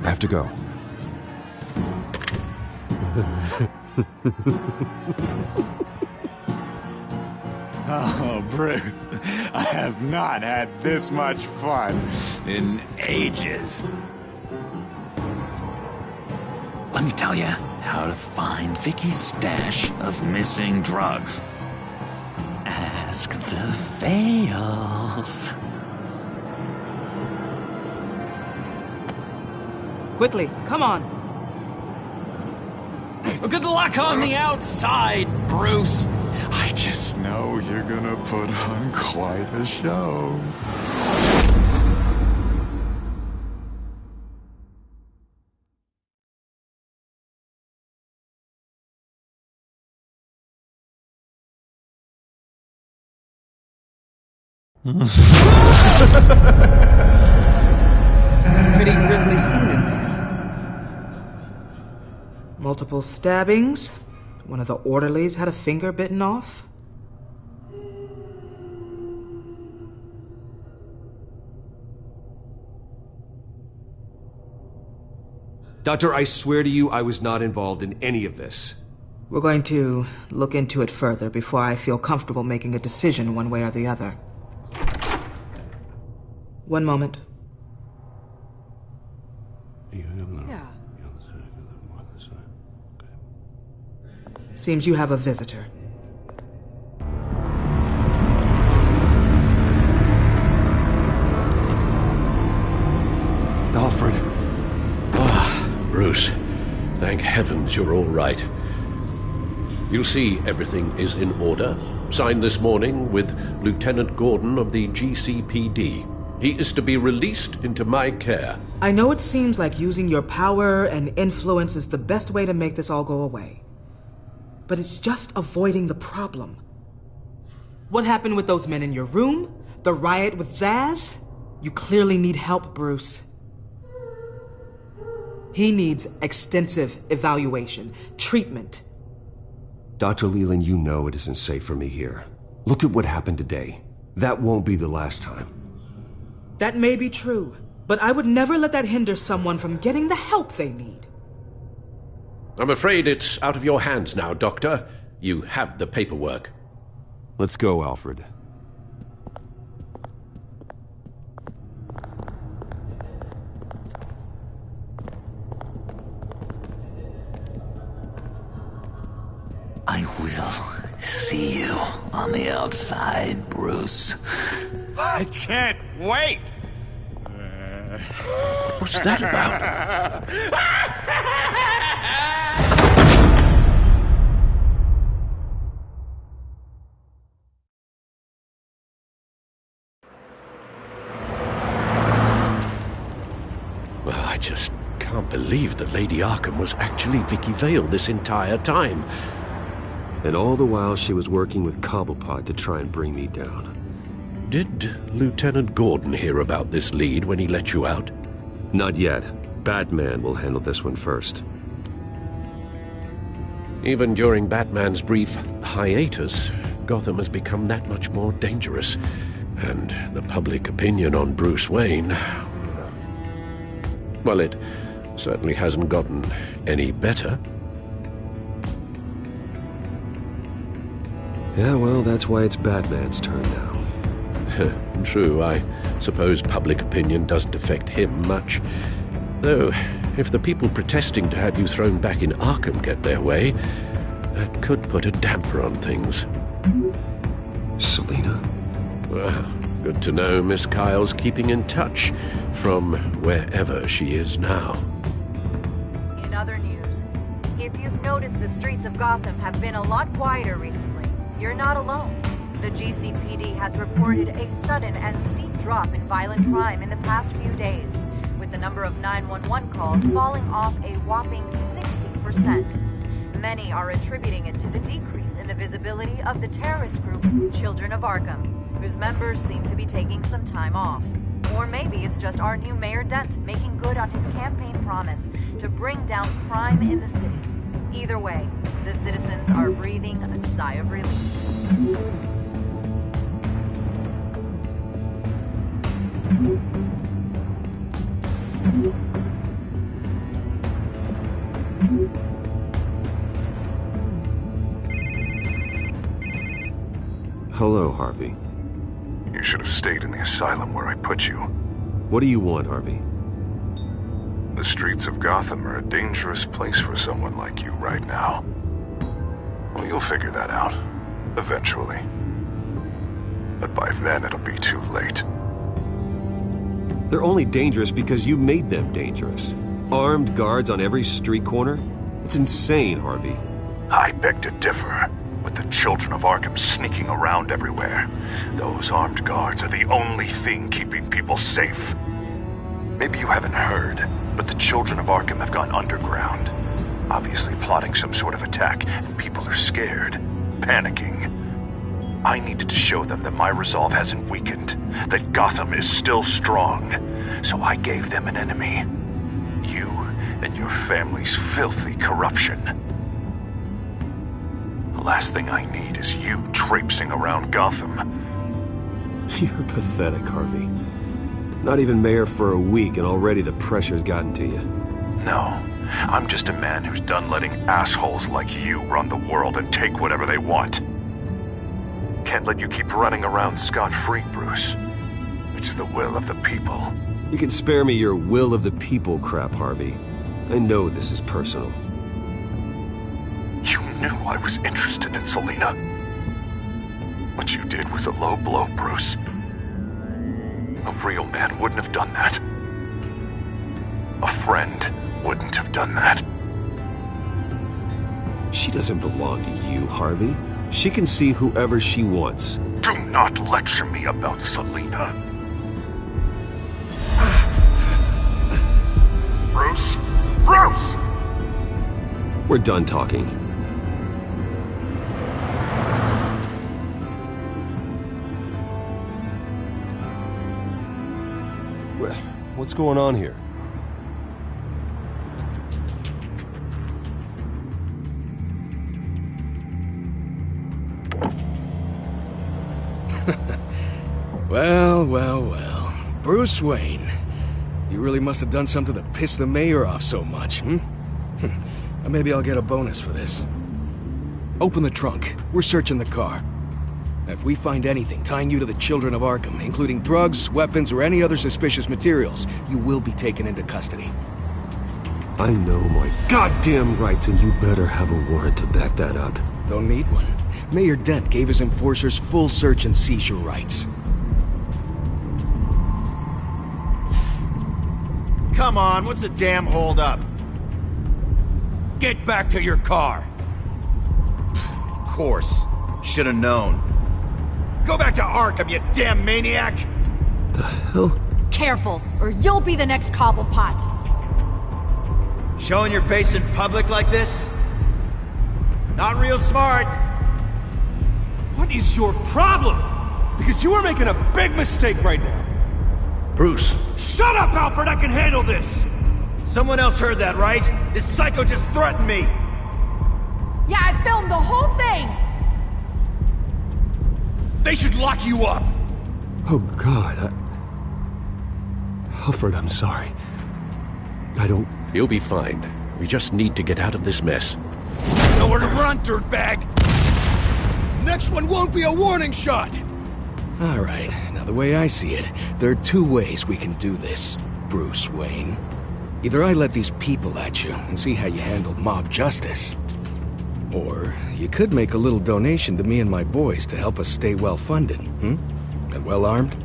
I have to go. Oh, Bruce, I have not had this much fun in ages. Let me tell you how to find Vicky's stash of missing drugs. Ask the Fails. Quickly, come on. Good luck on the outside, Bruce. I just know you're gonna put on quite a show. Pretty grisly scene in there. Multiple stabbings. One of the orderlies had a finger bitten off. Doctor, I swear to you I was not involved in any of this. We're going to look into it further before I feel comfortable making a decision one way or the other. One moment. Yeah. Seems you have a visitor. Alfred. Bruce, thank heavens you're all right. You'll see everything is in order. Signed this morning with Lieutenant Gordon of the GCPD. He is to be released into my care. I know it seems like using your power and influence is the best way to make this all go away. But it's just avoiding the problem. What happened with those men in your room? The riot with Zsasz? You clearly need help, Bruce. He needs extensive evaluation, treatment. Dr. Leland, you know it isn't safe for me here. Look at what happened today. That won't be the last time. That may be true, but I would never let that hinder someone from getting the help they need. I'm afraid it's out of your hands now, Doctor. You have the paperwork. Let's go, Alfred. I will see you. on the outside, Bruce. I can't wait! What's that about? Well, I just can't believe that Lady Arkham was actually Vicky Vale this entire time. And all the while she was working with Cobblepot to try and bring me down. Did Lieutenant Gordon hear about this lead when he let you out? Not yet. Batman will handle this one first. Even during Batman's brief hiatus, Gotham has become that much more dangerous. And the public opinion on Bruce Wayne... well, it certainly hasn't gotten any better. Yeah, well, that's why it's Batman's turn now. True, I suppose public opinion doesn't affect him much. Though, if the people protesting to have you thrown back in Arkham get their way, that could put a damper on things. Selina? Well, good to know Miss Kyle's keeping in touch from wherever she is now. In other news, if you've noticed, the streets of Gotham have been a lot quieter recently. You're not alone. The GCPD has reported a sudden and steep drop in violent crime in the past few days, with the number of 911 calls falling off a whopping 60%. Many are attributing it to the decrease in the visibility of the terrorist group Children of Arkham, whose members seem to be taking some time off. Or maybe it's just our new Mayor Dent making good on his campaign promise to bring down crime in the city. Either way, the citizens are breathing a sigh of relief. Hello, Harvey. You should have stayed in the asylum where I put you. What do you want, Harvey? The streets of Gotham are a dangerous place for someone like you right now. Well, you'll figure that out. Eventually. But by then it'll be too late. They're only dangerous because you made them dangerous. Armed guards on every street corner? It's insane, Harvey. I beg to differ. With the Children of Arkham sneaking around everywhere, those armed guards are the only thing keeping people safe. Maybe you haven't heard, but the Children of Arkham have gone underground. Obviously plotting some sort of attack, and people are scared, panicking. I needed to show them that my resolve hasn't weakened, that Gotham is still strong. So I gave them an enemy. You and your family's filthy corruption. The last thing I need is you traipsing around Gotham. You're pathetic, Harvey. Not even mayor for a week and already the pressure's gotten to you. No, I'm just a man who's done letting assholes like you run the world and take whatever they want. Can't let you keep running around scot-free, Bruce. It's the will of the people. You can spare me your will of the people crap, Harvey. I know this is personal. You knew I was interested in Selina. What you did was a low blow, Bruce. A real man wouldn't have done that. A friend wouldn't have done that. She doesn't belong to you, Harvey. She can see whoever she wants. Do not lecture me about Selina. Bruce? Bruce! We're done talking. What's going on here? Well. Bruce Wayne. You really must have done something to piss the mayor off so much, Maybe I'll get a bonus for this. Open the trunk. We're searching the car. If we find anything tying you to the Children of Arkham, including drugs, weapons, or any other suspicious materials, you will be taken into custody. I know my goddamn rights, and you better have a warrant to back that up. Don't need one. Mayor Dent gave his enforcers full search and seizure rights. Come on, what's the damn holdup? Get back to your car! Of course. Should've known. Go back to Arkham, you damn maniac! The hell? Careful, or you'll be the next Cobblepot. Showing your face in public like this? Not real smart. What is your problem? Because you are making a big mistake right now. Bruce. Shut up, Alfred! I can handle this! Someone else heard that, right? This psycho just threatened me! Yeah, I filmed the whole thing! They should lock you up! Oh, God, Alfred, I'm sorry. I don't... You'll be fine. We just need to get out of this mess. Nowhere to run, dirtbag! Next one won't be a warning shot! Alright, now the way I see it, there are two ways we can do this, Bruce Wayne. Either I let these people at you and see how you handle mob justice, or you could make a little donation to me and my boys to help us stay well-funded, and well-armed.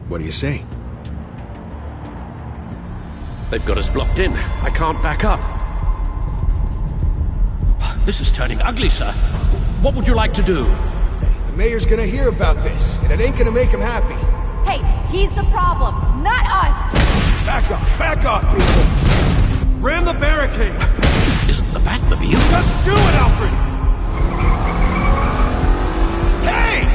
What do you say? They've got us blocked in. I can't back up. This is turning ugly, sir. What would you like to do? The mayor's gonna hear about this, and it ain't gonna make him happy. Hey, he's the problem, not us! Back off, people! Ram the barricade! This isn't the Batmobile. Just do it, Alfred! Hey!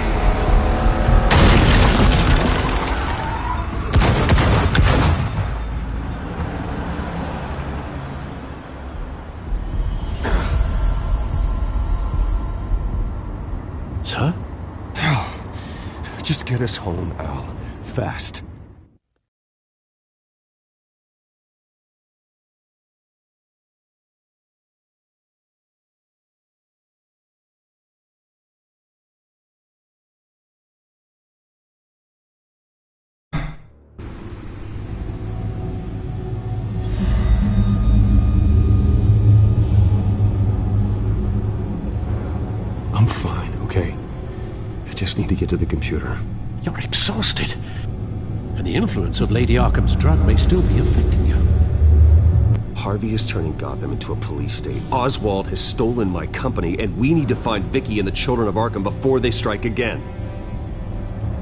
Sir? Just get us home, Al. Fast. I'm fine, okay? I just need to get to the computer. You're exhausted. And the influence of Lady Arkham's drug may still be affecting you. Harvey is turning Gotham into a police state. Oswald has stolen my company, and we need to find Vicky and the children of Arkham before they strike again.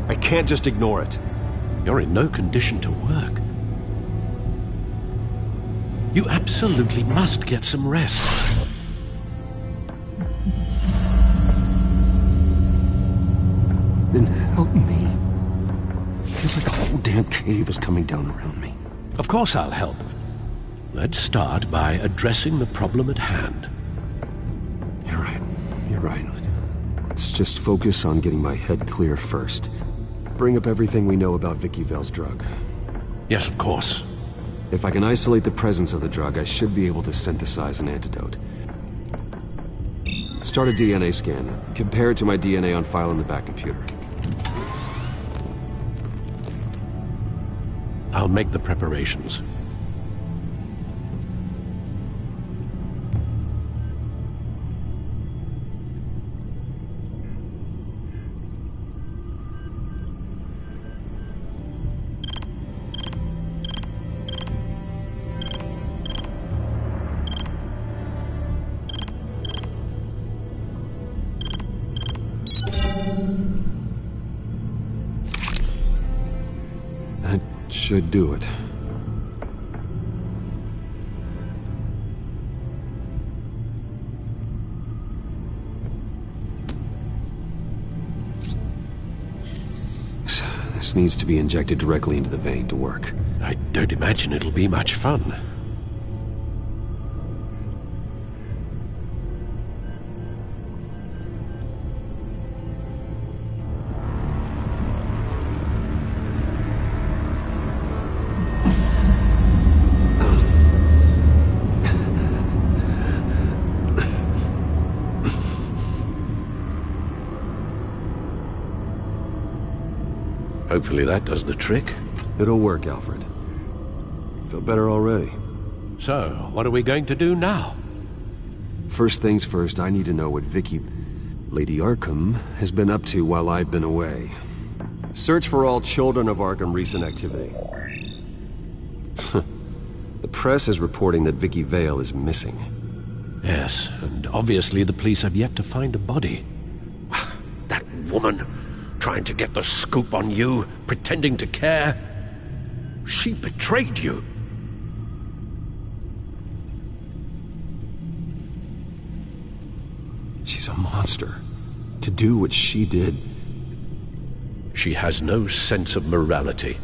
I can't just ignore it. You're in no condition to work. You absolutely must get some rest. Then help me. Feels like the whole damn cave is coming down around me. Of course I'll help. Let's start by addressing the problem at hand. You're right. You're right. Let's just focus on getting my head clear first. Bring up everything we know about Vicky Vale's drug. Yes, of course. If I can isolate the presence of the drug, I should be able to synthesize an antidote. Start a DNA scan. Compare it to my DNA on file in the back computer. I'll make the preparations. That should do it. This needs to be injected directly into the vein to work. I don't imagine it'll be much fun. Hopefully that does the trick. It'll work, Alfred. Feel better already. So, what are we going to do now? First things first, I need to know what Lady Arkham, has been up to while I've been away. Search for all Children of Arkham recent activity. The press is reporting that Vicky Vale is missing. Yes, and obviously the police have yet to find a body. That woman, trying to get the scoop on you, pretending to care. She betrayed you. She's a monster. To do what she did... She has no sense of morality.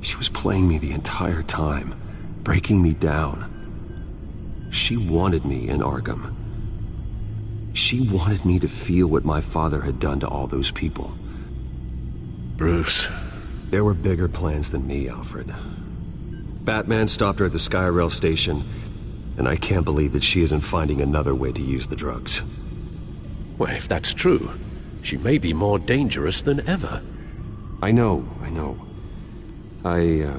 She was playing me the entire time, breaking me down. She wanted me in Arkham. She wanted me to feel what my father had done to all those people. Bruce. There were bigger plans than me, Alfred. Batman stopped her at the Skyrail station, and I can't believe that she isn't finding another way to use the drugs. Well, if that's true, she may be more dangerous than ever. I know. I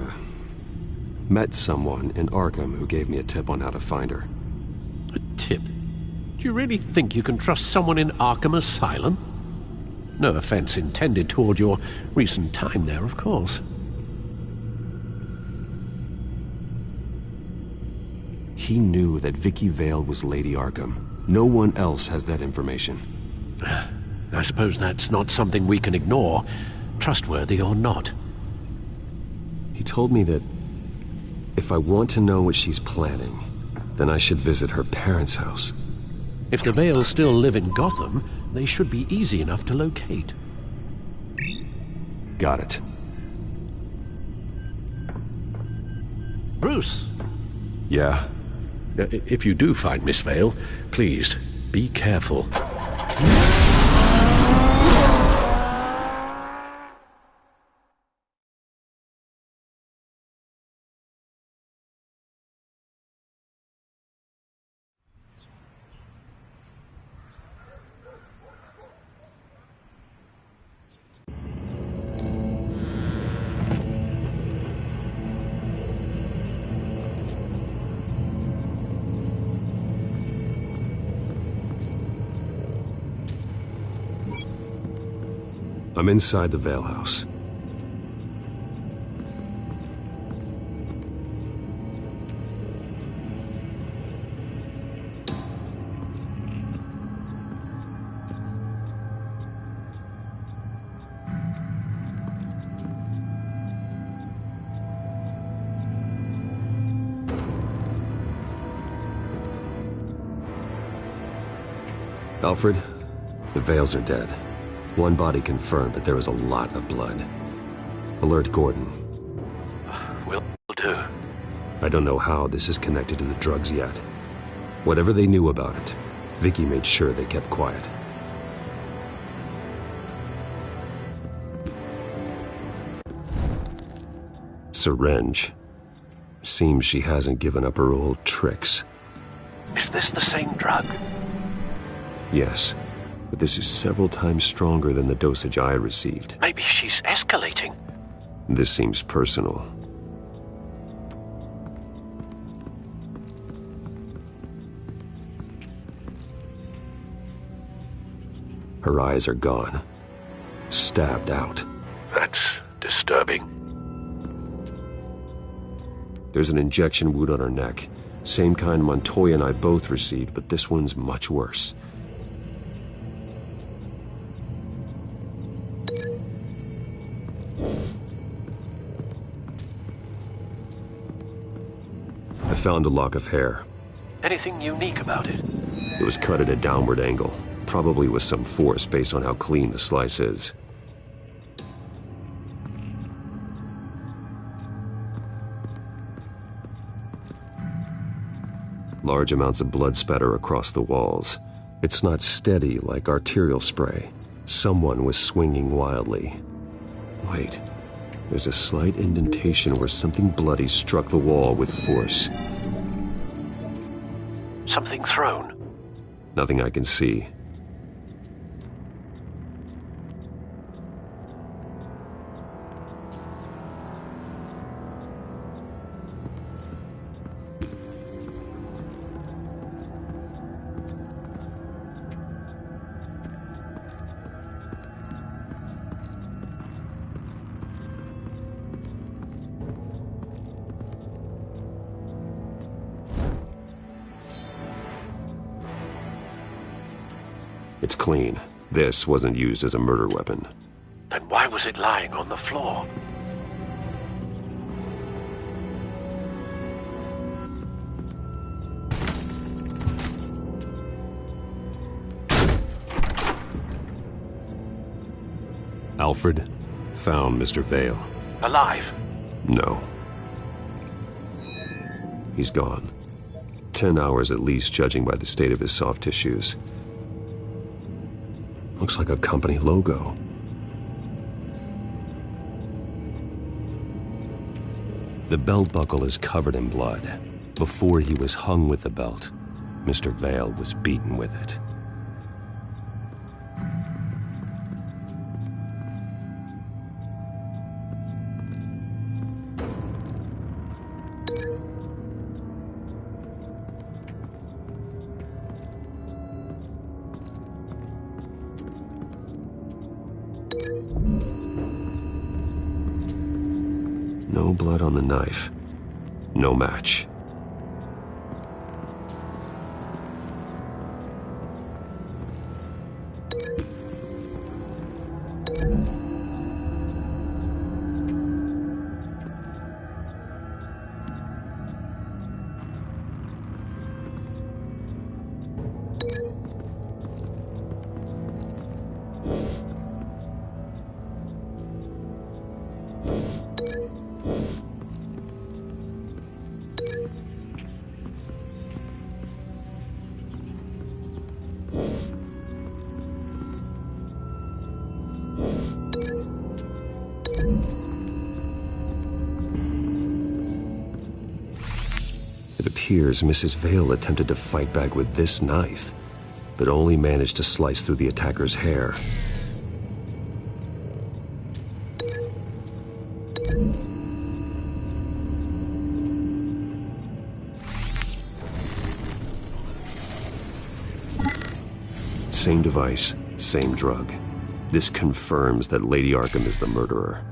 met someone in Arkham who gave me a tip on how to find her. A tip? Do you really think you can trust someone in Arkham Asylum? No offense intended toward your recent time there, of course. He knew that Vicky Vale was Lady Arkham. No one else has that information. I suppose that's not something we can ignore, trustworthy or not. He told me that if I want to know what she's planning, then I should visit her parents' house. If the Vales still live in Gotham, they should be easy enough to locate. Got it. Bruce! Yeah? If you do find Miss Vale, please, be careful. I'm inside the Vale house. Alfred, the Vales are dead. One body confirmed, but there was a lot of blood. Alert Gordon. Will do. I don't know how this is connected to the drugs yet. Whatever they knew about it, Vicky made sure they kept quiet. Syringe. Seems she hasn't given up her old tricks. Is this the same drug? Yes. But this is several times stronger than the dosage I received. Maybe she's escalating. This seems personal. Her eyes are gone. Stabbed out. That's disturbing. There's an injection wound on her neck. Same kind Montoya and I both received, but this one's much worse. I found a lock of hair. Anything unique about it? It was cut at a downward angle, probably with some force based on how clean the slice is. Large amounts of blood spatter across the walls. It's not steady like arterial spray. Someone was swinging wildly. Wait, there's a slight indentation where something bloody struck the wall with force. Something thrown? Nothing I can see. It's clean. This wasn't used as a murder weapon. Then why was it lying on the floor? Alfred found Mr. Vale. Alive? No. He's gone. 10 hours at least, judging by the state of his soft tissues. Looks like a company logo. The belt buckle is covered in blood. Before he was hung with the belt, Mr. Vale was beaten with it. No blood on the knife. No match. It appears Mrs. Vale attempted to fight back with this knife, but only managed to slice through the attacker's hair. Same device, same drug. This confirms that Lady Arkham is the murderer.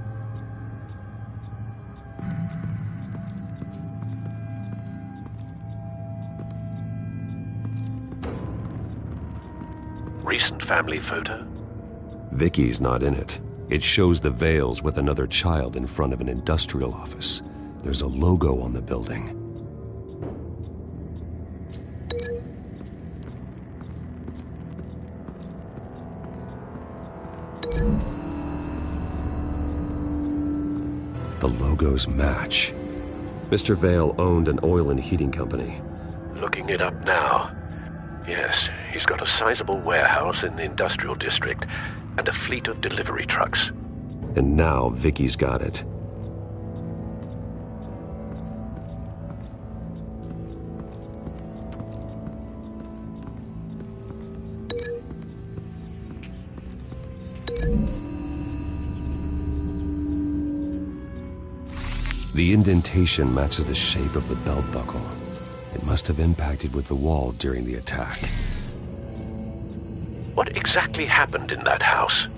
Recent family photo? Vicky's not in it. It shows the Vales with another child in front of an industrial office. There's a logo on the building. The logos match. Mr. Vale owned an oil and heating company. Looking it up now. Yes, he's got a sizable warehouse in the industrial district and a fleet of delivery trucks. And now Vicky's got it. The indentation matches the shape of the belt buckle. It must have impacted with the wall during the attack. What exactly happened in that house?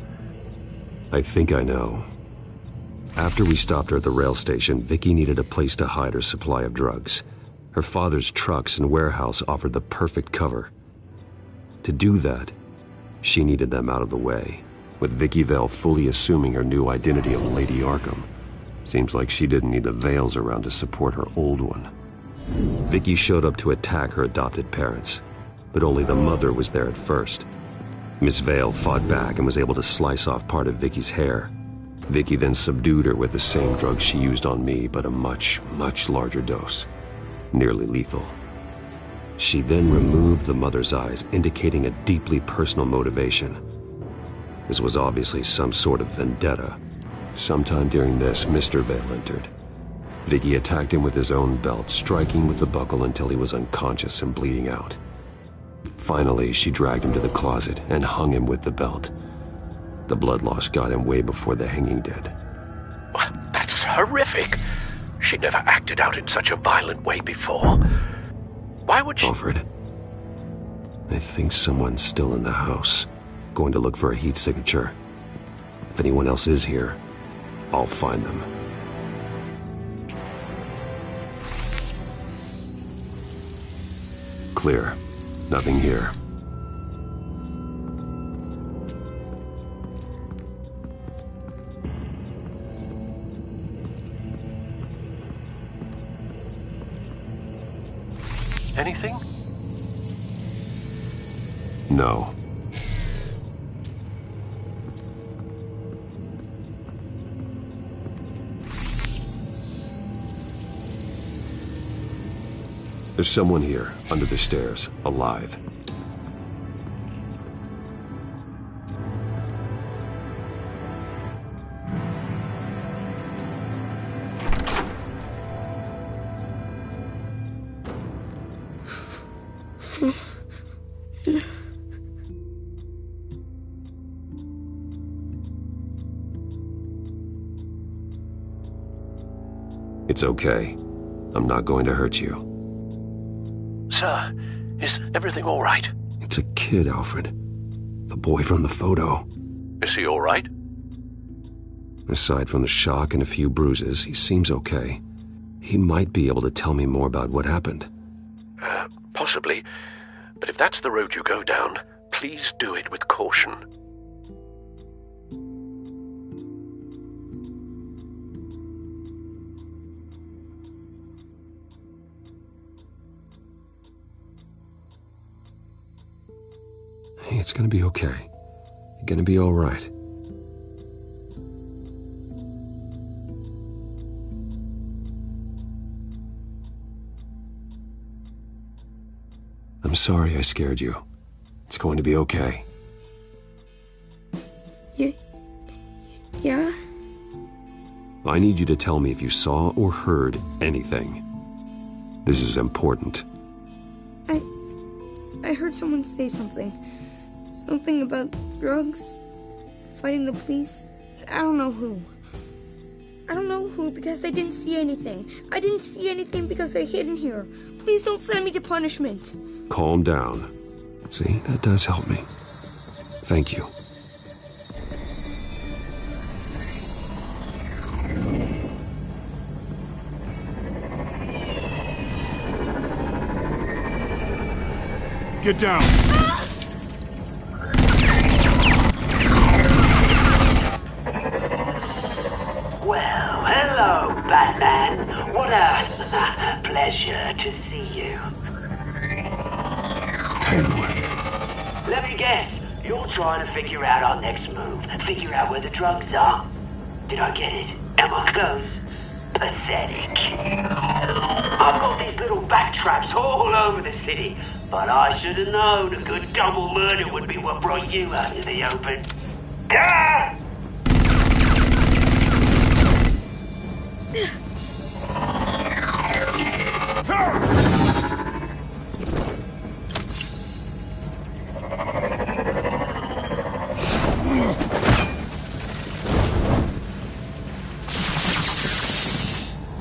I think I know. After we stopped her at the rail station, Vicky needed a place to hide her supply of drugs. Her father's trucks and warehouse offered the perfect cover. To do that, she needed them out of the way, with Vicky Vale fully assuming her new identity of Lady Arkham. Seems like she didn't need the Vales around to support her old one. Vicky showed up to attack her adopted parents, but only the mother was there at first. Miss Vale fought back and was able to slice off part of Vicky's hair. Vicky then subdued her with the same drug she used on me, but a much, much larger dose. Nearly lethal. She then removed the mother's eyes, indicating a deeply personal motivation. This was obviously some sort of vendetta. Sometime during this, Mr. Vale entered. Vicky attacked him with his own belt, striking with the buckle until he was unconscious and bleeding out. Finally, she dragged him to the closet and hung him with the belt. The blood loss got him way before the hanging did. That's horrific. She never acted out in such a violent way before. Why would she... Alfred, I think someone's still in the house, going to look for a heat signature. If anyone else is here, I'll find them. Clear. Nothing here. Anything? No. There's someone here, under the stairs, alive. It's okay. I'm not going to hurt you. Sir, is everything all right? It's a kid, Alfred. The boy from the photo. Is he all right? Aside from the shock and a few bruises, he seems okay. He might be able to tell me more about what happened. Possibly. But if that's the road you go down, please do it with caution. Hey, it's gonna be okay. You're gonna be all right. I'm sorry I scared you. It's going to be okay. Yeah? I need you to tell me if you saw or heard anything. This is important. I heard someone say something. Something about drugs, fighting the police. I don't know who. I don't know who because I didn't see anything. I didn't see anything because I hid in here. Please don't send me to punishment. Calm down. See, that does help me. Thank you. Get down! Well, hello, Batman. What a pleasure to see you. Penguin. Let me guess. You're trying to figure out our next move. Figure out where the drugs are. Did I get it? Am I close? Pathetic. I've got these little bat traps all over the city, but I should have known a good double murder would be what brought you out in the open. Ah!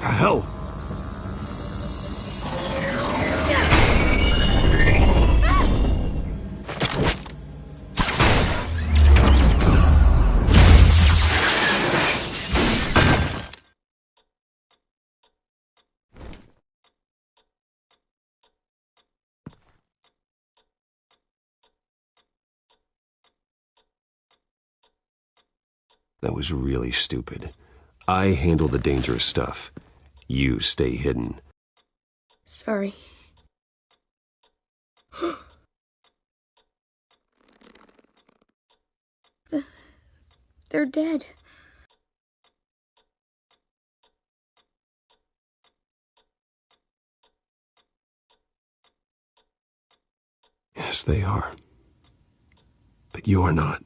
The hell? That was really stupid. I handle the dangerous stuff. You stay hidden. Sorry. They're dead. Yes, they are. But you're not.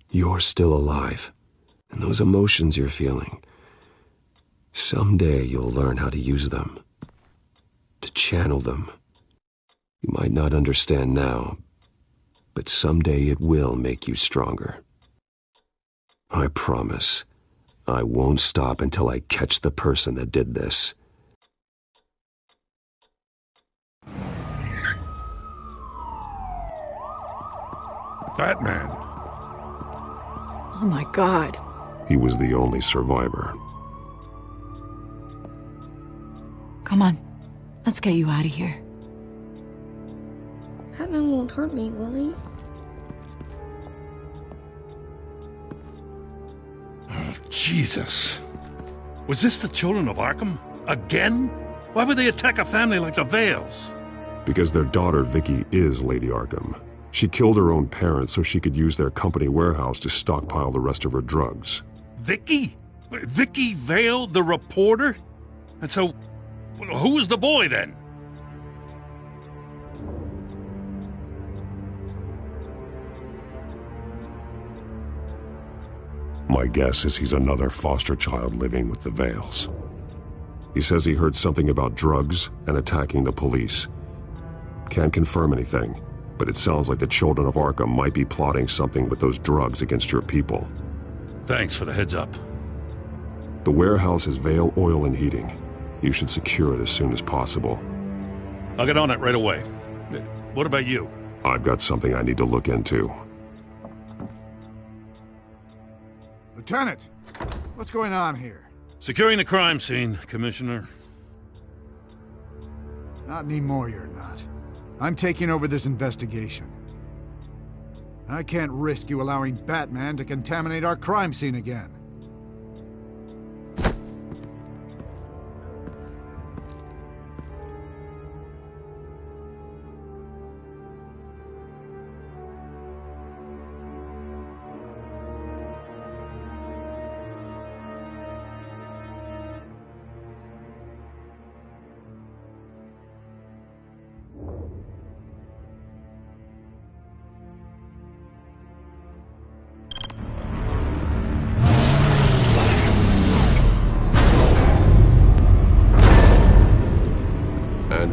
You're still alive. And those emotions you're feeling, someday you'll learn how to use them. To channel them. You might not understand now, but someday it will make you stronger. I promise, I won't stop until I catch the person that did this. Batman. Oh my God. He was the only survivor. Come on, let's get you out of here. Batman won't hurt me, will he? Oh, Jesus. Was this the Children of Arkham? Again? Why would they attack a family like the Vales? Because their daughter, Vicky, is Lady Arkham. She killed her own parents so she could use their company warehouse to stockpile the rest of her drugs. Vicky? Vicky Vale, the reporter? And so, who was the boy then? My guess is he's another foster child living with the Vales. He says he heard something about drugs and attacking the police. Can't confirm anything, but it sounds like the Children of Arkham might be plotting something with those drugs against your people. Thanks for the heads up. The warehouse is Vale Oil and Heating. You should secure it as soon as possible. I'll get on it right away. What about you? I've got something I need to look into. Lieutenant, what's going on here? Securing the crime scene, Commissioner. Not anymore, you're not. I'm taking over this investigation. I can't risk you allowing Batman to contaminate our crime scene again.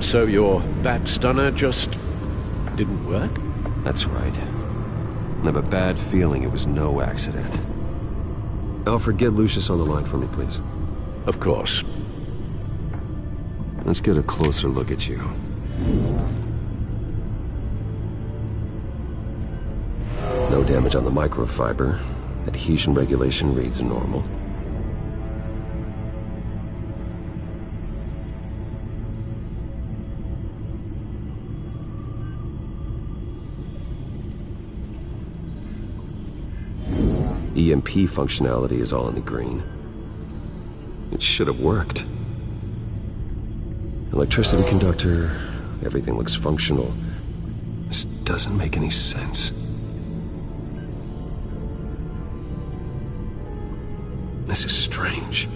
So your bat stunner just didn't work? That's right. I have a bad feeling it was no accident. Alfred, get Lucius on the line for me, please. Of course. Let's get a closer look at you. No damage on the microfiber. Adhesion regulation reads normal. EMP functionality is all in the green. It should have worked. Electricity conductor, everything looks functional. This doesn't make any sense. This is strange.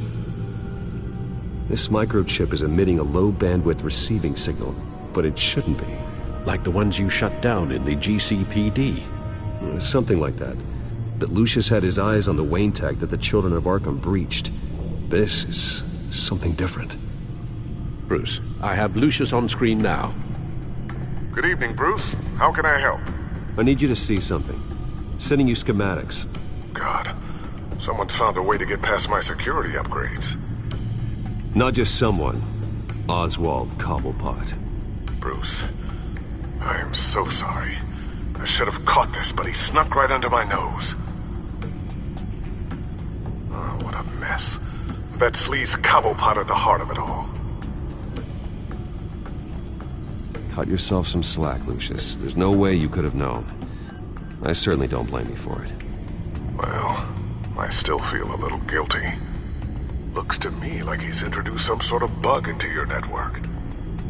This microchip is emitting a low-bandwidth receiving signal, but it shouldn't be. Like the ones you shut down in the GCPD? Something like that. But Lucius had his eyes on the Wayne tag that the Children of Arkham breached. This is something different. Bruce, I have Lucius on screen now. Good evening, Bruce. How can I help? I need you to see something. Sending you schematics. God, someone's found a way to get past my security upgrades. Not just someone. Oswald Cobblepot. Bruce, I am so sorry. I should have caught this, but he snuck right under my nose. Oh, what a mess. That sleaze Cobblepot at the heart of it all. Cut yourself some slack, Lucius. There's no way you could have known. I certainly don't blame you for it. Well, I still feel a little guilty. Looks to me like he's introduced some sort of bug into your network.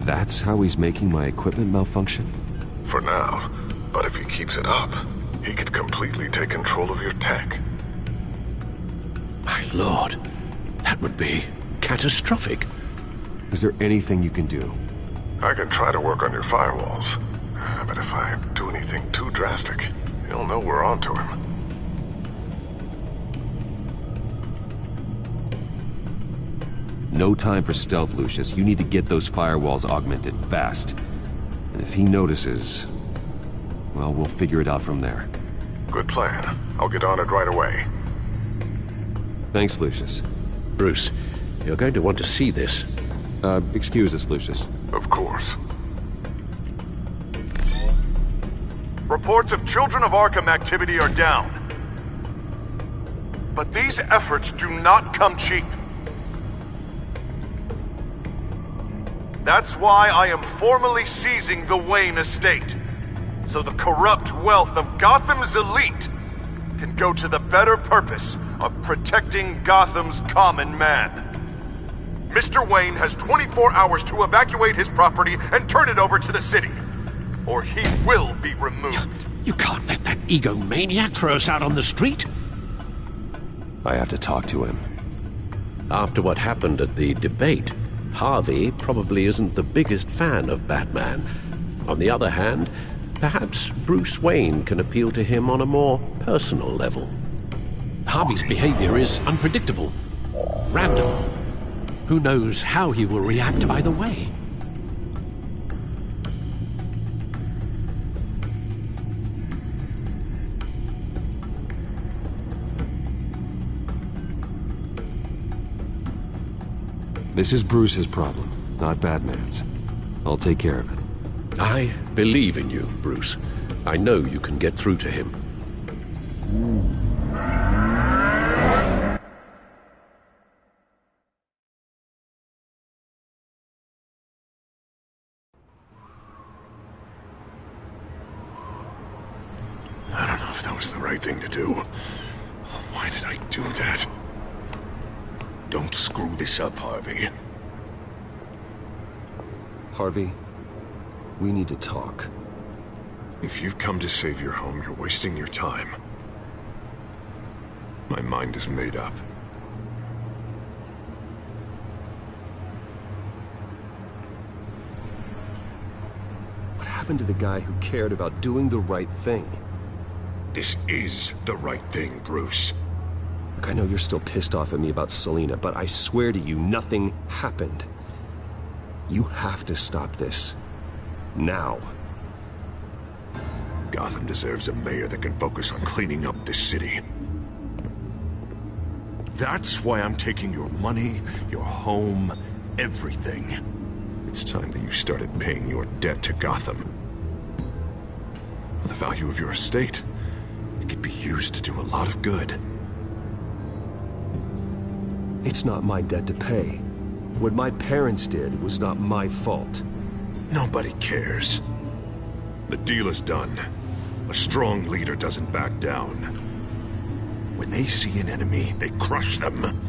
That's how he's making my equipment malfunction? For now. But if he keeps it up, he could completely take control of your tech. My lord, that would be catastrophic. Is there anything you can do? I can try to work on your firewalls. But if I do anything too drastic, he'll know we're onto him. No time for stealth, Lucius. You need to get those firewalls augmented fast. And if he notices, well, we'll figure it out from there. Good plan. I'll get on it right away. Thanks, Lucius. Bruce, you're going to want to see this. Excuse us, Lucius. Of course. Reports of Children of Arkham activity are down. But these efforts do not come cheap. That's why I am formally seizing the Wayne estate, so the corrupt wealth of Gotham's elite can go to the better purpose of protecting Gotham's common man. Mr. Wayne has 24 hours to evacuate his property and turn it over to the city, or he will be removed. You can't let that egomaniac throw us out on the street. I have to talk to him. After what happened at the debate, Harvey probably isn't the biggest fan of Batman. On the other hand, perhaps Bruce Wayne can appeal to him on a more personal level. Harvey's behavior is unpredictable, random. Who knows how he will react either way? This is Bruce's problem, not Batman's. I'll take care of it. I believe in you, Bruce. I know you can get through to him. I don't know if that was the right thing to do. Why did I do that? Don't screw this up, Harvey. Harvey, we need to talk. If you've come to save your home, you're wasting your time. My mind is made up. What happened to the guy who cared about doing the right thing? This is the right thing, Bruce. Look, I know you're still pissed off at me about Selina, but I swear to you, nothing happened. You have to stop this. Now. Gotham deserves a mayor that can focus on cleaning up this city. That's why I'm taking your money, your home, everything. It's time that you started paying your debt to Gotham. For the value of your estate, it could be used to do a lot of good. It's not my debt to pay. What my parents did was not my fault. Nobody cares. The deal is done. A strong leader doesn't back down. When they see an enemy, they crush them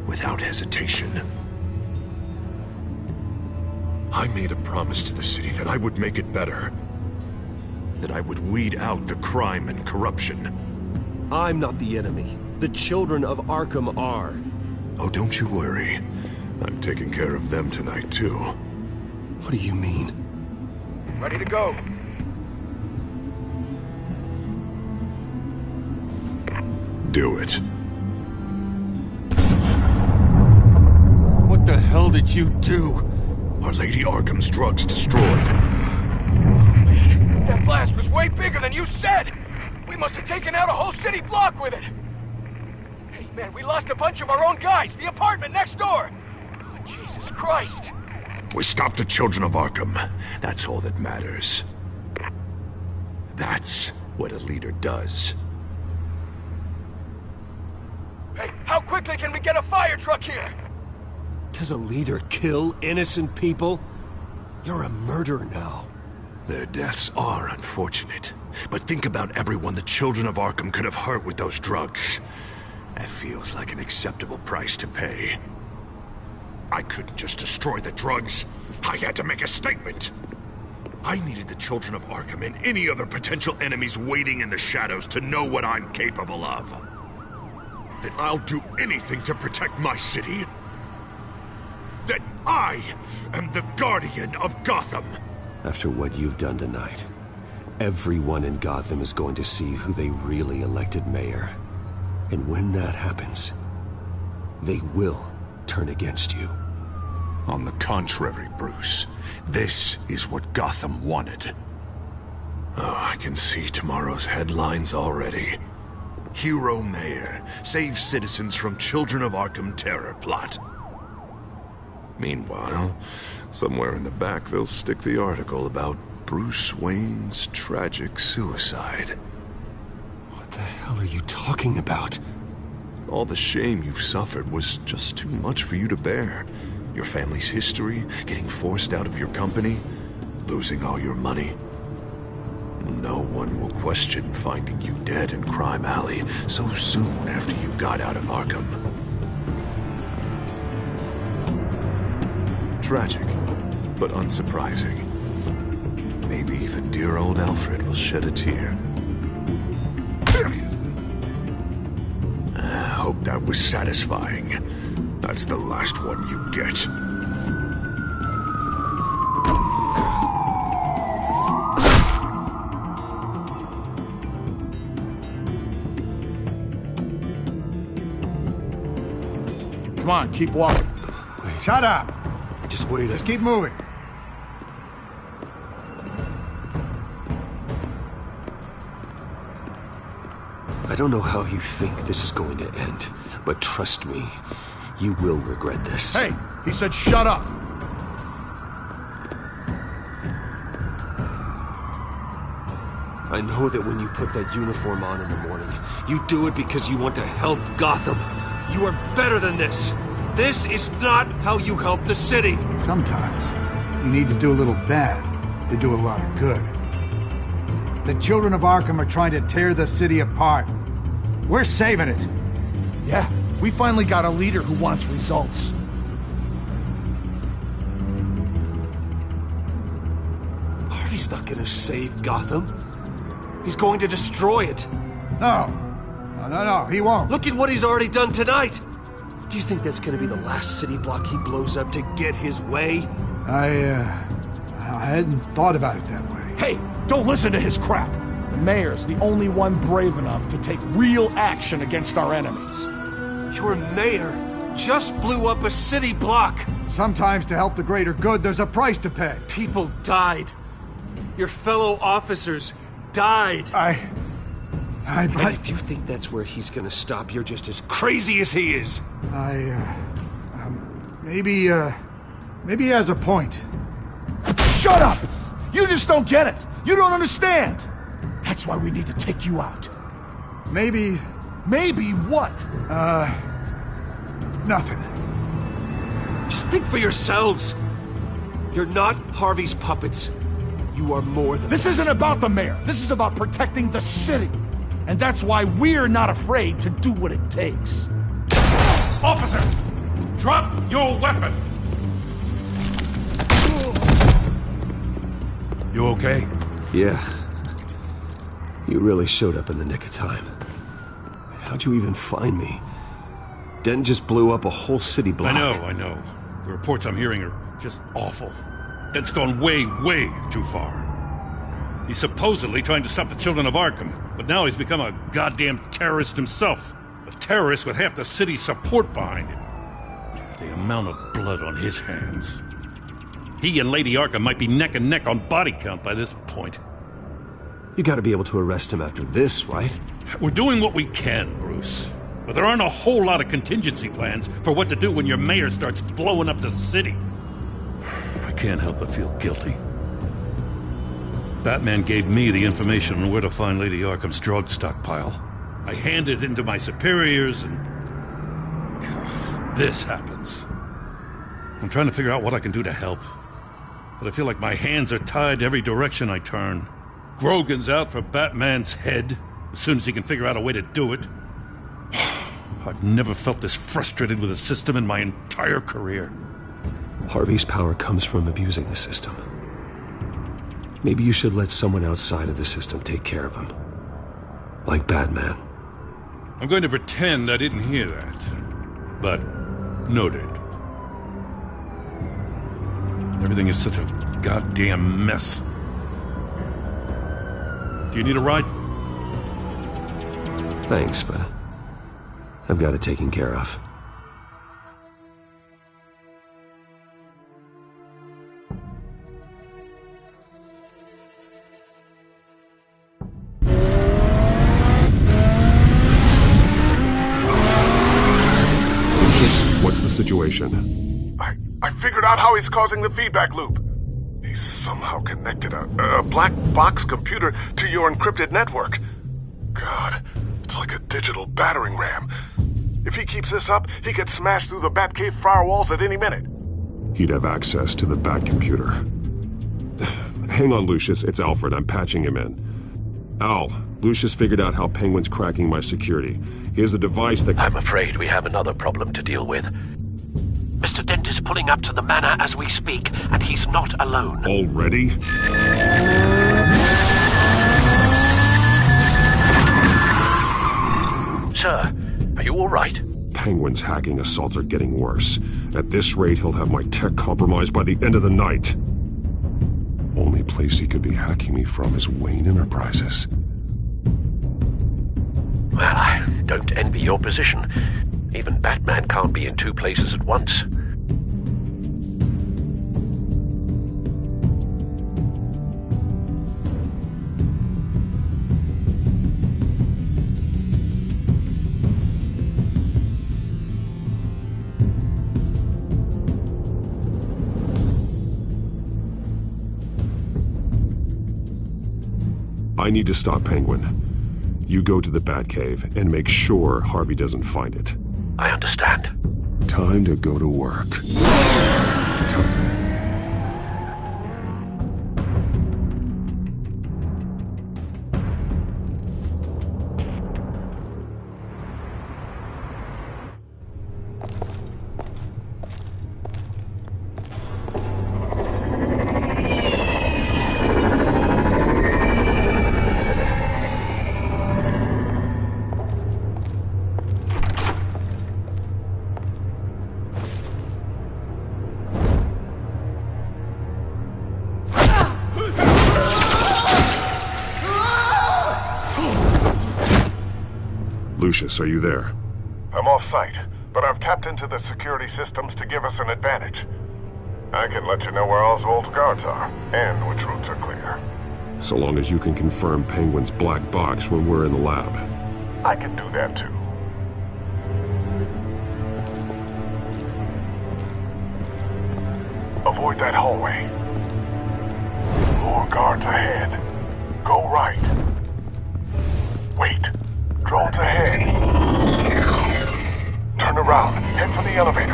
without hesitation. I made a promise to the city that I would make it better. That I would weed out the crime and corruption. I'm not the enemy. The children of Arkham are. Oh, don't you worry. I'm taking care of them tonight, too. What do you mean? Ready to go. Do it. What the hell did you do? Are Lady Arkham's drugs destroyed? Man, that blast was way bigger than you said! We must have taken out a whole city block with it! Hey, man, we lost a bunch of our own guys! The apartment next door! Oh, Jesus Christ! We stopped the children of Arkham. That's all that matters. That's what a leader does. Hey, how quickly can we get a fire truck here? Does a leader kill innocent people? You're a murderer now. Their deaths are unfortunate. But think about everyone the children of Arkham could have hurt with those drugs. That feels like an acceptable price to pay. I couldn't just destroy the drugs. I had to make a statement. I needed the children of Arkham and any other potential enemies waiting in the shadows to know what I'm capable of. That I'll do anything to protect my city. That I am the guardian of Gotham. After what you've done tonight, everyone in Gotham is going to see who they really elected mayor. And when that happens, they will turn against you. On the contrary, Bruce, this is what Gotham wanted. Oh, I can see tomorrow's headlines already. Hero Mayor saves citizens from Children of Arkham terror plot. Meanwhile, somewhere in the back they'll stick the article about Bruce Wayne's tragic suicide. What the hell are you talking about? All the shame you've suffered was just too much for you to bear. Your family's history, getting forced out of your company, losing all your money. No one will question finding you dead in Crime Alley so soon after you got out of Arkham. Tragic, but unsurprising. Maybe even dear old Alfred will shed a tear. I hope that was satisfying. That's the last one you get. Come on, keep walking. Shut up! Just wait. Just keep moving. I don't know how you think this is going to end, but trust me, you will regret this. Hey, he said shut up! I know that when you put that uniform on in the morning, you do it because you want to help Gotham. You are better than this. This is not how you help the city. Sometimes you need to do a little bad to do a lot of good. The children of Arkham are trying to tear the city apart. We're saving it. Yeah, we finally got a leader who wants results. Harvey's not gonna save Gotham. He's going to destroy it. No, he won't. Look at what he's already done tonight. Do you think that's gonna be the last city block he blows up to get his way? I hadn't thought about it that way. Hey, don't listen to his crap. The mayor's the only one brave enough to take real action against our enemies. Your mayor just blew up a city block. Sometimes to help the greater good, there's a price to pay. People died. Your fellow officers died. And if you think that's where he's gonna stop, you're just as crazy as he is. Maybe he has a point. Shut up! You just don't get it! You don't understand! That's why we need to take you out. Maybe... Maybe what? Nothing. Just think for yourselves. You're not Harvey's puppets. You are more than This that. isn't about the mayor. This is about protecting the city. And that's why we're not afraid to do what it takes. Officer! Drop your weapon! You okay? Yeah. You really showed up in the nick of time. How'd you even find me? Dent just blew up a whole city block. I know. The reports I'm hearing are just awful. Dent's gone way, way too far. He's supposedly trying to stop the children of Arkham, but now he's become a goddamn terrorist himself. A terrorist with half the city's support behind him. The amount of blood on his hands. He and Lady Arkham might be neck and neck on body count by this point. You gotta be able to arrest him after this, right? We're doing what we can, Bruce. But there aren't a whole lot of contingency plans for what to do when your mayor starts blowing up the city. I can't help but feel guilty. Batman gave me the information on where to find Lady Arkham's drug stockpile. I handed it into my superiors and... God, this happens. I'm trying to figure out what I can do to help. But I feel like my hands are tied every direction I turn. Grogan's out for Batman's head as soon as he can figure out a way to do it. I've never felt this frustrated with a system in my entire career. Harvey's power comes from abusing the system. Maybe you should let someone outside of the system take care of him. Like Batman. I'm going to pretend I didn't hear that. But, noted. Everything is such a goddamn mess. Do you need a ride? Thanks, but I've got it taken care of. What's the situation? I figured out how he's causing the feedback loop. He's somehow connected a black box computer to your encrypted network. God, it's like a digital battering ram. If he keeps this up, he could smash through the Batcave firewalls at any minute. He'd have access to the Bat computer. Hang on, Lucius. It's Alfred. I'm patching him in. Al, Lucius figured out how Penguin's cracking my security. He has a device that... I'm afraid we have another problem to deal with. Mr. Dent is pulling up to the manor as we speak, and he's not alone. Already? Sir, are you all right? Penguin's hacking assaults are getting worse. At this rate, he'll have my tech compromised by the end of the night. Only place he could be hacking me from is Wayne Enterprises. Well, I don't envy your position. Even Batman can't be in two places at once. I need to stop Penguin. You go to the Batcave and make sure Harvey doesn't find it. I understand. Time to go to work. Lucius, are you there? I'm off-site, but I've tapped into the security systems to give us an advantage. I can let you know where Oswald's guards are, and which routes are clear. So long as you can confirm Penguin's black box when we're in the lab. I can do that too. Avoid that hallway. More guards ahead. Go right. Wait. Drones ahead. Turn around. Head for the elevator.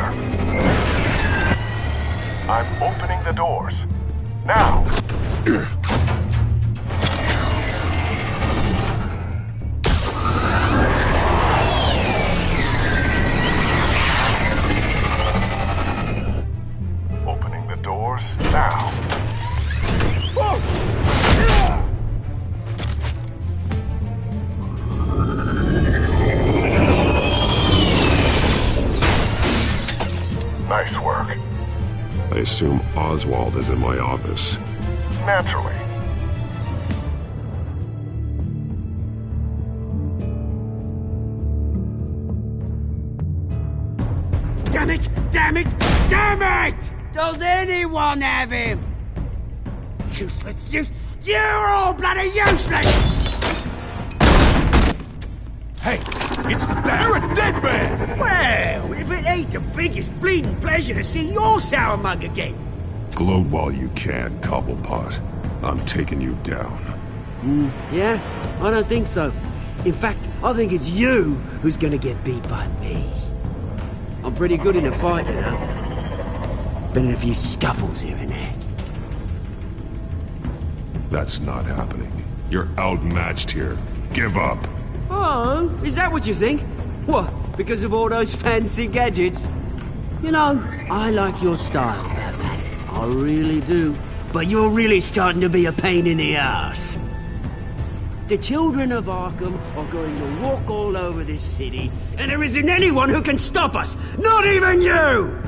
I'm opening the doors. Now! Opening the doors now. Nice work. I assume Oswald is in my office. Naturally. Damn it! Damn it! Damn it! Does anyone have him? Useless, you're all bloody useless! Hey, it's the Bat! You're a dead man! Well, if it ain't the biggest bleeding pleasure to see your sour mug again. Gloat while you can, Cobblepot. I'm taking you down. Yeah? I don't think so. In fact, I think it's you who's gonna get beat by me. I'm pretty good in a fight, you know. Been in a few scuffles here and there. That's not happening. You're outmatched here. Give up. Oh, is that what you think? What, because of all those fancy gadgets? You know, I like your style, Batman. I really do. But you're really starting to be a pain in the ass. The children of Arkham are going to walk all over this city, and there isn't anyone who can stop us! Not even you!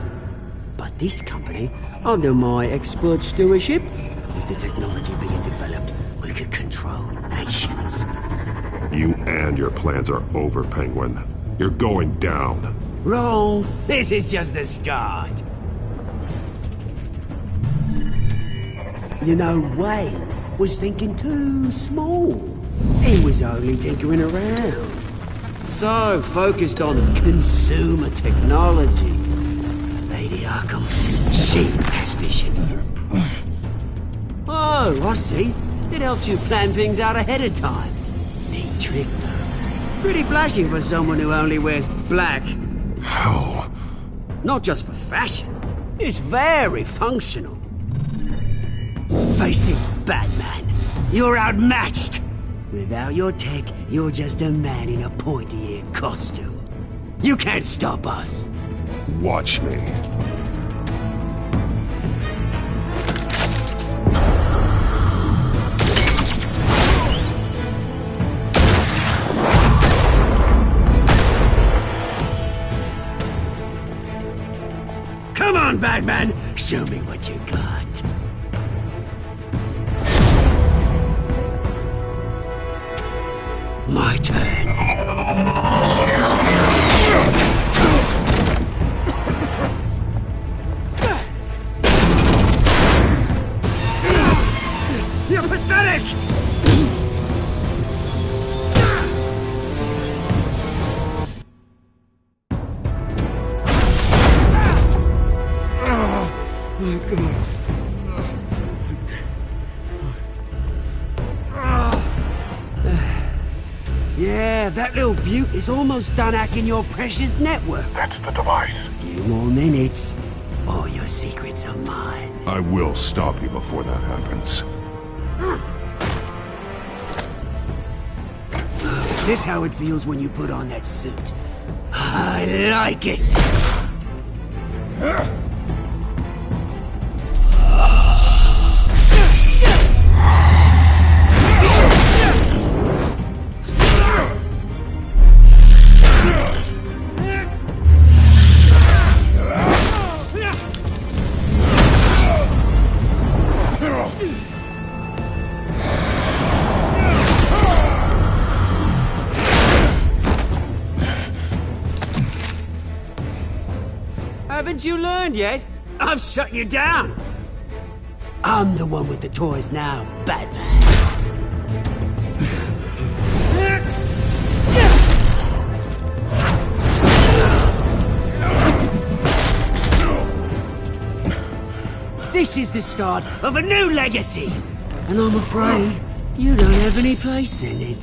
But this company, under my expert stewardship, with the technology being developed, we could control nations. You and your plans are over, Penguin. You're going down. Wrong. This is just the start. You know, Wayne was thinking too small. He was only tinkering around. So focused on consumer technology. Lady Arkham, she has vision. Oh, I see. It helps you plan things out ahead of time. Neat trick. Pretty flashy for someone who only wears black. How? Not just for fashion. It's very functional. Face it, Batman. You're outmatched. Without your tech, you're just a man in a pointy-eared costume. You can't stop us. Watch me. Come on, Batman! Show me what you got. My turn. You're pathetic! Oh, God. Yeah, that little beaut is almost done hacking your precious network. That's the device. Few more minutes. All your secrets are mine. I will stop you before that happens. Is this how it feels when you put on that suit? I like it. Haven't you learned yet? I've shut you down. I'm the one with the toys now, Batman. This is the start of a new legacy, and I'm afraid you don't have any place in it.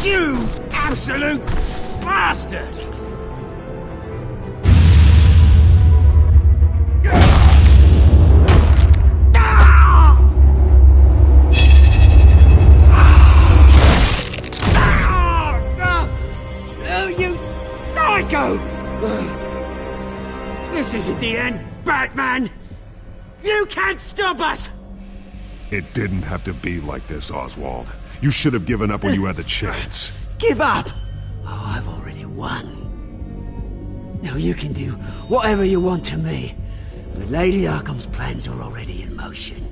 You absolute bastard! Oh, you psycho! This isn't the end, Batman! You can't stop us! It didn't have to be like this, Oswald. You should have given up when you had the chance. Give up! Oh, I've already won. Now you can do whatever you want to me, but Lady Arkham's plans are already in motion.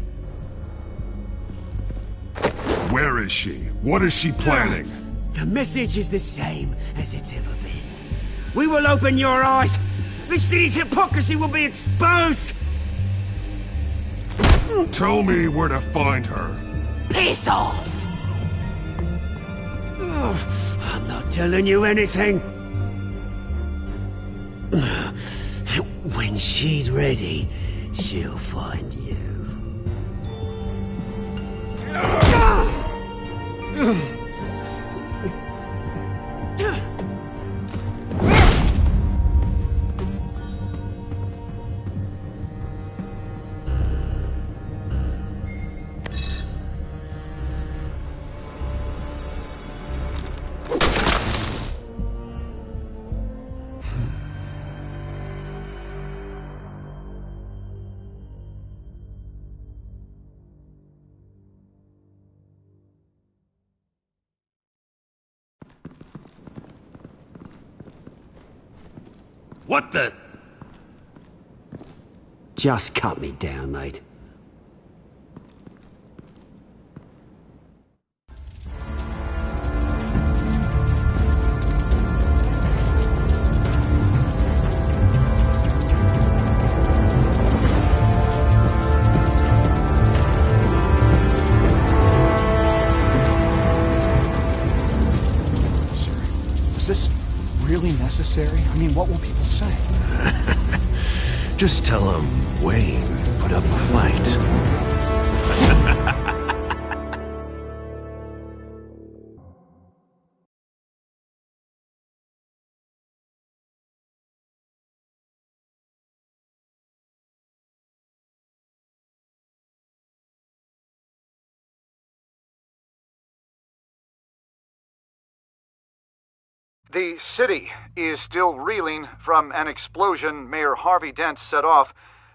Where is she? What is she planning? The message is the same as it's ever been. We will open your eyes! The city's hypocrisy will be exposed! Tell me where to find her. Piss off! I'm not telling you anything. When she's ready, she'll find you. What the? Just cut me down, mate. this really necessary? I mean, what will people say? Just tell him Wayne put up a fight. The city is still reeling from an explosion Mayor Harvey Dent set off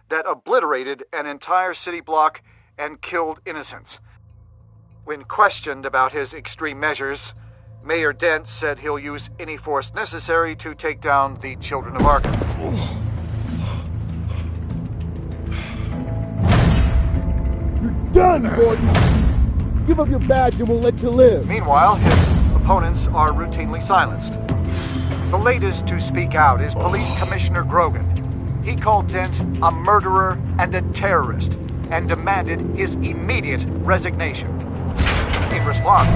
that obliterated an entire city block and killed innocents. When questioned about his extreme measures, Mayor Dent said he'll use any force necessary to take down the Children of Arkham. You're done, Gordon! Give up your badge and we'll let you live. Meanwhile, his opponents are routinely silenced. The latest to speak out is Police Commissioner Grogan. He called Dent a murderer and a terrorist and demanded his immediate resignation. In response,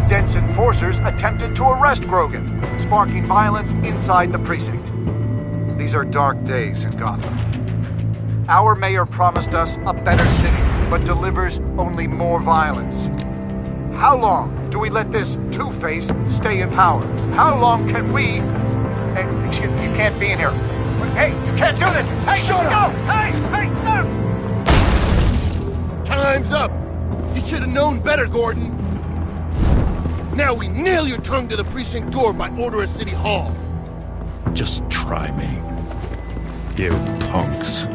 Dent's enforcers attempted to arrest Grogan, sparking violence inside the precinct. These are dark days in Gotham. Our mayor promised us a better city, but delivers only more violence. How long do we let this two-face stay in power? How long can we... Hey, excuse me, you can't be in here. Hey, you can't do this! Hey, shut up! Hey, stop! Time's up! You should have known better, Gordon! Now we nail your tongue to the precinct door by order of City Hall! Just try me, you punks.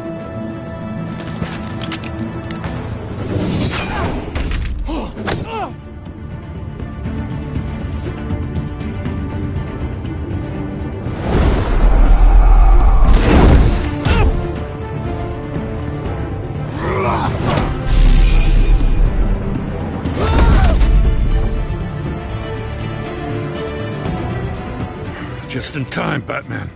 Just in time, Batman.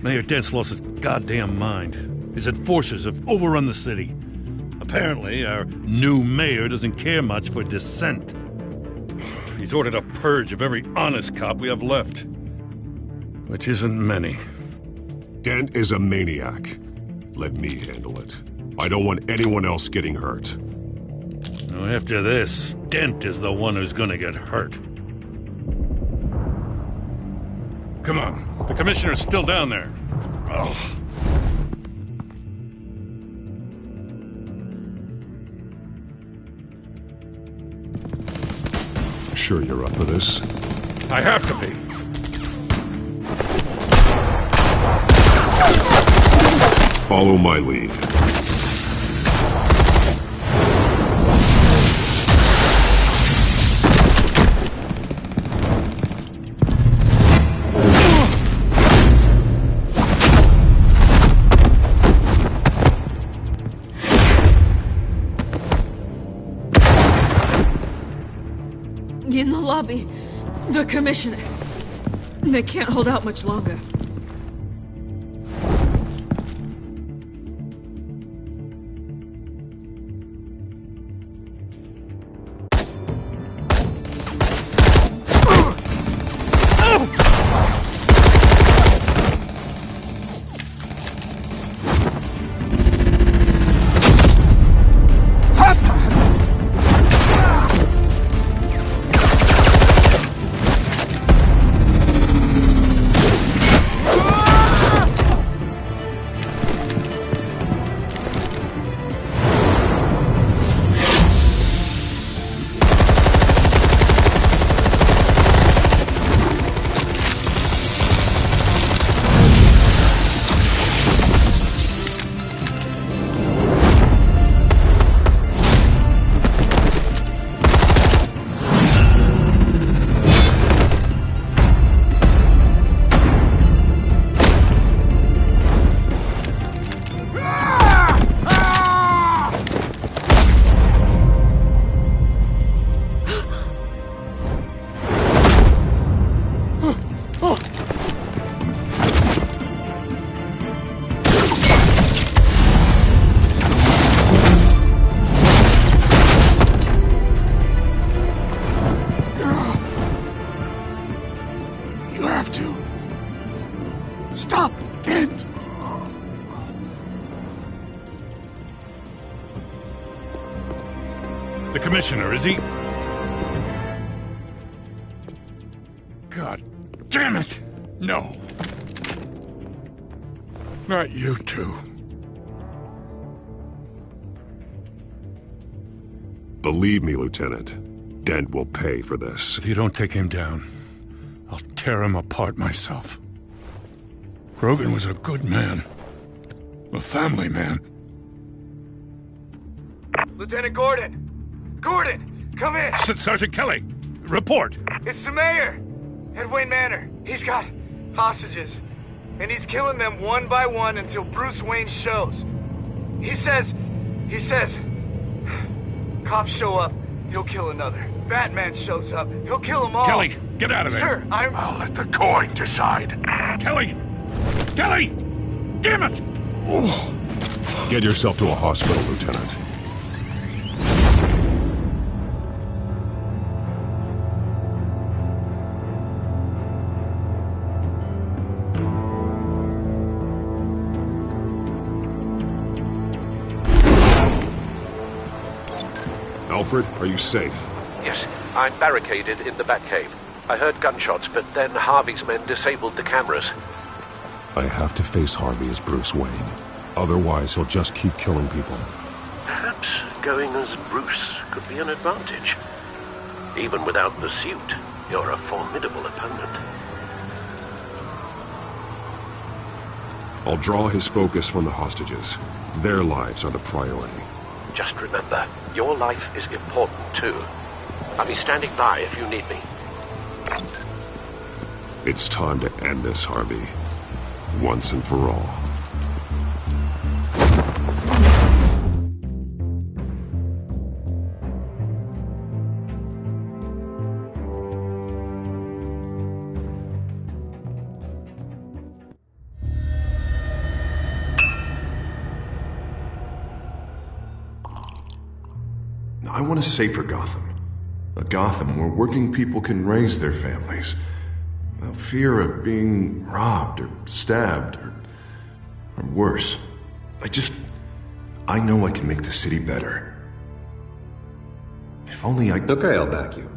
Mayor Dent's lost his goddamn mind. His enforcers have overrun the city. Apparently, our new mayor doesn't care much for dissent. He's ordered a purge of every honest cop we have left. Which isn't many. Dent is a maniac. Let me handle it. I don't want anyone else getting hurt. Now, after this, Dent is the one who's gonna get hurt. Come on, the commissioner's still down there. Oh. Sure you're up for this? I have to be. Follow my lead. In the lobby, the commissioner. They can't hold out much longer. You have to. Stop, Dent! The Commissioner, is he? God damn it! No. Not you two. Believe me, Lieutenant, Dent will pay for this. If you don't take him down, I'll tear him apart myself. Grogan was a good man. A family man. Lieutenant Gordon! Gordon, come in! Sergeant Kelly, report! It's the mayor! At Wayne Manor. He's got hostages. And he's killing them one by one until Bruce Wayne shows. He says... Cops show up, he'll kill another. Batman shows up, he'll kill them all. Kelly, get out of there! Sir, I'll let the coin decide. Kelly! Kelly! Damn it! Get yourself to a hospital, Lieutenant. Alfred, are you safe? Yes, I'm barricaded in the Batcave. I heard gunshots, but then Harvey's men disabled the cameras. I have to face Harvey as Bruce Wayne. Otherwise, he'll just keep killing people. Perhaps going as Bruce could be an advantage. Even without the suit, you're a formidable opponent. I'll draw his focus from the hostages. Their lives are the priority. Just remember, your life is important too. I'll be standing by if you need me. It's time to end this, Harvey. Once and for all. I want a safer Gotham. A Gotham where working people can raise their families without fear of being robbed or stabbed or worse. I know I can make the city better. If only I... Okay, I'll back you.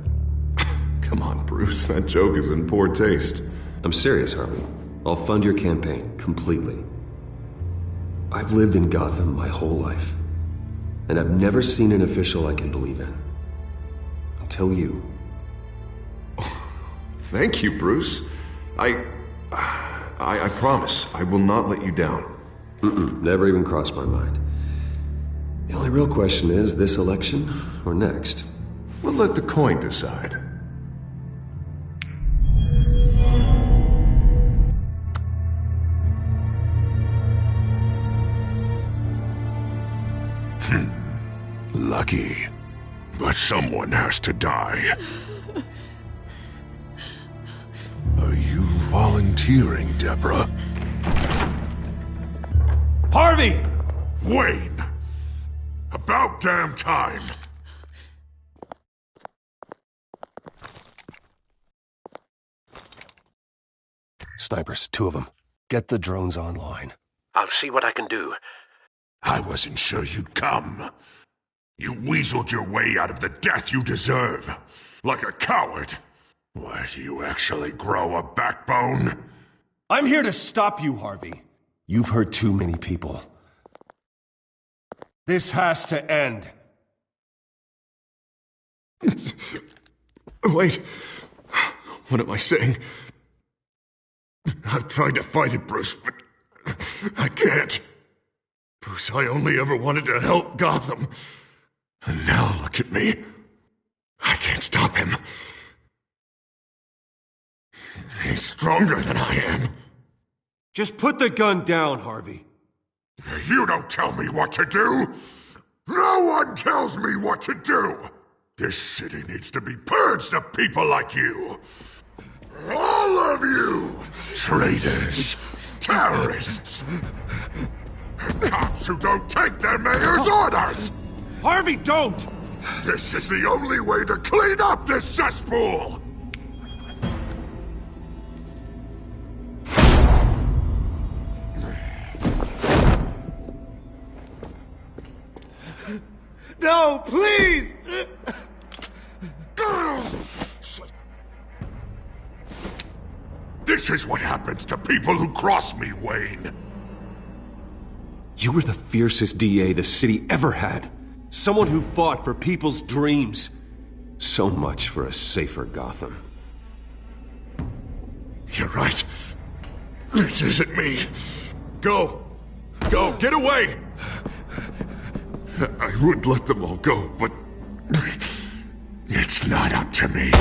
Come on, Bruce, that joke is in poor taste. I'm serious, Harvey. I'll fund your campaign, completely. I've lived in Gotham my whole life. And I've never seen an official I can believe in. Until you. Thank you, Bruce. I promise I will not let you down. Never even crossed my mind. The only real question is, this election or next? We'll let the coin decide. Lucky. But someone has to die. Are you volunteering, Deborah? Harvey! Wayne! About damn time! Snipers, 2 of them. Get the drones online. I'll see what I can do. I wasn't sure you'd come. You weaseled your way out of the death you deserve. Like a coward. Why, do you actually grow a backbone? I'm here to stop you, Harvey. You've hurt too many people. This has to end. Wait. What am I saying? I've tried to fight it, Bruce, but I can't. Bruce, I only ever wanted to help Gotham. And now look at me. I can't stop him. He's stronger than I am. Just put the gun down, Harvey. You don't tell me what to do! No one tells me what to do! This city needs to be purged of people like you! All of you! Traitors! Terrorists! Cops who don't take their mayor's orders! Harvey, don't! This is the only way to clean up this cesspool! No, please! This is what happens to people who cross me, Wayne. You were the fiercest DA the city ever had. Someone who fought for people's dreams. So much for a safer Gotham. You're right. This isn't me. Go. Go. Get away. I would let them all go, but it's not up to me.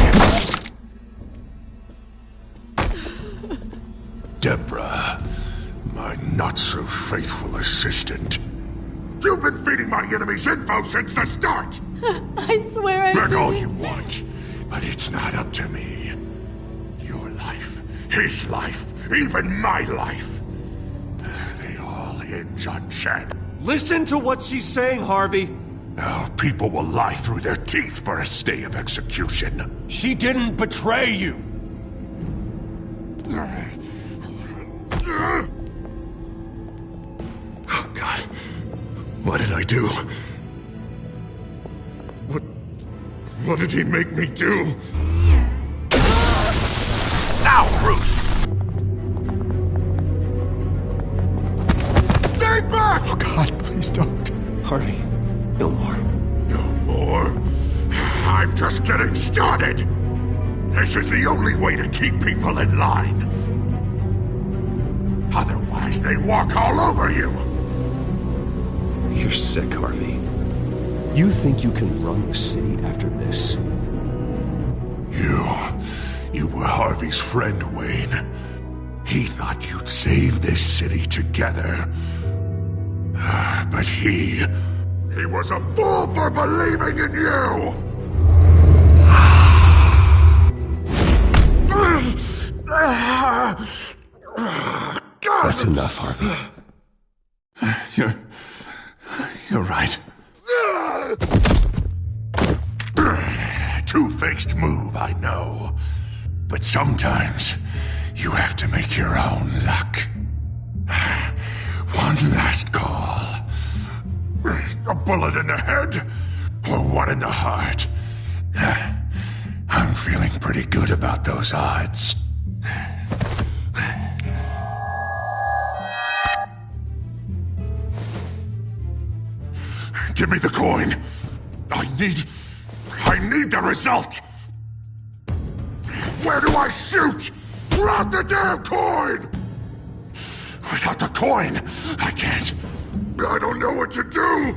Deborah, my not-so-faithful assistant. You've been feeding my enemies info since the start! I swear I Beg all you want, but it's not up to me. Your life, his life, even my life. They all hinge on Chen. Listen to what she's saying, Harvey. Now, people will lie through their teeth for a stay of execution. She didn't betray you. Oh, God. What did I do? What did he make me do? Now, Bruce! Stay back! Oh, God, please don't. Harvey, no more. No more? I'm just getting started! This is the only way to keep people in line. Otherwise, they walk all over you! You're sick, Harvey. You think you can run the city after this? You were Harvey's friend, Wayne. He thought you'd save this city together. But he was a fool for believing in you! That's enough, Harvey. You're right. Two-faced move, I know. But sometimes you have to make your own luck. One last call. A bullet in the head, or one in the heart. I'm feeling pretty good about those odds. Give me the coin. I need the result. Where do I shoot? Grab the damn coin! Without the coin, I can't. I don't know what to do.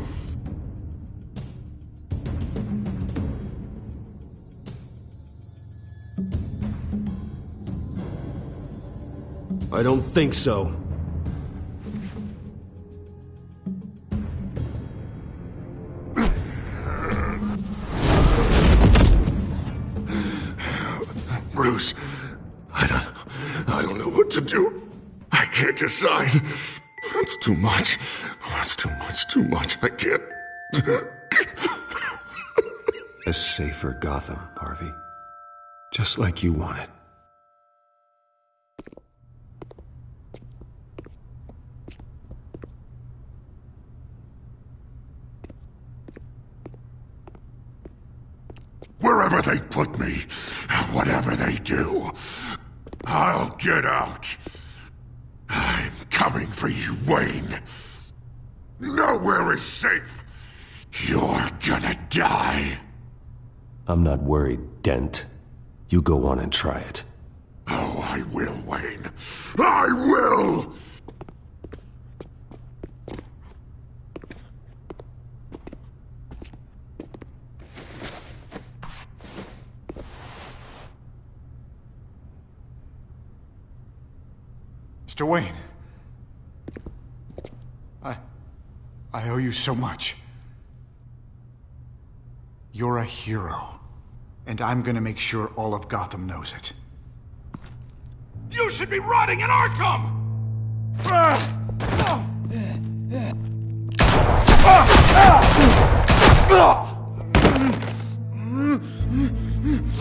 I don't think so. Bruce, I don't know what to do. I can't decide. It's too much. It's too much. I can't. A safer Gotham, Harvey. Just like you wanted. Wherever they put me, whatever they do, I'll get out. I'm coming for you, Wayne. Nowhere is safe. You're gonna die. I'm not worried, Dent. You go on and try it. Oh, I will, Wayne. I will! Mr. Wayne. I owe you so much. You're a hero. And I'm gonna make sure all of Gotham knows it. You should be rotting in Arkham!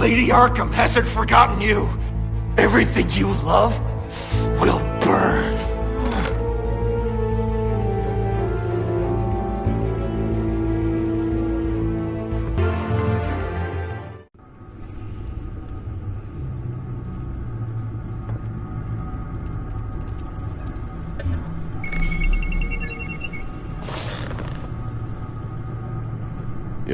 Lady Arkham hasn't forgotten you. Everything you love will burn.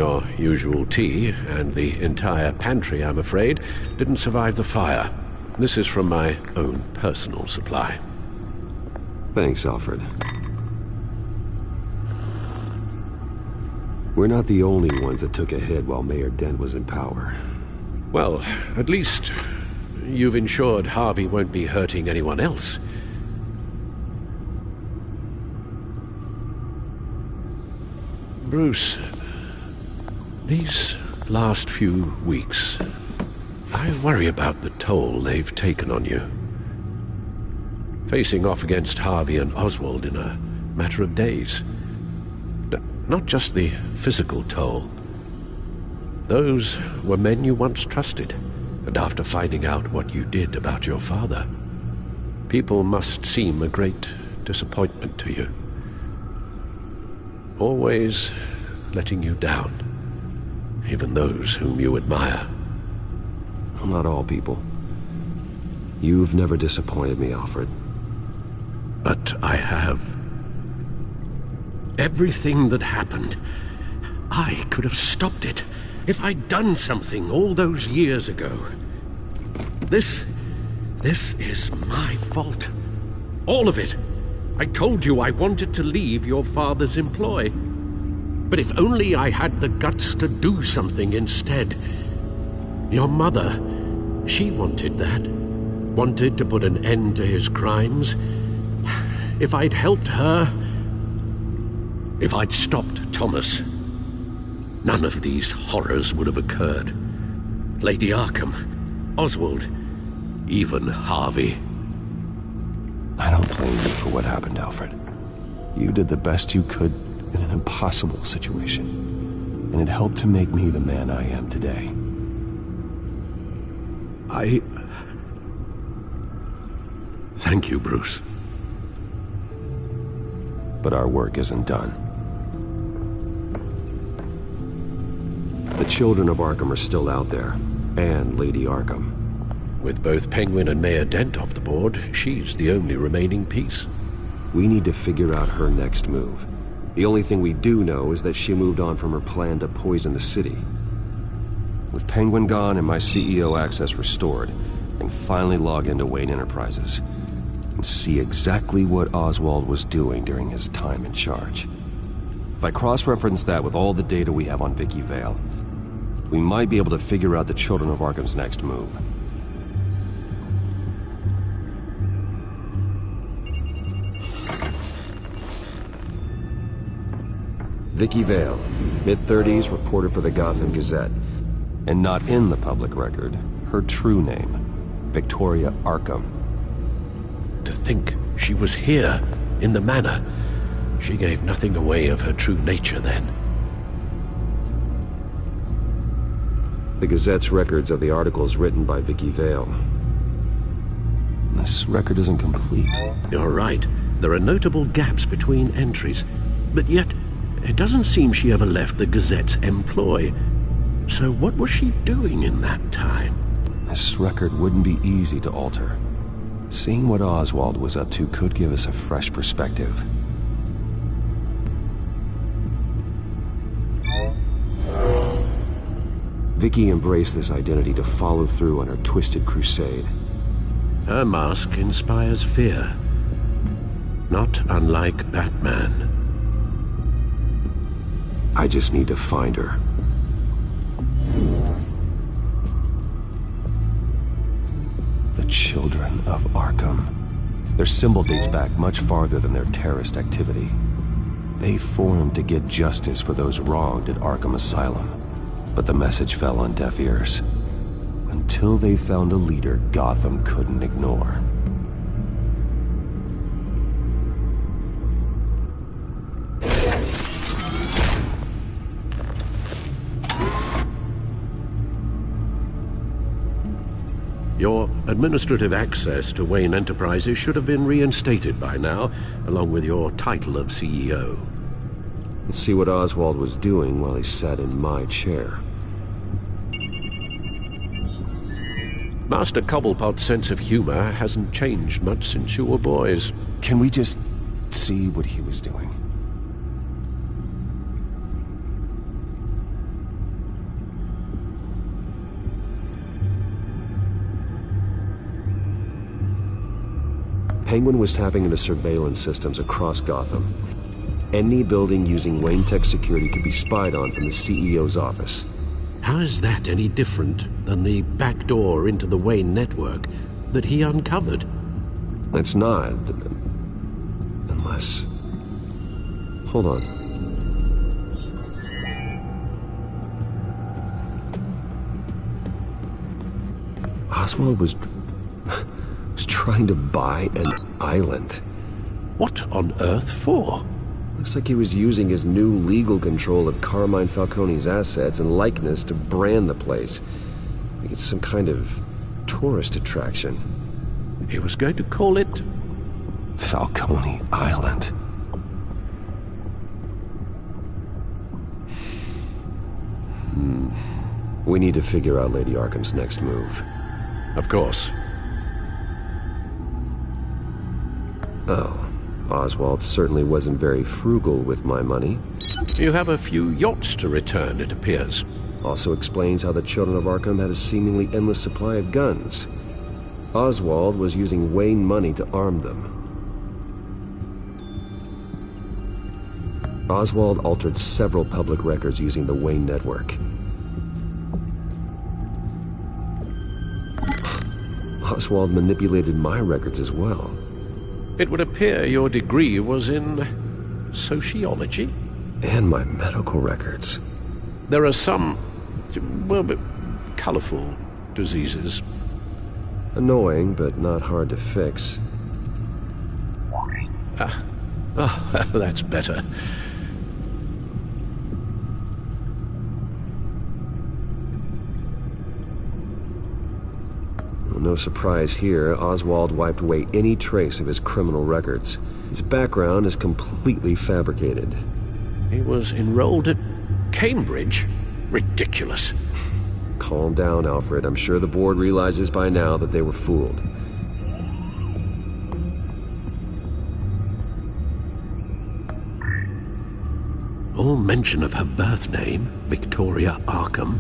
Your usual tea and the entire pantry, I'm afraid, didn't survive the fire. This is from my own personal supply. Thanks, Alfred. We're not the only ones that took a hit while Mayor Dent was in power. Well, at least you've ensured Harvey won't be hurting anyone else. Bruce, these last few weeks, I worry about the toll they've taken on you. Facing off against Harvey and Oswald in a matter of days. Not just the physical toll. Those were men you once trusted, and after finding out what you did about your father, people must seem a great disappointment to you. Always letting you down, even those whom you admire. Well, not all people. You've never disappointed me, Alfred. But I have. Everything that happened, I could have stopped it if I'd done something all those years ago. This is my fault. All of it. I told you I wanted to leave your father's employ. But if only I had the guts to do something instead. Your mother, she wanted that. Wanted to put an end to his crimes. If I'd helped her, if I'd stopped Thomas, none of these horrors would have occurred. Lady Arkham, Oswald, even Harvey. I don't blame you for what happened, Alfred. You did the best you could in an impossible situation, and it helped to make me the man I am today. Thank you, Bruce. But our work isn't done. The children of Arkham are still out there, and Lady Arkham. With both Penguin and Mayor Dent off the board, she's the only remaining piece. We need to figure out her next move. The only thing we do know is that she moved on from her plan to poison the city. With Penguin gone and my CEO access restored, I can finally log into Wayne Enterprises and see exactly what Oswald was doing during his time in charge. If I cross-reference that with all the data we have on Vicky Vale, we might be able to figure out the Children of Arkham's next move. Vicky Vale, mid-30s, reporter for the Gotham Gazette. And not in the public record, her true name, Victoria Arkham. To think she was here, in the manor. She gave nothing away of her true nature then. The Gazette's records of the articles written by Vicky Vale. This record isn't complete. You're right. There are notable gaps between entries. But yet, it doesn't seem she ever left the Gazette's employ. So what was she doing in that time? This record wouldn't be easy to alter. Seeing what Oswald was up to could give us a fresh perspective. Vicky embraced this identity to follow through on her twisted crusade. Her mask inspires fear. Not unlike Batman. I just need to find her. The Children of Arkham. Their symbol dates back much farther than their terrorist activity. They formed to get justice for those wronged at Arkham Asylum. But the message fell on deaf ears. Until they found a leader Gotham couldn't ignore. Your administrative access to Wayne Enterprises should have been reinstated by now, along with your title of CEO. Let's see what Oswald was doing while he sat in my chair. Master Cobblepot's sense of humor hasn't changed much since you were boys. Can we just see what he was doing? Penguin was tapping into surveillance systems across Gotham. Any building using Wayne Tech security could be spied on from the CEO's office. How is that any different than the back door into the Wayne network that he uncovered? It's not. Unless... Hold on. Oswald was trying to buy an island. What on earth for? Looks like he was using his new legal control of Carmine Falcone's assets and likeness to brand the place. Like it's some kind of tourist attraction. He was going to call it... Falcone Island. We need to figure out Lady Arkham's next move. Of course. Oh, Oswald certainly wasn't very frugal with my money. You have a few yachts to return, it appears. Also explains how the Children of Arkham had a seemingly endless supply of guns. Oswald was using Wayne money to arm them. Oswald altered several public records using the Wayne network. Oswald manipulated my records as well. It would appear your degree was in... sociology? And my medical records. There are some... well, colorful diseases. Annoying, but not hard to fix. That's better. No surprise here, Oswald wiped away any trace of his criminal records. His background is completely fabricated. He was enrolled at Cambridge? Ridiculous. Calm down, Alfred. I'm sure the board realizes by now that they were fooled. All mention of her birth name, Victoria Arkham,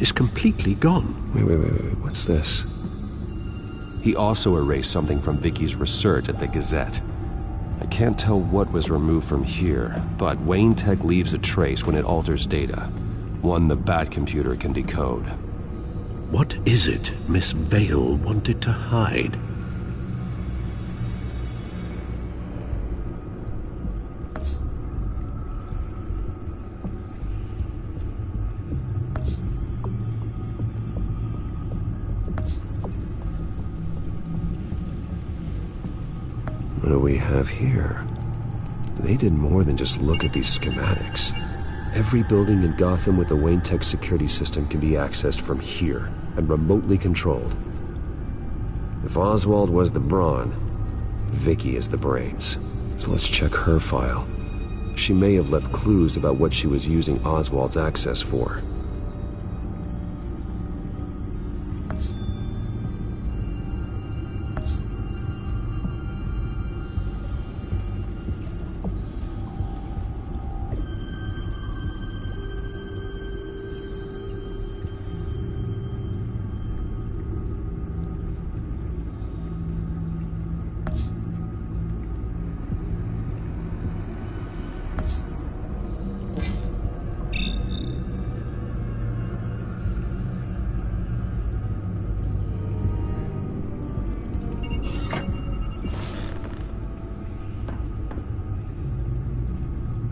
is completely gone. Wait. What's this? He also erased something from Vicky's research at the Gazette. I can't tell what was removed from here, but Wayne Tech leaves a trace when it alters data. One the Bat computer can decode. What is it Miss Vale wanted to hide? What do we have here? They did more than just look at these schematics. Every building in Gotham with a Wayne Tech security system can be accessed from here and remotely controlled. If Oswald was the brawn, Vicky is the brains. So let's check her file. She may have left clues about what she was using Oswald's access for.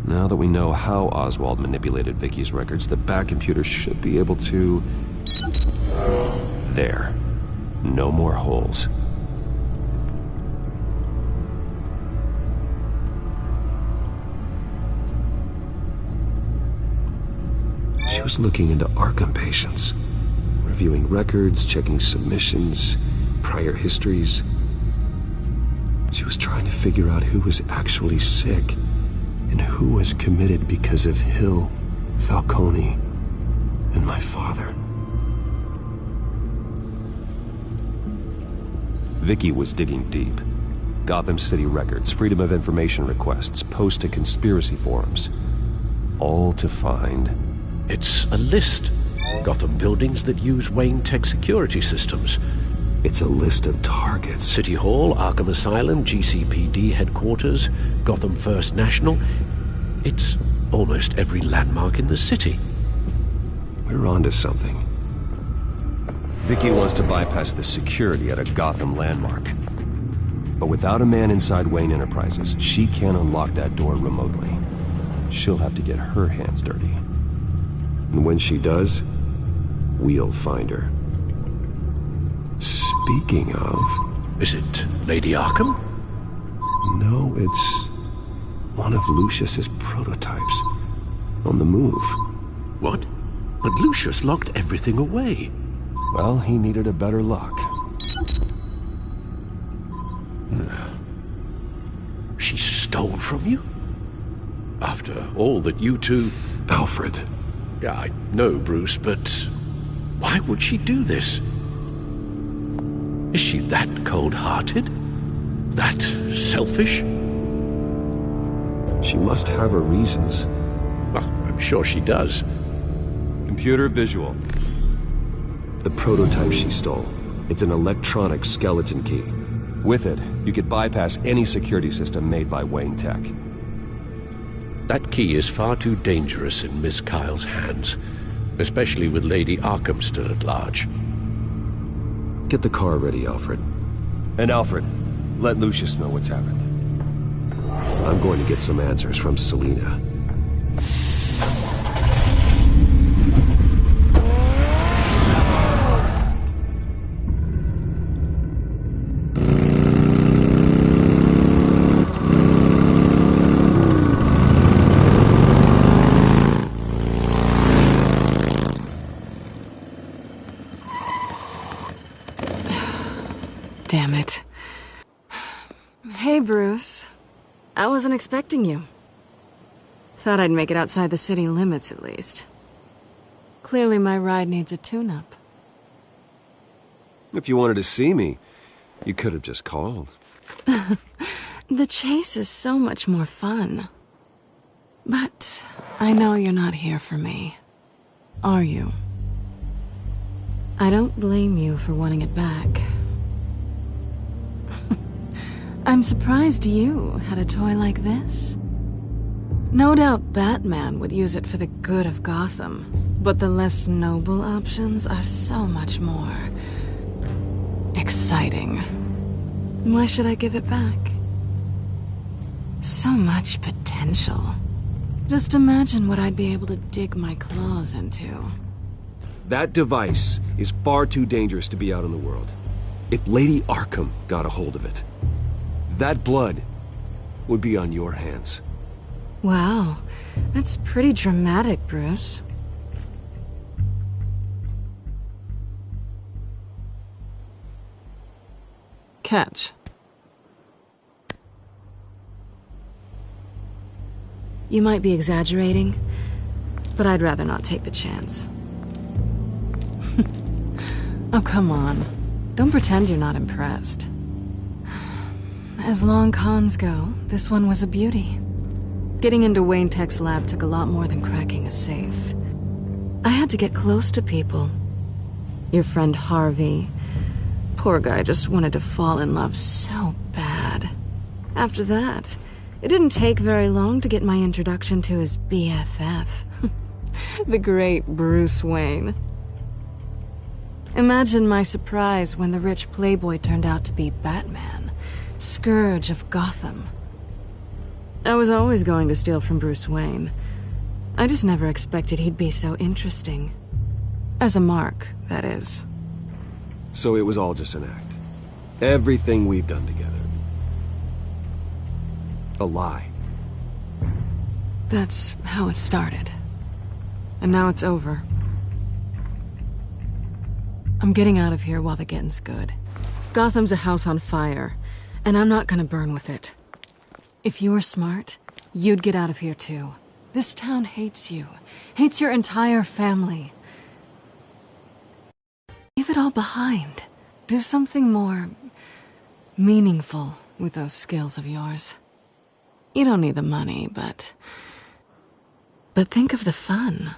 Now that we know how Oswald manipulated Vicky's records, the Bat computer should be able to... There. No more holes. She was looking into Arkham patients, reviewing records, checking submissions, prior histories. She was trying to figure out who was actually sick and who was committed because of Hill, Falcone, and my father. Vicky was digging deep. Gotham City records, Freedom of Information requests, posts to conspiracy forums. All to find... It's a list. Gotham buildings that use Wayne Tech security systems. It's a list of targets. City Hall, Arkham Asylum, GCPD headquarters, Gotham First National. It's almost every landmark in the city. We're onto something. Vicky wants to bypass the security at a Gotham landmark. But without a man inside Wayne Enterprises, she can't unlock that door remotely. She'll have to get her hands dirty. And when she does, we'll find her. Speaking of... Is it Lady Arkham? No, it's one of Lucius's prototypes. On the move. What? But Lucius locked everything away. Well, he needed a better lock. She stole from you? After all that you two... Alfred. Yeah, I know, Bruce, but why would she do this? Is she that cold-hearted? That selfish? She must have her reasons. Well, I'm sure she does. Computer visual. The prototype she stole. It's an electronic skeleton key. With it, you could bypass any security system made by Wayne Tech. That key is far too dangerous in Miss Kyle's hands, especially with Lady Arkham still at large. Get the car ready, Alfred. And Alfred, let Lucius know what's happened. I'm going to get some answers from Selina. Damn it. Hey, Bruce. I wasn't expecting you. Thought I'd make it outside the city limits, at least. Clearly my ride needs a tune-up. If you wanted to see me, you could have just called. The chase is so much more fun. But I know you're not here for me. Are you? I don't blame you for wanting it back. I'm surprised you had a toy like this. No doubt Batman would use it for the good of Gotham, but the less noble options are so much more exciting. Why should I give it back? So much potential. Just imagine what I'd be able to dig my claws into. That device is far too dangerous to be out in the world. If Lady Arkham got a hold of it, that blood would be on your hands. Wow, that's pretty dramatic, Bruce. Catch. You might be exaggerating, but I'd rather not take the chance. Oh, come on. Don't pretend you're not impressed. As long cons go, this one was a beauty. Getting into Wayne Tech's lab took a lot more than cracking a safe. I had to get close to people. Your friend Harvey. Poor guy just wanted to fall in love so bad. After that, it didn't take very long to get my introduction to his BFF. The great Bruce Wayne. Imagine my surprise when the rich playboy turned out to be Batman, Scourge of Gotham. I was always going to steal from Bruce Wayne. I just never expected he'd be so interesting. As a mark, that is. So it was all just an act. Everything we've done together. A lie. That's how it started. And now it's over. I'm getting out of here while the getting's good. Gotham's a house on fire, and I'm not gonna burn with it. If you were smart, you'd get out of here too. This town hates you. Hates your entire family. Leave it all behind. Do something more meaningful with those skills of yours. You don't need the money, but think of the fun.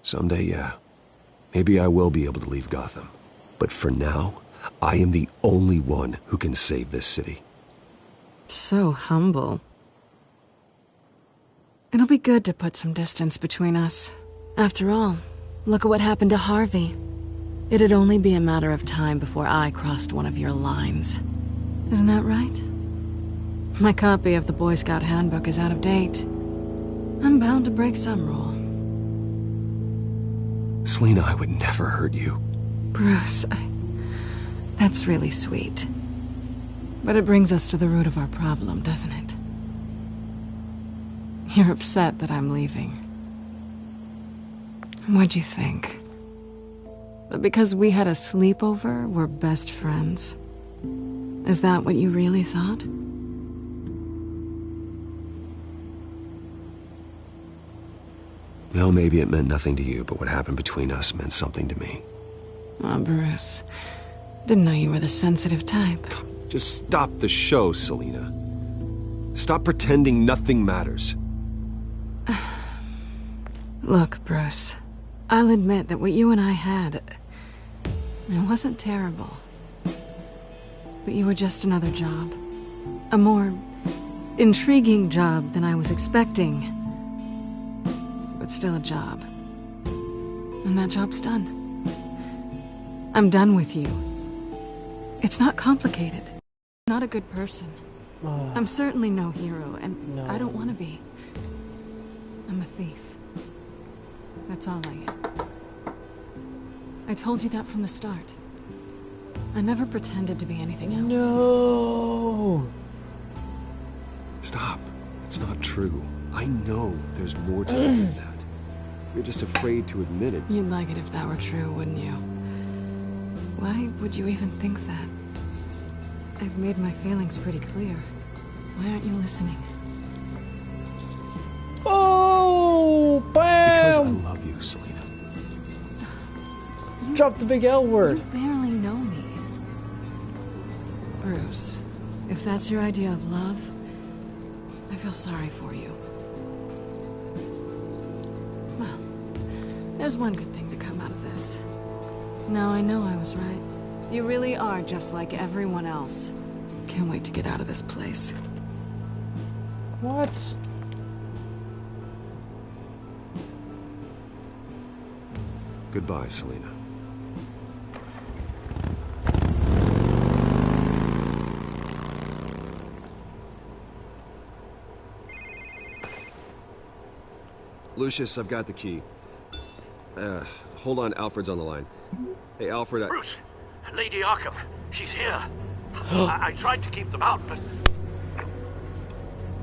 Someday, yeah. Maybe I will be able to leave Gotham. But for now, I am the only one who can save this city. So humble. It'll be good to put some distance between us. After all, look at what happened to Harvey. It'd only be a matter of time before I crossed one of your lines. Isn't that right? My copy of the Boy Scout Handbook is out of date. I'm bound to break some rule. Selina, I would never hurt you. Bruce, that's really sweet. But it brings us to the root of our problem, doesn't it? You're upset that I'm leaving. What'd you think? That because we had a sleepover, we're best friends? Is that what you really thought? Well, maybe it meant nothing to you, but what happened between us meant something to me. Oh, Bruce. Didn't know you were the sensitive type. Just stop the show, Selina. Stop pretending nothing matters. Look, Bruce. I'll admit that what you and I had... it wasn't terrible. But you were just another job. A more intriguing job than I was expecting. But still a job. And that job's done. I'm done with you. It's not complicated. I'm not a good person. I'm certainly no hero, and I don't want to be. I'm a thief. That's all I am. I told you that from the start. I never pretended to be anything else. No. Stop. It's not true. I know there's more to it than that. You're just afraid to admit it. You'd like it if that were true, wouldn't you? Why would you even think that? I've made my feelings pretty clear. Why aren't you listening? Oh, Because I bam! love you, Selina. Drop the big L word. You barely know me. Bruce, if that's your idea of love, I feel sorry for you. Well, there's one good thing to come out of this. Now I know I was right. You really are just like everyone else. Can't wait to get out of this place. What? Goodbye, Selina. Lucius, I've got the key. Hold on, Alfred's on the line. Hey, Alfred, Bruce, Lady Arkham, she's here. I tried to keep them out, but...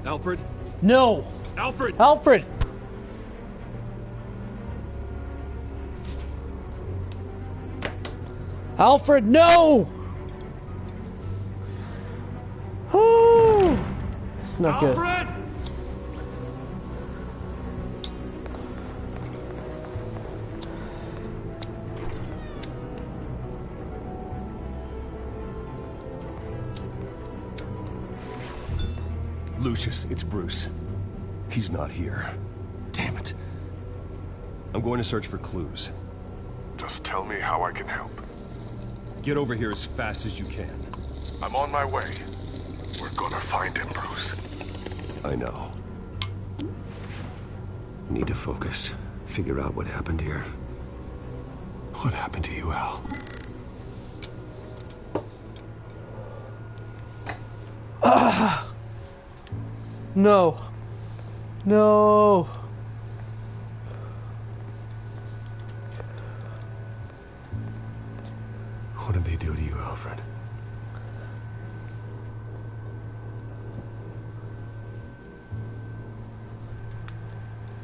Alfred? No! Alfred! Alfred! Alfred, no! Oh, it's not good. Alfred! Lucius, it's Bruce. He's not here. Damn it. I'm going to search for clues. Just tell me how I can help. Get over here as fast as you can. I'm on my way. We're gonna find him, Bruce. I know. Need to focus. Figure out what happened here. What happened to you, Al? No. No. What did they do to you, Alfred?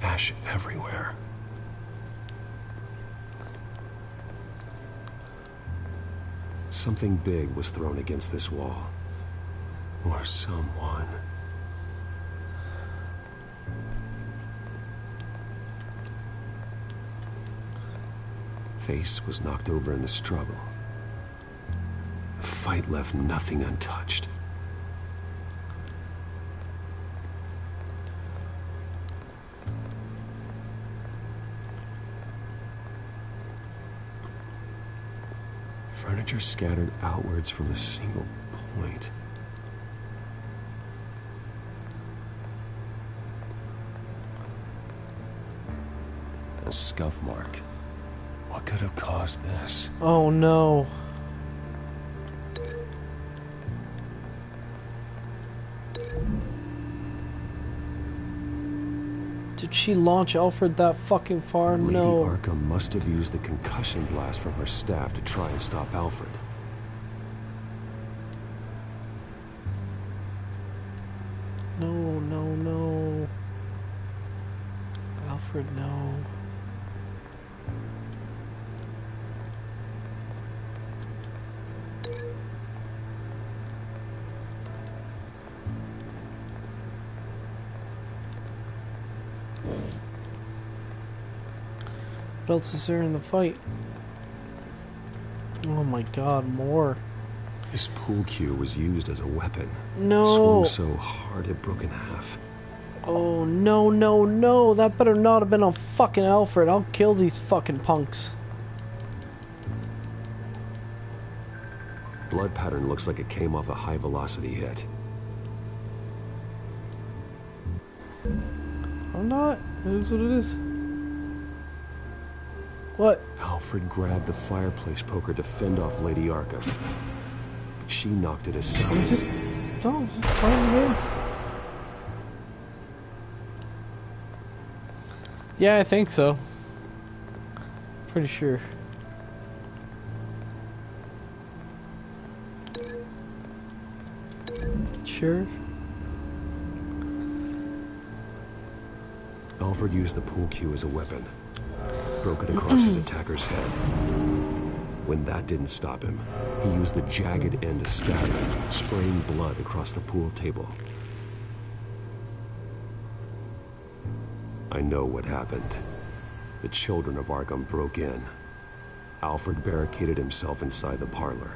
Ash everywhere. Something big was thrown against this wall. Or someone. Face was knocked over in the struggle. The fight left nothing untouched. furniture scattered outwards from a single point. A scuff mark. What could have caused this? Oh no. Did she launch Alfred that fucking far? Lady No. Arkham must have used the concussion blast from her staff to try and stop Alfred. No, no, no. Alfred, no. What else is there in the fight? Oh my god, more. This pool cue was used as a weapon. No. Swung so hard it broke in half. Oh no, no, no. That better not have been on fucking Alfred. I'll kill these fucking punks. Blood pattern looks like it came off a high velocity hit. I'm not. It is what it is. What? Alfred grabbed the fireplace poker to fend off Lady Arkham. But she knocked it aside. I'm just playing the game. Yeah, I think so. Pretty sure. Sure. Alfred used the pool cue as a weapon. Broke it across his attacker's head. When that didn't stop him, he used the jagged end to stab him, spraying blood across the pool table. I know what happened. The children of Arkham broke in. Alfred barricaded himself inside the parlor.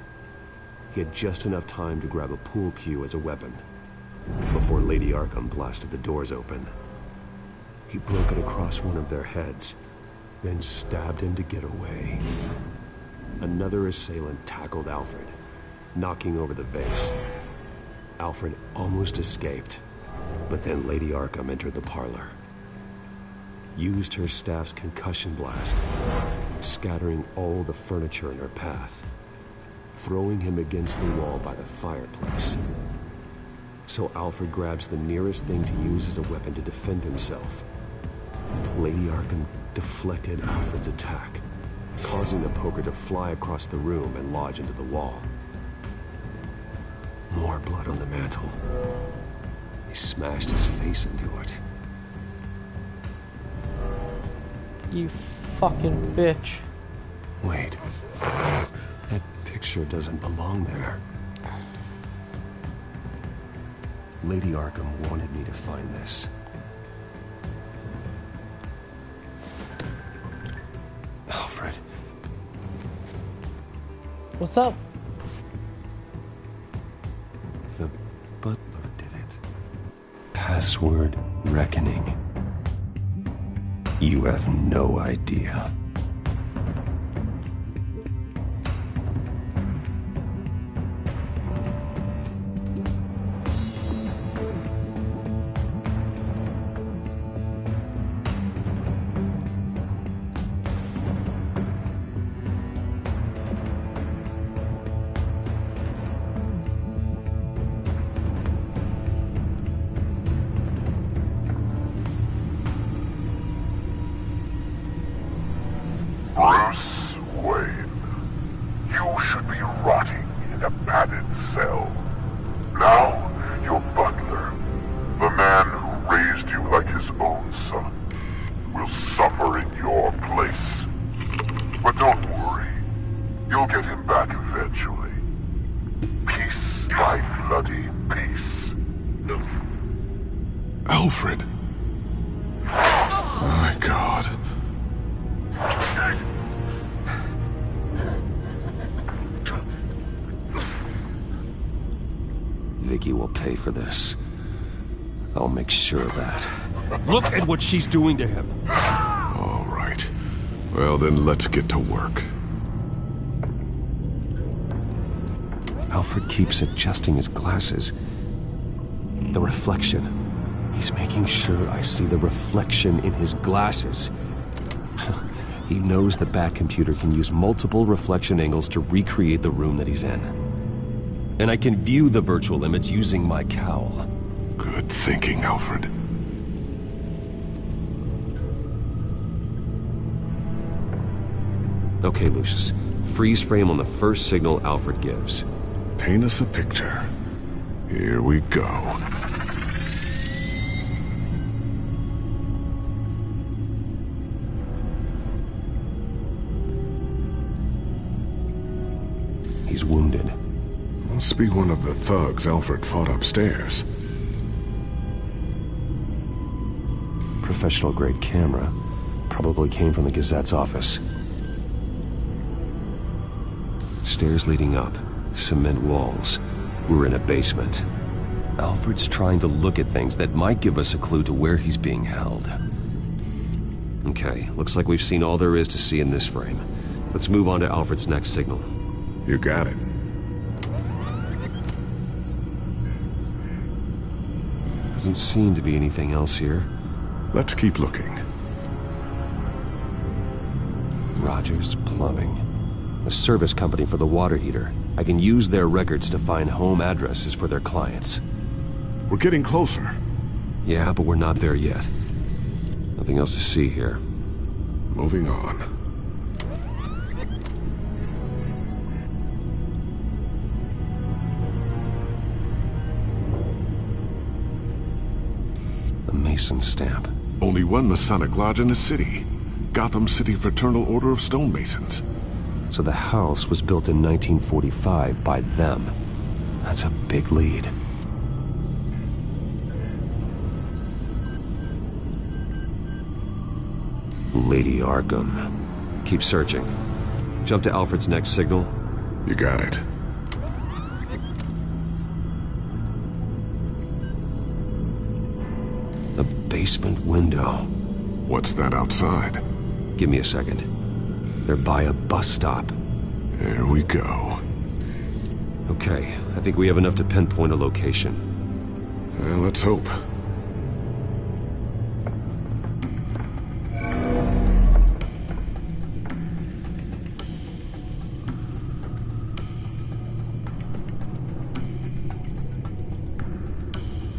He had just enough time to grab a pool cue as a weapon before Lady Arkham blasted the doors open. He broke it across one of their heads, then stabbed him to get away. Another assailant tackled Alfred, knocking over the vase. Alfred almost escaped, but then Lady Arkham entered the parlor. Used her staff's concussion blast, scattering all the furniture in her path, throwing him against the wall by the fireplace. So Alfred grabs the nearest thing to use as a weapon to defend himself. Lady Arkham deflected Alfred's attack, causing the poker to fly across the room and lodge into the wall. More blood on the mantel. He smashed his face into it. You fucking bitch. Wait. That picture doesn't belong there. Lady Arkham wanted me to find this. Alfred. What's up? The butler did it. Password reckoning. You have no idea. Bruce Wayne, you should be rotting in a padded cell. Now, your butler, the man who raised you like his own son, will suffer in your place. But don't worry, you'll get him back eventually. Piece by bloody piece. Alfred. My God. Vicky will pay for this. I'll make sure of that. Look at what she's doing to him. All right. Well, then let's get to work. Alfred keeps adjusting his glasses. The reflection. He's making sure I see the reflection in his glasses. He knows the Batcomputer can use multiple reflection angles to recreate the room that he's in. And I can view the virtual image using my cowl. Good thinking, Alfred. Okay, Lucius. Freeze frame on the first signal Alfred gives. Paint us a picture. Here we go. He's wounded. Must be one of the thugs Alfred fought upstairs. Professional-grade camera. Probably came from the Gazette's office. Stairs leading up. Cement walls. We're in a basement. Alfred's trying to look at things that might give us a clue to where he's being held. Okay, looks like we've seen all there is to see in this frame. Let's move on to Alfred's next signal. You got it. Doesn't seem to be anything else here. Let's keep looking. Rogers Plumbing. A service company for the water heater. I can use their records to find home addresses for their clients. We're getting closer. Yeah, but we're not there yet. Nothing else to see here. Moving on. The Mason stamp. Only one Masonic lodge in the city. Gotham City Fraternal Order of Stonemasons. So the house was built in 1945 by them. That's a big lead. Lady Arkham. Keep searching. Jump to Alfred's next signal. You got it. A basement window. What's that outside? Give me a second. They're by a bus stop. There we go. Okay, I think we have enough to pinpoint a location. Well, let's hope.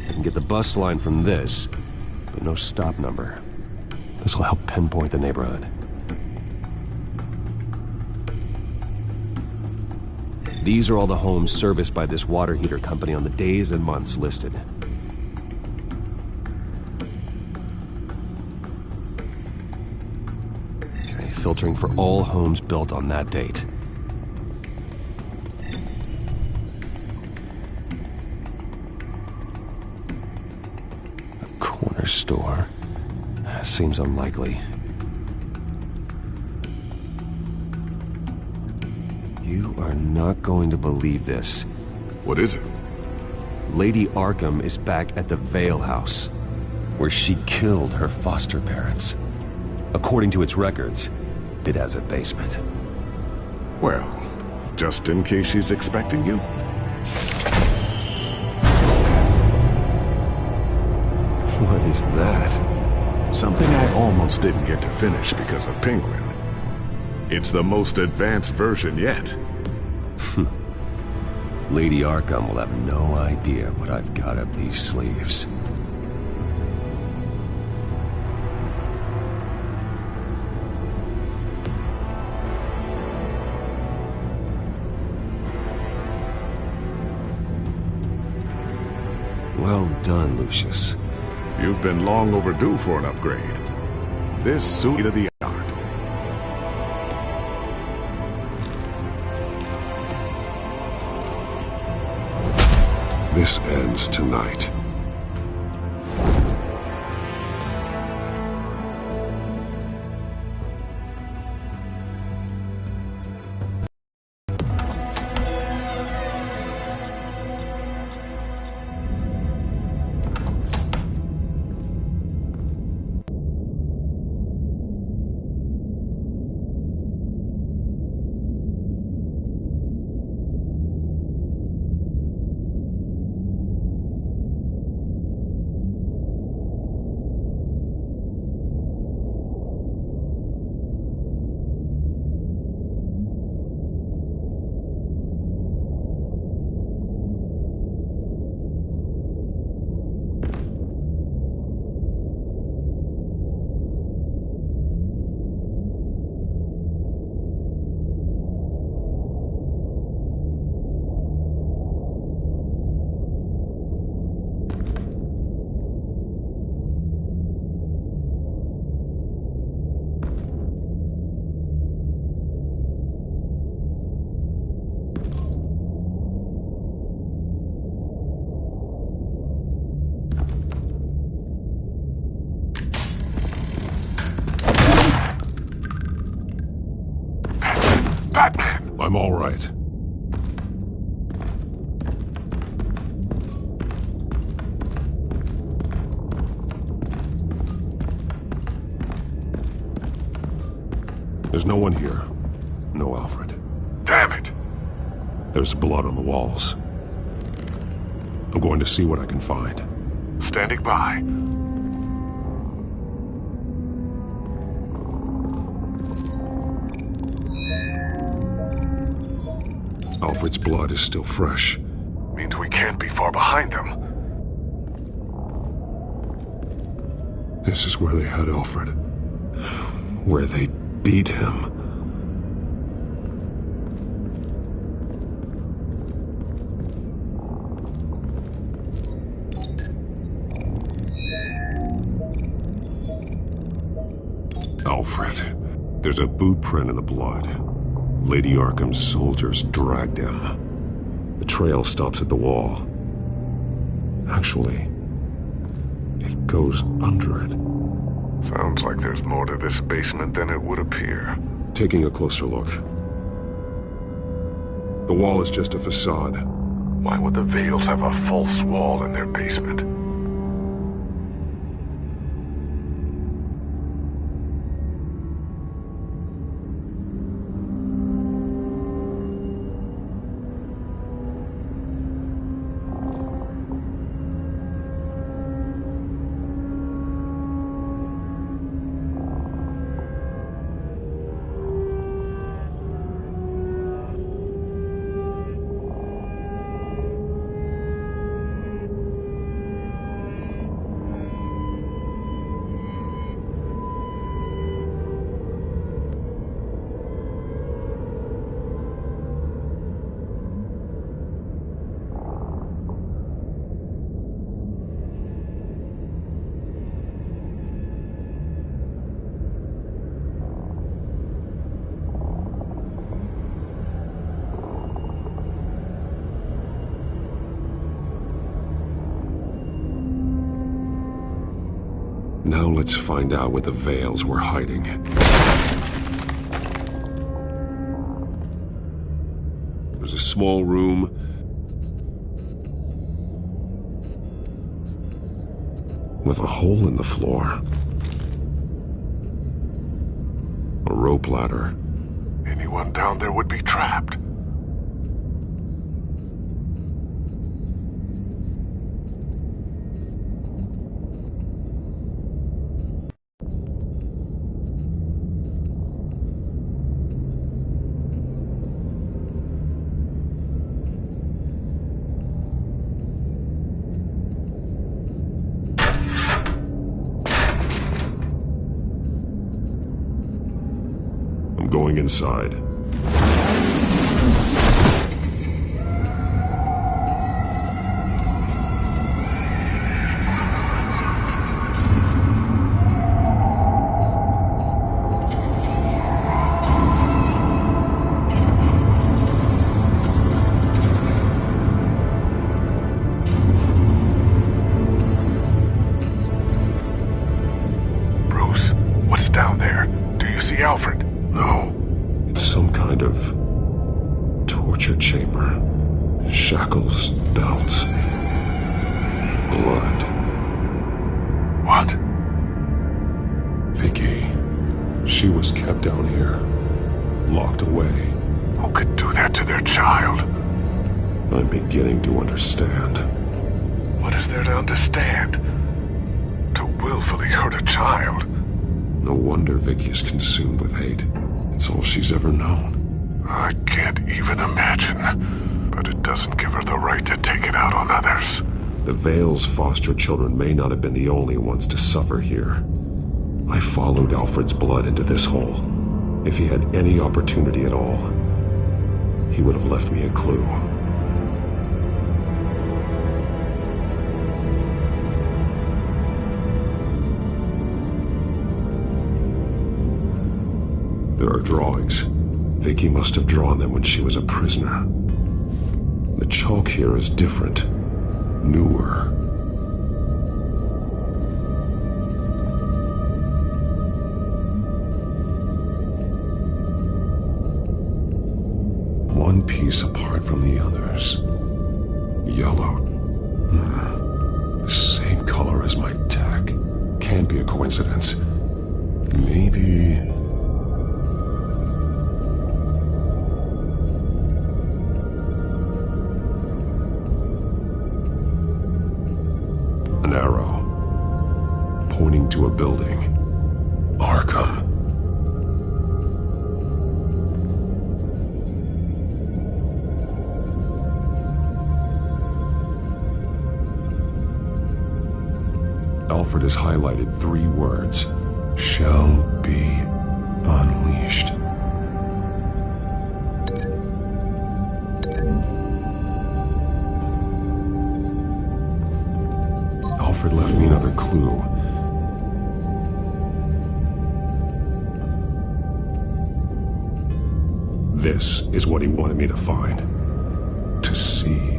I can get the bus line from this, but no stop number. This will help pinpoint the neighborhood. These are all the homes serviced by this water heater company on the days and months listed. Okay, filtering for all homes built on that date. A corner store. Seems unlikely. You are not going to believe this. What is it? Lady Arkham is back at the Vale House, where she killed her foster parents. According to its records, it has a basement. Well, just in case she's expecting you. What is that? Something I almost didn't get to finish because of Penguin. It's the most advanced version yet. Lady Arkham will have no idea what I've got up these sleeves. Well done, Lucius. You've been long overdue for an upgrade. This suit of the art. This ends tonight. I'm all right. There's no one here. No Alfred. Damn it! There's blood on the walls. I'm going to see what I can find. Standing by. Alfred's blood is still fresh. Means we can't be far behind them. This is where they had Alfred. Where they beat him. Alfred. There's a boot print in the blood. Lady Arkham's soldiers dragged him. The trail stops at the wall. Actually, it goes under it. Sounds like there's more to this basement than it would appear. Taking a closer look. The wall is just a facade. Why would the Vales have a false wall in their basement? Now let's find out where the Vales were hiding. There's a small room. With a hole in the floor. A rope ladder. Anyone down there would be trapped. Going inside. Bruce, what's down there? Do you see Alfred? No. It's some kind of torture chamber. Shackles, belts, blood. What? Vicky. She was kept down here, locked away. Who could do that to their child? I'm beginning to understand. What is there to understand? To willfully hurt a child? No wonder Vicky is consumed with hate. It's all she's ever known. I can't even imagine. But it doesn't give her the right to take it out on others. The Vale's foster children may not have been the only ones to suffer here. I followed Alfred's blood into this hole. If he had any opportunity at all, he would have left me a clue. There are drawings. Vicky must have drawn them when she was a prisoner. The chalk here is different. Newer. one piece apart from the others. Yellow. The same color as my tech. Can't be a coincidence. Maybe... An arrow. Pointing to a building. Arkham. Alfred has highlighted 3 words. Shall be unleashed. Alfred left me another clue. This is what he wanted me to find. To see.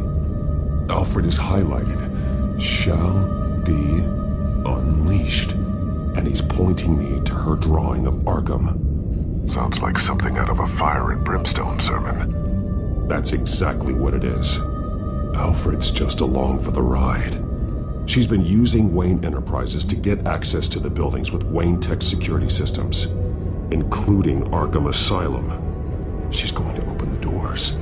Alfred is highlighted. Shall be unleashed. And he's pointing me to her drawing of Arkham. Sounds like something out of a Fire and Brimstone sermon. That's exactly what it is. Alfred's just along for the ride. She's been using Wayne Enterprises to get access to the buildings with Wayne Tech security systems, including Arkham Asylum. She's going to open the doors,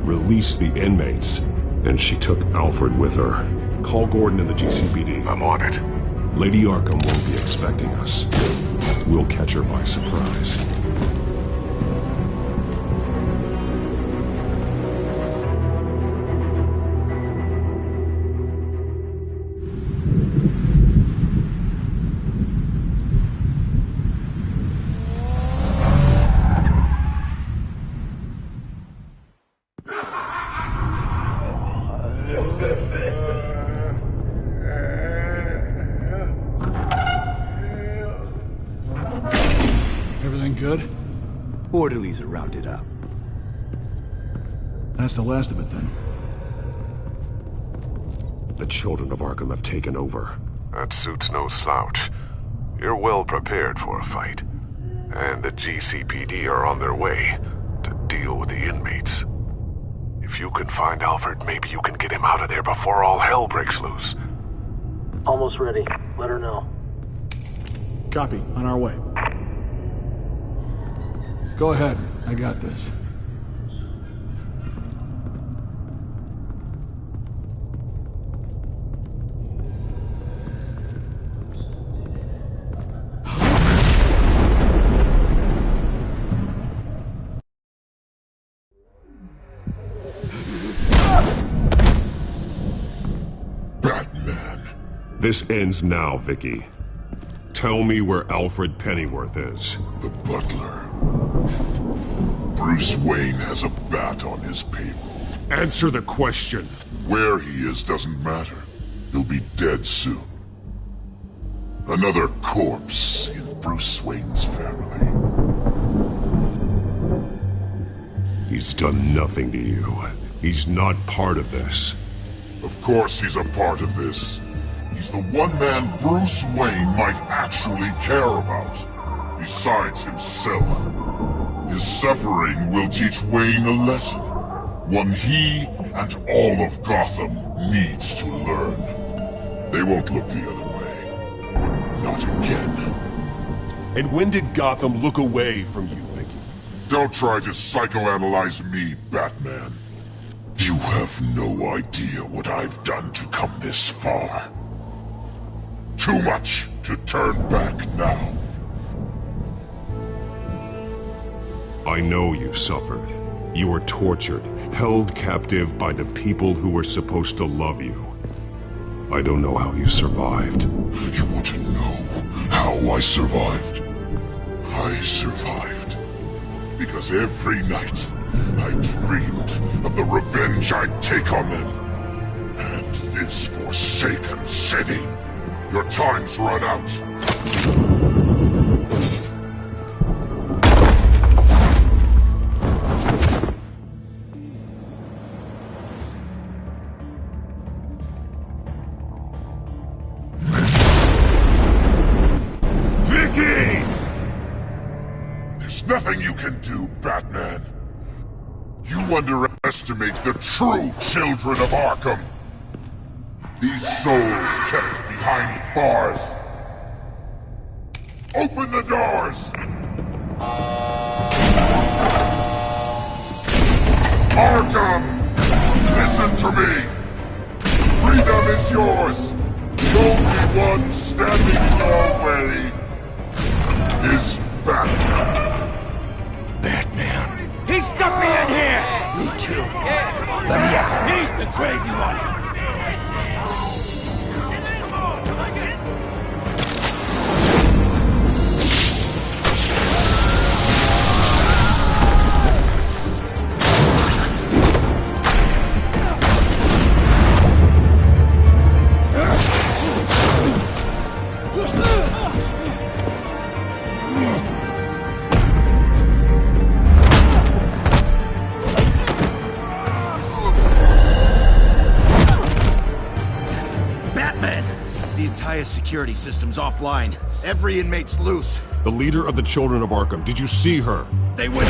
release the inmates, and she took Alfred with her. Call Gordon and the GCPD. I'm on it. Lady Arkham won't be expecting us. We'll catch her by surprise. Good? Orderlies are rounded up. That's the last of it, then. The children of Arkham have taken over. That suit's no slouch. You're well prepared for a fight. And the GCPD are on their way to deal with the inmates. If you can find Alfred, maybe you can get him out of there before all hell breaks loose. Almost ready. Let her know. Copy. On our way. Go ahead. I got this. Batman. This ends now, Vicky. Tell me where Alfred Pennyworth is. The butler. Bruce Wayne has a bat on his payroll. Answer the question. Where he is doesn't matter. He'll be dead soon. Another corpse in Bruce Wayne's family. He's done nothing to you. He's not part of this. Of course he's a part of this. He's the one man Bruce Wayne might actually care about, besides himself. His suffering will teach Wayne a lesson, one he and all of Gotham needs to learn. They won't look the other way. Not again. And when did Gotham look away from you, Vicky? Don't try to psychoanalyze me, Batman. You have no idea what I've done to come this far. Too much to turn back now. I know you suffered. You were tortured, held captive by the people who were supposed to love you. I don't know how you survived. You want to know how I survived? I survived because every night I dreamed of the revenge I'd take on them. And this forsaken city. Your time's run out. There's nothing you can do, Batman. You underestimate the true children of Arkham. These souls kept behind bars. Open the doors! Arkham! Listen to me! Freedom is yours! The only one standing in your way is Batman. Batman. He stuck me in here! Me too. Let me out. He's the crazy one. Security system's offline. Every inmate's loose. The leader of the Children of Arkham. Did you see her? They went...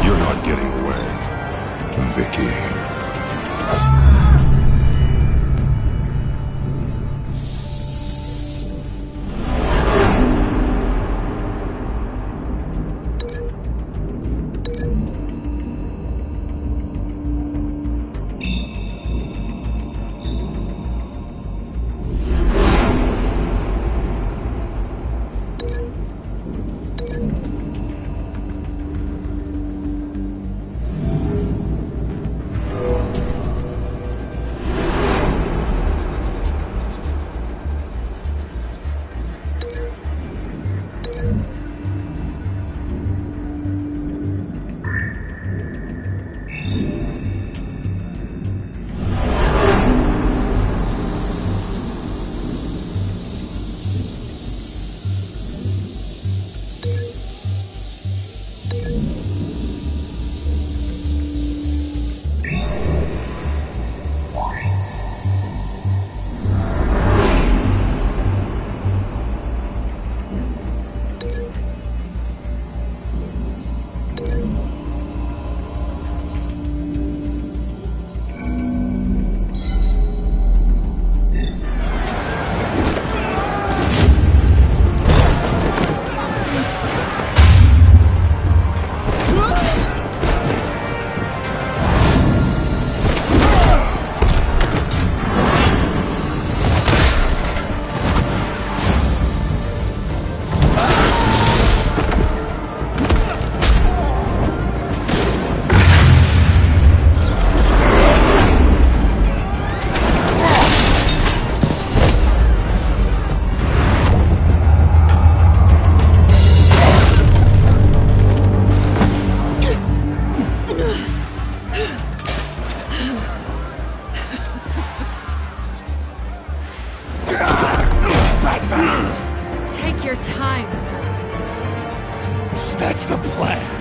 You're not getting away, Vicky. Take your time, sons. That's the plan.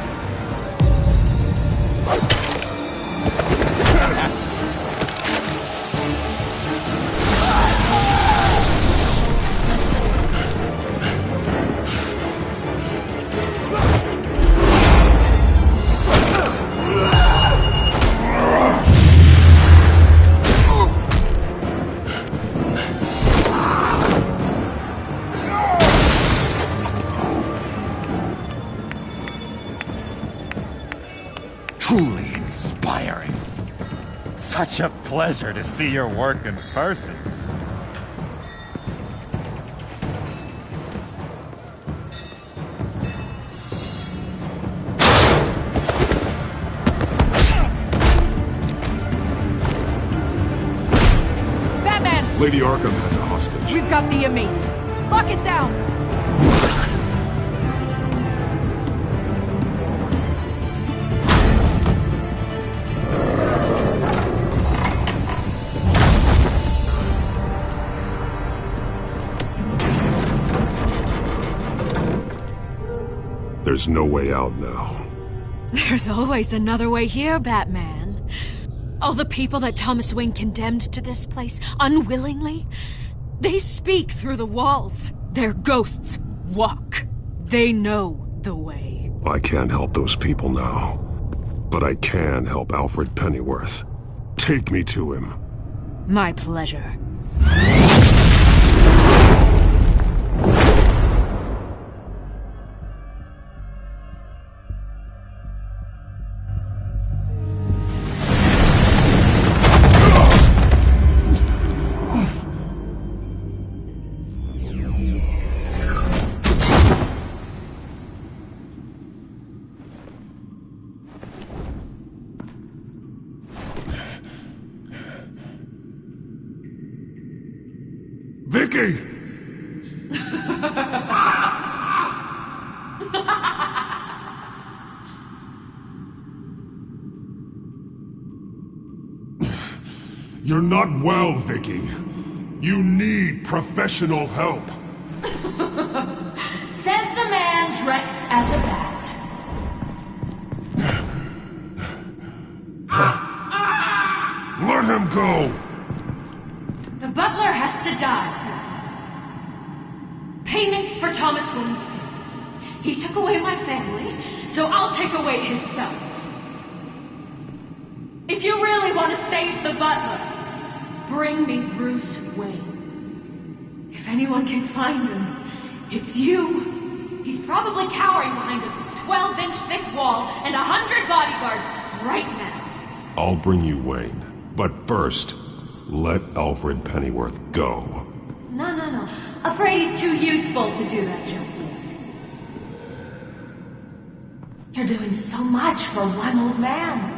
Truly inspiring. Such a pleasure to see your work in person. Batman! Lady Arkham has a hostage. We've got the inmates. Lock it down! There's no way out now. There's always another way here, Batman. All the people that Thomas Wayne condemned to this place unwillingly, they speak through the walls. Their ghosts walk. They know the way. I can't help those people now, but I can help Alfred Pennyworth. Take me to him. My pleasure. Vicky! You're not well, Vicky. You need professional help. Says the man dressed as a bat. Let him go! The butler has to die. Payment for Thomas Wayne's sins. He took away my family, so I'll take away his sons. If you really want to save the butler, bring me Bruce Wayne. If anyone can find him, it's you. He's probably cowering behind a 12-inch thick wall and 100 bodyguards right now. I'll bring you Wayne, but first, let Alfred Pennyworth go. No. Afraid he's too useful to do that just yet. You're doing so much for one old man.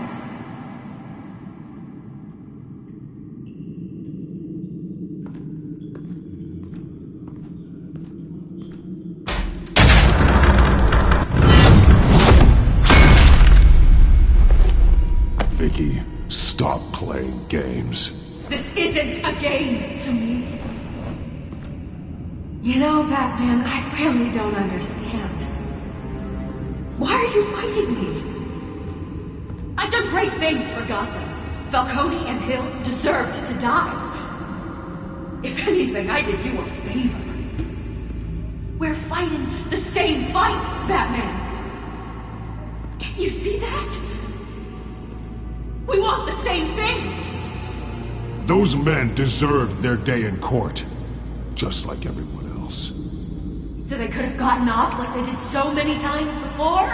Vicky, stop playing games. This isn't a game to me. You know, Batman, I really don't understand. Why are you fighting me? I've done great things for Gotham. Falcone and Hill deserved to die. If anything, I did you a favor. We're fighting the same fight, Batman. Can't you see that? We want the same things. Those men deserved their day in court, just like everyone else. So they could have gotten off like they did so many times before?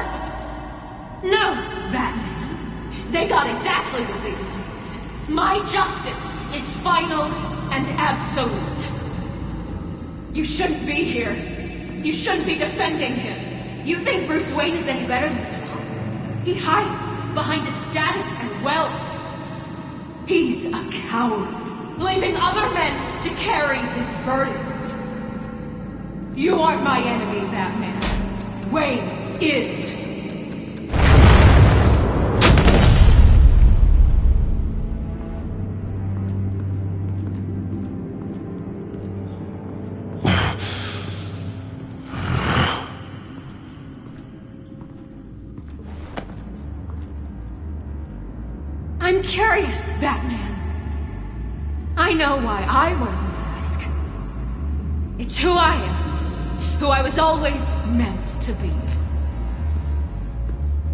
No, Batman. They got exactly what they deserved. My justice is final and absolute. You shouldn't be here. You shouldn't be defending him. You think Bruce Wayne is any better than his father? He hides behind his status and wealth. He's a coward, leaving other men to carry his burdens. You aren't my enemy, Batman. Wayne is. I'm curious, Batman. I know why I wear the mask. It's who I am, who I was always meant to be.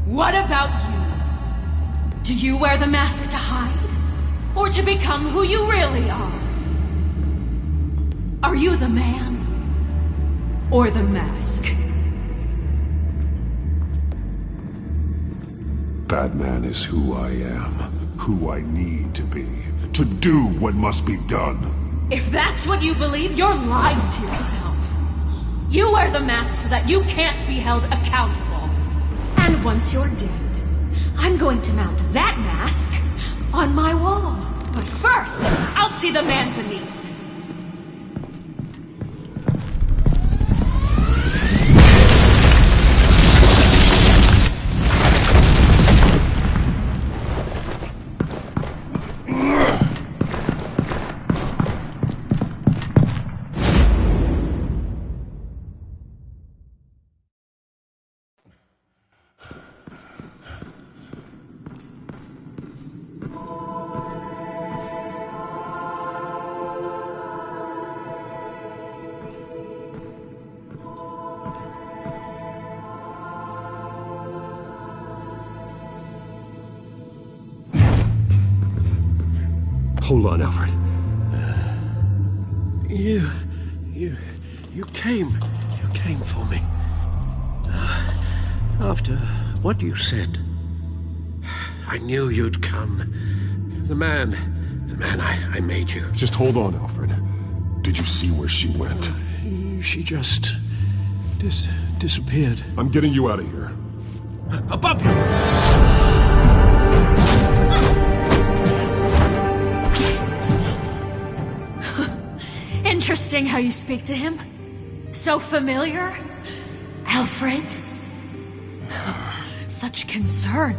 What about you? Do you wear the mask to hide? Or to become who you really are? Are you the man? Or the mask? Batman is who I am, who I need to be, to do what must be done. If that's what you believe, you're lying to yourself. You wear the mask so that you can't be held accountable. And once you're dead, I'm going to mount that mask on my wall. But first, I'll see the man beneath. Hold on, Alfred. You came for me. After what you said, I knew you'd come. The man I made you. Just hold on, Alfred. Did you see where she went? She just disappeared. I'm getting you out of here. Above you! Interesting how you speak to him. So familiar. Alfred. Such concern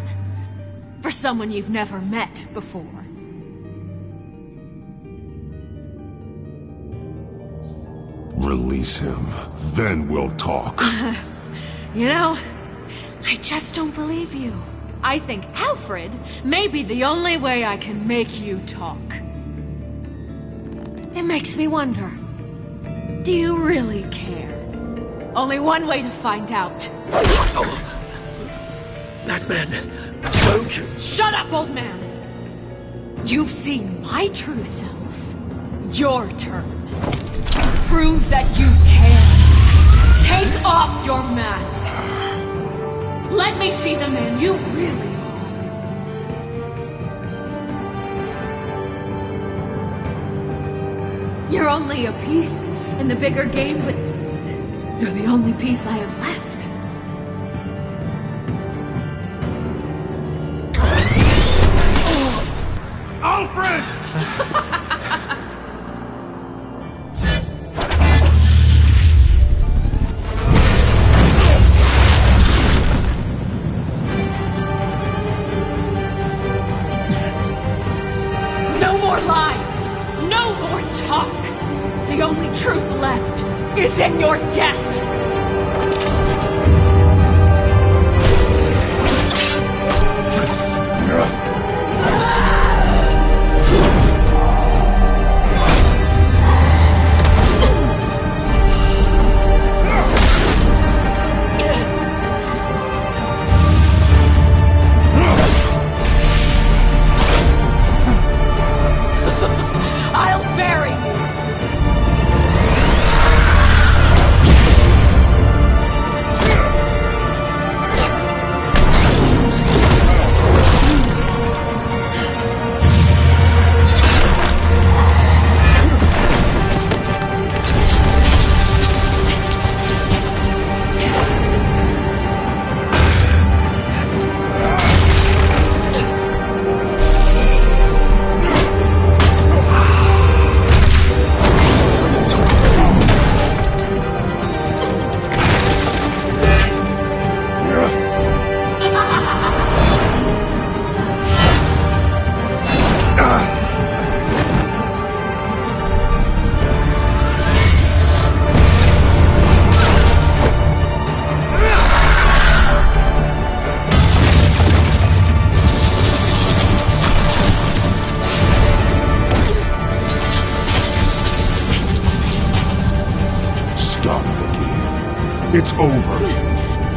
for someone you've never met before. Release him. Then we'll talk. You know, I just don't believe you. I think Alfred may be the only way I can make you talk. It makes me wonder, do you really care? Only one way to find out. That man, don't you? Shut up, old man! You've seen my true self. Your turn. Prove that you can. Take off your mask. Let me see the man you really are. You're only a piece in the bigger game, but you're the only piece I have left. Alfred! No more lies! No more talk! The only truth left is in your death! I'll bury you! It's over.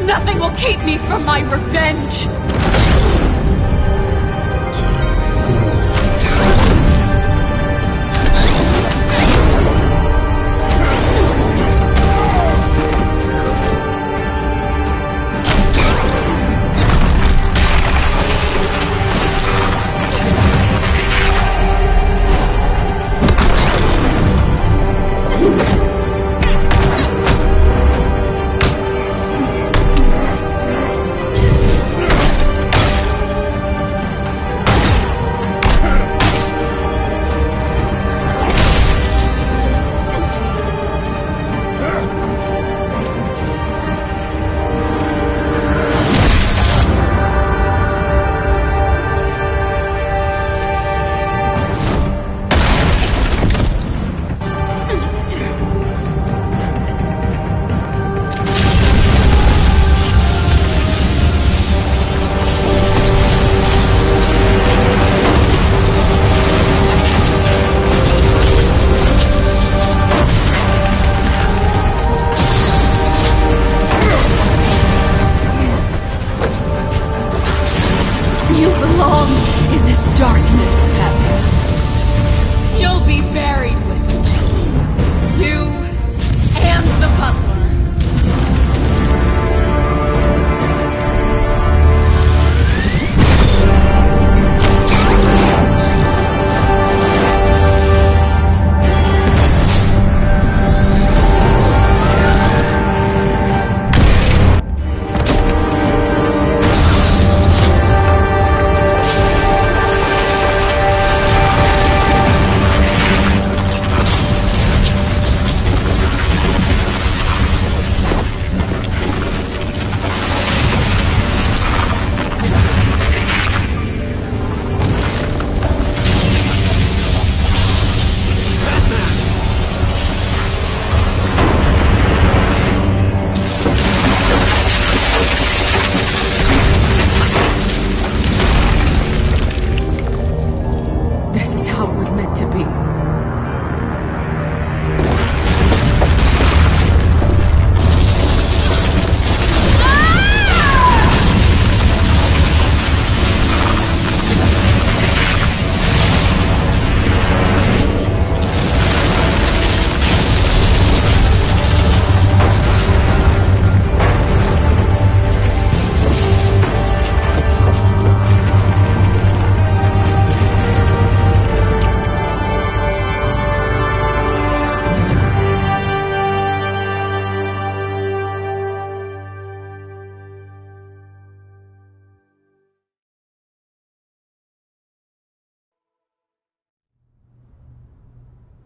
Nothing will keep me from my revenge!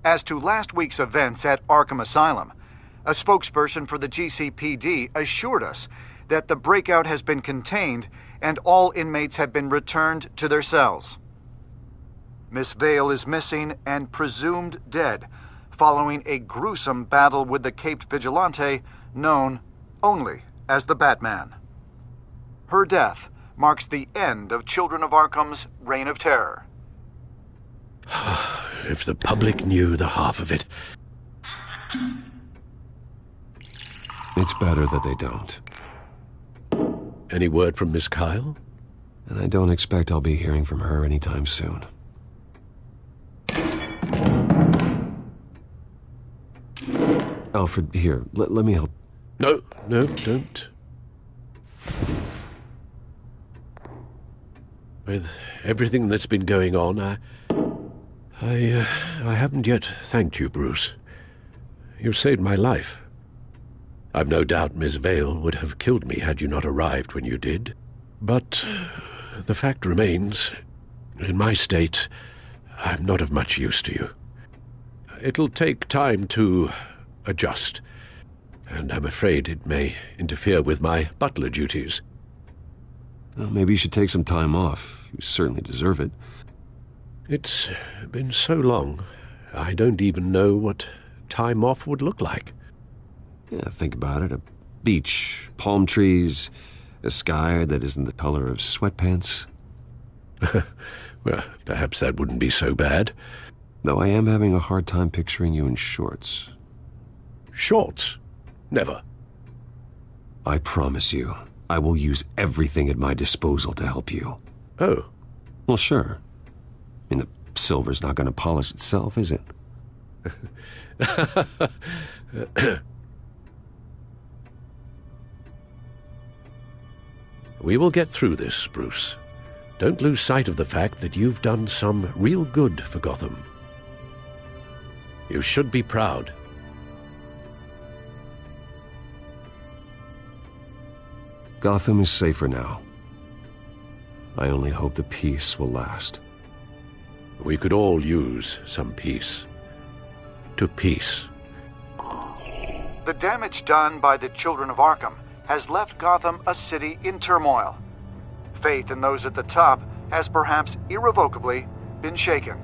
As to last week's events at Arkham Asylum, a spokesperson for the GCPD assured us that the breakout has been contained and all inmates have been returned to their cells. Miss Vale is missing and presumed dead following a gruesome battle with the caped vigilante known only as the Batman. Her death marks the end of Children of Arkham's reign of terror. If the public knew the half of it. It's better that they don't. Any word from Miss Kyle? And I don't expect I'll be hearing from her anytime soon. Alfred, here, let me help. No, don't. With everything that's been going on, I haven't yet thanked you, Bruce. You've saved my life. I've no doubt Miss Vale would have killed me had you not arrived when you did. But the fact remains, in my state, I'm not of much use to you. It'll take time to adjust, and I'm afraid it may interfere with my butler duties. Well, maybe you should take some time off. You certainly deserve it. It's been so long, I don't even know what time off would look like. Yeah, think about it. A beach, palm trees, a sky that isn't the color of sweatpants. Well, perhaps that wouldn't be so bad. Though I am having a hard time picturing you in shorts. Shorts? Never. I promise you, I will use everything at my disposal to help you. Oh. Well, sure. I mean, the silver's not going to polish itself, is it? We will get through this, Bruce. Don't lose sight of the fact that you've done some real good for Gotham. You should be proud. Gotham is safer now. I only hope the peace will last. We could all use some peace. To peace. The damage done by the Children of Arkham has left Gotham a city in turmoil. Faith in those at the top has perhaps irrevocably been shaken.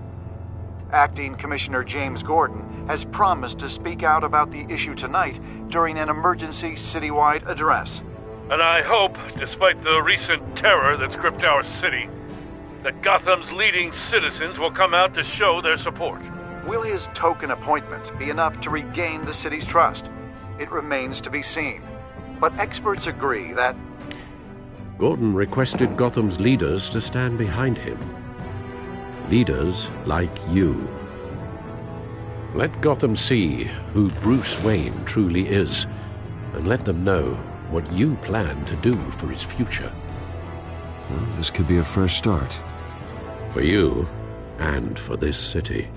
Acting Commissioner James Gordon has promised to speak out about the issue tonight during an emergency citywide address. And I hope, despite the recent terror that's gripped our city, that Gotham's leading citizens will come out to show their support. Will his token appointment be enough to regain the city's trust? It remains to be seen. But experts agree that Gordon requested Gotham's leaders to stand behind him. Leaders like you. Let Gotham see who Bruce Wayne truly is, and let them know what you plan to do for its future. Well, this could be a fresh start. For you, and for this city.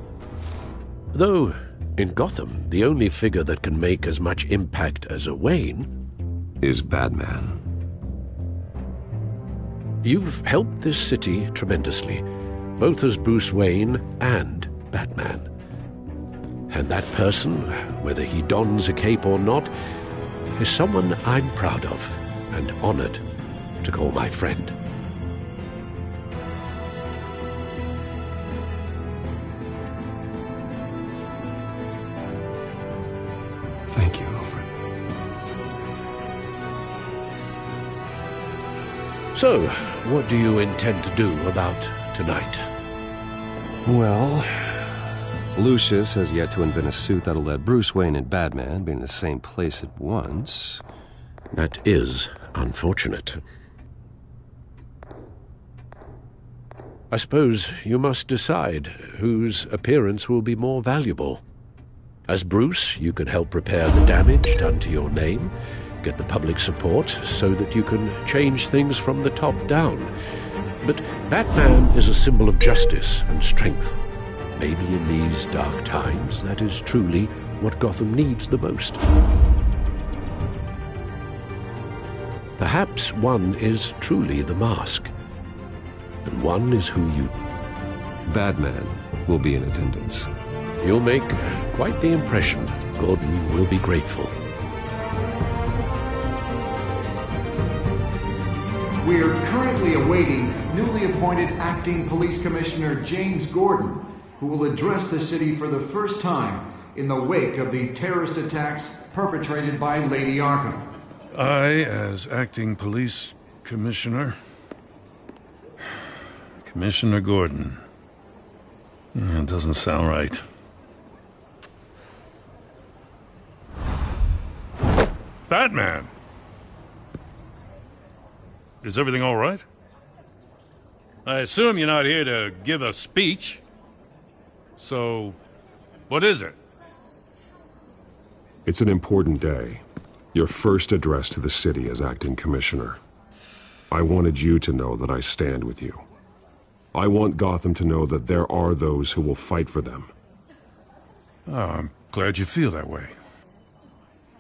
Though, in Gotham, the only figure that can make as much impact as a Wayne is Batman. You've helped this city tremendously, both as Bruce Wayne and Batman. And that person, whether he dons a cape or not, is someone I'm proud of and honored to call my friend. Thank you, Alfred. So, what do you intend to do about tonight? Well, Lucius has yet to invent a suit that'll let Bruce Wayne and Batman be in the same place at once. That is unfortunate. I suppose you must decide whose appearance will be more valuable. As Bruce, you can help repair the damage done to your name, get the public support so that you can change things from the top down. But Batman is a symbol of justice and strength. Maybe in these dark times, that is truly what Gotham needs the most. Perhaps one is truly the mask, and one is who you... Batman will be in attendance. You'll make quite the impression. Gordon will be grateful. We are currently awaiting newly appointed Acting Police Commissioner James Gordon, who will address the city for the first time in the wake of the terrorist attacks perpetrated by Lady Arkham. I, as Acting Police Commissioner... Commissioner Gordon. It doesn't sound right. Batman! Is everything all right? I assume you're not here to give a speech. So, what is it? It's an important day. Your first address to the city as acting commissioner. I wanted you to know that I stand with you. I want Gotham to know that there are those who will fight for them. Oh, I'm glad you feel that way.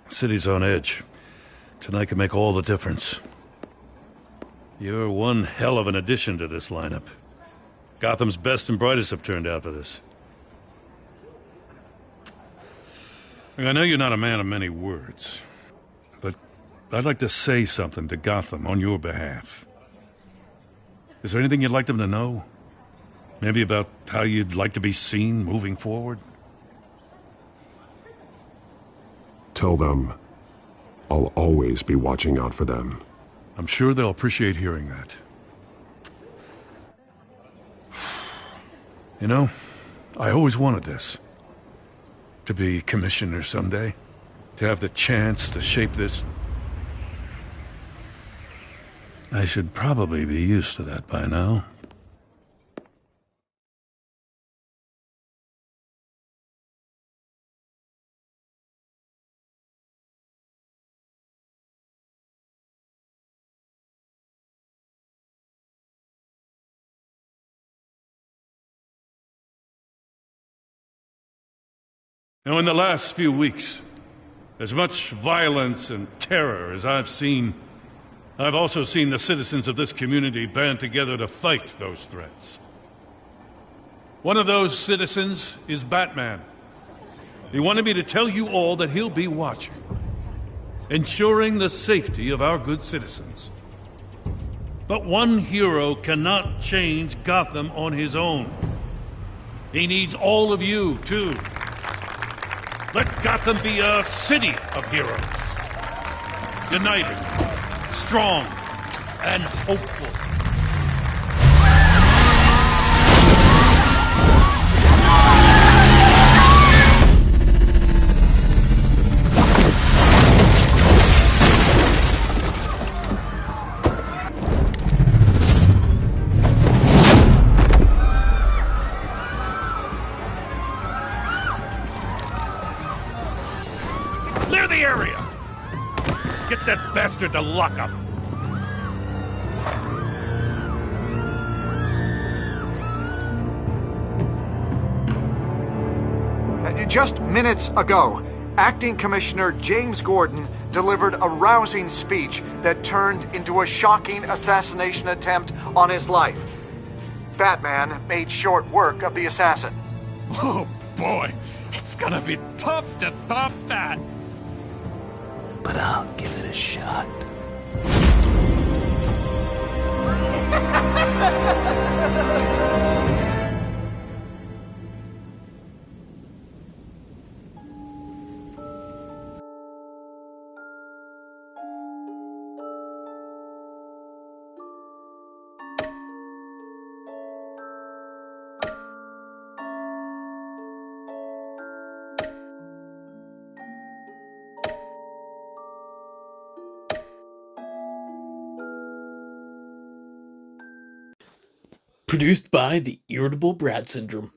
City's on edge. Tonight can make all the difference. You're one hell of an addition to this lineup. Gotham's best and brightest have turned out for this. I know you're not a man of many words, but I'd like to say something to Gotham on your behalf. Is there anything you'd like them to know? Maybe about how you'd like to be seen moving forward? Tell them I'll always be watching out for them. I'm sure they'll appreciate hearing that. You know, I always wanted this. To be commissioner someday. To have the chance to shape this. I should probably be used to that by now. Now, in the last few weeks, as much violence and terror as I've seen, I've also seen the citizens of this community band together to fight those threats. One of those citizens is Batman. He wanted me to tell you all that he'll be watching, ensuring the safety of our good citizens. But one hero cannot change Gotham on his own. He needs all of you, too. Let Gotham be a city of heroes. United, strong, and hopeful. Clear the area! Get that bastard to lock up! Just minutes ago, Acting Commissioner James Gordon delivered a rousing speech that turned into a shocking assassination attempt on his life. Batman made short work of the assassin. Oh boy, it's gonna be tough to top that. But I'll give it a shot. Produced by the Irritable Brad Syndrome.